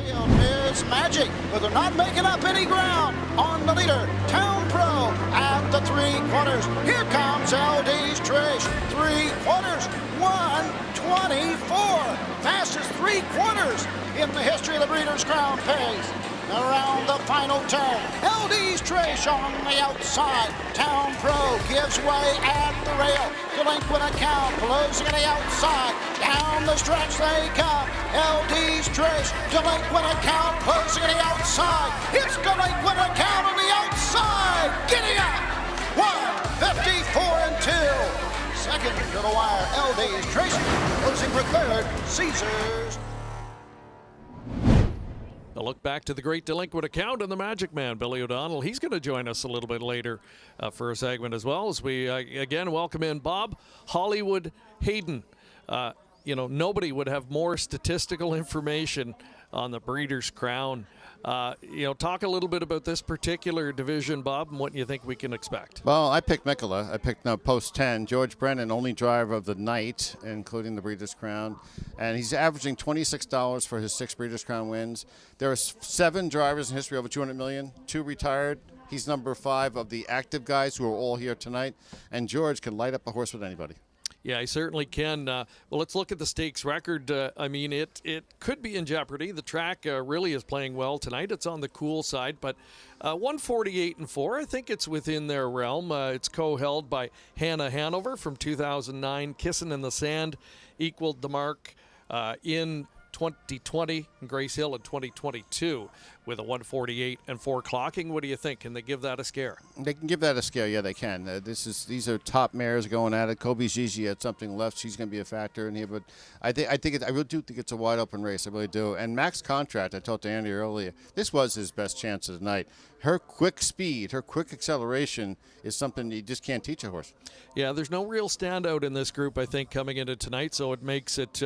Field is magic, but they're not making up any ground on the leader, Town Pro, at the 3/4. Here comes LD's Trish, 3/4, 1:24, fastest 3/4 in the history of the Breeders' Crown pace. Around the final turn, LD's Trish on the outside. Town Pro gives way at the rail. Delinquent Account closing on the outside. Down the stretch they come. LD's Trish, Delinquent Account closing on the outside. It's Delinquent Account on the outside. Giddy up! 1:54-2. Second to the wire, LD's Trish. Closing for third, Caesars. A look back to the great Delinquent Account and the Magic Man, Billy O'Donnell. He's going to join us a little bit later for a segment as well, as we again welcome in Bob Hollywood Hayden. Nobody would have more statistical information on the Breeders' Crown. Talk a little bit about this particular division, Bob, and what you think we can expect. Well, I picked Mikkola. I picked post 10. George Brennan, only driver of the night, including the Breeders' Crown. And he's averaging $26 for his 6 Breeders' Crown wins. There are 7 drivers in history over $200 million, 2 retired. He's number 5 of the active guys who are all here tonight. And George can light up a horse with anybody. Yeah, he certainly can. Well, let's look at the stakes record. It could be in jeopardy. The track really is playing well tonight. It's on the cool side, but 148-4, I think it's within their realm. It's co-held by Hannah Hanover from 2009. Kissin' in the Sand equaled the mark in 2020, and Grace Hill in 2022 with a 148-4 clocking. What do you think? Can they give that a scare? They can give that a scare. Yeah, they can. These are top mares going at it. Kobe Gigi had something left. She's going to be a factor in here, but I really do think it's a wide open race. I really do. And Max Contract, I talked to Andy earlier. This was his best chance of the night. Her quick speed, her quick acceleration is something you just can't teach a horse. Yeah, there's no real standout in this group, I think, coming into tonight, so it makes it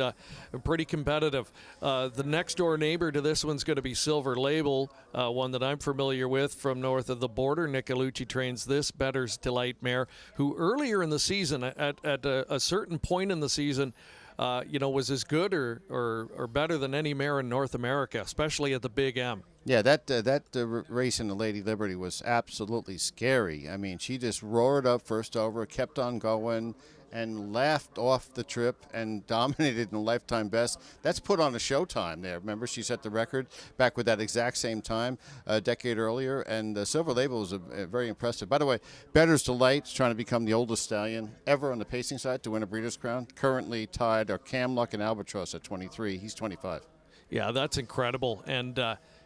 pretty competitive. The next door neighbor to this one's going to be Silver Label, one that I'm familiar with from north of the border. Nick Alucci trains this Bettor's Delight mare, who earlier in the season, at a certain point in the season, was as good or better than any mare in North America, especially at the Big M. Yeah, that race in the Lady Liberty was absolutely scary. I mean, she just roared up first over, kept on going, and laughed off the trip and dominated in the lifetime best. That's put on a Showtime there. Remember, she set the record back with that exact same time a decade earlier, and the Silver Label was very impressive. By the way, Bettor's Delight is trying to become the oldest stallion ever on the pacing side to win a Breeders' Crown. Currently tied are Cam Luck and Albatross at 23. He's 25. Yeah, that's incredible. And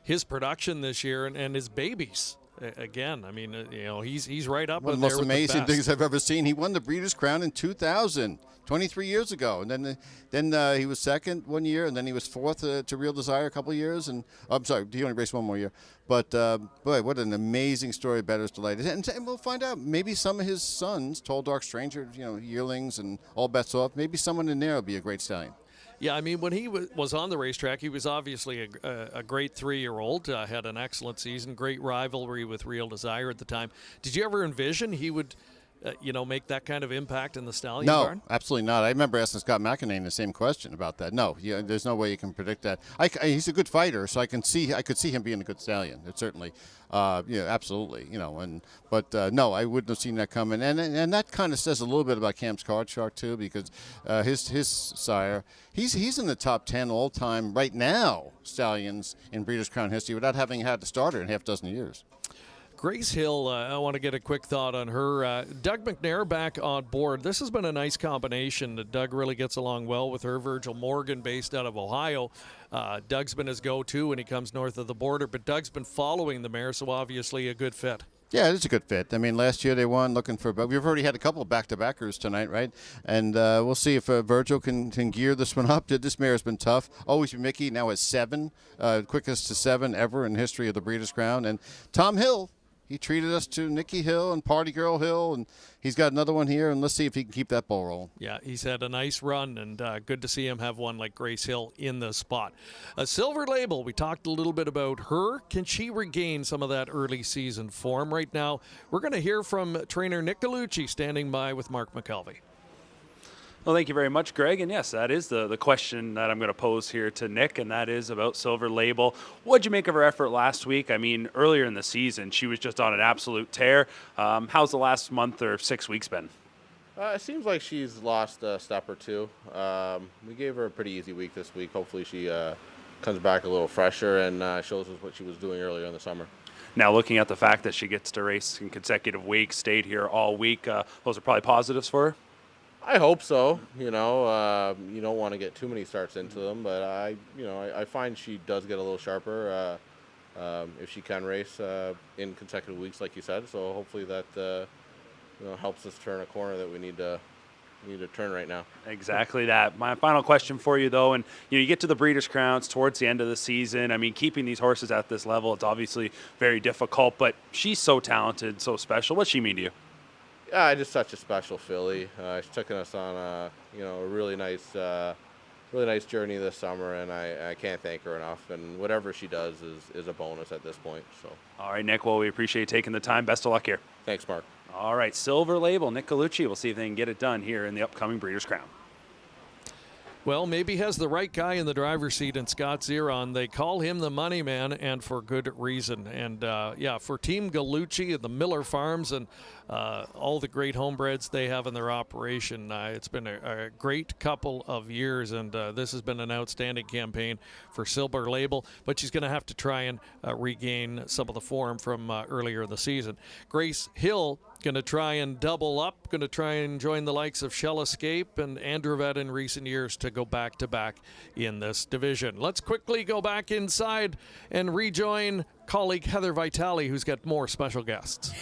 his production this year and his babies. Again, I mean, he's right up one of in the there most with amazing the best. things I've ever seen. He won the Breeders' Crown in 2000, 23 years ago, and then he was second one year, and then he was fourth to Real Desire a couple of years. And I'm sorry, he only raced one more year. But boy, what an amazing story Bettor's Delight is. And we'll find out. Maybe some of his sons, Tall Dark Stranger, yearlings, and All Bets Off. Maybe someone in there will be a great stallion. Yeah, I mean, when he was on the racetrack, he was obviously a great 3-year-old, had an excellent season, great rivalry with Real Desire at the time. Did you ever envision he would, make that kind of impact in the stallion barn? No, absolutely not. I remember asking Scott McEnany the same question about that. No, there's no way you can predict that. He's a good fighter, so I could see him being a good stallion. It certainly, absolutely, But no, I wouldn't have seen that coming. And that kind of says a little bit about Cam's card shark too, because his sire, he's in the top 10 all time right now stallions in Breeders' Crown history without having had the starter in half a dozen years. Grace Hill, I want to get a quick thought on her. Doug McNair back on board. This has been a nice combination. Doug really gets along well with her. Virgil Morgan, based out of Ohio. Doug's been his go-to when he comes north of the border, but Doug's been following the mare, so obviously a good fit. Yeah, it is a good fit. I mean, last year they won looking for, but we've already had a couple of back-to-backers tonight, right? And we'll see if Virgil can gear this one up. This mare has been tough. Always Mickey now has 7, quickest to 7 ever in the history of the Breeders' Crown. And Tom Hill, he treated us to Nikki Hill and Party Girl Hill, and he's got another one here, and let's see if he can keep that ball rolling. Yeah, he's had a nice run, and good to see him have one like Grace Hill in the spot. A Silver Label, we talked a little bit about her. Can she regain some of that early season form? Right now, we're going to hear from trainer Nick Gallucci standing by with Mark McKelvey. Well, thank you very much, Greg. And yes, that is the question that I'm going to pose here to Nick, and that is about Silver Label. What'd you make of her effort last week? I mean, earlier in the season, she was just on an absolute tear. How's the last month or 6 weeks been? It seems like she's lost a step or two. We gave her a pretty easy week this week. Hopefully she comes back a little fresher and shows us what she was doing earlier in the summer. Now, looking at the fact that she gets to race in consecutive weeks, stayed here all week, those are probably positives for her? I hope so. You know, you don't want to get too many starts into them, but I find she does get a little sharper if she can race in consecutive weeks, like you said. So hopefully that helps us turn a corner that we need to turn right now. Exactly that. My final question for you, though, and you get to the Breeders' Crowns towards the end of the season. I mean, keeping these horses at this level, it's obviously very difficult, but she's so talented, so special. What's she mean to you? Yeah, just such a special filly. She's taken us on a really nice journey this summer, and I can't thank her enough. And whatever she does is a bonus at this point. So. All right, Nick. Well, we appreciate you taking the time. Best of luck here. Thanks, Mark. All right, Silver Label, Nick Gallucci. We'll see if they can get it done here in the upcoming Breeders' Crown. Well, maybe has the right guy in the driver's seat in Scott Zeron. They call him the money man, and for good reason. And, for Team Gallucci and the Miller Farms and all the great homebreds they have in their operation, it's been a great couple of years, and this has been an outstanding campaign for Silver Label. But she's going to have to try and regain some of the form from earlier in the season. Grace Hill going to try and double up, going to try and join the likes of Shell Escape and Andrevet in recent years to go back-to-back in this division. Let's quickly go back inside and rejoin colleague Heather Vitale, who's got more special guests.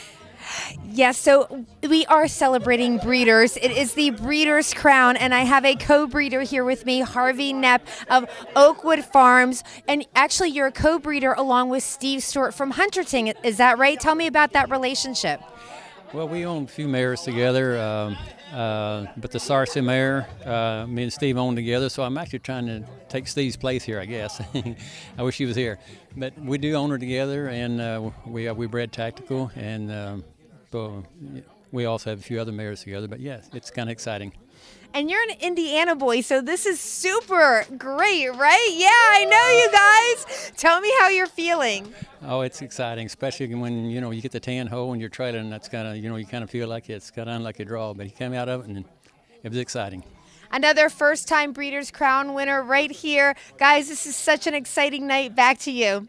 Yes, so we are celebrating breeders. It is the Breeders' Crown, and I have a co-breeder here with me, Harvey Knepp of Oakwood Farms. And actually, you're a co-breeder along with Steve Stewart from Hunterton. Is that right? Tell me about that relationship. Well, we own a few mares together, but the Sarcy mare, me and Steve own together, so I'm actually trying to take Steve's place here, I guess. I wish he was here. But we do own her together, and we bred tactical, and we also have a few other mares together, but yes, it's kind of exciting. And you're an Indiana boy, so this is super great, right? Yeah, I know you guys. Tell me how you're feeling. Oh, it's exciting, especially when, you get the tan hole and you're trailing, that's kind of, you kind of feel like it's kind of like a draw, but he came out of it and it was exciting. Another first-time Breeders' Crown winner right here. Guys, this is such an exciting night. Back to you.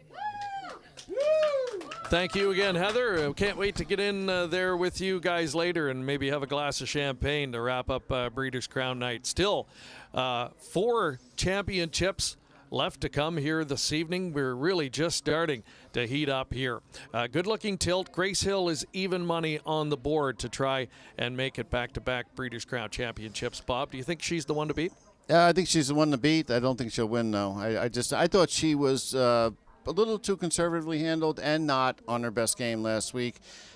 Thank you again, Heather. Can't wait to get in there with you guys later and maybe have a glass of champagne to wrap up Breeders' Crown night. Still, 4 championships left to come here this evening. We're really just starting to heat up here. Good-looking tilt. Grace Hill is even money on the board to try and make it back-to-back Breeders' Crown championships. Bob, do you think she's the one to beat? I think she's the one to beat. I don't think she'll win, though. I thought she was a little too conservatively handled and not on her best game last week.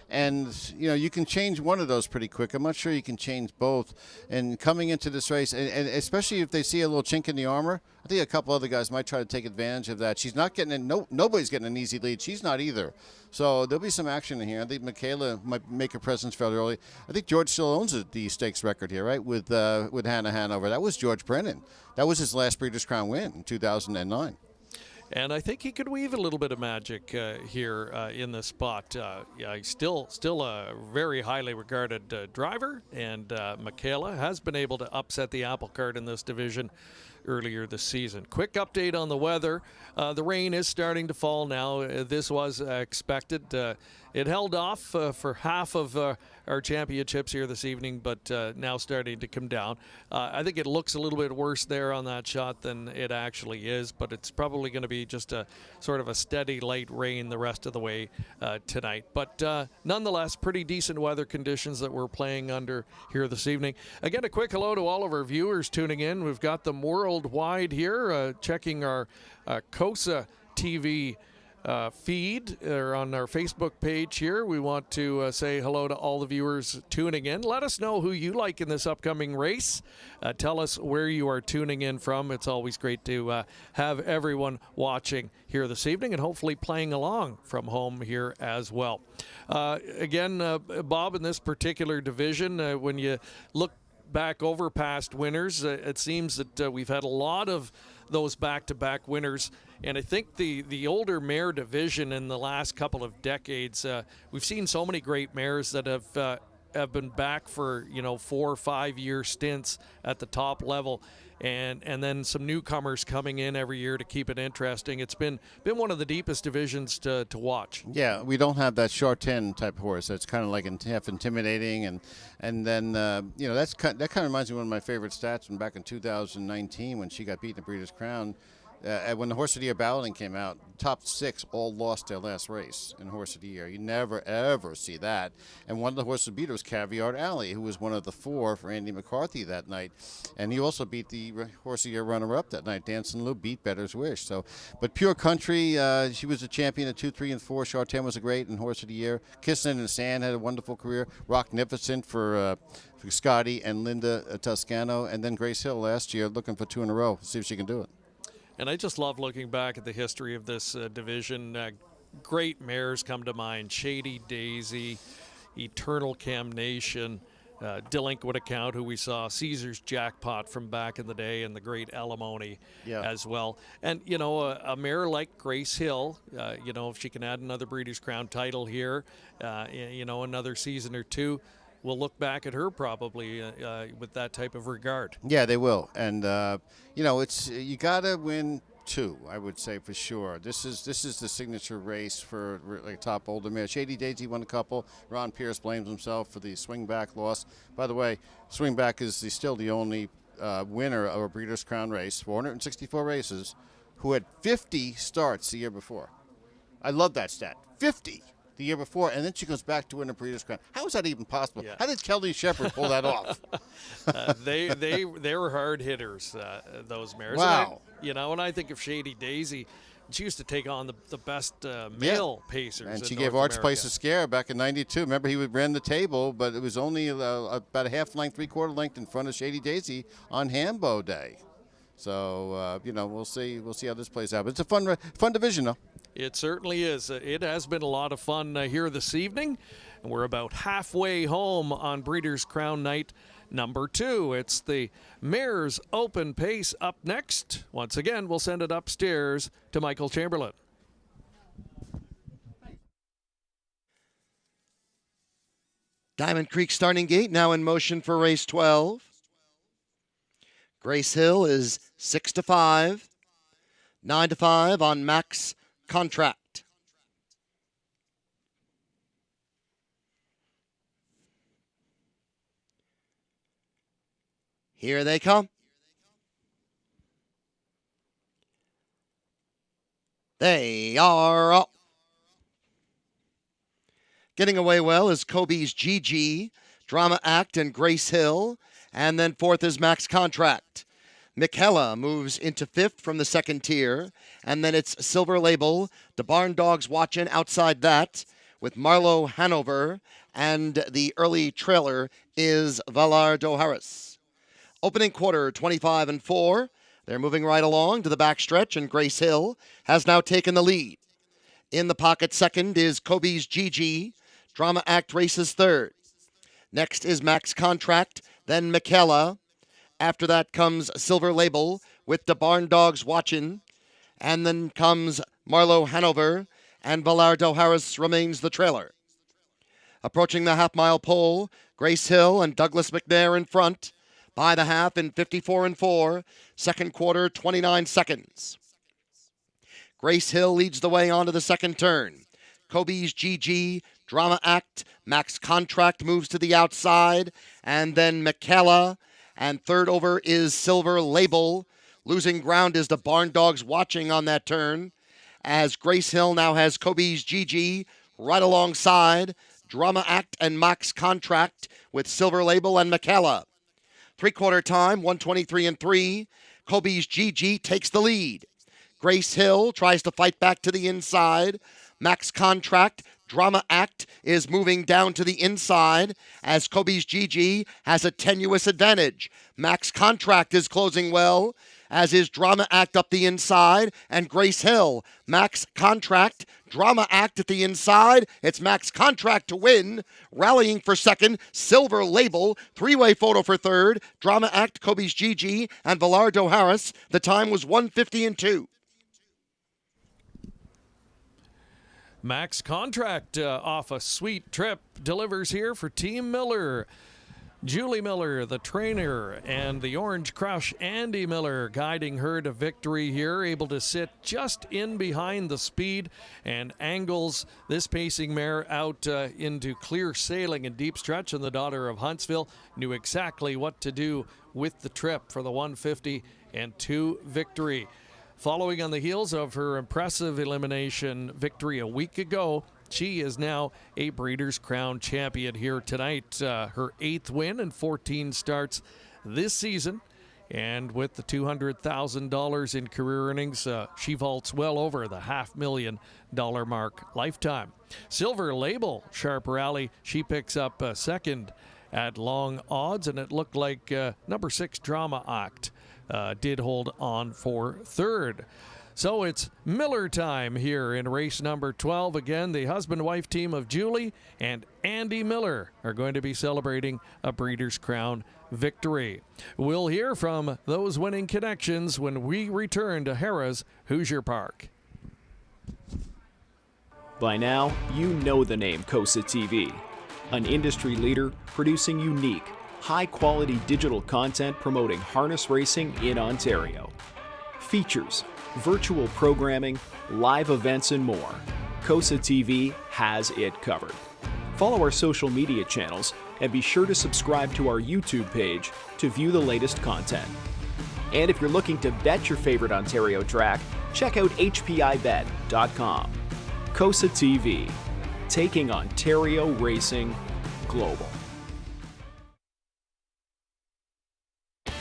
And, you can change one of those pretty quick. I'm not sure you can change both. And coming into this race, and especially if they see a little chink in the armor, I think a couple other guys might try to take advantage of that. She's not getting nobody's getting an easy lead. She's not either. So there'll be some action in here. I think Michaela might make a presence fairly early. I think George still owns the stakes record here, right, with Hannah Hanover. That was George Brennan. That was his last Breeders' Crown win in 2009. And I think he could weave a little bit of magic here in this spot. He's still a very highly regarded driver, and Michaela has been able to upset the apple cart in this division earlier this season. Quick update on the weather. The rain is starting to fall now. This was expected. It held off for half of our championships here this evening, but now starting to come down. I think it looks a little bit worse there on that shot than it actually is, but it's probably going to be just a sort of a steady light rain the rest of the way tonight. But nonetheless, pretty decent weather conditions that we're playing under here this evening. Again, a quick hello to all of our viewers tuning in. We've got them worldwide here, checking our COSA TV feed or on our Facebook page here. We want to say hello to all the viewers tuning in. Let us know who you like in this upcoming race. Tell us where you are tuning in from. It's always great to have everyone watching here this evening and hopefully playing along from home here as well. Again, Bob, in this particular division, when you look back over past winners, it seems that we've had a lot of those back-to-back winners. And I think the older mare division in the last couple of decades, we've seen so many great mares that have been back for 4 or 5 year stints at the top level, and then some newcomers coming in every year to keep it interesting. It's been one of the deepest divisions to watch. Yeah, we don't have that short 10 type of horse. That's kind of like half intimidating, and then that kind of reminds me of one of my favorite stats from back in 2019 when she got beaten at Breeders' Crown. When the Horse of the Year balloting came out, top 6 all lost their last race in Horse of the Year. You never, ever see that. And one of the horses who beat her was Caviar Alley, who was one of the 4 for Andy McCarthy that night. And he also beat the Horse of the Year runner-up that night. Dancing Lou beat Better's Wish. So, but Pure Country, she was a champion at 2, 3, and 4. Chartan was a great in Horse of the Year. Kissing in the Sand had a wonderful career. Rocknificent for Scotty and Linda Toscano. And then Grace Hill last year looking for 2 in a row. See if she can do it. And I just love looking back at the history of this division. Great mares come to mind: Shady Daisy, Eternal Camnation, Delinquent Account, who we saw, Caesar's Jackpot from back in the day, and the great Alimony as well. And, a mare like Grace Hill, if she can add another Breeders' Crown title here, another season or two, we'll look back at her probably with that type of regard. Yeah, they will. And, you got to win 2, I would say, for sure. This is the signature race for like top older mare. Shady Daisy won a couple. Ron Pierce blames himself for the swingback loss. By the way, swingback is still the only winner of a Breeders' Crown race, 464 races, who had 50 starts the year before. I love that stat. 50. The year before, and then she goes back to win a Breeders' Crown. How is that even possible? Yeah. How did Kelly Shepard pull that off? They were hard hitters, those mares. Wow. And I think of Shady Daisy, she used to take on the best male pacers. And she in gave North Arch America. Place a scare back in '92. Remember, he ran the table, but it was only about a half length, 3/4 length in front of Shady Daisy on Hambo Day. So we'll see how this plays out. But it's a fun division, though. It certainly is. It has been a lot of fun here this evening, and we're about halfway home on Breeders' Crown Night number 2. It's the Mares Open Pace up next. Once again, we'll send it upstairs to Michael Chamberlain. Diamond Creek starting gate now in motion for race 12. Grace Hill is 6-5, 9-5 on Max Contract. Here they come. They are up. Getting away well is Kobe's GG, Drama Act, and Grace Hill. And then 4th is Max Contract. Michaela moves into 5th from the 2nd tier. And then it's Silver Label, the Barn Dogs watching outside that with Marlowe Hanover. And the early trailer is Valardo Harris. Opening quarter, 25-4. They're moving right along to the backstretch, and Grace Hill has now taken the lead. In the pocket second is Kobe's GG. Drama Act races 3rd. Next is Max Contract, then Michaela. After that comes Silver Label with the Barn Dogs watching. And then comes Marlowe Hanover, and Valardo Harris remains the trailer. Approaching the half-mile pole, Grace Hill and Douglas McNair in front. by the half in 54-4. Second quarter, 29 seconds. Grace Hill leads the way onto the second turn. Kobe's GG, Drama Act, Max Contract moves to the outside, and then McKella, and third over is Silver Label. Losing ground is the Barn Dogs watching on that turn, as Grace Hill now has Kobe's GG right alongside Drama Act and Max Contract with Silver Label and McKella. Three-quarter time, 123-3. Kobe's GG takes the lead. Grace Hill tries to fight back to the inside. Max Contract, Drama Act is moving down to the inside as Kobe's GG has a tenuous advantage. Max Contract is closing well, as is Drama Act up the inside, and Grace Hill. Max Contract, Drama Act at the inside. It's Max Contract to win. Rallying for second, Silver Label. Three-way photo for third. Drama Act, Kobe's GG, and Villardo Harris. The time was 1:50-2. Max Contract off a sweet trip delivers here for Team Miller. Julie Miller, the trainer, and the Orange Crush, Andy Miller, guiding her to victory here, able to sit just in behind the speed and angles this pacing mare out into clear sailing and deep stretch. And the daughter of Huntsville knew exactly what to do with the trip for the 150-2 victory. Following on the heels of her impressive elimination victory a week ago, she is now a Breeders' Crown champion here tonight. Her 8th win and 14 starts this season. And with the $200,000 in career earnings, she vaults well over the $500,000 mark lifetime. Silver Label, sharp rally. She picks up second at long odds, and it looked like number 6 Drama Act did hold on for third. So it's Miller time here in race number 12. Again, the husband-wife team of Julie and Andy Miller are going to be celebrating a Breeders' Crown victory. We'll hear from those winning connections when we return to Harrah's Hoosier Park. By now, you know the name COSA TV, an industry leader producing unique, high-quality digital content promoting harness racing in Ontario. Features, virtual programming, live events, and more. COSA TV has it covered. Follow our social media channels and be sure to subscribe to our YouTube page to view the latest content. And if you're looking to bet your favorite Ontario track, check out hpibet.com. COSA TV, taking Ontario racing global.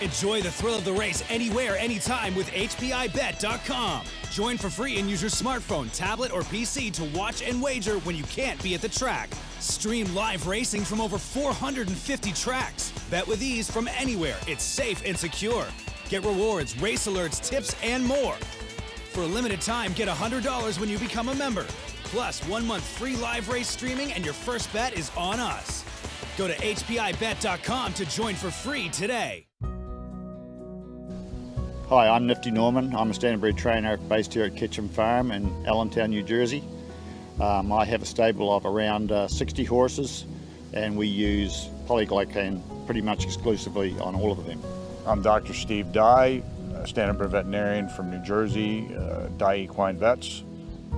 Enjoy the thrill of the race anywhere, anytime with hpibet.com. Join for free and use your smartphone, tablet, or PC to watch and wager when you can't be at the track. Stream live racing from over 450 tracks. Bet with ease from anywhere. It's safe and secure. Get rewards, race alerts, tips, and more. For a limited time, get $100 when you become a member. Plus, 1 month free live race streaming, and your first bet is on us. Go to hpibet.com to join for free today. Hi, I'm Nifty Norman. I'm a standardbred trainer based here at Ketchum Farm in Allentown, New Jersey. I have a stable of around 60 horses, and we use polyglycan pretty much exclusively on all of them. I'm Dr. Steve Dye, a standardbred veterinarian from New Jersey, Dye Equine Vets,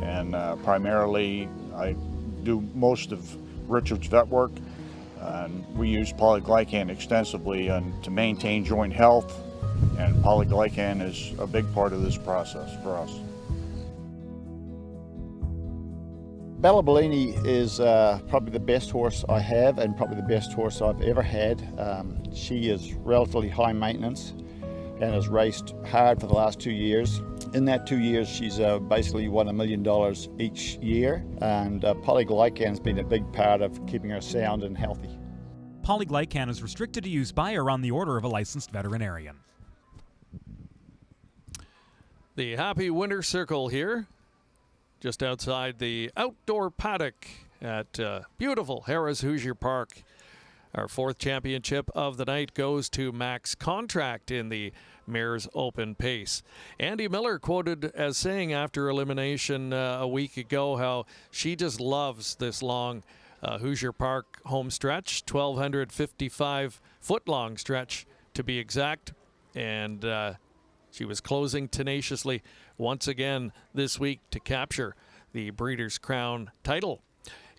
and primarily I do most of Richard's vet work. And we use polyglycan extensively to maintain joint health, and polyglycan is a big part of this process for us. Bella Bellini is probably the best horse I have and probably the best horse I've ever had. She is relatively high maintenance and has raced hard for the last 2 years. In that 2 years, she's basically won $1 million each year, and polyglycan's been a big part of keeping her sound and healthy. Polyglycan is restricted to use by or on the order of a licensed veterinarian. The happy winter circle here, just outside the outdoor paddock at beautiful Harrah's Hoosier Park. Our 4th championship of the night goes to Max Contract in the Mares Open Pace. Andy Miller quoted as saying after elimination a week ago how she just loves this long Hoosier Park home stretch, 1,255-foot long stretch to to be exact. And she was closing tenaciously once again this week to capture the Breeders' Crown title.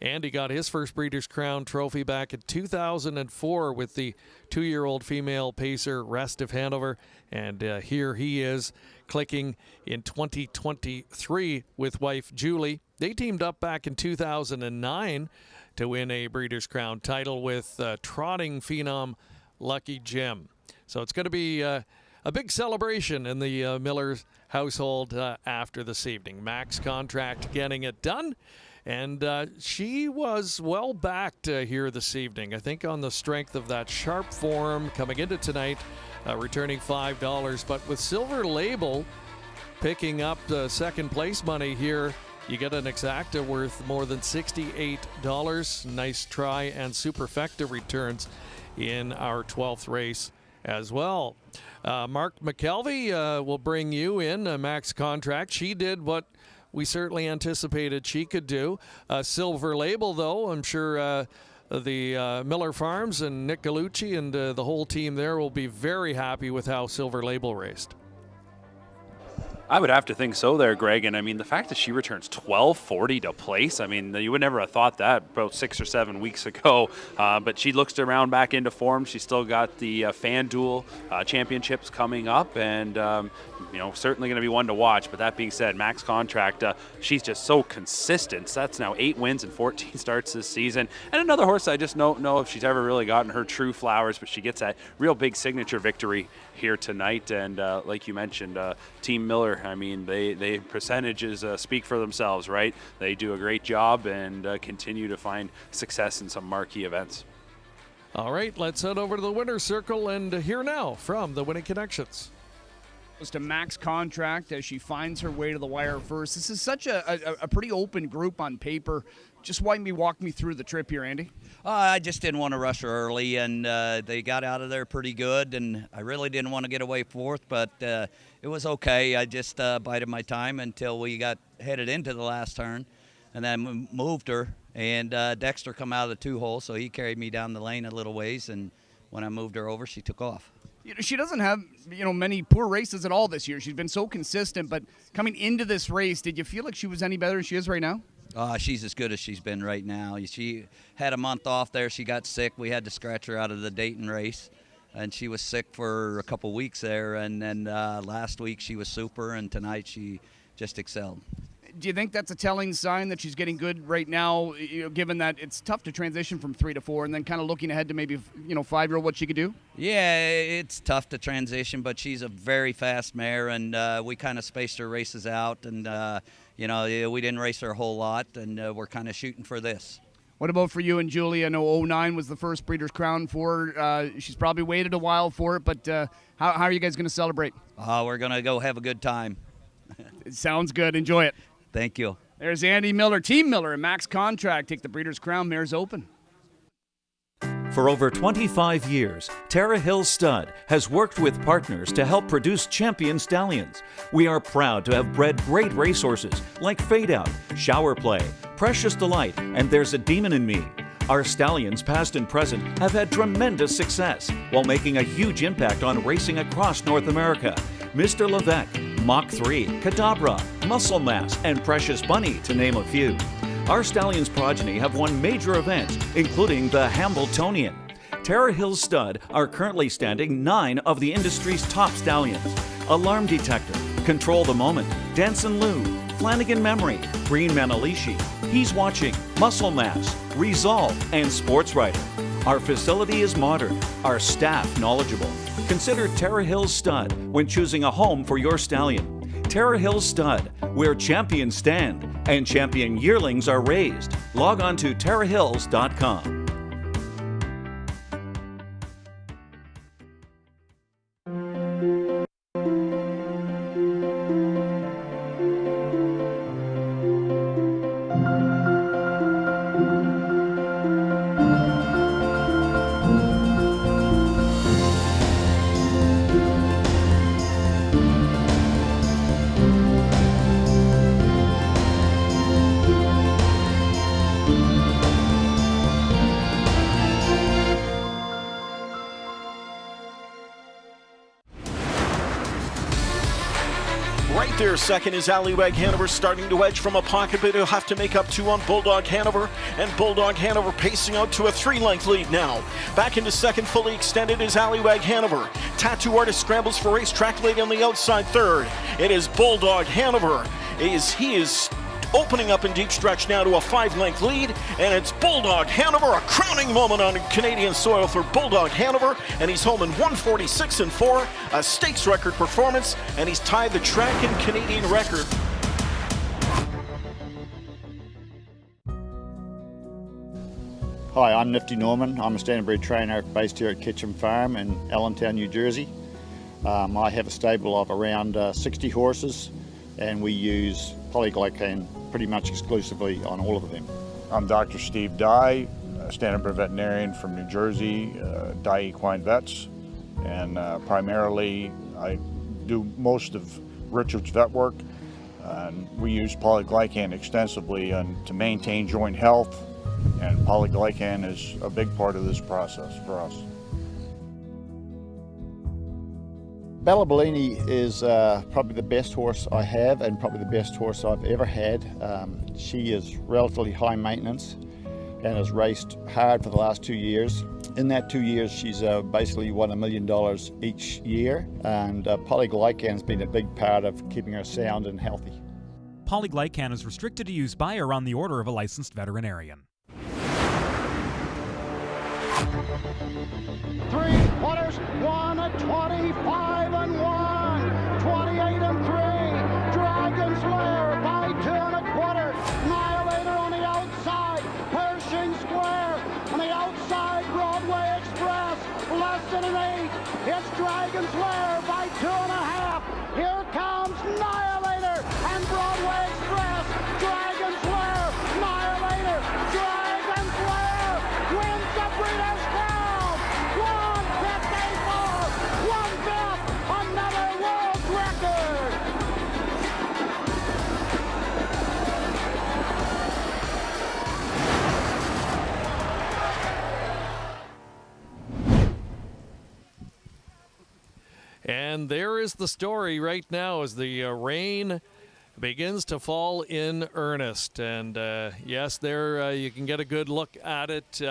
Andy got his first Breeders' Crown trophy back in 2004 with the 2-year-old female pacer Rest of Hanover, and here he is clicking in 2023 with wife Julie. They teamed up back in 2009 to win a Breeders' Crown title with trotting phenom Lucky Jim. So it's going to be a big celebration in the Miller's household after this evening. Max Contract getting it done. And she was well backed here this evening, I think on the strength of that sharp form coming into tonight, returning $5. But with Silver Label picking up the second place money here, you get an exacta worth more than $68. Nice try and superfecta returns in our 12th race as well. Mark McKelvey will bring you in a Max Contract. She did what we certainly anticipated she could do. Silver Label, though, I'm sure the Miller Farms and Nick Gallucci and the whole team there will be very happy with how Silver Label raced. I would have to think so there, Greg. And I mean, the fact that she returns $12.40 to place, I mean, you would never have thought that about 6 or 7 weeks ago. But she looks around back into form. She's still got the FanDuel championships coming up, and certainly going to be one to watch. But that being said, Max Contract, she's just so consistent. So that's now 8 wins and 14 starts this season. And another horse I just don't know if she's ever really gotten her true flowers, but she gets that real big signature victory here tonight. And like you mentioned, Team Miller, I mean, they percentages speak for themselves, right? They do a great job and continue to find success in some marquee events. All right, let's head over to the winner's circle and hear now from the Winning Connections. To Max Contract as she finds her way to the wire first. This is such a pretty open group on paper. Just walk me through the trip here, Andy. I just didn't want to rush her early, and they got out of there pretty good, and I really didn't want to get away fourth, but it was okay. I just bided my time until we got headed into the last turn, and then moved her, and Dexter come out of the 2-hole, so he carried me down the lane a little ways, and when I moved her over, she took off. She doesn't have, many poor races at all this year. She's been so consistent, but coming into this race, did you feel like she was any better than she is right now? She's as good as she's been right now. She had a month off there. She got sick. We had to scratch her out of the Dayton race, and she was sick for a couple weeks there, and then last week she was super, and tonight she just excelled. Do you think that's a telling sign that she's getting good right now, given that it's tough to transition from 3 to 4 and then kind of looking ahead to maybe, 5-year-old, what she could do? Yeah, it's tough to transition, but she's a very fast mare, and we kind of spaced her races out, and, we didn't race her a whole lot, and we're kind of shooting for this. What about for you and Julie? I know 09 was the first Breeders' Crown for her. She's probably waited a while for it, but how are you guys going to celebrate? We're going to go have a good time. It sounds good. Enjoy it. Thank you. There's Andy Miller, Team Miller, and Max Contract take the Breeders' Crown Mares Open. For over 25 years, Tara Hill Stud has worked with partners to help produce champion stallions. We are proud to have bred great racehorses like Fade Out, Shower Play, Precious Delight, and There's a Demon in Me. Our stallions, past and present, have had tremendous success while making a huge impact on racing across North America. Mr. Levesque, Mach 3, Cadabra, Muscle Mass, and Precious Bunny, to name a few. Our stallions' progeny have won major events, including the Hambletonian. Tara Hill Stud are currently standing 9 of the industry's top stallions. Alarm Detector, Control the Moment, Danson Lou, Flanagan Memory, Green Manalishi, He's Watching, Muscle Mass, Resolve, and Sports Writer. Our facility is modern, our staff knowledgeable. Consider Tara Hill Stud when choosing a home for your stallion. Tara Hill Stud, where champions stand and champion yearlings are raised. Log on to tarahills.com. here. Second is Allywag Hanover starting to edge from a pocket, but he'll have to make up 2 on Bulldog Hanover, and Bulldog Hanover pacing out to a 3-length lead now. Back into second, fully extended, is Allywag Hanover. Tattoo Artist scrambles for Racetrack Lady on the outside third. It is Bulldog Hanover. He is opening up in deep stretch now to a 5-length lead, and it's Bulldog Hanover, a crowning moment on Canadian soil for Bulldog Hanover, and he's home in 146-4, a stakes record performance, and he's tied the track and Canadian record. Hi, I'm Nifty Norman. I'm a standardbred trainer based here at Kitchen Farm in Allentown, New Jersey. I have a stable of around 60 horses, and we use polyglycan pretty much exclusively on all of them. I'm Dr. Steve Dye, a standardbred veterinarian from New Jersey, Dye Equine Vets, and primarily I do most of Richard's vet work. And we use polyglycan extensively to maintain joint health, and polyglycan is a big part of this process for us. Bella Bellini is probably the best horse I have, and probably the best horse I've ever had. She is relatively high maintenance and has raced hard for the last 2 years. In that 2 years, she's basically won $1 million each year, and polyglycan's been a big part of keeping her sound and healthy. Polyglycan is restricted to use by or on the order of a licensed veterinarian. 3 quarters, 1:25-1, 28-3. Dragon's Lair by 2 1/4. Annihilator on the outside. Pershing Square on the outside. Broadway Express less than an 8. It's Dragon's Lair by 2 1/2. Here comes Annihilator and Broadway Express. Dragon's Lair, Annihilator, Dragon's Lair wins the Breeders' Crown. 1:54, 1/5, another world record. And there is the story right now as the rain begins to fall in earnest. And yes, there you can get a good look at it.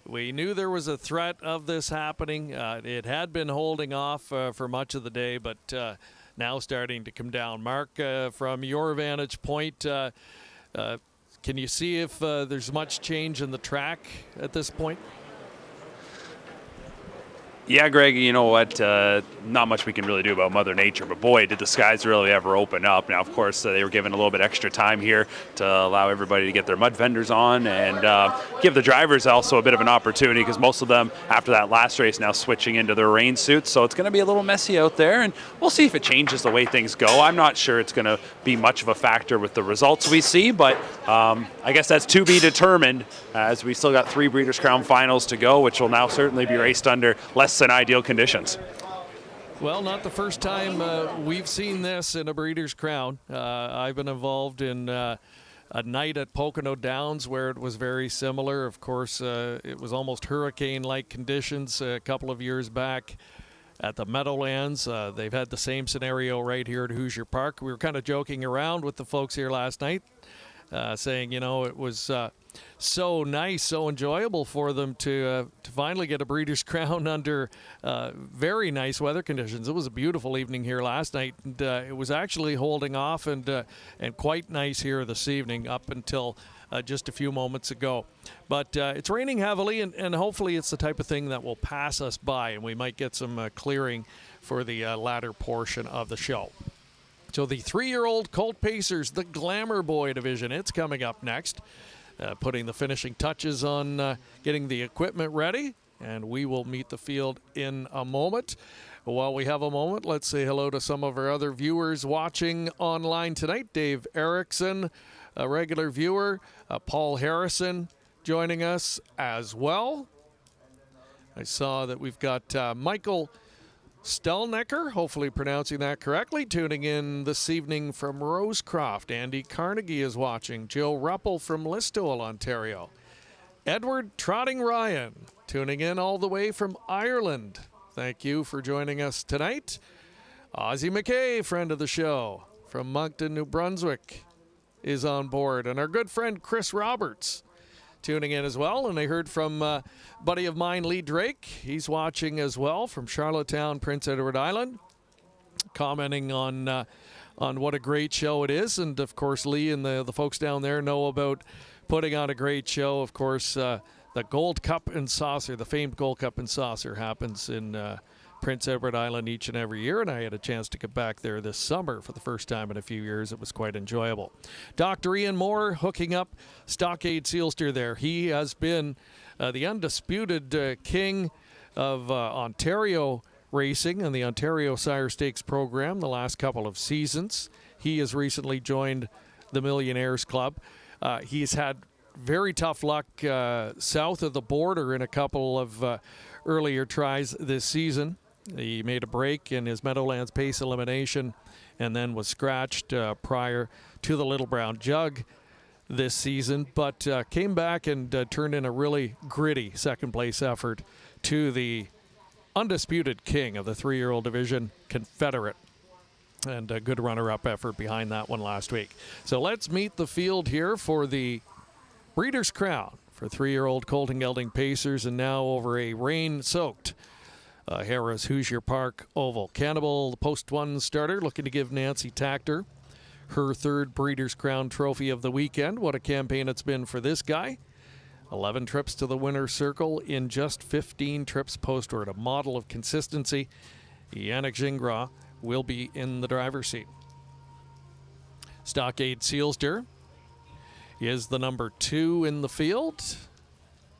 We knew there was a threat of this happening. It had been holding off for much of the day, but now starting to come down. Mark, from your vantage point, can you see if there's much change in the track at this point? Yeah, Greg, you know what? Not much we can really do about Mother Nature, but boy, did the skies really ever open up. Now, of course, they were given a little bit extra time here to allow everybody to get their mud fenders on and give the drivers also a bit of an opportunity, because most of them, after that last race, now switching into their rain suits. So it's going to be a little messy out there, and we'll see if it changes the way things go. I'm not sure it's going to be much of a factor with the results we see, but I guess that's to be determined, as we still got 3 Breeders' Crown finals to go, which will now certainly be raced under less than ideal conditions. Well, not the first time we've seen this in a Breeders' Crown. I've been involved in a night at Pocono Downs where it was very similar. Of course, it was almost hurricane-like conditions a couple of years back at the Meadowlands. They've had the same scenario right here at Hoosier Park. We were kind of joking around with the folks here last night, saying, you know, it was so nice, so enjoyable for them to finally get a Breeders' Crown under very nice weather conditions. It was a beautiful evening here last night, and it was actually holding off and quite nice here this evening up until just a few moments ago. But it's raining heavily, and hopefully it's the type of thing that will pass us by, and we might get some clearing for the latter portion of the show. So the 3-year-old Colt Pacers, the Glamour Boy division, it's coming up next. Putting the finishing touches on getting the equipment ready, and we will meet the field in a moment. While we have a moment, let's say hello to some of our other viewers watching online tonight. Dave Erickson, a regular viewer. Paul Harrison joining us as well. I saw that we've got Michael Stelnecker, hopefully pronouncing that correctly, tuning in this evening from Rosecroft. Andy Carnegie is watching. Joe Ruppel from Listowel, Ontario. Edward Trotting Ryan, tuning in all the way from Ireland. Thank you for joining us tonight. Ozzie McKay, friend of the show. from Moncton, New Brunswick is on board. And our good friend Chris Roberts tuning in as well. And I heard from a buddy of mine, Lee Drake. He's watching as well from Charlottetown, Prince Edward Island, commenting on what a great show it is. And, of course, Lee and the folks down there know about putting on a great show. Of course, the Gold Cup and Saucer, the famed Gold Cup and Saucer, happens in Prince Edward Island each and every year, and I had a chance to get back there this summer for the first time in a few years. It was quite enjoyable. Dr. Ian Moore hooking up Stockade Sealster there. He has been the undisputed king of Ontario racing and the Ontario Sire Stakes program the last couple of seasons. He has recently joined the Millionaires Club. He's had very tough luck south of the border in a couple of earlier tries this season. He made a break in his Meadowlands Pace elimination and then was scratched prior to the Little Brown Jug this season, but came back and turned in a really gritty second-place effort to the undisputed king of the 3-year-old division, Confederate, and a good runner-up effort behind that one last week. So let's meet the field here for the Breeders' Crown for 3-year-old Colton Gelding Pacers, and now over a rain-soaked Harrah's Hoosier Park Oval. Cannibal, the post 1 starter, looking to give Nancy Tactor her 3rd Breeders' Crown trophy of the weekend. What a campaign it's been for this guy. 11 trips to the winner's circle in just 15 trips postward. A model of consistency. Yannick Gingras will be in the driver's seat. Stockade Sealster is the number 2 in the field.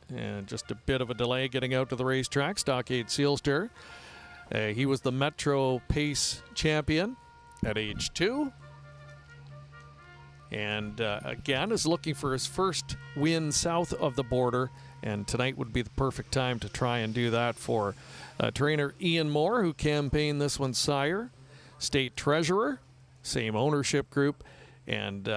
And just a bit of a delay getting out to the racetrack. Stockade Sealster. He was the Metro Pace champion at age 2. And again is looking for his first win south of the border. And tonight would be the perfect time to try and do that for trainer Ian Moore, who campaigned this one sire. State treasurer, same ownership group. And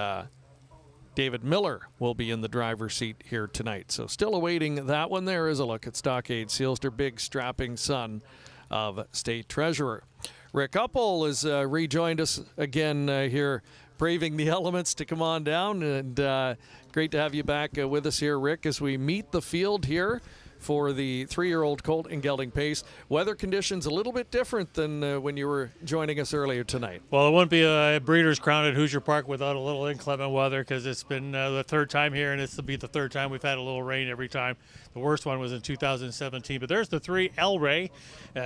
David Miller will be in the driver's seat here tonight. So still awaiting that one. There is a look at Stockade Sealster, big strapping son of state treasurer. Rick Uppel has rejoined us again here, braving the elements to come on down. And great to have you back with us here, Rick, as we meet the field here for the 3-year-old Colt and Gelding Pace. Weather conditions a little bit different than when you were joining us earlier tonight. Well, it wouldn't be a Breeders' Crown at Hoosier Park without a little inclement weather, because it's been the 3rd time here, and this will be the 3rd time we've had a little rain every time. The worst one was in 2017. But there's the 3 El Rey.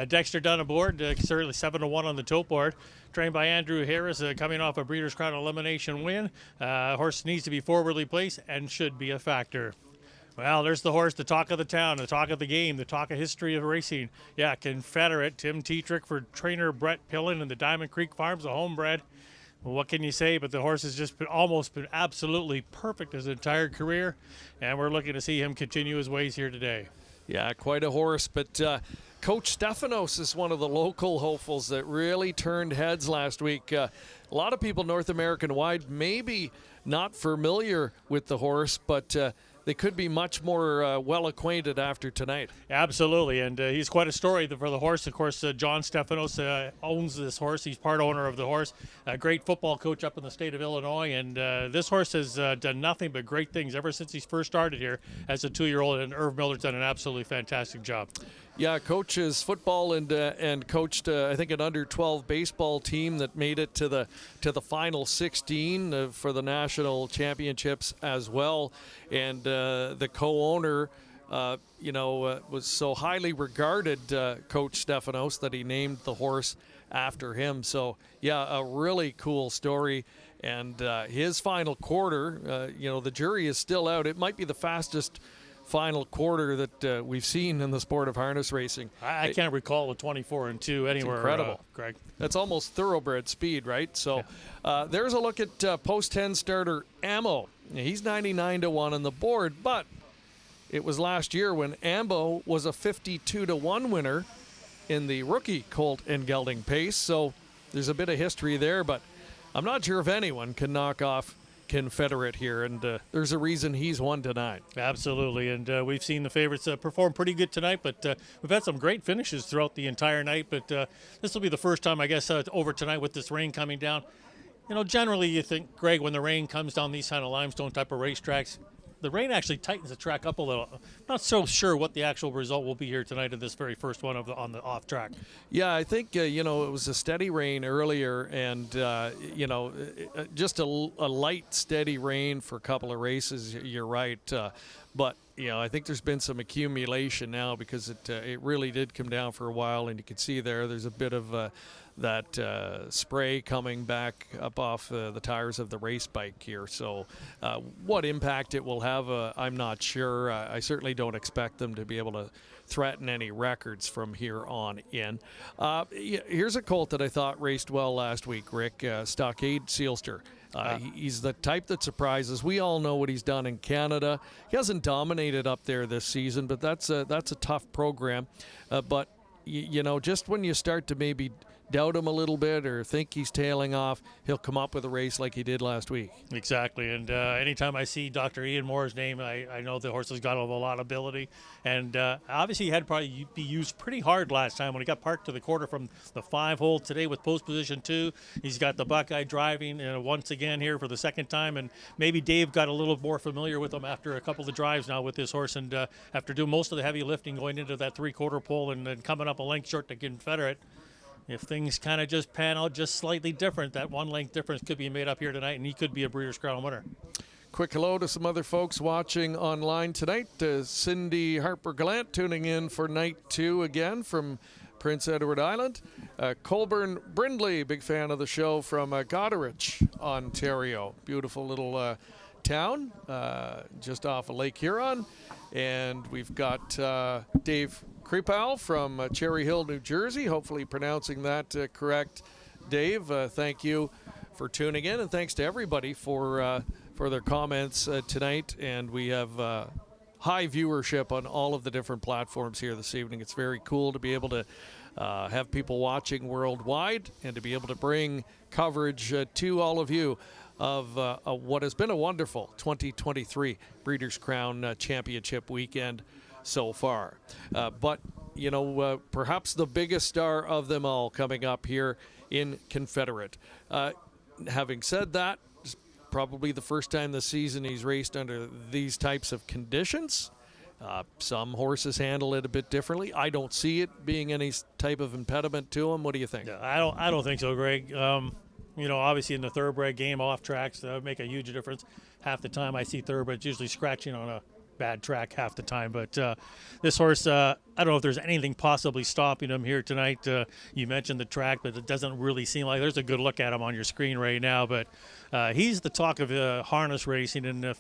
Dexter Dunn aboard, certainly 7-1 on the tote board. Trained by Andrew Harris, coming off a Breeders' Crown elimination win. Horse needs to be forwardly placed and should be a factor. Well, there's the horse, the talk of the town, the talk of the game, the talk of history of racing. Yeah, Confederate, Tim Tetrick for trainer Brett Pillen and the Diamond Creek Farms, a homebred. Well, what can you say? But the horse has just almost been absolutely perfect his entire career, and we're looking to see him continue his ways here today. Yeah, quite a horse, but Coach Stefanos is one of the local hopefuls that really turned heads last week. A lot of people North American-wide maybe not familiar with the horse, but they could be much more well-acquainted after tonight. Absolutely, and he's quite a story for the horse. Of course, John Stefanos owns this horse. He's part owner of the horse. A great football coach up in the state of Illinois, and this horse has done nothing but great things ever since he's first started here as a 2-year-old, and Irv Miller's done an absolutely fantastic job. Yeah, coaches football and coached I think an under-12 baseball team that made it to the final 16 for the national championships as well. And the co-owner, was so highly regarded, Coach Stefanos, that he named the horse after him. So yeah, a really cool story. And his final quarter, the jury is still out. It might be the fastest final quarter that we've seen in the sport of harness racing. I can't recall a 24-2 anywhere. Incredible, Greg. That's almost thoroughbred speed, right? So there's a look at post 10 starter Ammo. He's 99-1 on the board, but it was last year when Ambo was a 52-1 winner in the rookie Colt and Gelding Pace. So there's a bit of history there, but I'm not sure if anyone can knock off Confederate here, and there's a reason he's won tonight. Absolutely, and we've seen the favorites perform pretty good tonight, but we've had some great finishes throughout the entire night, but this will be the first time, I guess, over tonight with this rain coming down. Generally you think, Greg, when the rain comes down these kind of limestone type of racetracks, the rain actually tightens the track up a little. I'm not so sure what the actual result will be here tonight in this very first one on the off track. Yeah, I think, it was a steady rain earlier and, just a light, steady rain for a couple of races. You're right. But, I think there's been some accumulation now because it really did come down for a while, and you can see there's a bit of that spray coming back up off the tires of the race bike here. So what impact it will have, I'm not sure. I certainly don't expect them to be able to threaten any records from here on in. Here's a colt that I thought raced well last week, Rick, Stockade Sealster. He's the type that surprises. We all know what he's done in Canada. He hasn't dominated up there this season, but that's a tough program. But just when you start to maybe doubt him a little bit or think he's tailing off, he'll come up with a race like he did last week. Exactly, and anytime I see Dr. Ian Moore's name, I know the horse has got a lot of ability, and obviously he had probably be used pretty hard last time when he got parked to the quarter from the 5 hole. Today with post position 2, he's got the Buckeye driving once again here for the second time, and maybe Dave got a little more familiar with him after a couple of drives now with this horse, and after doing most of the heavy lifting going into that 3/4 pole and then coming up a length short to Confederate. If things kind of just pan out just slightly different, that 1 length difference could be made up here tonight, and he could be a Breeders' Crown winner. Quick hello to some other folks watching online tonight. Cindy Harper-Gallant tuning in for night 2 again from Prince Edward Island. Colburn Brindley, big fan of the show from Goderich, Ontario. Beautiful little town just off of Lake Huron. And we've got Dave Kriepel from Cherry Hill, New Jersey. Hopefully pronouncing that correct. Dave, thank you for tuning in, and thanks to everybody for their comments tonight. And we have high viewership on all of the different platforms here this evening. It's very cool to be able to have people watching worldwide and to be able to bring coverage to all of you of what has been a wonderful 2023 Breeders' Crown Championship weekend so far. But, perhaps the biggest star of them all coming up here in Confederate. Having said that, it's probably the first time this season he's raced under these types of conditions. Some horses handle it a bit differently. I don't see it being any type of impediment to him. What do you think? Yeah, I don't think so, Greg. Obviously in the thoroughbred game, off tracks make a huge difference. Half the time I see thoroughbreds usually scratching on a bad track half the time. But this horse, I don't know if there's anything possibly stopping him here tonight. You mentioned the track, but it doesn't really seem like there's a good look at him on your screen right now. But he's the talk of harness racing. And if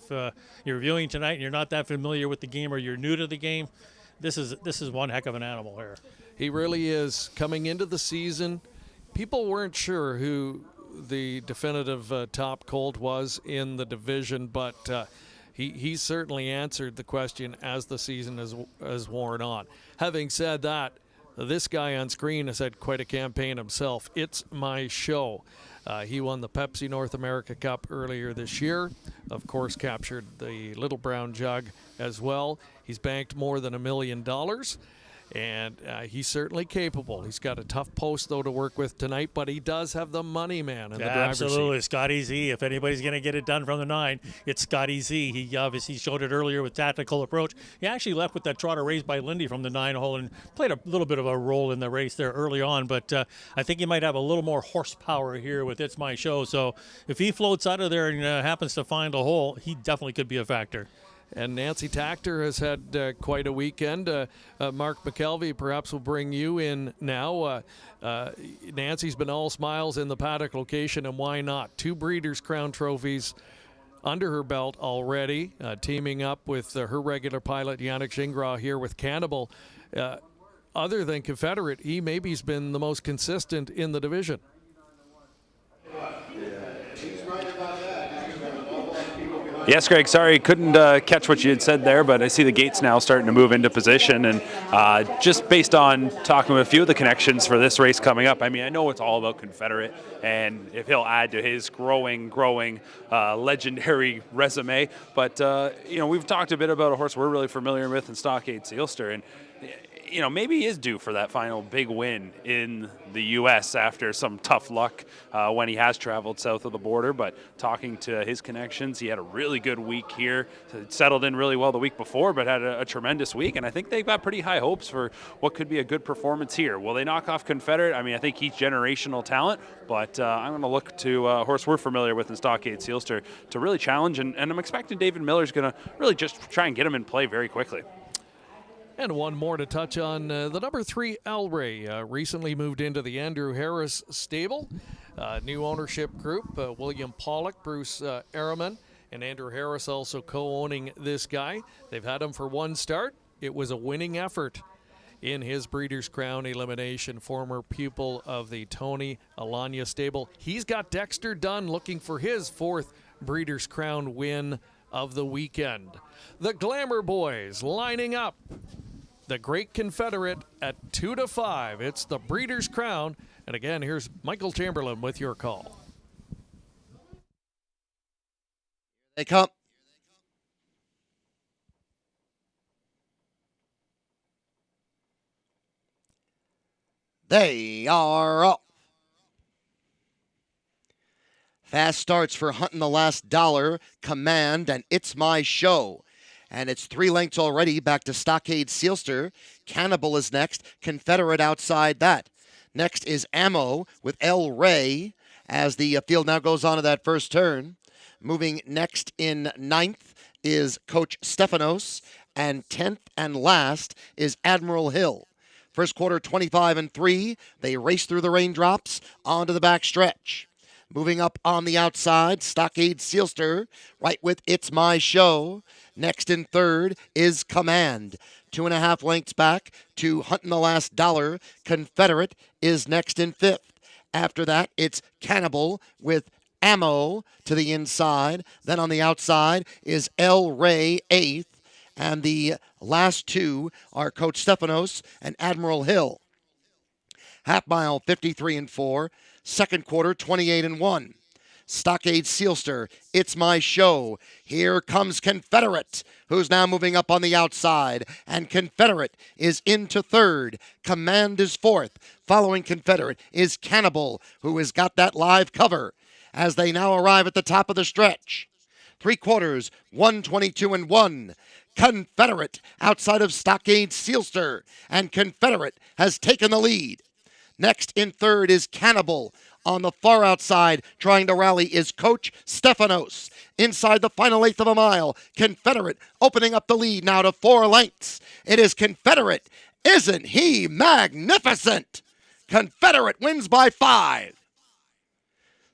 you're viewing tonight and you're not that familiar with the game or you're new to the game, this is one heck of an animal here. He really is. Coming into the season, people weren't sure who the definitive top colt was in the division, but he certainly answered the question as the season has worn on. Having said that, this guy on screen has had quite a campaign himself. It's my show. He won the Pepsi North America Cup earlier this year. Of course, captured the Little Brown Jug as well. He's banked more than $1 million. And he's certainly capable. He's got a tough post, though, to work with tonight, but he does have the money man in the driver's seat. Absolutely. Scotty Z. If anybody's going to get it done from the 9, it's Scotty Z. He obviously showed it earlier with tactical approach. He actually left with that trotter raised by Lindy from the 9 hole and played a little bit of a role in the race there early on, but I think he might have a little more horsepower here with It's My Show. So if he floats out of there and happens to find a hole, he definitely could be a factor. And Nancy Tactor has had quite a weekend. Mark McKelvey perhaps will bring you in now. Nancy's been all smiles in the paddock location, and why not? 2 Breeders' Crown trophies under her belt already, teaming up with her regular pilot, Yannick Gingras, here with Cannibal. Other than Confederate, he maybe's been the most consistent in the division. Yes, Greg, sorry, couldn't catch what you had said there, but I see the gates now starting to move into position. And just based on talking with a few of the connections for this race coming up, I mean, I know it's all about Confederate, and if he'll add to his growing legendary resume. But, we've talked a bit about a horse we're really familiar with in Stockade Sealster. And, maybe he is due for that final big win in the U.S. after some tough luck when he has traveled south of the border. But talking to his connections, he had a really good week here. Settled in really well the week before, but had a tremendous week. And I think they've got pretty high hopes for what could be a good performance here. Will they knock off Confederate? I mean, I think he's generational talent, but I'm going to look to a horse we're familiar with in Stockade Sealster to really challenge. And I'm expecting David Miller's going to really just try and get him in play very quickly. And one more to touch on. The number 3, El Rey, recently moved into the Andrew Harris stable. New ownership group, William Pollock, Bruce Araman, and Andrew Harris also co-owning this guy. They've had him for one start. It was a winning effort in his Breeders' Crown elimination. Former pupil of the Tony Alanya stable. He's got Dexter Dunn looking for his 4th Breeders' Crown win of the weekend. The Glamour Boys lining up. The Great Confederate at 2-5. It's the Breeders' Crown. And again, here's Michael Chamberlain with your call. They come. They are up. Fast starts for Hunting the Last Dollar, Command, and It's My Show. And it's 3 lengths already back to Stockade Sealster. Cannibal is next. Confederate outside that. Next is Ammo with El Rey as the field now goes on to that first turn. Moving next in 9th is Coach Stefanos. And 10th and last is Admiral Hill. First quarter 25-3. They race through the raindrops onto the back stretch. Moving up on the outside, Stockade Sealster, right with It's My Show. Next in 3rd is Command. 2.5 lengths back to Hunting the Last Dollar. Confederate is next in 5th. After that, it's Cannibal with Ammo to the inside. Then on the outside is El Rey 8th. And the last 2 are Coach Stefanos and Admiral Hill. Half mile 53-4. Second quarter 28-1. Stockade Sealster, It's My Show. Here comes Confederate, who's now moving up on the outside. And Confederate is into 3rd. Command is 4th. Following Confederate is Cannibal, who has got that live cover as they now arrive at the top of the stretch. 3 quarters, 122-1. Confederate outside of Stockade Sealster, and Confederate has taken the lead. Next in 3rd is Cannibal. On the far outside, trying to rally, is Coach Stefanos. Inside the final 1/8 of a mile, Confederate opening up the lead now to 4 lengths. It is Confederate. Isn't he magnificent? Confederate wins by 5.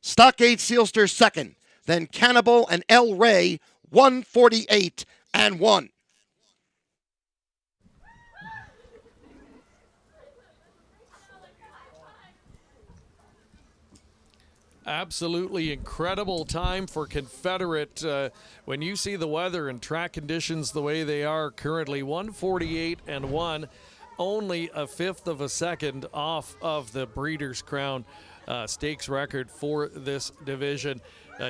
Stockade Sealster 2nd. Then Cannibal and El Rey 148-1. Absolutely incredible time for Confederate. When you see the weather and track conditions the way they are currently, 148-1, only a 1/5 of a second off of the Breeders' Crown stakes record for this division.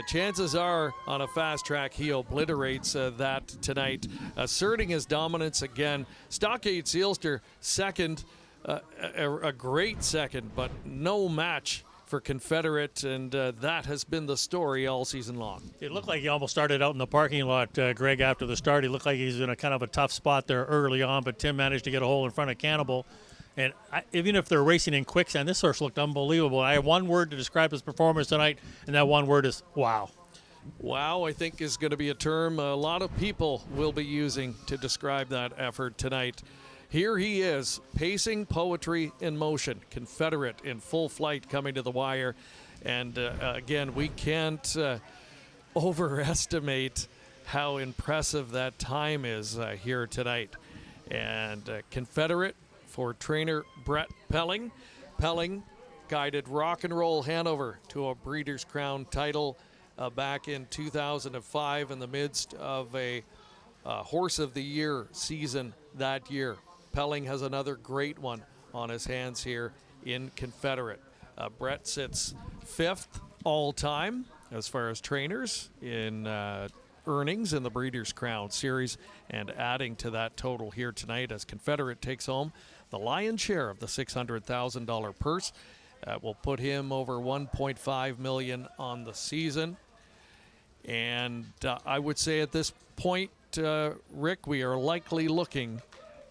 Chances are on a fast track he obliterates that tonight, asserting his dominance again. Stockade Sealster second, a great second, but no match for Confederate, and that has been the story all season long. It looked like he almost started out in the parking lot, Greg, after the start. He looked like he's in a kind of a tough spot there early on, but Tim managed to get a hole in front of Cannibal. And even if they're racing in quicksand, this horse looked unbelievable. I have one word to describe his performance tonight, and that one word is wow. Wow, I think is going to be a term a lot of people will be using to describe that effort tonight. Here he is, pacing poetry in motion. Confederate in full flight coming to the wire. And again, we can't overestimate how impressive that time is here tonight. And Confederate for trainer Brett Pelling. Pelling guided Rock and Roll Hanover to a Breeders' Crown title back in 2005 in the midst of a Horse of the Year season that year. Pelling has another great one on his hands here in Confederate. Brett sits 5th all time as far as trainers in earnings in the Breeders' Crown Series, and adding to that total here tonight as Confederate takes home the lion's share of the $600,000 purse. Will put him over $1.5 million on the season. And I would say at this point, Rick, we are likely looking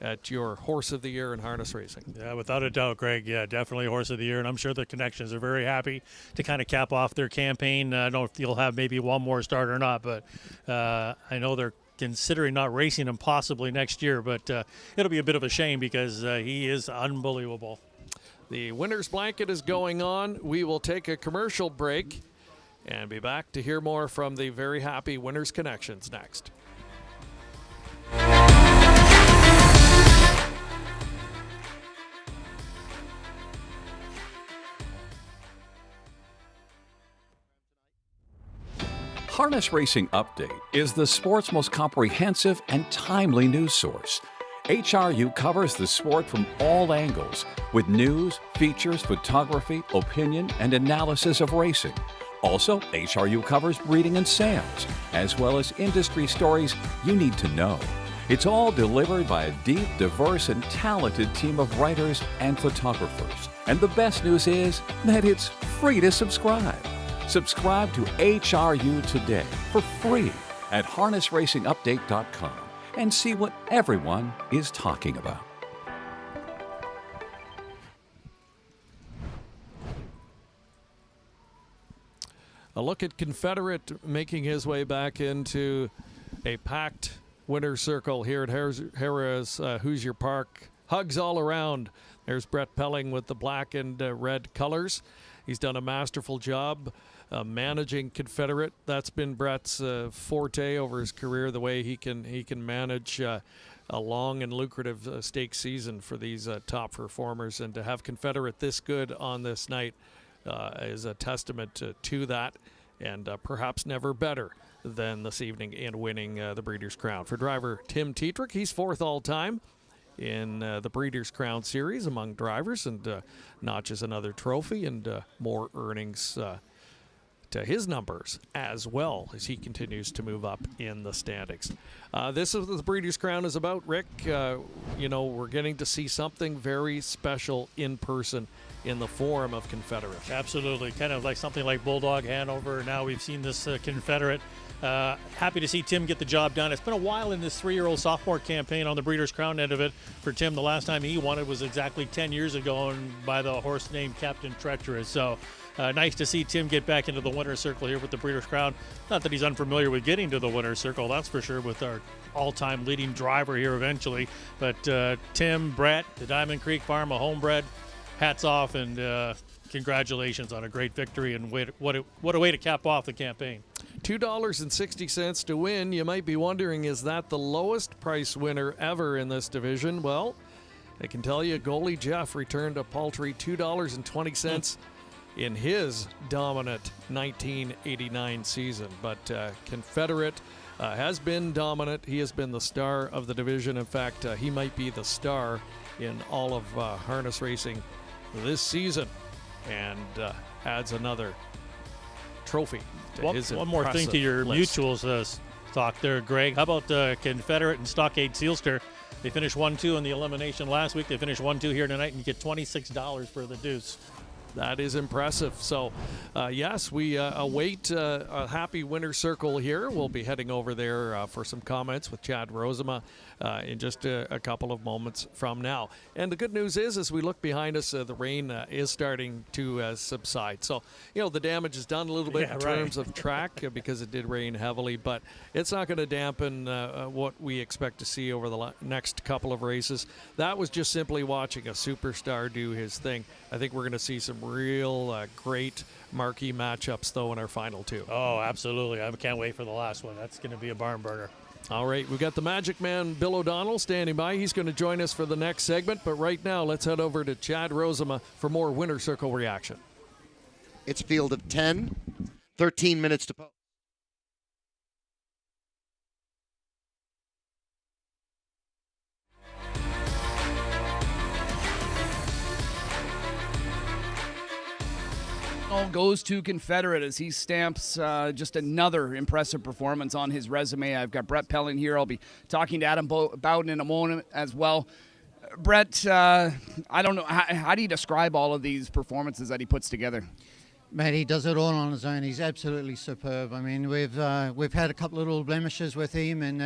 at your horse of the year in harness racing. Yeah, without a doubt, Greg. Yeah, definitely horse of the year. And I'm sure the Connections are very happy to kind of cap off their campaign. I don't know if you'll have maybe one more start or not, but I know they're considering not racing him possibly next year. But it'll be a bit of a shame because he is unbelievable. The winner's blanket is going on. We will take a commercial break and be back to hear more from the very happy Winners Connections next. Harness Racing Update is the sport's most comprehensive and timely news source. HRU covers the sport from all angles with news, features, photography, opinion, and analysis of racing. Also, HRU covers breeding and sales, as well as industry stories you need to know. It's all delivered by a deep, diverse, and talented team of writers and photographers. And the best news is that it's free to subscribe. Subscribe to HRU today for free at harnessracingupdate.com. and see what everyone is talking about. A look at Confederate making his way back into a packed winner's circle here at Harrah's Hoosier Park. Hugs all around. There's Brett Pelling with the black and red colors. He's done a masterful job managing Confederate. That's been Brett's forte over his career, the way he can manage a long and lucrative stakes season for these top performers. And to have Confederate this good on this night is a testament to that, and perhaps never better than this evening in winning the Breeders' Crown. For driver Tim Tetrick, he's fourth all-time in the Breeders' Crown Series among drivers, and notches another trophy and more earnings to his numbers as well as he continues to move up in the standings. This is what the Breeders' Crown is about, Rick. We're getting to see something very special in person in the form of Confederate. Absolutely. Kind of like something like Bulldog Hanover. Now we've seen this Confederate. Happy to see Tim get the job done. It's been a while in this 3-year-old sophomore campaign on the Breeders' Crown end of it for Tim. The last time he won it was exactly 10 years ago, and by the horse named Captain Treacherous. So nice to see Tim get back into the winner's circle here with the Breeders' Crown. Not that he's unfamiliar with getting to the winner's circle, that's for sure, with our all-time leading driver here eventually. But Tim, Brett, the Diamond Creek Farm, a homebred, hats off, and congratulations on a great victory, and what a way to cap off the campaign. $2.60 to win. You might be wondering, is that the lowest price winner ever in this division? Well, I can tell you goalie Jeff returned a paltry $2.20 in his dominant 1989 season. But Confederate has been dominant. He has been the star of the division. In fact, he might be the star in all of harness racing this season, and adds another trophy to his one more thing to your list. mutuals talk there, Greg. How about Confederate and Stockade Sealster? They finished 1-2 in the elimination last week. They finished 1-2 here tonight, and you get $26 for the deuce. That is impressive. So, yes, we await a happy winner's circle here. We'll be heading over there for some comments with Chad Rosema in just a couple of moments from now. And the good news is, as we look behind us, the rain is starting to subside. So, the damage is done a little bit in terms of track because it did rain heavily, but it's not going to dampen what we expect to see over the next couple of races. That was just simply watching a superstar do his thing. I think we're going to see some real great marquee matchups, though, in our final two. Oh, absolutely. I can't wait for the last one. That's going to be a barn burner. All right, we've got the Magic Man, Bill O'Donnell, standing by. He's going to join us for the next segment. But right now, let's head over to Chad Rosema for more Winner's Circle reaction. It's a field of 10, 13 minutes to post. All goes to Confederate as he stamps just another impressive performance on his resume. I've got Brett Pelling here. I'll be talking to Adam Bowden in a moment as well. Brett, I don't know. How do you describe all of these performances that he puts together? Mate, he does it all on his own. He's absolutely superb. I mean, we've had a couple of little blemishes with him, and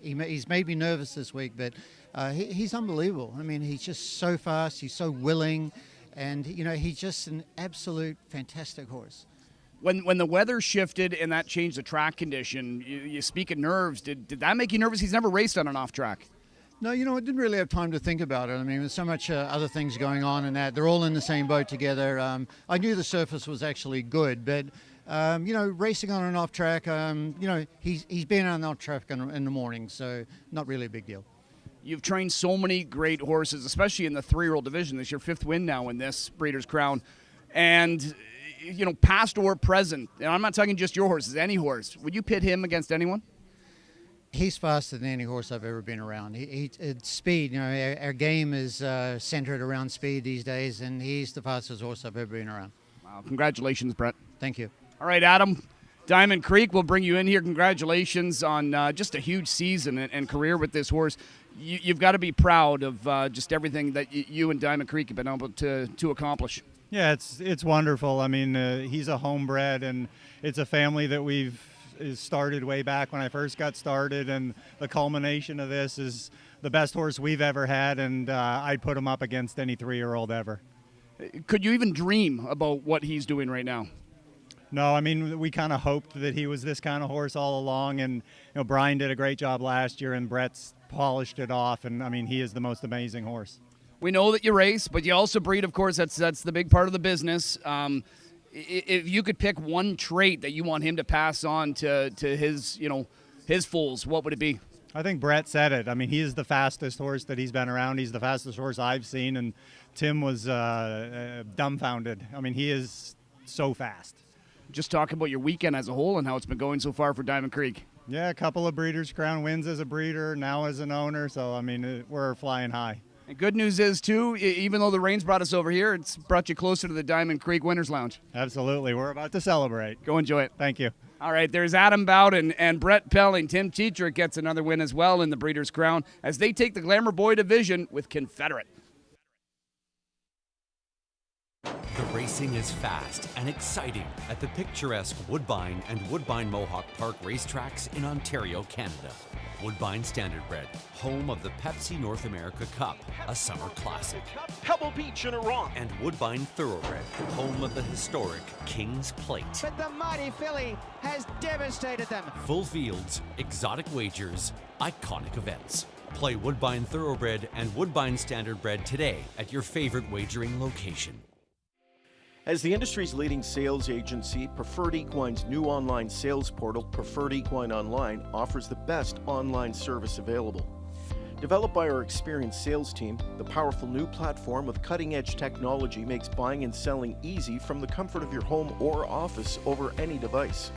he's made me nervous this week, but he's unbelievable. I mean, he's just so fast. He's so willing, and he's just an absolute fantastic horse. When the weather shifted and that changed the track condition, you speak of nerves. Did that make you nervous? He's never raced on an off track. No, I didn't really have time to think about it. I mean, there's so much other things going on and that. They're all in the same boat together. I knew the surface was actually good, but, racing on an off-track, he's been on an off-track in the morning, so not really a big deal. You've trained so many great horses, especially in the 3-year-old division. This is your 5th win now in this Breeders' Crown. And, past or present, and I'm not talking just your horses, any horse, would you pit him against anyone? He's faster than any horse I've ever been around. It's speed. Our game is centered around speed these days, and he's the fastest horse I've ever been around. Wow, congratulations, Brett. Thank you. All right, Adam, Diamond Creek will bring you in here. Congratulations on just a huge season and career with this horse. You've got to be proud of just everything that you and Diamond Creek have been able to accomplish. Yeah, it's wonderful. I mean, he's a homebred, and it's a family that is started way back when I first got started, and the culmination of this is the best horse we've ever had, and I'd put him up against any 3-year-old ever. Could you even dream about what he's doing right now? No, I mean, we kind of hoped that he was this kind of horse all along, and Brian did a great job last year, and Brett's polished it off, and I mean, he is the most amazing horse. We know that you race, but you also breed, of course. That's the big part of the business. If you could pick one trait that you want him to pass on to his foals, what would it be? I think Brett said it. I mean, he is the fastest horse that he's been around. He's the fastest horse I've seen, and Tim was dumbfounded. I mean, he is so fast. Just talk about your weekend as a whole and how it's been going so far for Diamond Creek. Yeah, a couple of Breeders' Crown wins as a breeder, now as an owner, so I mean, we're flying high. And good news is, too, even though the rain's brought us over here, it's brought you closer to the Diamond Creek Winners Lounge. Absolutely. We're about to celebrate. Go enjoy it. Thank you. All right, there's Adam Bowden and Brett Pelling. Tim Cheatrick gets another win as well in the Breeders' Crown as they take the Glamour Boy division with Confederate. The racing is fast and exciting at the picturesque Woodbine and Woodbine Mohawk Park racetracks in Ontario, Canada. Woodbine Standardbred, home of the Pepsi North America Cup, a summer classic. Pebble Beach in Iran. And Woodbine Thoroughbred, home of the historic King's Plate. But the mighty filly has devastated them. Full fields, exotic wagers, iconic events. Play Woodbine Thoroughbred and Woodbine Standardbred today at your favorite wagering location. As the industry's leading sales agency, Preferred Equine's new online sales portal, Preferred Equine Online, offers the best online service available. Developed by our experienced sales team, the powerful new platform with cutting-edge technology makes buying and selling easy from the comfort of your home or office over any device.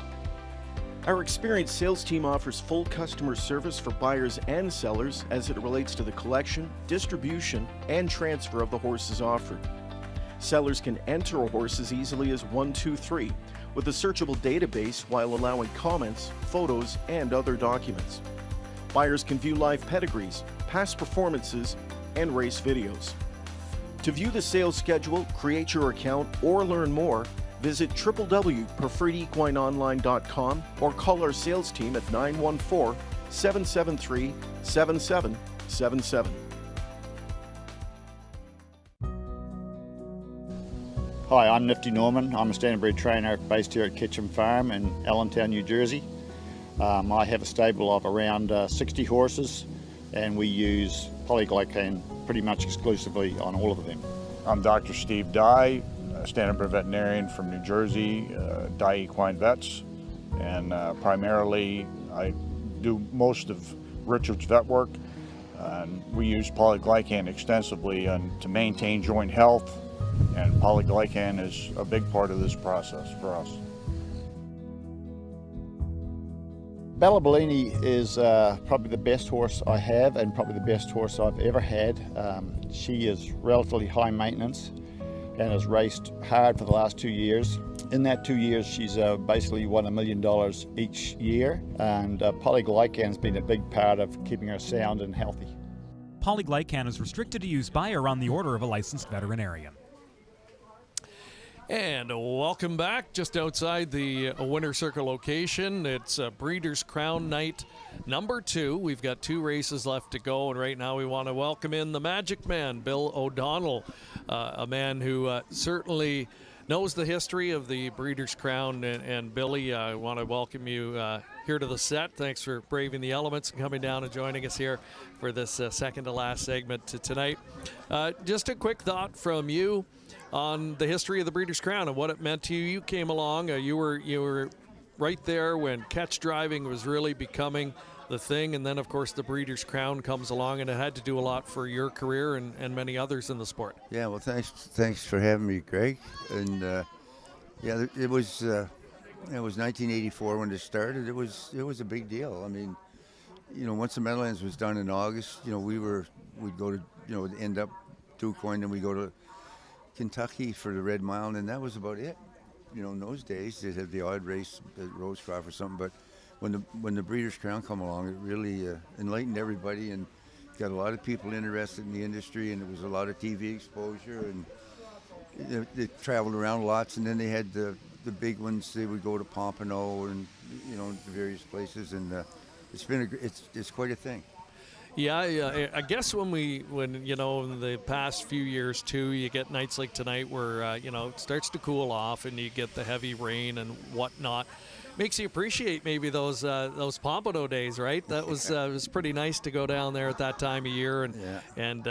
Our experienced sales team offers full customer service for buyers and sellers as it relates to the collection, distribution, and transfer of the horses offered. Sellers can enter a horse as easily as 1, 2, 3 with a searchable database while allowing comments, photos, and other documents. Buyers can view live pedigrees, past performances, and race videos. To view the sales schedule, create your account, or learn more, visit www.preferredequineonline.com or call our sales team at 914-773-7777. Hi, I'm Nifty Norman. I'm a standardbred trainer based here at Ketchum Farm in Allentown, New Jersey. I have a stable of around 60 horses, and we use polyglycan pretty much exclusively on all of them. I'm Dr. Steve Dye, a standardbred veterinarian from New Jersey, Dye Equine Vets, and primarily I do most of Richard's vet work. And we use polyglycan extensively to maintain joint health, and polyglycan is a big part of this process for us. Bella Bellini is probably the best horse I have and probably the best horse I've ever had. She is relatively high maintenance and has raced hard for the last 2 years. In that 2 years, she's basically won $1 million each year, and polyglycan's been a big part of keeping her sound and healthy. Polyglycan is restricted to use by or on the order of a licensed veterinarian. And welcome back just outside the Winter Circle location. It's Breeders' Crown Night number 2. We've got 2 races left to go, and right now we want to welcome in the Magic Man, Bill O'Donnell, a man who certainly knows the history of the Breeders' Crown. And Billy, I want to welcome you here to the set. Thanks for braving the elements and coming down and joining us here for this second to last segment tonight. Just a quick thought from you on the history of the Breeders' Crown and what it meant to you. You came along, you were right there when catch driving was really becoming the thing, and then of course the Breeders' Crown comes along, and it had to do a lot for your career and many others in the sport. Yeah, well, thanks for having me, Greg. And yeah, it was 1984 when it started. It was a big deal. I mean, once the Meadowlands was done in August, we'd go to end up DuQuoin, and we go to Kentucky for the Red Mile, and that was about it. In those days they had the odd race at Rosecroft or something, but when the Breeders' Crown come along, it really enlightened everybody and got a lot of people interested in the industry, and it was a lot of TV exposure, and they traveled around lots, and then they had the big ones. They would go to Pompano and to various places, and it's quite a thing. Yeah, I guess when in the past few years too, you get nights like tonight where it starts to cool off and you get the heavy rain and whatnot. Makes you appreciate maybe those Pompano days, right? That was it was pretty nice to go down there at that time of year and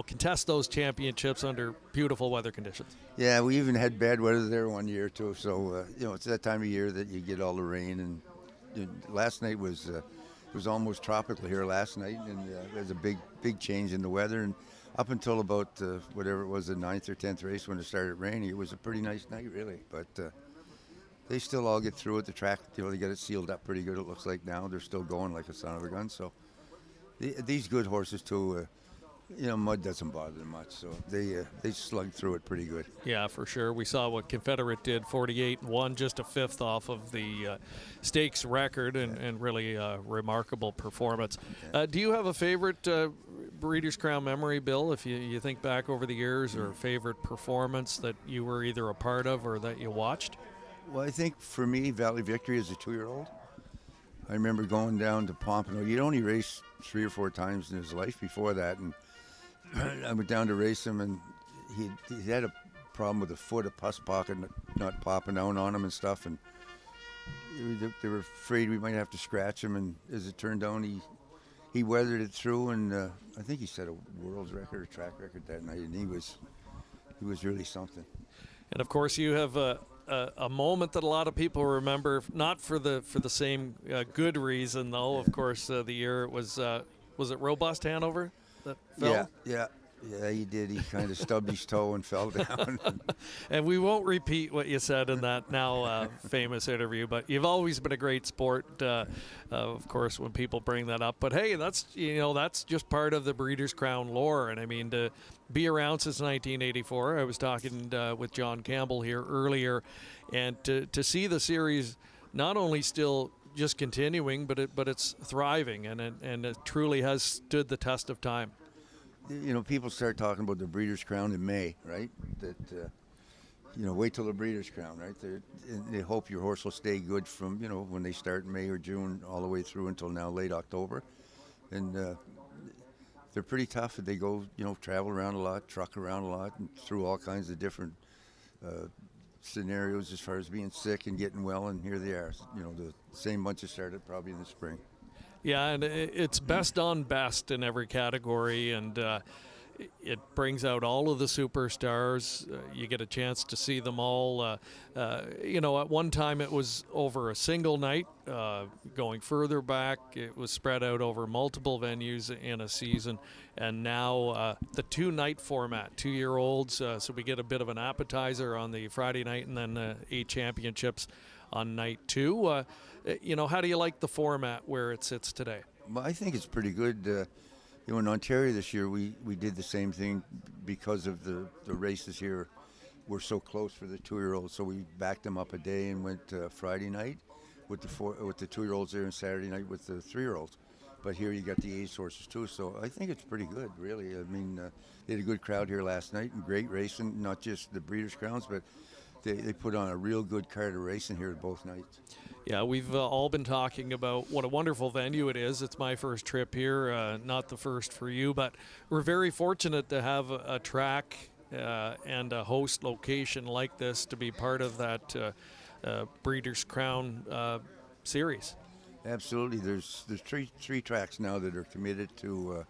contest those championships under beautiful weather conditions. Yeah, we even had bad weather there one year too. So it's that time of year that you get all the rain, and last night was. It was almost tropical here last night, and there's a big change in the weather. And up until about whatever it was, the 9th or 10th race when it started raining, it was a pretty nice night, really. But they still all get through it. The track, they got it sealed up pretty good. It looks like now they're still going like a son of a gun. So these good horses too. Mud doesn't bother them much, so they slug through it pretty good. Yeah, for sure. We saw what Confederate did, 48-1, just a 5th off of the stakes record, and really a remarkable performance. Do you have a favorite Breeders' Crown memory, Bill, if you think back over the years, or a favorite performance that you were either a part of or that you watched? Well, I think for me, Valley Victory as a 2-year-old. I remember going down to Pompano. He'd only raced 3 or 4 times in his life before that, and I went down to race him, and he had a problem with the foot, a pus pocket not popping out on him and stuff, and they were afraid we might have to scratch him, and as it turned out, he weathered it through, and I think he set a world's record or track record that night, and he was really something. And of course, you have a moment that a lot of people remember, not for the same good reason though. Of course, the year it was it Robust Hanover that fell? Yeah, he did. He kind of stubbed his toe and fell down. And we won't repeat what you said in that now famous interview, but you've always been a great sport, of course, when people bring that up. But hey, that's just part of the Breeders' Crown lore. And I mean, to be around since 1984, I was talking with John Campbell here earlier, and to see the series not only still just continuing, but it's thriving, and it truly has stood the test of time. People start talking about the Breeders' Crown in May, right? That wait till the Breeders' Crown, right? They hope your horse will stay good from when they start in May or June all the way through until now late October, and they're pretty tough. They go travel around a lot, truck around a lot, and through all kinds of different scenarios as far as being sick and getting well, and here they are. The same bunch that started probably in the spring. Yeah, and it's best on best in every category, and it brings out all of the superstars. You get a chance to see them all. At one time it was over a single night. Going further back, it was spread out over multiple venues in a season. And now the 2-night format, 2-year-olds, so we get a bit of an appetizer on the Friday night, and then 8 championships on night 2. How do you like the format where it sits today? Well, I think it's pretty good. In Ontario this year, we did the same thing because of the races here were so close for the 2-year-olds. So we backed them up a day and went Friday night with the 2-year-olds there, and Saturday night with the 3-year-olds. but here you got the ace horses too. So I think it's pretty good, really. I mean, they had a good crowd here last night and great racing, not just the Breeders' Crowns, but they put on a real good card of racing here both nights. Yeah, we've all been talking about what a wonderful venue it is. It's my first trip here, not the first for you, but we're very fortunate to have a track and a host location like this to be part of that Breeders' Crown series. Absolutely. There's three tracks now that are committed to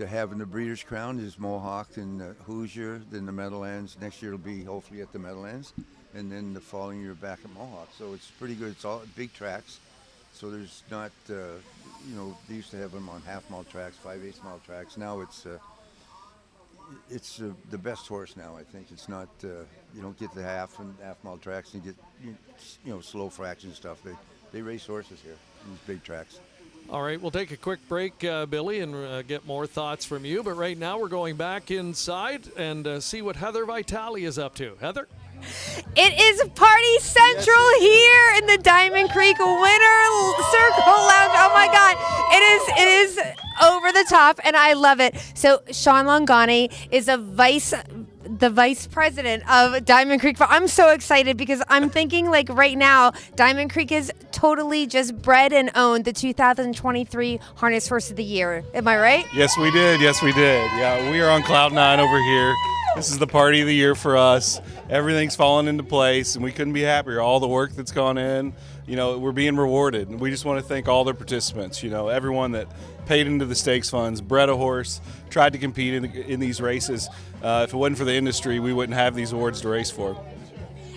having the Breeders' Crown. There's Mohawk and Hoosier, then the Meadowlands. Next year it'll be hopefully at the Meadowlands, and then the following year back at Mohawk. So it's pretty good. It's all big tracks. So there's not, you know, they used to have them on half-mile tracks, 5/8 mile tracks. Now it's the best horse now, I think. It's not, you don't get the half-mile tracks and you get, you know, slow fraction stuff. They race horses here in these big tracks. All right, we'll take a quick break, Billy, and get more thoughts from you. But right now we're going back inside and see what Heather Vitale is up to. Heather? It is Party Central here in the Diamond Creek Winter Circle Lounge. Oh my God, it is over the top, and I love it. So Sean Longani is the vice president of Diamond Creek. I'm so excited because I'm thinking like right now, Diamond Creek is totally just bred and owned the 2023 Harness Horse of the Year. Am I right? Yes, we did. Yes, we did. Yeah, we are on cloud nine over here. This is the party of the year for us. Everything's fallen into place, and we couldn't be happier. All the work that's gone in, you know, we're being rewarded. And we just want to thank all the participants, you know, everyone that paid into the stakes funds, bred a horse, tried to compete in these races. If it wasn't for the industry, we wouldn't have these awards to race for.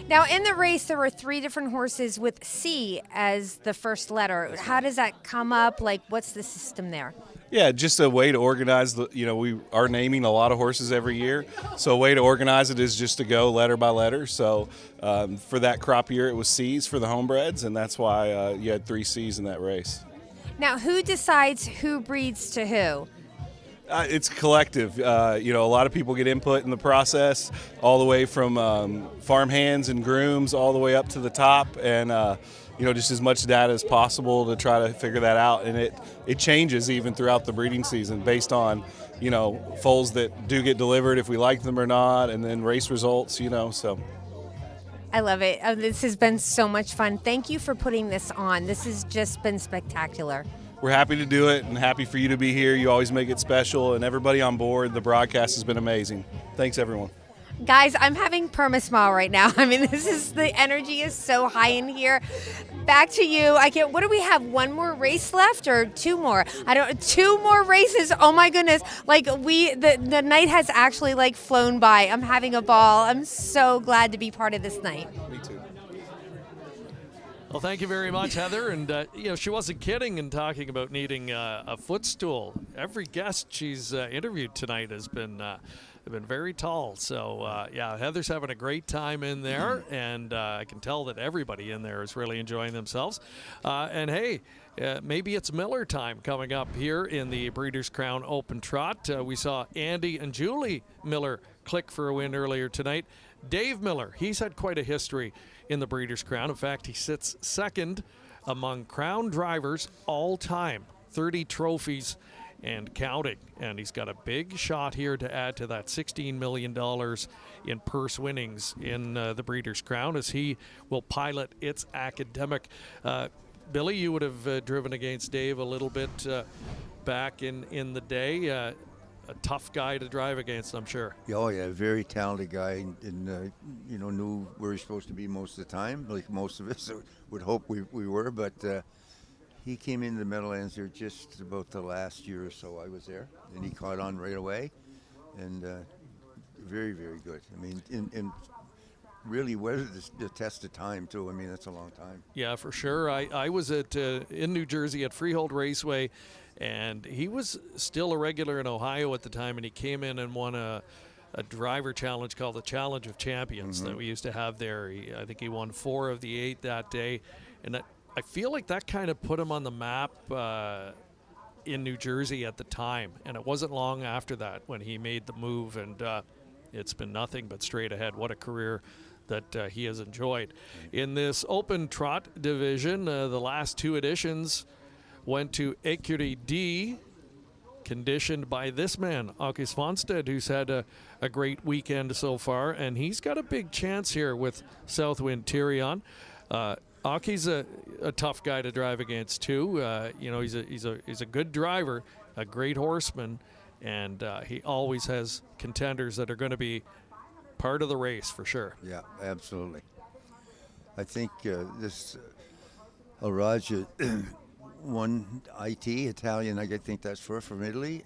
Now, in the race, there were 3 different horses with C as the first letter. How does that come up? Like, what's the system there? Yeah, just a way to organize you know, we are naming a lot of horses every year. So a way to organize it is just to go letter by letter. So for that crop year, it was C's for the homebreds, and that's why you had 3 C's in that race. Now, who decides who breeds to who? It's collective. You know, a lot of people get input in the process, all the way from farm hands and grooms all the way up to the top, and you know, just as much data as possible to try to figure that out. And it changes even throughout the breeding season based on, you know, foals that do get delivered, if we like them or not, and then race results, you know, so. I love it. This has been so much fun. Thank you for putting this on. This has just been spectacular. We're happy to do it and happy for you to be here. You always make it special, and everybody on board. The broadcast has been amazing. Thanks, everyone. Guys, I'm having perma-smile right now. I mean, the energy is so high in here. Back to you. What do we have? 1 more race left or 2 more? 2 more races. Oh my goodness. Like the night has actually like flown by. I'm having a ball. I'm so glad to be part of this night. Me too. Well, thank you very much, Heather. And, you know, she wasn't kidding in talking about needing a footstool. Every guest she's interviewed tonight has been very tall. So, yeah, Heather's having a great time in there, and I can tell that everybody in there is really enjoying themselves. And, hey, maybe it's Miller time coming up here in the Breeders' Crown Open Trot. We saw Andy and Julie Miller click for a win earlier tonight. Dave Miller, he's had quite a history in the Breeders' Crown. In fact, he sits second among Crown drivers all time, 30 trophies and counting. And he's got a big shot here to add to that $16 million in purse winnings in the Breeders' Crown as he will pilot its academic. Billy, you would have driven against Dave a little bit back in the day. A tough guy to drive against, I'm sure. Oh yeah, very talented guy, and you know, knew where he's supposed to be most of the time, like most of us would hope we were. But he came into the Meadowlands here just about the last year or so I was there, and he caught on right away, and very, very good. I mean, and really weathered the test of time too. I mean, that's a long time. Yeah, for sure. I was in New Jersey at Freehold Raceway, and he was still a regular in Ohio at the time, and he came in and won a driver challenge called the Challenge of Champions that we used to have there. I think he won 4 of the 8 that day, and I feel like that kind of put him on the map in New Jersey at the time, and it wasn't long after that when he made the move, and it's been nothing but straight ahead. What a career that he has enjoyed. In this open trot division, the last 2 editions, went to Écurie D, conditioned by this man, Åke Svanstedt, who's had a great weekend so far, and he's got a big chance here with Southwind Tyrion. Åke's a tough guy to drive against too. He's a good driver, a great horseman, and he always has contenders that are going to be part of the race for sure. Yeah, absolutely. I think this Araja won IT Italian. I think that's from Italy.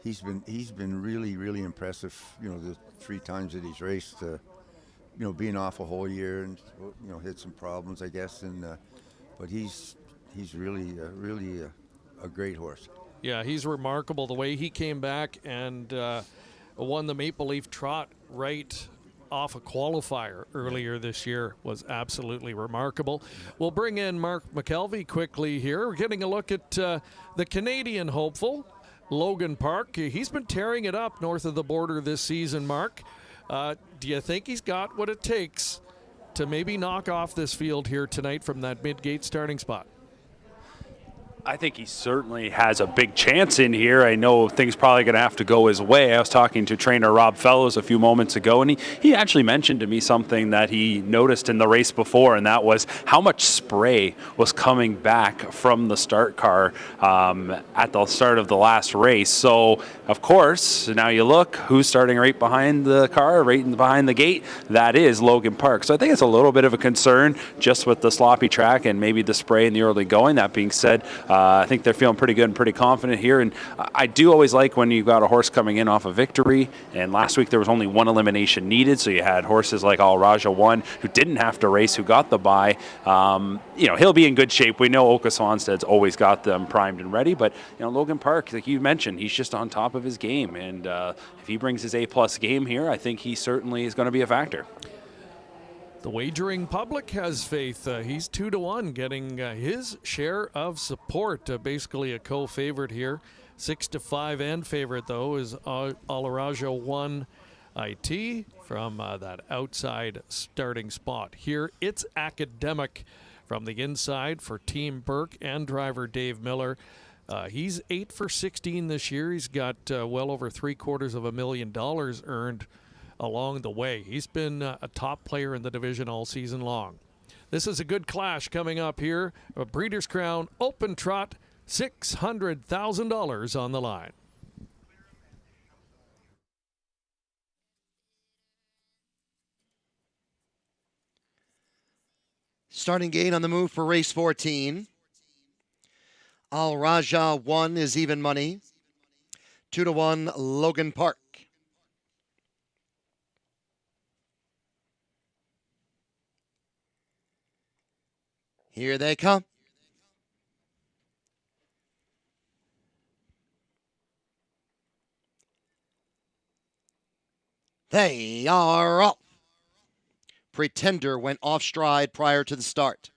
He's been really impressive. The 3 times that he's raced. Being off a whole year and hit some problems, I guess. And but he's really a great horse. Yeah, he's remarkable. The way he came back and won the Maple Leaf Trot right off a qualifier earlier this year was absolutely remarkable. We'll bring in Mark McKelvey quickly here. We're getting a look at the Canadian hopeful, Logan Park. He's been tearing it up north of the border this season, Mark. Do you think he's got what it takes to maybe knock off this field here tonight from that mid-gate starting spot? I think he certainly has a big chance in here. I know things probably going to have to go his way. I was talking to trainer Rob Fellows a few moments ago, and he actually mentioned to me something that he noticed in the race before, and that was how much spray was coming back from the start car at the start of the last race. So, of course, now you look, who's starting right behind the car, right behind the gate? That is Logan Park. So I think it's a little bit of a concern just with the sloppy track and maybe the spray in the early going. That being said, I think they're feeling pretty good and pretty confident here. And I do always like when you've got a horse coming in off a victory. And last week there was only 1 elimination needed. So you had horses like Al Raja 1 who didn't have to race, who got the bye. He'll be in good shape. We know Åke Svanstedt's always got them primed and ready. But, Logan Park, like you mentioned, he's just on top of his game. And if he brings his A-plus game here, I think he certainly is going to be a factor. The wagering public has faith. He's 2-1, getting his share of support. Basically a co-favorite here. 6-5 and favorite, though, is Alaraja 1 IT from that outside starting spot. Here, it's Academic from the inside for Team Burke and driver Dave Miller. He's 8 for 16 this year. He's got well over $750,000 earned along the way. He's been a top player in the division all season long. This is a good clash coming up here. A Breeders' Crown Open Trot, $600,000 on the line. Starting gate on the move for race 14. Al Raja 1 is even money. 2-1 Logan Park. Here they come. They are off. Pretender went off stride prior to the start.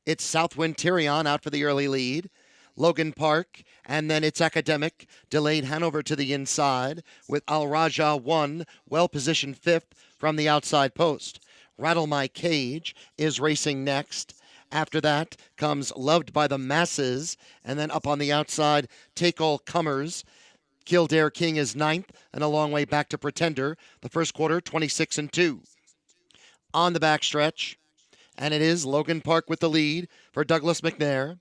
It's Southwind Tyrion out for the early lead. Logan Park, and then it's Academic. Delayed Hanover to the inside with Al Raja 1, well-positioned 5th from the outside post. Rattle My Cage is racing next. After that comes Loved by the Masses, and then up on the outside, Take All Comers. Kildare King is 9th, and a long way back to Pretender. The first quarter, 26-2. On the backstretch, and it is Logan Park with the lead for Douglas McNair.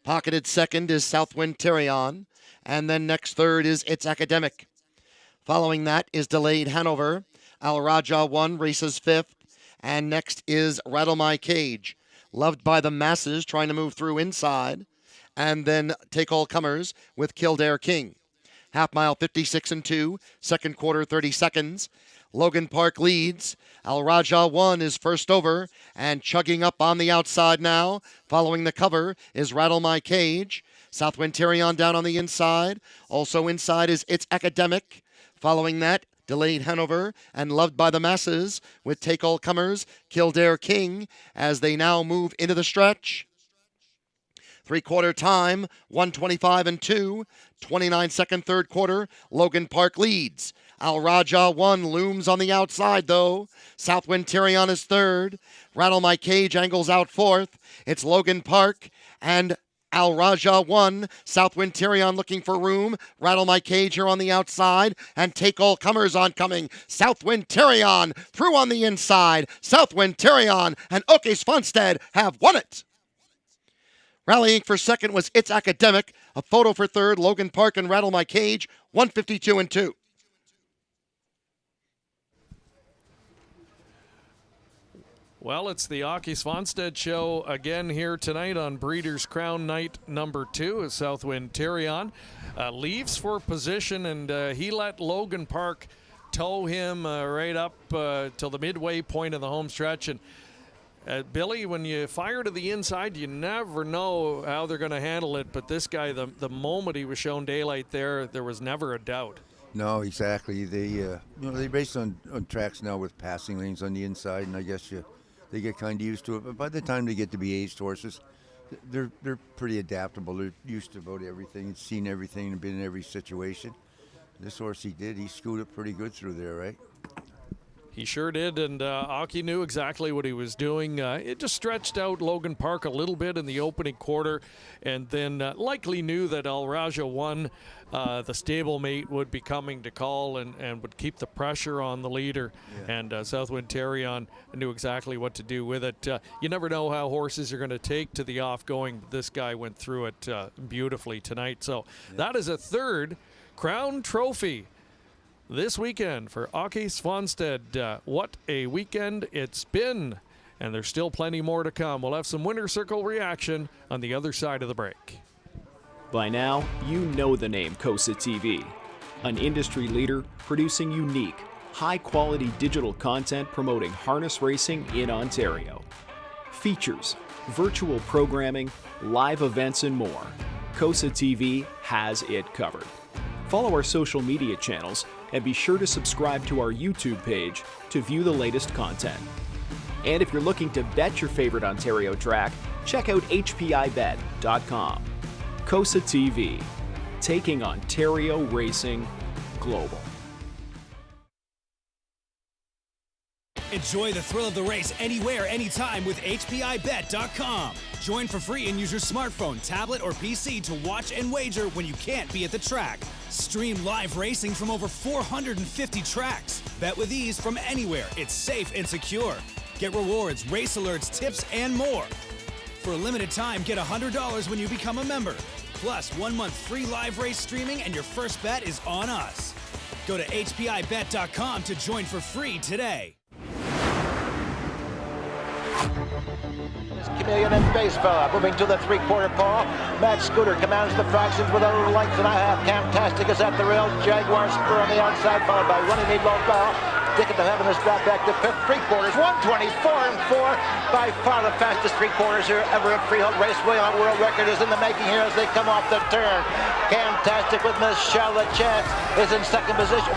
Pocketed second is Southwind Tyrion, and then next third is It's Academic. Following that is Delayed Hanover. Al Raja 1 races 5th, and next is Rattle My Cage. Loved by the Masses trying to move through inside, and then Take All Comers with Kildare King. Half mile 56-2, second quarter 30 seconds. Logan Park leads. Al Raja 1 is first over and chugging up on the outside now. Following the cover is Rattle My Cage. Southwind Tyrion down on the inside. Also inside is It's Academic. Following that, Delayed Hanover and Loved by the Masses with Take All Comers, Kildare King, as they now move into the stretch. Three-quarter time, 1:25-2. 29-second third quarter, Logan Park leads. Al Raja 1 looms on the outside, though. Southwind Tyrion is third. Rattle My Cage angles out fourth. It's Logan Park and Al Raja 1. Southwind Tyrion looking for room. Rattle My Cage here on the outside. And Take All Comers oncoming. Southwind Tyrion through on the inside. Southwind Tyrion and Oke Svanstedt have won it. Rallying for second was It's Academic. A photo for third, Logan Park and Rattle My Cage, 152-2. Well, it's the Oke Svanstedt show again here tonight on Breeders' Crown night number 2 as Southwind Tyrion leaves for position, and he let Logan Park tow him right up till the midway point of the home stretch. And Billy, when you fire to the inside, you never know how they're going to handle it. But this guy, the moment he was shown daylight there was never a doubt. No, exactly. They they race on tracks now with passing lanes on the inside, and I guess they get kind of used to it. But by the time they get to be aged horses, they're pretty adaptable. They're used to about everything, seen everything, and been in every situation. This horse he scooted pretty good through there, right? He sure did, and Oke knew exactly what he was doing. It just stretched out Logan Park a little bit in the opening quarter, and then likely knew that Al Raja 1, the stablemate, would be coming to call and would keep the pressure on the leader. Yeah. And Southwind Tyrion knew exactly what to do with it. You never know how horses are going to take to the off-going. This guy went through it beautifully tonight. So that is a third Crown Trophy this weekend for Oke Svanstedt. What a weekend it's been, and there's still plenty more to come. We'll have some Winner's Circle reaction on the other side of the break. By now, you know the name COSA TV, an industry leader producing unique, high-quality digital content promoting harness racing in Ontario. Features, virtual programming, live events, and more. COSA TV has it covered. Follow our social media channels and be sure to subscribe to our YouTube page to view the latest content. And if you're looking to bet your favorite Ontario track, check out hpibet.com. COSA TV, taking Ontario racing global. Enjoy the thrill of the race anywhere, anytime with hpibet.com. Join for free and use your smartphone, tablet, or PC to watch and wager when you can't be at the track. Stream live racing from over 450 tracks. Bet with ease from anywhere. It's safe and secure. Get rewards, race alerts, tips, and more. For a limited time, get $100 when you become a member. Plus, 1 month free live race streaming, and your first bet is on us. Go to hpibet.com to join for free today. Chameleon and Baseball moving to the three-quarter pole. Matt Scooter commands the fractions with a length and a half. Camtastic is at the rail. Jaguar Spur on the outside, followed by Running Meat Low Bell. Dickett to Heaven is dropped back to fifth. Three quarters, 124-4. By far the fastest three quarters here ever at Freehold Raceway. On world record is in the making here as they come off the turn. Camtastic with Michelle Chance is in second position.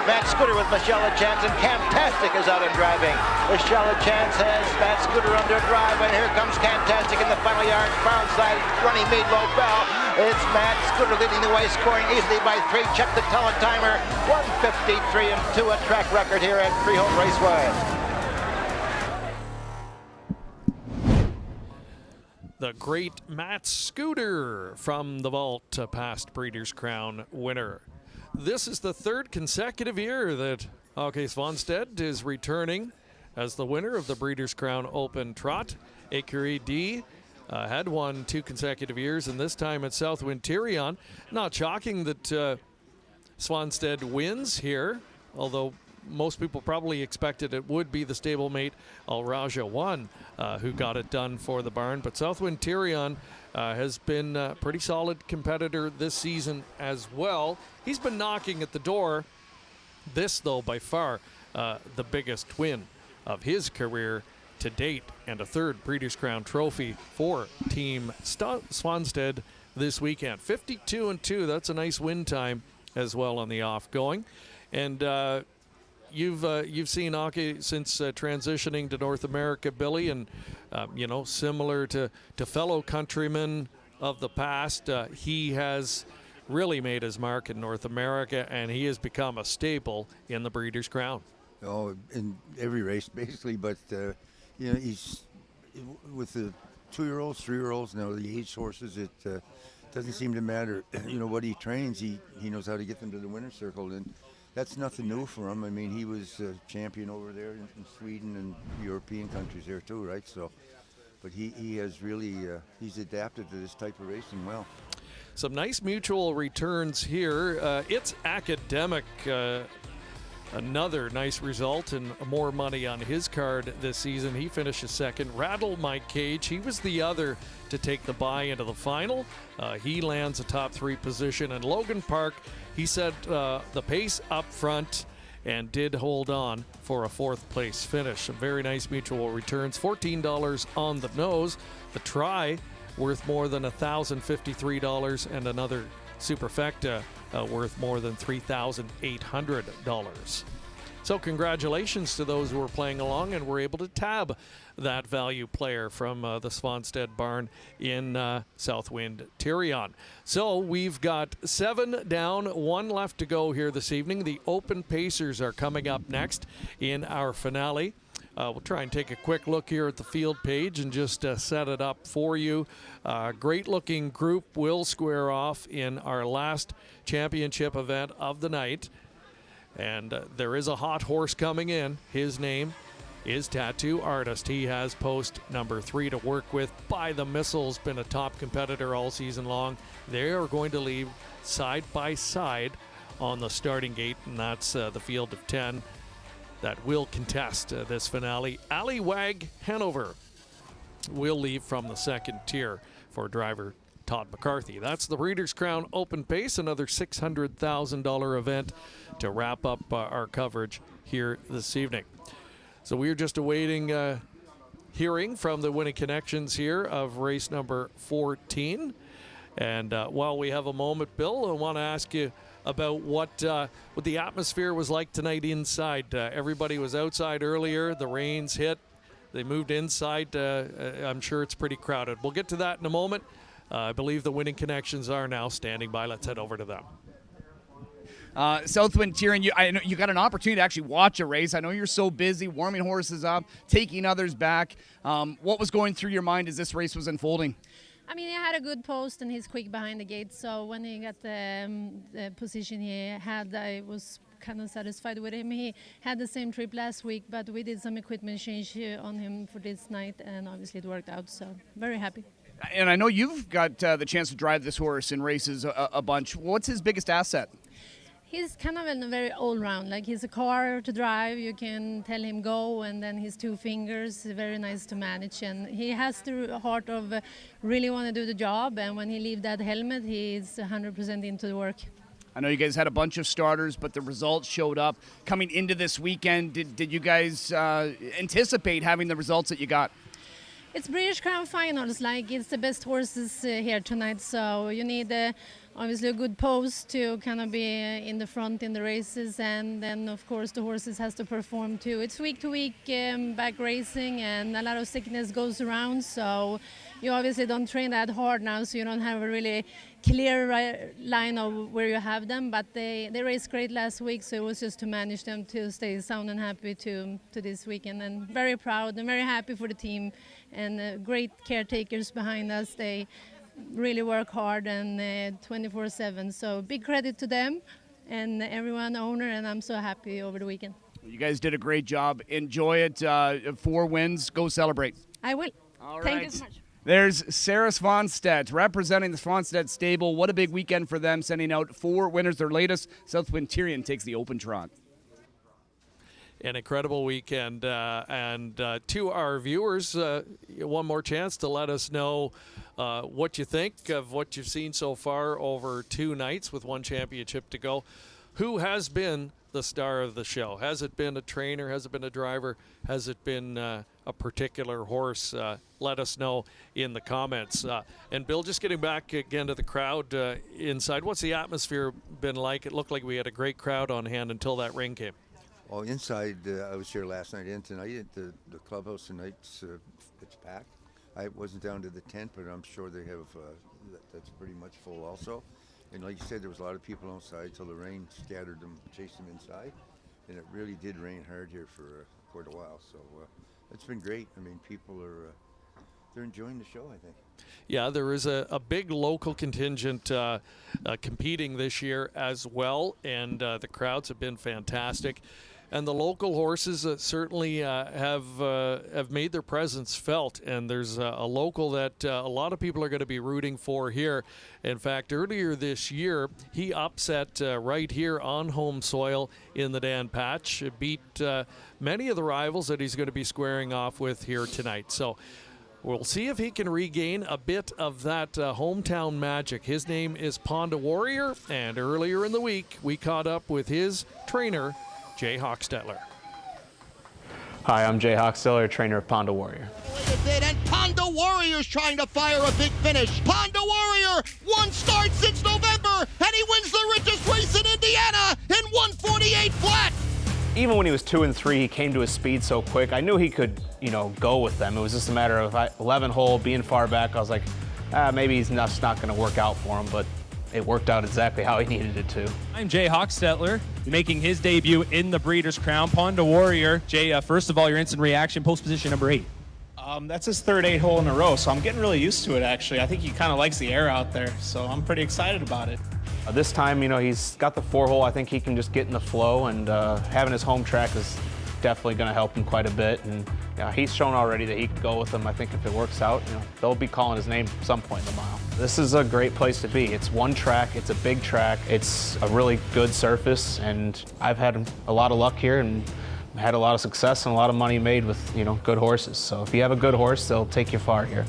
Matt Scooter with Michelle Chance, and Camtastic is out and driving. Michelle Chance has Matt Scooter under drive, and here comes Camtastic in the final yard. Far outside, Running Mead Low Bell. It's Matt Scooter leading the way, scoring easily by 3. Check the teletimer, 153-2, a track record here at Freehold Raceway. The great Matt Scooter from the vault, past Breeders' Crown winner. This is the third consecutive year that Oke Svanstedt is returning as the winner of the Breeders' Crown Open Trot. Écurie D had won 2 consecutive years, and this time at Southwind Tyrion. Not shocking that Svanstedt wins here, although most people probably expected it would be the stablemate Al Raja 1 who got it done for the barn. But Southwind Tyrion has been a pretty solid competitor this season as well. He's been knocking at the door. This, though, by far the biggest win of his career to date, and a third Breeders' Crown trophy for Team Svanstedt this weekend. 52-2, that's a nice win time as well on the off-going. And you've seen Oke since transitioning to North America, Billy, and similar to fellow countrymen of the past, he has really made his mark in North America, and he has become a staple in the Breeders' Crown. Oh, in every race basically, but he's with the 2-year-olds, 3-year-olds, now the age horses, it doesn't seem to matter. What he trains, he knows how to get them to the winner's circle, and that's nothing new for him. I mean, he was champion over there in Sweden and European countries there too, right? So, but he has really, he's adapted to this type of racing well. Some nice mutual returns here. It's Academic. Another nice result and more money on his card this season. He finishes second. Rattle My Cage, he was the other to take the bye into the final. He lands a top 3 position. And Logan Park, he set the pace up front and did hold on for a 4th place finish. Some very nice mutual returns. $14 on the nose. The try worth more than $1,053, and another superfecta worth more than $3,800. So congratulations to those who are playing along and were able to tab that value player from the Svanstead barn in Southwind Tyrion. So we've got 7 down, 1 left to go here this evening. The Open Pacers are coming up next in our finale. We'll try and take a quick look here at the field page and just set it up for you. Great looking group will square off in our last championship event of the night. And there is a hot horse coming in. His name is Tattoo Artist. He has post number 3 to work with. By the Missile's been a top competitor all season long. They are going to leave side by side on the starting gate, and that's the field of 10 that will contest this finale. Allywag Hanover will leave from the second tier for driver Todd McCarthy. That's the Breeders' Crown Open Pace, another $600,000 event to wrap up our coverage here this evening. So we're just awaiting hearing from the winning connections here of race number 14. And while we have a moment, Bill, I want to ask you about what the atmosphere was like tonight inside. Everybody was outside earlier. The rains hit. They moved inside. I'm sure it's pretty crowded. We'll get to that in a moment. I believe the winning connections are now standing by. Let's head over to them. Southwind Tyrion, I know you got an opportunity to actually watch a race. I know you're so busy warming horses up, taking others back. What was going through your mind as this race was unfolding? I mean, he had a good post and he's quick behind the gate. So when he got the position he had, I was kind of satisfied with him. He had the same trip last week, but we did some equipment change on him for this night, and obviously it worked out. So very happy. And I know you've got the chance to drive this horse in races a bunch. What's his biggest asset? He's kind of in a very all-round, like he's a car to drive, you can tell him go, and then his 2 fingers, very nice to manage. And he has the heart of really want to do the job, and when he leaves that helmet, he's 100% into the work. I know you guys had a bunch of starters, but the results showed up. Coming into this weekend, did you guys anticipate having the results that you got? It's British Crown Finals, like it's the best horses here tonight, so you need obviously a good post to kind of be in the front in the races, and then of course the horses has to perform too. It's week to week back racing, and a lot of sickness goes around, so you obviously don't train that hard now, so you don't have a really clear line of where you have them, but they raced great last week, so it was just to manage them to stay sound and happy to this weekend. And very proud and very happy for the team, and great caretakers behind us. They really work hard and 24/7, so big credit to them and everyone, owner, and I'm so happy over the weekend. You guys did a great job. Enjoy it. 4 wins. Go celebrate. I will. All Thank right. you so much. There's Sarah Svanstedt representing the Svanstedt stable. What a big weekend for them, sending out 4 winners. Their latest, Southwind Tyrion, takes the Open Trot. An incredible weekend. And to our viewers, one more chance to let us know what you think of what you've seen so far over 2 nights with 1 championship to go. Who has been the star of the show? Has it been a trainer? Has it been a driver? Has it been a particular horse? Let us know in the comments. And Bill, just getting back again to the crowd inside, what's the atmosphere been like? It looked like we had a great crowd on hand until that rain came. Well, inside, I was here last night and tonight. The clubhouse tonight, it's packed. I wasn't down to the tent, but I'm sure they have, that's pretty much full also. And like you said, there was a lot of people outside till the rain scattered them, chased them inside. And it really did rain hard here for quite a while. So it's been great. I mean, people are they're enjoying the show, I think. Yeah, there is a big local contingent competing this year as well, and the crowds have been fantastic. And the local horses certainly have made their presence felt. And there's a local that a lot of people are going to be rooting for here. In fact, earlier this year, he upset right here on home soil in the Dan Patch. It beat many of the rivals that he's going to be squaring off with here tonight. So we'll see if he can regain a bit of that hometown magic. His name is Ponda Warrior, and earlier in the week, we caught up with his trainer, Jay Hochstetler. Hi, I'm Jay Hochstetler, trainer of Ponda Warrior. And Ponda Warrior's trying to fire a big finish. Ponda Warrior, one start since November, and he wins the richest race in Indiana in 1:48 flat. Even when he was 2 and 3, he came to his speed so quick. I knew he could, go with them. It was just a matter of 11 hole, being far back. I was like, maybe he's not going to work out for him, but it worked out exactly how he needed it to. I'm Jay Hochstetler, making his debut in the Breeders' Crown. Ponda Warrior. Jay, first of all, your instant reaction, post position number 8. That's his third 8-hole in a row, so I'm getting really used to it, actually. I think he kind of likes the air out there, so I'm pretty excited about it. This time, he's got the 4-hole. I think he can just get in the flow, and having his home track is definitely going to help him quite a bit. And he's shown already that he can go with them. I think if it works out, they'll be calling his name at some point in the mile. This is a great place to be. It's one track. It's a big track. It's a really good surface, and I've had a lot of luck here and had a lot of success and a lot of money made with good horses. So if you have a good horse, they'll take you far here.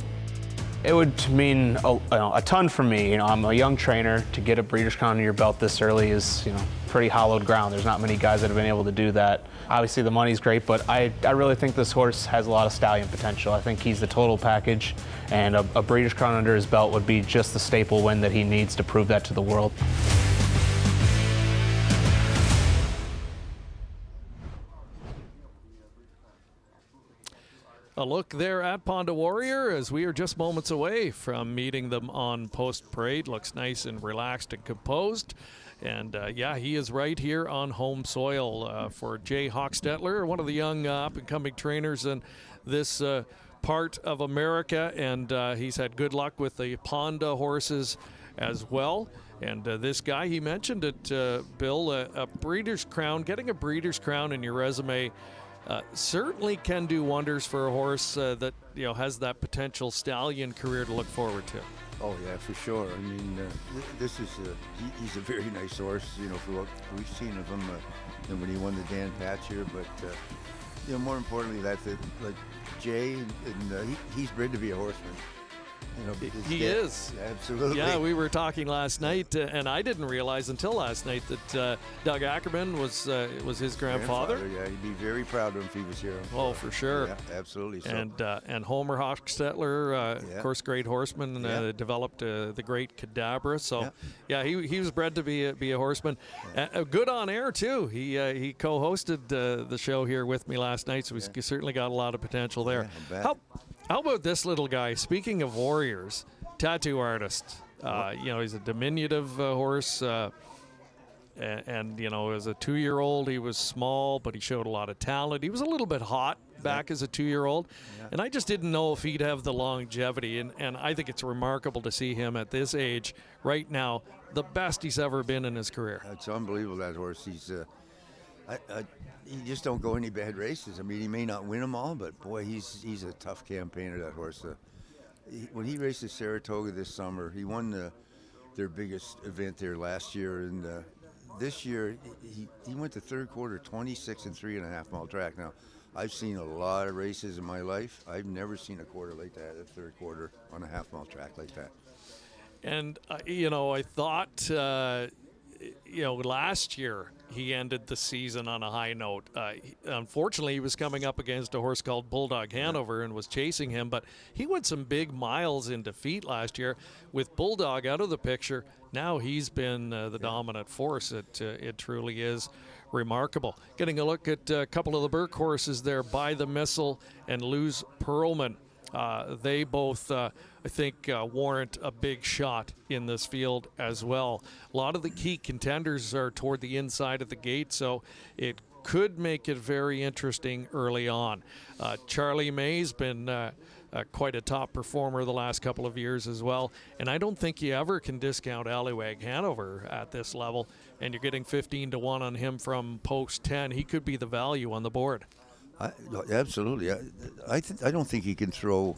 It would mean a ton for me. I'm a young trainer. To get a Breeders' Crown in your belt this early is pretty hallowed ground. There's not many guys that have been able to do that. Obviously the money's great, but I really think this horse has a lot of stallion potential. I think he's the total package, and a Breeders' Crown under his belt would be just the staple win that he needs to prove that to the world. A look there at Ponda Warrior as we are just moments away from meeting them on post-parade. Looks nice and relaxed and composed. And he is right here on home soil for Jay Hochstetler, one of the young up-and-coming trainers in this part of America. And he's had good luck with the Ponda horses as well. And this guy, he mentioned it, Bill, a Breeders' Crown, getting a Breeders' Crown in your resume certainly can do wonders for a horse that has that potential stallion career to look forward to. Oh yeah, for sure. I mean, this is he's a very nice horse, for what we've seen of him when he won the Dan Patch here. But more importantly, like Jay, and he's bred to be a horseman. He is. Absolutely. Yeah, we were talking last night, and I didn't realize until last night that Doug Ackerman was his grandfather. Yeah, he'd be very proud of him if he was here. Oh, for sure. Yeah, absolutely. So. And Homer Hochstetler, of course, great horseman, developed the great Cadabra. So, he was bred to be a horseman. Good on air too. He co-hosted the show here with me last night, so we certainly got a lot of potential there. How about this little guy? Speaking of warriors, tattoo artist. He's a diminutive horse. And as a 2-year-old, he was small, but he showed a lot of talent. He was a little bit hot back as a 2-year-old. And I just didn't know if he'd have the longevity. And I think it's remarkable to see him at this age right now, the best he's ever been in his career. It's unbelievable, that horse. He just don't go any bad races. I mean, he may not win them all, but boy, he's a tough campaigner, that horse. When he raced at Saratoga this summer, he won their biggest event there last year, and this year he went to third quarter 26 and 3.5 mile track. Now, I've seen a lot of races in my life. I've never seen a quarter like that, a third quarter on a half-mile track like that. And I thought last year he ended the season on a high note. Unfortunately, he was coming up against a horse called Bulldog Hanover and was chasing him, but he went some big miles in defeat last year. With Bulldog out of the picture, now he's been the dominant force. It truly is remarkable. Getting a look at a couple of the Burke horses there, By the Missile and Luz Perlman. They both, I think, warrant a big shot in this field as well. A lot of the key contenders are toward the inside of the gate, so it could make it very interesting early on. Charlie May's been quite a top performer the last couple of years as well. And I don't think you ever can discount Allywag Hanover at this level. And you're getting 15-1 on him from post 10. He could be the value on the board. Absolutely. I don't think he can throw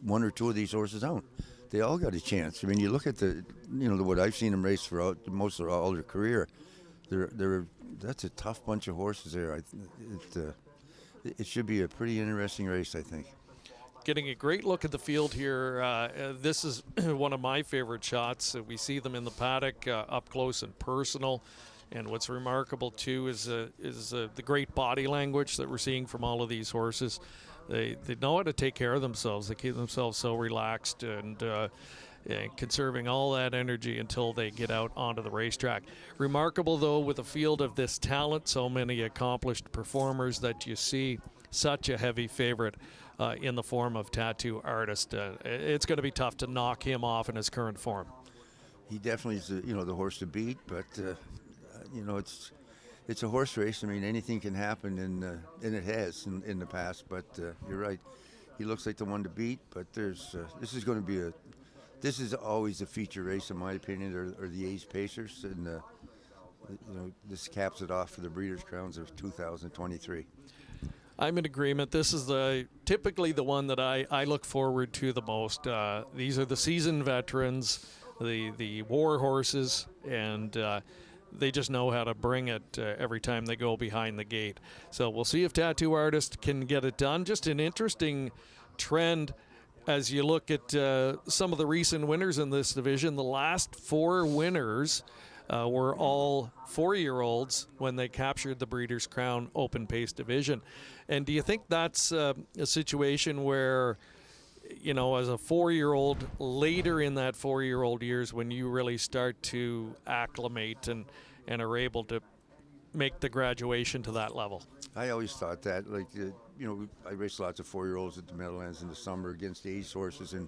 one or two of these horses out. They all got a chance. I mean, you look at what I've seen them race throughout most of all their career. That's a tough bunch of horses there. It should be a pretty interesting race, I think. Getting a great look at the field here. This is one of my favorite shots. We see them in the paddock up close and personal. And what's remarkable, too, is the great body language that we're seeing from all of these horses. They know how to take care of themselves. They keep themselves so relaxed and conserving all that energy until they get out onto the racetrack. Remarkable, though, with a field of this talent, so many accomplished performers, that you see such a heavy favorite in the form of Tattoo Artist. It's going to be tough to knock him off in his current form. He definitely is the horse to beat, but it's a horse race. I mean, anything can happen, and it has in the past. But you're right, he looks like the one to beat. But this is always a feature race, in my opinion, or the A's Pacers, and this caps it off for the Breeders' Crowns of 2023. I'm in agreement. This is typically the one that I look forward to the most. These are the seasoned veterans, the war horses, and they just know how to bring it every time they go behind the gate. So we'll see if Tattoo Artist can get it done. Just an interesting trend as you look at some of the recent winners in this division. The last 4 winners were all 4-year-olds when they captured the Breeders' Crown Open Pace division. And do you think that's a situation where, as a 4-year-old, later in that 4-year-old years, when you really start to acclimate and are able to make the graduation to that level? I always thought that, I raced lots of 4-year-olds at the Meadowlands in the summer against the Ace horses, and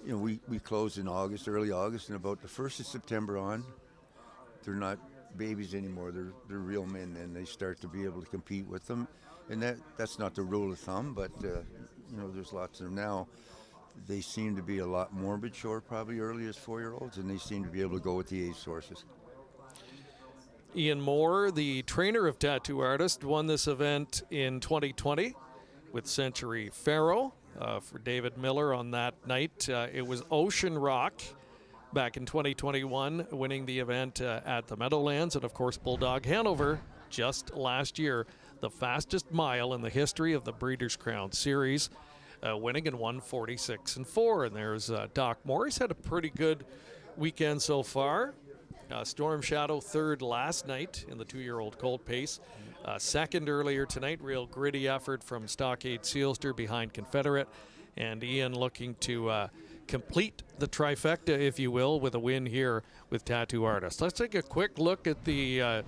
we closed in August, early August, and about the 1st of September on, they're not babies anymore. They're real men, and they start to be able to compete with them. And that's not the rule of thumb, but there's lots of them now. They seem to be a lot more mature, probably early as 4-year-olds, and they seem to be able to go with the Ace horses. Ian Moore, the trainer of Tattoo Artist, won this event in 2020 with Century Pharaoh for David Miller on that night. It was Ocean Rock back in 2021 winning the event at the Meadowlands, and of course Bulldog Hanover just last year, the fastest mile in the history of the Breeders' Crown Series, winning in 1:46.4. And there's Doc Moore. He's had a pretty good weekend so far. Storm Shadow 3rd last night in the 2-year-old colt pace. 2nd earlier tonight. Real gritty effort from Stockade Sealster behind Confederate. And Ian looking to complete the trifecta, if you will, with a win here with Tattoo Artist. Let's take a quick look at the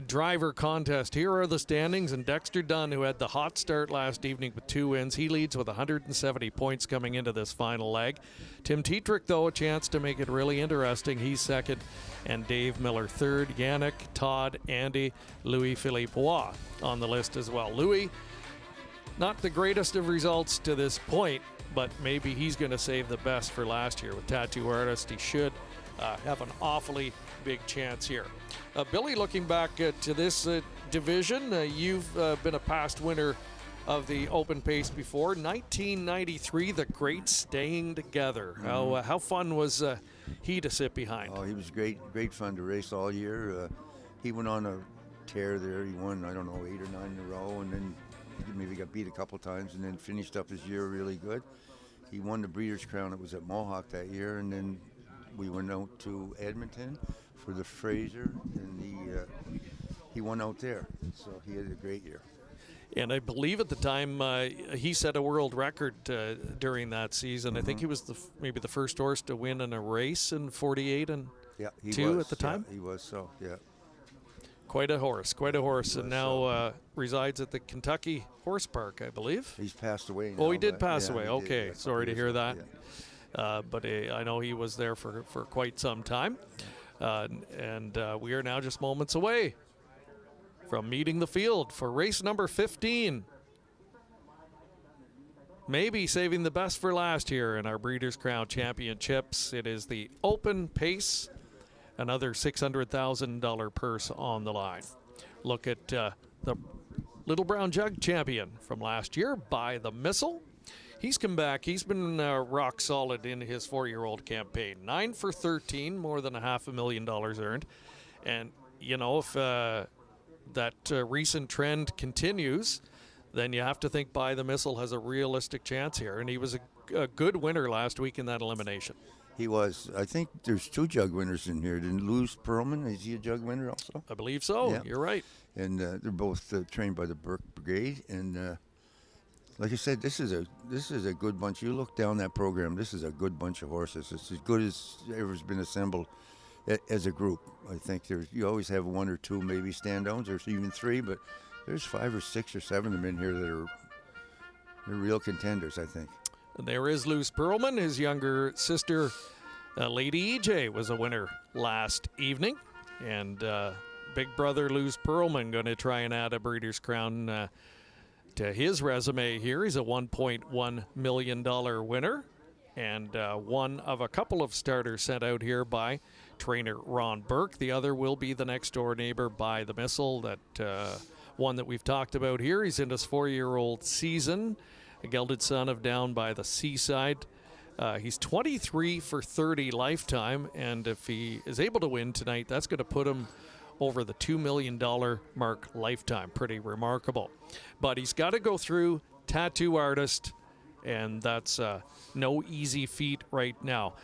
driver contest. Here are the standings, and Dexter Dunn, who had the hot start last evening with 2 wins, he leads with 170 points coming into this final leg. Tim Tetrick, though, a chance to make it really interesting. He's 2nd, and Dave Miller 3rd. Yannick, Todd, Andy, Louis-Philippe Roy on the list as well. Louis, not the greatest of results to this point, but maybe he's going to save the best for last year with Tattoo Artist. He should have an awfully big chance here. Billy, looking back to this division, you've been a past winner of the Open Pace before. 1993, the great Staying Together. Mm-hmm. How fun was he to sit behind? Oh, he was great fun to race all year. He went on a tear there. He won, 8 or 9 in a row, and then he maybe got beat a couple times, and then finished up his year really good. He won the Breeders' Crown. It was at Mohawk that year, and then we went out to Edmonton for the Fraser, and he won out there. So he had a great year. And I believe at the time he set a world record during that season. I think he was maybe the first horse to win in a race in 48 and 2 at the time. Yeah, he was, so, yeah. Quite a horse, and now resides at the Kentucky Horse Park, I believe. He's passed away now. Oh, he did pass away. Okay, did, sorry to hear that. Yeah. But I know he was there for quite some time. And we are now just moments away from meeting the field for race number 15. maybe saving the best for last here in our Breeders' Crown Championships. It is the Open Pace, another $600,000 purse on the line. Look at the Little Brown Jug champion from last year, By the Missile. He's come back. He's been rock solid in his 4-year-old campaign. 9 for 13, more than $500,000 earned. And, you know, if that recent trend continues, then you have to think By the Missile has a realistic chance here. And he was a good winner last week in that elimination. He was. I think there's 2 jug winners in here. Didn't Luz Perlman, is he a jug winner also? I believe so. Yeah. You're right. And they're both trained by the Burke Brigade. And like I said, this is a good bunch. You look down that program, this is a good bunch of horses. It's as good as ever's been assembled as a group. I think you always have 1 or 2 maybe standouts, or even 3, but there's 5 or 6 or 7 of them in here that they're real contenders, I think. And there is Luz Perlman. His younger sister, Lady EJ, was a winner last evening. And big brother Luz Perlman going to try and add a Breeders' Crown to his resume here. He's a $1.1 million winner, and one of a couple of starters sent out here by trainer Ron Burke. The other will be the next door neighbor, By the Missile, that one that we've talked about here. He's in his 4-year-old season, a gelded son of Down by the Seaside. He's 23 for 30 lifetime, and if he is able to win tonight, that's going to put him over the $2 million mark lifetime. Pretty remarkable. But he's got to go through tattoo artist, and that's no easy feat right now.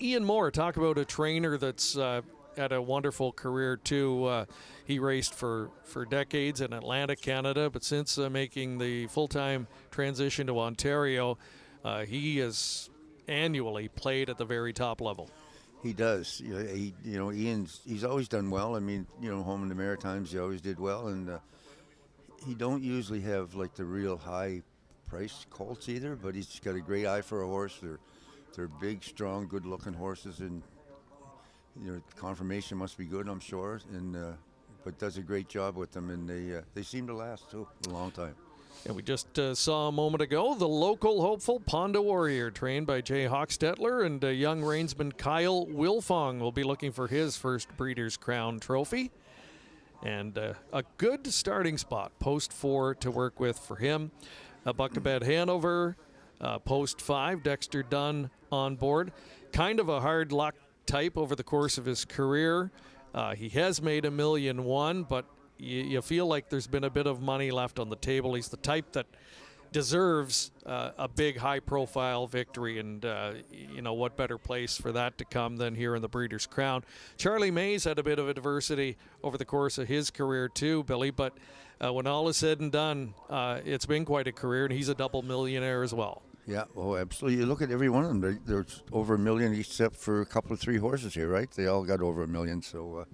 Ian Moore, talk about a trainer that's had a wonderful career too. He raced for decades in Atlantic Canada, but since making the full-time transition to Ontario, he has annually played at the very top level. He does. He's always done well. I mean, home in the Maritimes, he always did well, and he don't usually have like the real high-priced colts either. But he's got a great eye for a horse. They're big, strong, good-looking horses, and conformation must be good, I'm sure. And but does a great job with them, and they seem to last too a long time. And we just saw a moment ago the local hopeful Ponda Warrior, trained by Jay Hochstetler, and young reinsman Kyle Wilfong will be looking for his first Breeders' Crown trophy. And a good starting spot, post 4 to work with for him. Buckabed Hanover, post 5, Dexter Dunn on board. Kind of a hard luck type over the course of his career. He has made $1.1 million, but you feel like there's been a bit of money left on the table. He's the type that deserves a big high-profile victory, and what better place for that to come than here in the Breeders' Crown. Charlie Mays had a bit of adversity over the course of his career too, Billy, but when all is said and done, it's been quite a career, and he's a double millionaire as well. Yeah, oh, absolutely. You look at every one of them. There's over $1 million except for a couple of 3 horses here, right? They all got over $1 million, so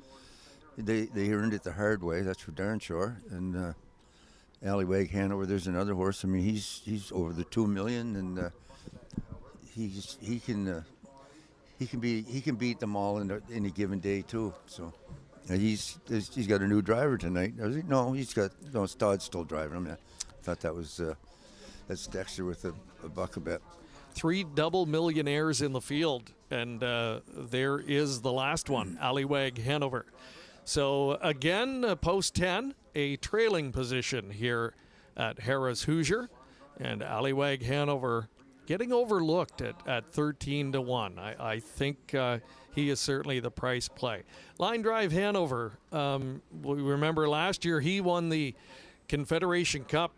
they earned it the hard way. That's for darn sure. And Allywag Hanover, there's another horse. I mean, he's over the $2 million, and he can beat them all in any given day too. So he's got a new driver tonight. Does he? No, Todd's still driving him. I thought that was. That's Dexter with a buckabet. 3 double millionaires in the field, and there is the last one, Allywag Hanover. So again, post 10, a trailing position here at Harrah's Hoosier, and Allywag Hanover getting overlooked at 13 to 1. I think he is certainly the price play. Line Drive Hanover, we remember last year he won the Confederation Cup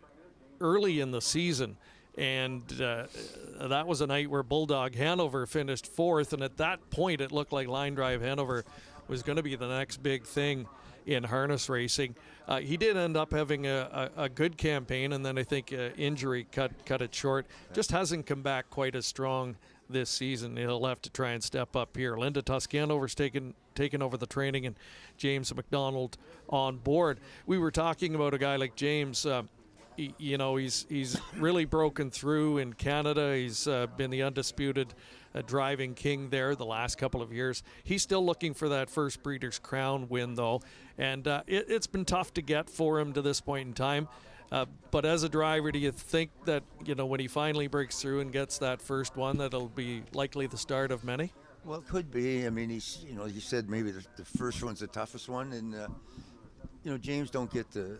early in the season, and that was a night where Bulldog Hanover finished 4th, and at that point it looked like Line Drive Hanover was going to be the next big thing in harness racing. He did end up having a good campaign, and then I think injury cut it short. Just hasn't come back quite as strong this season. He'll have to try and step up here. Linda Toscanover's taken over the training, and James McDonald on board. We were talking about a guy like James. He's really broken through in Canada. He's been the undisputed driving king there the last couple of years. He's still looking for that first Breeders' Crown win, though, and it's been tough to get for him to this point in time. But as a driver, do you think that, when he finally breaks through and gets that first one, that'll be likely the start of many? Well, it could be. I mean, he said maybe the first one's the toughest one, and James don't get the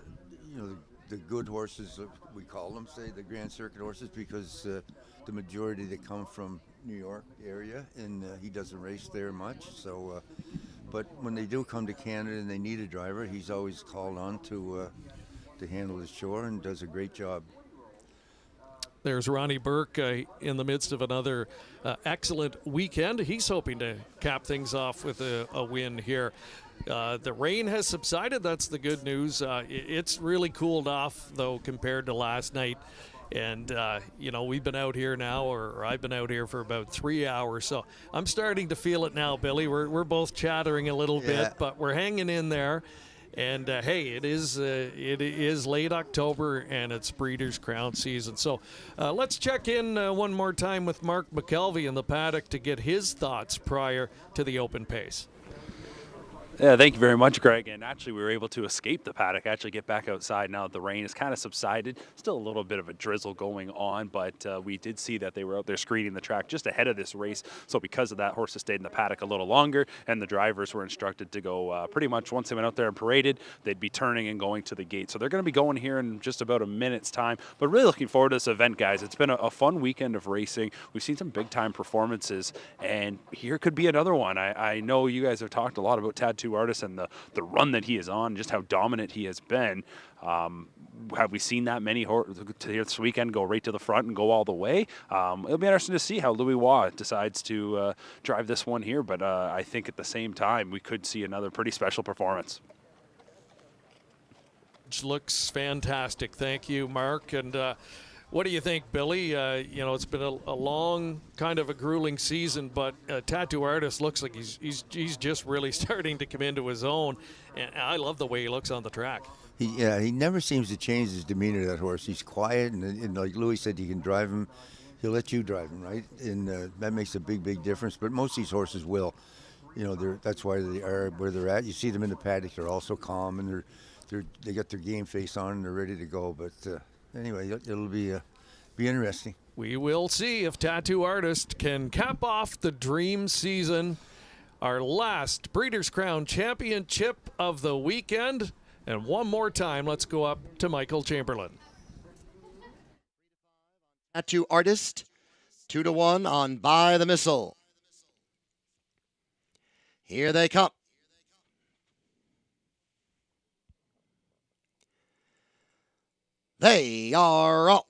good horses, we call them, say the Grand Circuit horses, because the majority they come from New York area, and he doesn't race there much. So, but when they do come to Canada and they need a driver, he's always called on to handle the shore and does a great job. There's Ronnie Burke in the midst of another excellent weekend. He's hoping to cap things off with a win here. The rain has subsided. That's the good news. It's really cooled off, though, compared to last night. And, we've been out here now, or I've been out here for about 3 hours. So I'm starting to feel it now, Billy. We're both chattering a little bit, but we're hanging in there. And, hey, it is late October, and it's Breeders' Crown season. So let's check in one more time with Mark McKelvey in the paddock to get his thoughts prior to the open pace. Yeah, thank you very much, Greg. And actually, we were able to escape the paddock, actually get back outside now that the rain has kind of subsided. Still a little bit of a drizzle going on, but we did see that they were out there screening the track just ahead of this race. So because of that, horses stayed in the paddock a little longer, and the drivers were instructed to go pretty much once they went out there and paraded, they'd be turning and going to the gate. So they're going to be going here in just about a minute's time. But really looking forward to this event, guys. It's been a fun weekend of racing. We've seen some big-time performances, and here could be another one. I know you guys have talked a lot about Tattoo Artist and the run that he is on, just how dominant he has been. Have we seen that many this weekend go right to the front and go all the way? It'll be interesting to see how Louis Waugh decides to drive this one here, but I think at the same time we could see another pretty special performance. Which looks fantastic. Thank you, Mark. And what do you think, Billy? It's been a long, kind of a grueling season, but Tattoo Artist looks like he's just really starting to come into his own, and I love the way he looks on the track. He never seems to change his demeanor, that horse. He's quiet, and like Louis said, you can drive him. He'll let you drive him, right? And that makes a big difference. But most of these horses will. That's why they are where they're at. You see them in the paddock; they're also calm, and they got their game face on, and they're ready to go. But anyway, it'll be interesting. We will see if Tattoo Artist can cap off the dream season. Our last Breeders' Crown Championship of the weekend. And one more time, let's go up to Michael Chamberlain. Tattoo Artist, 2-1 on By the Missile. Here they come. They are off.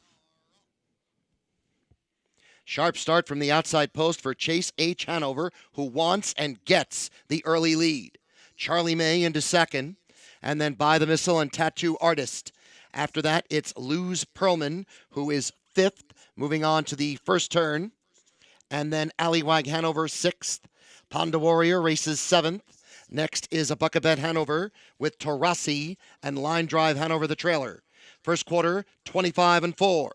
Sharp start from the outside post for Chase H. Hanover, who wants and gets the early lead. Charlie May into second, and then By the Missile and Tattoo Artist. After that, it's Luz Pearlman, who is fifth, moving on to the first turn. And then Allywag Hanover, sixth. Ponda Warrior races seventh. Next is a Buckabet Hanover with Torasi and Line Drive Hanover the trailer. First quarter, 25-4.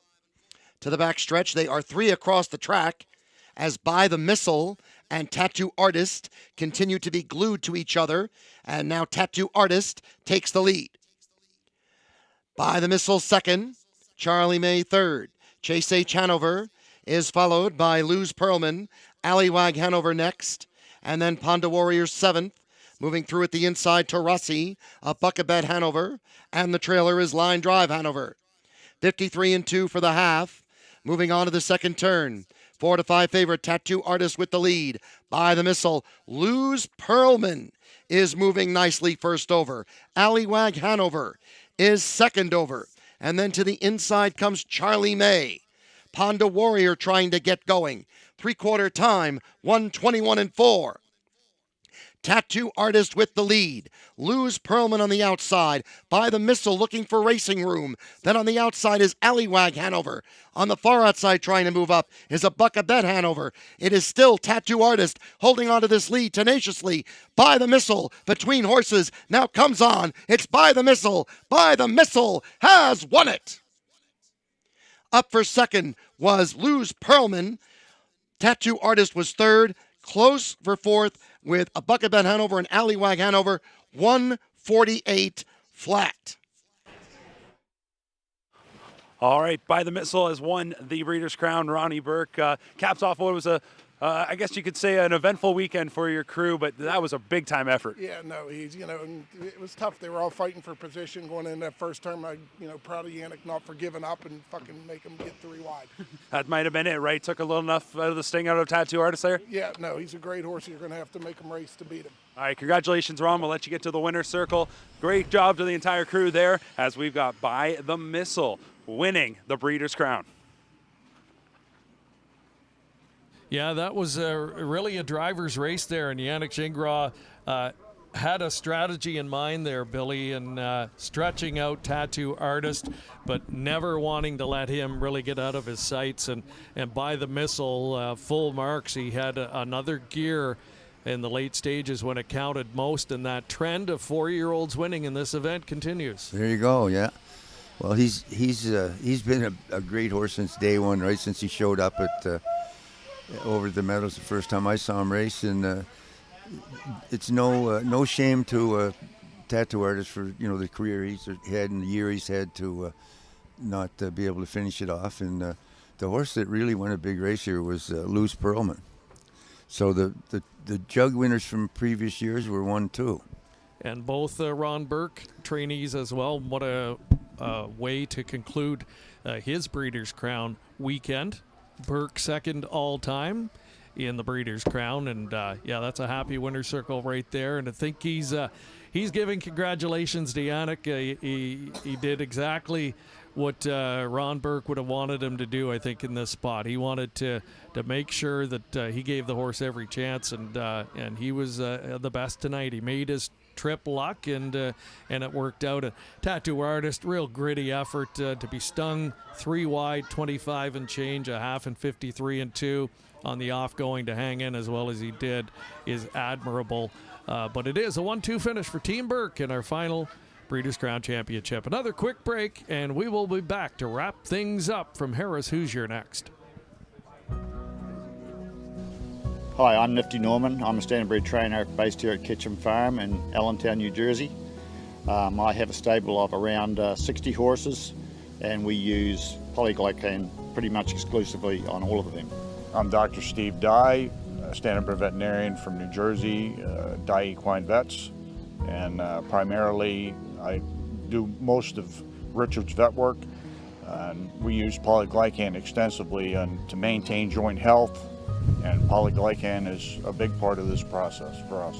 To the back stretch, they are three across the track as By the Missile and Tattoo Artist continue to be glued to each other, and now Tattoo Artist takes the lead. By the Missile second, Charlie May third. Chase H. Hanover is followed by Luz Pearlman, Allywag Hanover next, and then Ponda Warrior seventh. Moving through at the inside, Torasi, a Buckabet Hanover, and the trailer is Line Drive Hanover. 53-2 for the half. Moving on to the second turn. 4-5 favorite, Tattoo Artist with the lead. By the Missile, Luz Pearlman is moving nicely first over. Allywag Hanover is second over. And then to the inside comes Charlie May. Ponda Warrior trying to get going. Three-quarter time, 1:21-4. Tattoo Artist with the lead. Luz Pearlman on the outside. By the Missile looking for racing room. Then on the outside is Allywag Hanover. On the far outside trying to move up is a Buckabet Hanover. It is still Tattoo Artist holding on to this lead tenaciously. By the Missile between horses now comes on. It's By the Missile. By the Missile has won it. Up for second was Luz Pearlman. Tattoo Artist was third. Close for fourth with a Buckabet Hanover and Allywag Hanover, 148 flat. All right, By the Missile has won the Breeders' Crown. Ronnie Burke caps off what was I guess you could say an eventful weekend for your crew, but that was a big-time effort. Yeah, no, and it was tough. They were all fighting for position going in that first term. Proud of Yannick not for giving up and fucking make him get 3 wide. That might have been it, right? Took a little enough of the sting out of Tattoo Artist there? Yeah, no, he's a great horse. You're going to have to make him race to beat him. All right, congratulations, Ron. We'll let you get to the winner's circle. Great job to the entire crew there as we've got By the Missile winning the Breeders' Crown. Yeah, that was really a driver's race there, and Yannick Gingras had a strategy in mind there, Billy, and stretching out Tattoo Artist, but never wanting to let him really get out of his sights. And By the Missile, full marks. He had another gear in the late stages when it counted most, and that trend of 4-year-olds winning in this event continues. There you go, yeah. Well, he's been a great horse since day one, right since he showed up at over the Meadows the first time I saw him race, and it's no shame to Tattoo Artist for the career he's had and the year he's had to not be able to finish it off. And the horse that really won a big race here was Loose Pearlman. So the jug winners from previous years were 1-2. And both Ron Burke trainees as well. What a way to conclude his Breeders' Crown weekend. Burke second all time in the Breeders' Crown, and yeah, that's a happy winner's circle right there. And I think he's giving congratulations to Yannick. He did exactly what Ron Burke would have wanted him to do, I think, in this spot. He wanted to make sure that he gave the horse every chance, and he was the best tonight. He made his trip luck, and it worked out. A Tattoo Artist, real gritty effort to be stung 3 wide, 25 and change, a half and 53 and 2 on the off going to hang in as well as he did is admirable. But it is a 1-2 finish for Team Burke in our final Breeders' Crown Championship. Another quick break, and we will be back to wrap things up from Harris Hoosier next. Hi, I'm Nifty Norman. I'm a standardbred trainer based here at Ketchum Farm in Allentown, New Jersey. I have a stable of around 60 horses, and we use polyglycan pretty much exclusively on all of them. I'm Dr. Steve Dye, a standardbred veterinarian from New Jersey, Dye Equine Vets, and primarily I do most of Richard's vet work. And we use polyglycan extensively to maintain joint health, and polyglycan is a big part of this process for us.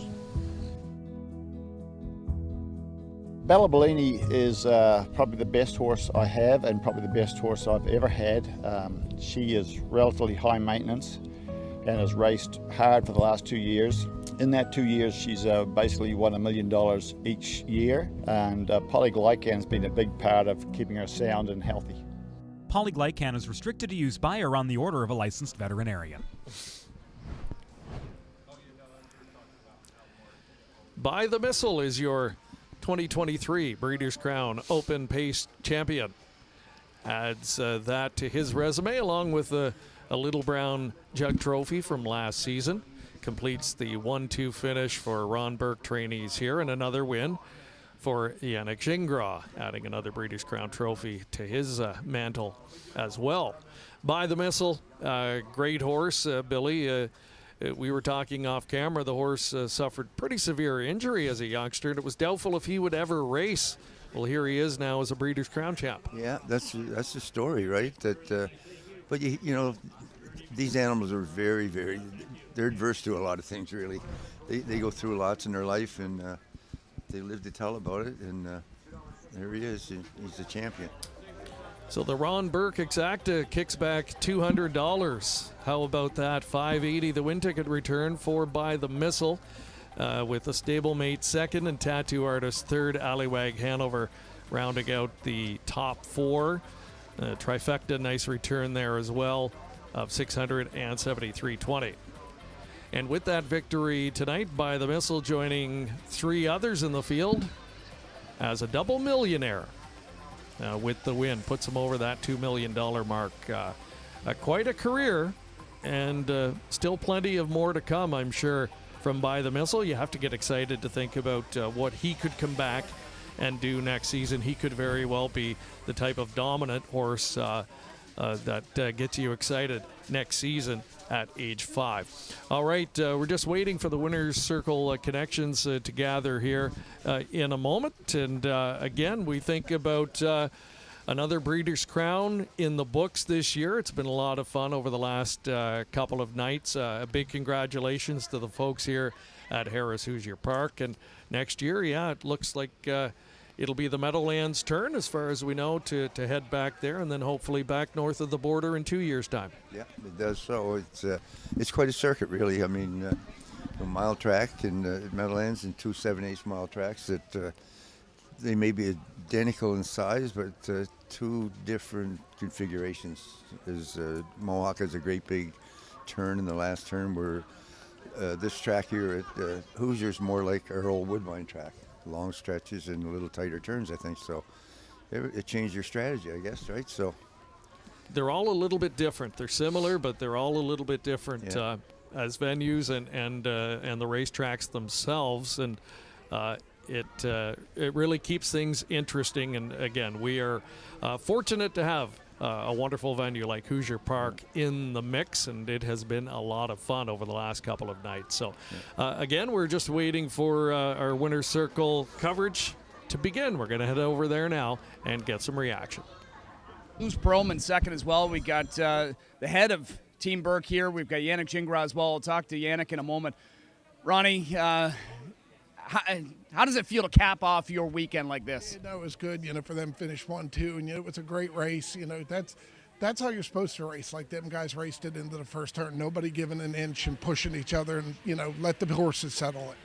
Bella Bellini is probably the best horse I have, and probably the best horse I've ever had. She is relatively high maintenance and has raced hard for the last 2 years. In that 2 years, she's basically won $1 million each year, and polyglycan's been a big part of keeping her sound and healthy. Polyglycan is restricted to use by or on the order of a licensed veterinarian. By the Missile is your 2023 Breeders' Crown Open Pace champion. Adds that to his resume along with a Little Brown Jug Trophy from last season. Completes the 1-2 finish for Ron Burke trainees here, and another win for Yannick Gingras, adding another Breeders' Crown trophy to his mantle as well. By the Missile, great horse, Billy. We were talking off camera. The horse suffered pretty severe injury as a youngster, and it was doubtful if he would ever race. Well, here he is now as a Breeders' Crown champ. Yeah, that's the story, right? That, but you know, these animals are very, very. They're adverse to a lot of things, really. They go through lots in their life, and they live to tell about it. And there he is. He's the champion. So the Ron Burke Exacta kicks back $200. How about that? $580 the win ticket return for By the Missile, with a stablemate second and Tattoo Artist third. Allywag Hanover rounding out the top four. Trifecta, nice return there as well of $673.20. And with that victory tonight, By the Missile joining 3 others in the field as a double millionaire. With the win, puts him over that $2 million mark. Quite a career, and still plenty of more to come, I'm sure, from By the Missile. You have to get excited to think about what he could come back and do next season. He could very well be the type of dominant horse that gets you excited next season at age 5. All right, we're just waiting for the Winner's Circle connections to gather here in a moment. And again, we think about another Breeders' Crown in the books this year. It's been a lot of fun over the last couple of nights. A big congratulations to the folks here at Harris Hoosier Park. And next year, yeah, it looks like it'll be the Meadowlands' turn, as far as we know, to head back there, and then hopefully back north of the border in 2 years' time. Yeah, it does. So it's quite a circuit, really. I mean, a mile track and Meadowlands and 2 7/8 mile tracks that they may be identical in size, but 2 different configurations. Mohawk has a great big turn in the last turn, where this track here at Hoosier's more like our old Woodbine track. Long stretches and a little tighter turns, I think. So it changed your strategy, I guess, right? So they're all a little bit different. They're similar, but they're all a little bit different as venues and the racetracks themselves. And it really keeps things interesting. And again, we are fortunate to have a wonderful venue like Hoosier Park in the mix, and it has been a lot of fun over the last couple of nights. So again, we're just waiting for our Winner's Circle coverage to begin. We're going to head over there now and get some reaction. Luz Perlman second as well. We got the head of Team Burke here. We've got Yannick Gingras as well. I'll talk to Yannick in a moment. Ronnie, how does it feel to cap off your weekend like this? It was good, for them to finish 1-2, and it was a great race. That's how you're supposed to race. Like them guys raced it into the first turn. Nobody giving an inch and pushing each other, and let the horses settle it.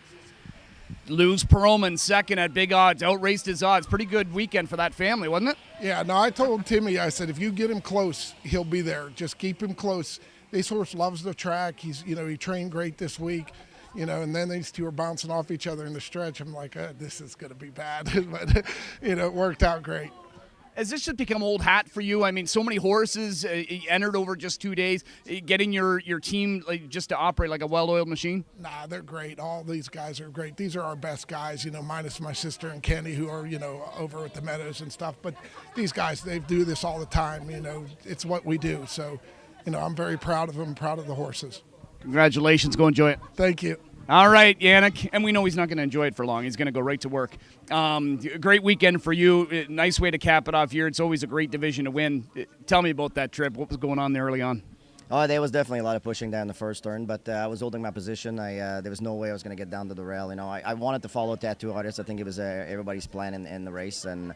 Luz Perlman second at big odds, outraced his odds. Pretty good weekend for that family, wasn't it? Yeah, no, I told Timmy, I said, if you get him close, he'll be there. Just keep him close. This horse loves the track. He's, he trained great this week. And then these two are bouncing off each other in the stretch. I'm like, this is going to be bad. But, it worked out great. Has this just become old hat for you? I mean, so many horses entered over just 2 days. Getting your team just to operate like a well-oiled machine? Nah, they're great. All these guys are great. These are our best guys, minus my sister and Kenny, who are, over at the Meadows and stuff. But these guys, they do this all the time. It's what we do. So, I'm very proud of them, proud of the horses. Congratulations. Go enjoy it. Thank you. All right, Yannick. And we know he's not going to enjoy it for long. He's going to go right to work. Great weekend for you. Nice way to cap it off here. It's always a great division to win. Tell me about that trip. What was going on there early on? Oh, there was definitely a lot of pushing down the first turn, but I was holding my position. There was no way I was going to get down to the rail. I wanted to follow Tattoo Artist. I think it was everybody's plan in the race, and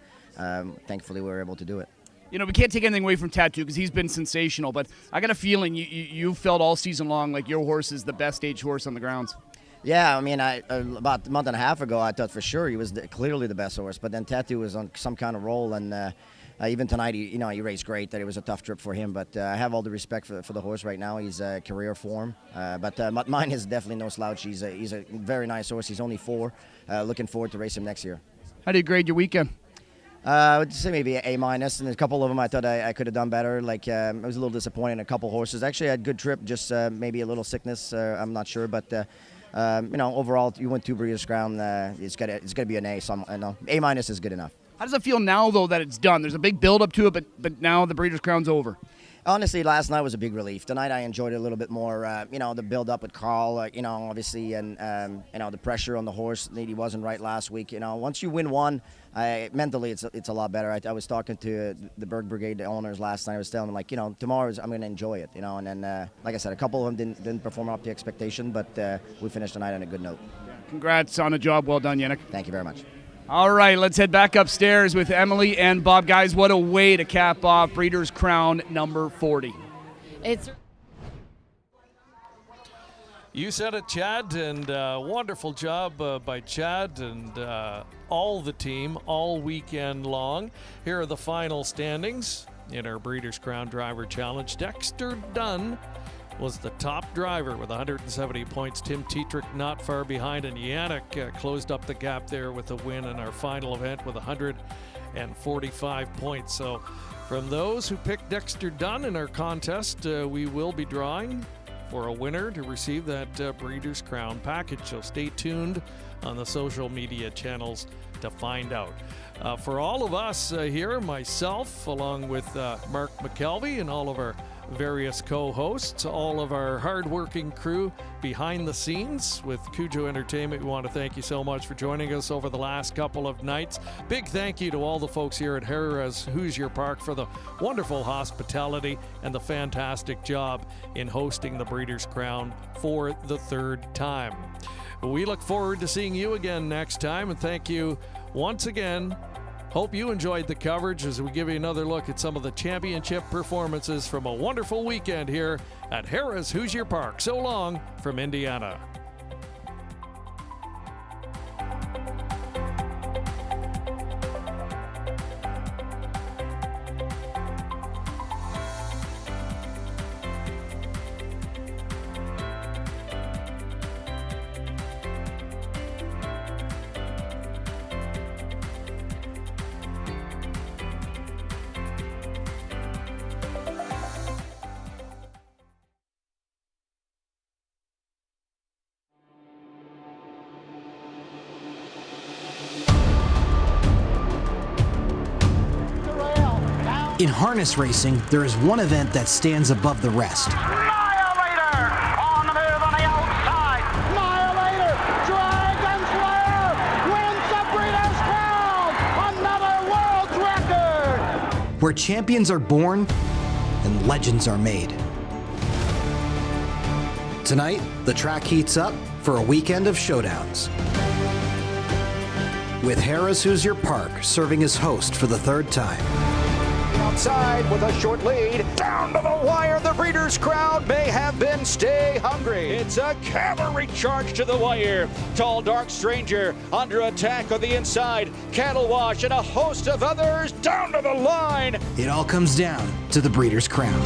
thankfully we were able to do it. We can't take anything away from Tattoo because he's been sensational, but I got a feeling you felt all season long like your horse is the best age horse on the grounds. Yeah, I mean, about a month and a half ago, I thought for sure he was clearly the best horse, but then Tattoo was on some kind of roll, and even tonight, he raced great. That it was a tough trip for him, but I have all the respect for the horse right now. He's career form, but mine is definitely no slouch. He's a very nice horse. He's only 4. Looking forward to race him next year. How do you grade your weekend? I would say maybe A-, and a couple of them I thought I could have done better. I was a little disappointed in a couple horses. Actually, I had a good trip, just maybe a little sickness. I'm not sure, but overall, you went 2 Breeders' Crown. It's got to be an A. So A- is good enough. How does it feel now, though, that it's done? There's a big build-up to it, but now the Breeders' Crown's over. Honestly, last night was a big relief. Tonight I enjoyed it a little bit more. The build-up with Carl, obviously, and the pressure on the horse. He wasn't right last week. Once you win one, mentally it's a lot better. I was talking to the Berg Brigade owners last night. I was telling them, tomorrow I'm going to enjoy it. And then, like I said, a couple of them didn't perform up to expectation, but we finished the night on a good note. Congrats on a job well done, Yannick. Thank you very much. All right, let's head back upstairs with Emily and Bob. Guys, what a way to cap off Breeders' Crown number 40. You said it, Chad, and wonderful job by Chad and all the team all weekend long. Here are the final standings in our Breeders' Crown Driver Challenge. Dexter Dunn was the top driver with 170 points. Tim Tetrick not far behind, and Yannick closed up the gap there with a win in our final event with 145 points. So from those who picked Dexter Dunn in our contest, we will be drawing for a winner to receive that Breeders' Crown package. So stay tuned on the social media channels to find out. For all of us here, myself, along with Mark McKelvey and all of our various co-hosts, all of our hard-working crew behind the scenes with Cujo Entertainment, we want to thank you so much for joining us over the last couple of nights. Big thank you to all the folks here at Harrah's Hoosier Park for the wonderful hospitality and the fantastic job in hosting the Breeders' Crown for the third time. We look forward to seeing you again next time, and thank you once again. Hope you enjoyed the coverage as we give you another look at some of the championship performances from a wonderful weekend here at Harrah's Hoosier Park. So long from Indiana. In harness racing, there is one event that stands above the rest. Annihilator on the move on the outside. Annihilator, Dragon Slayer wins the Breeders' Crown. Another world record. Where champions are born and legends are made. Tonight, the track heats up for a weekend of showdowns. With Harrah's Hoosier Park serving as host for the third time. Outside with a short lead, down to the wire, the Breeders' Crown may have been stay hungry. It's a cavalry charge to the wire. Tall Dark Stranger under attack on the inside. Cattle Wash and a host of others down to the line. It all comes down to the Breeders' Crown.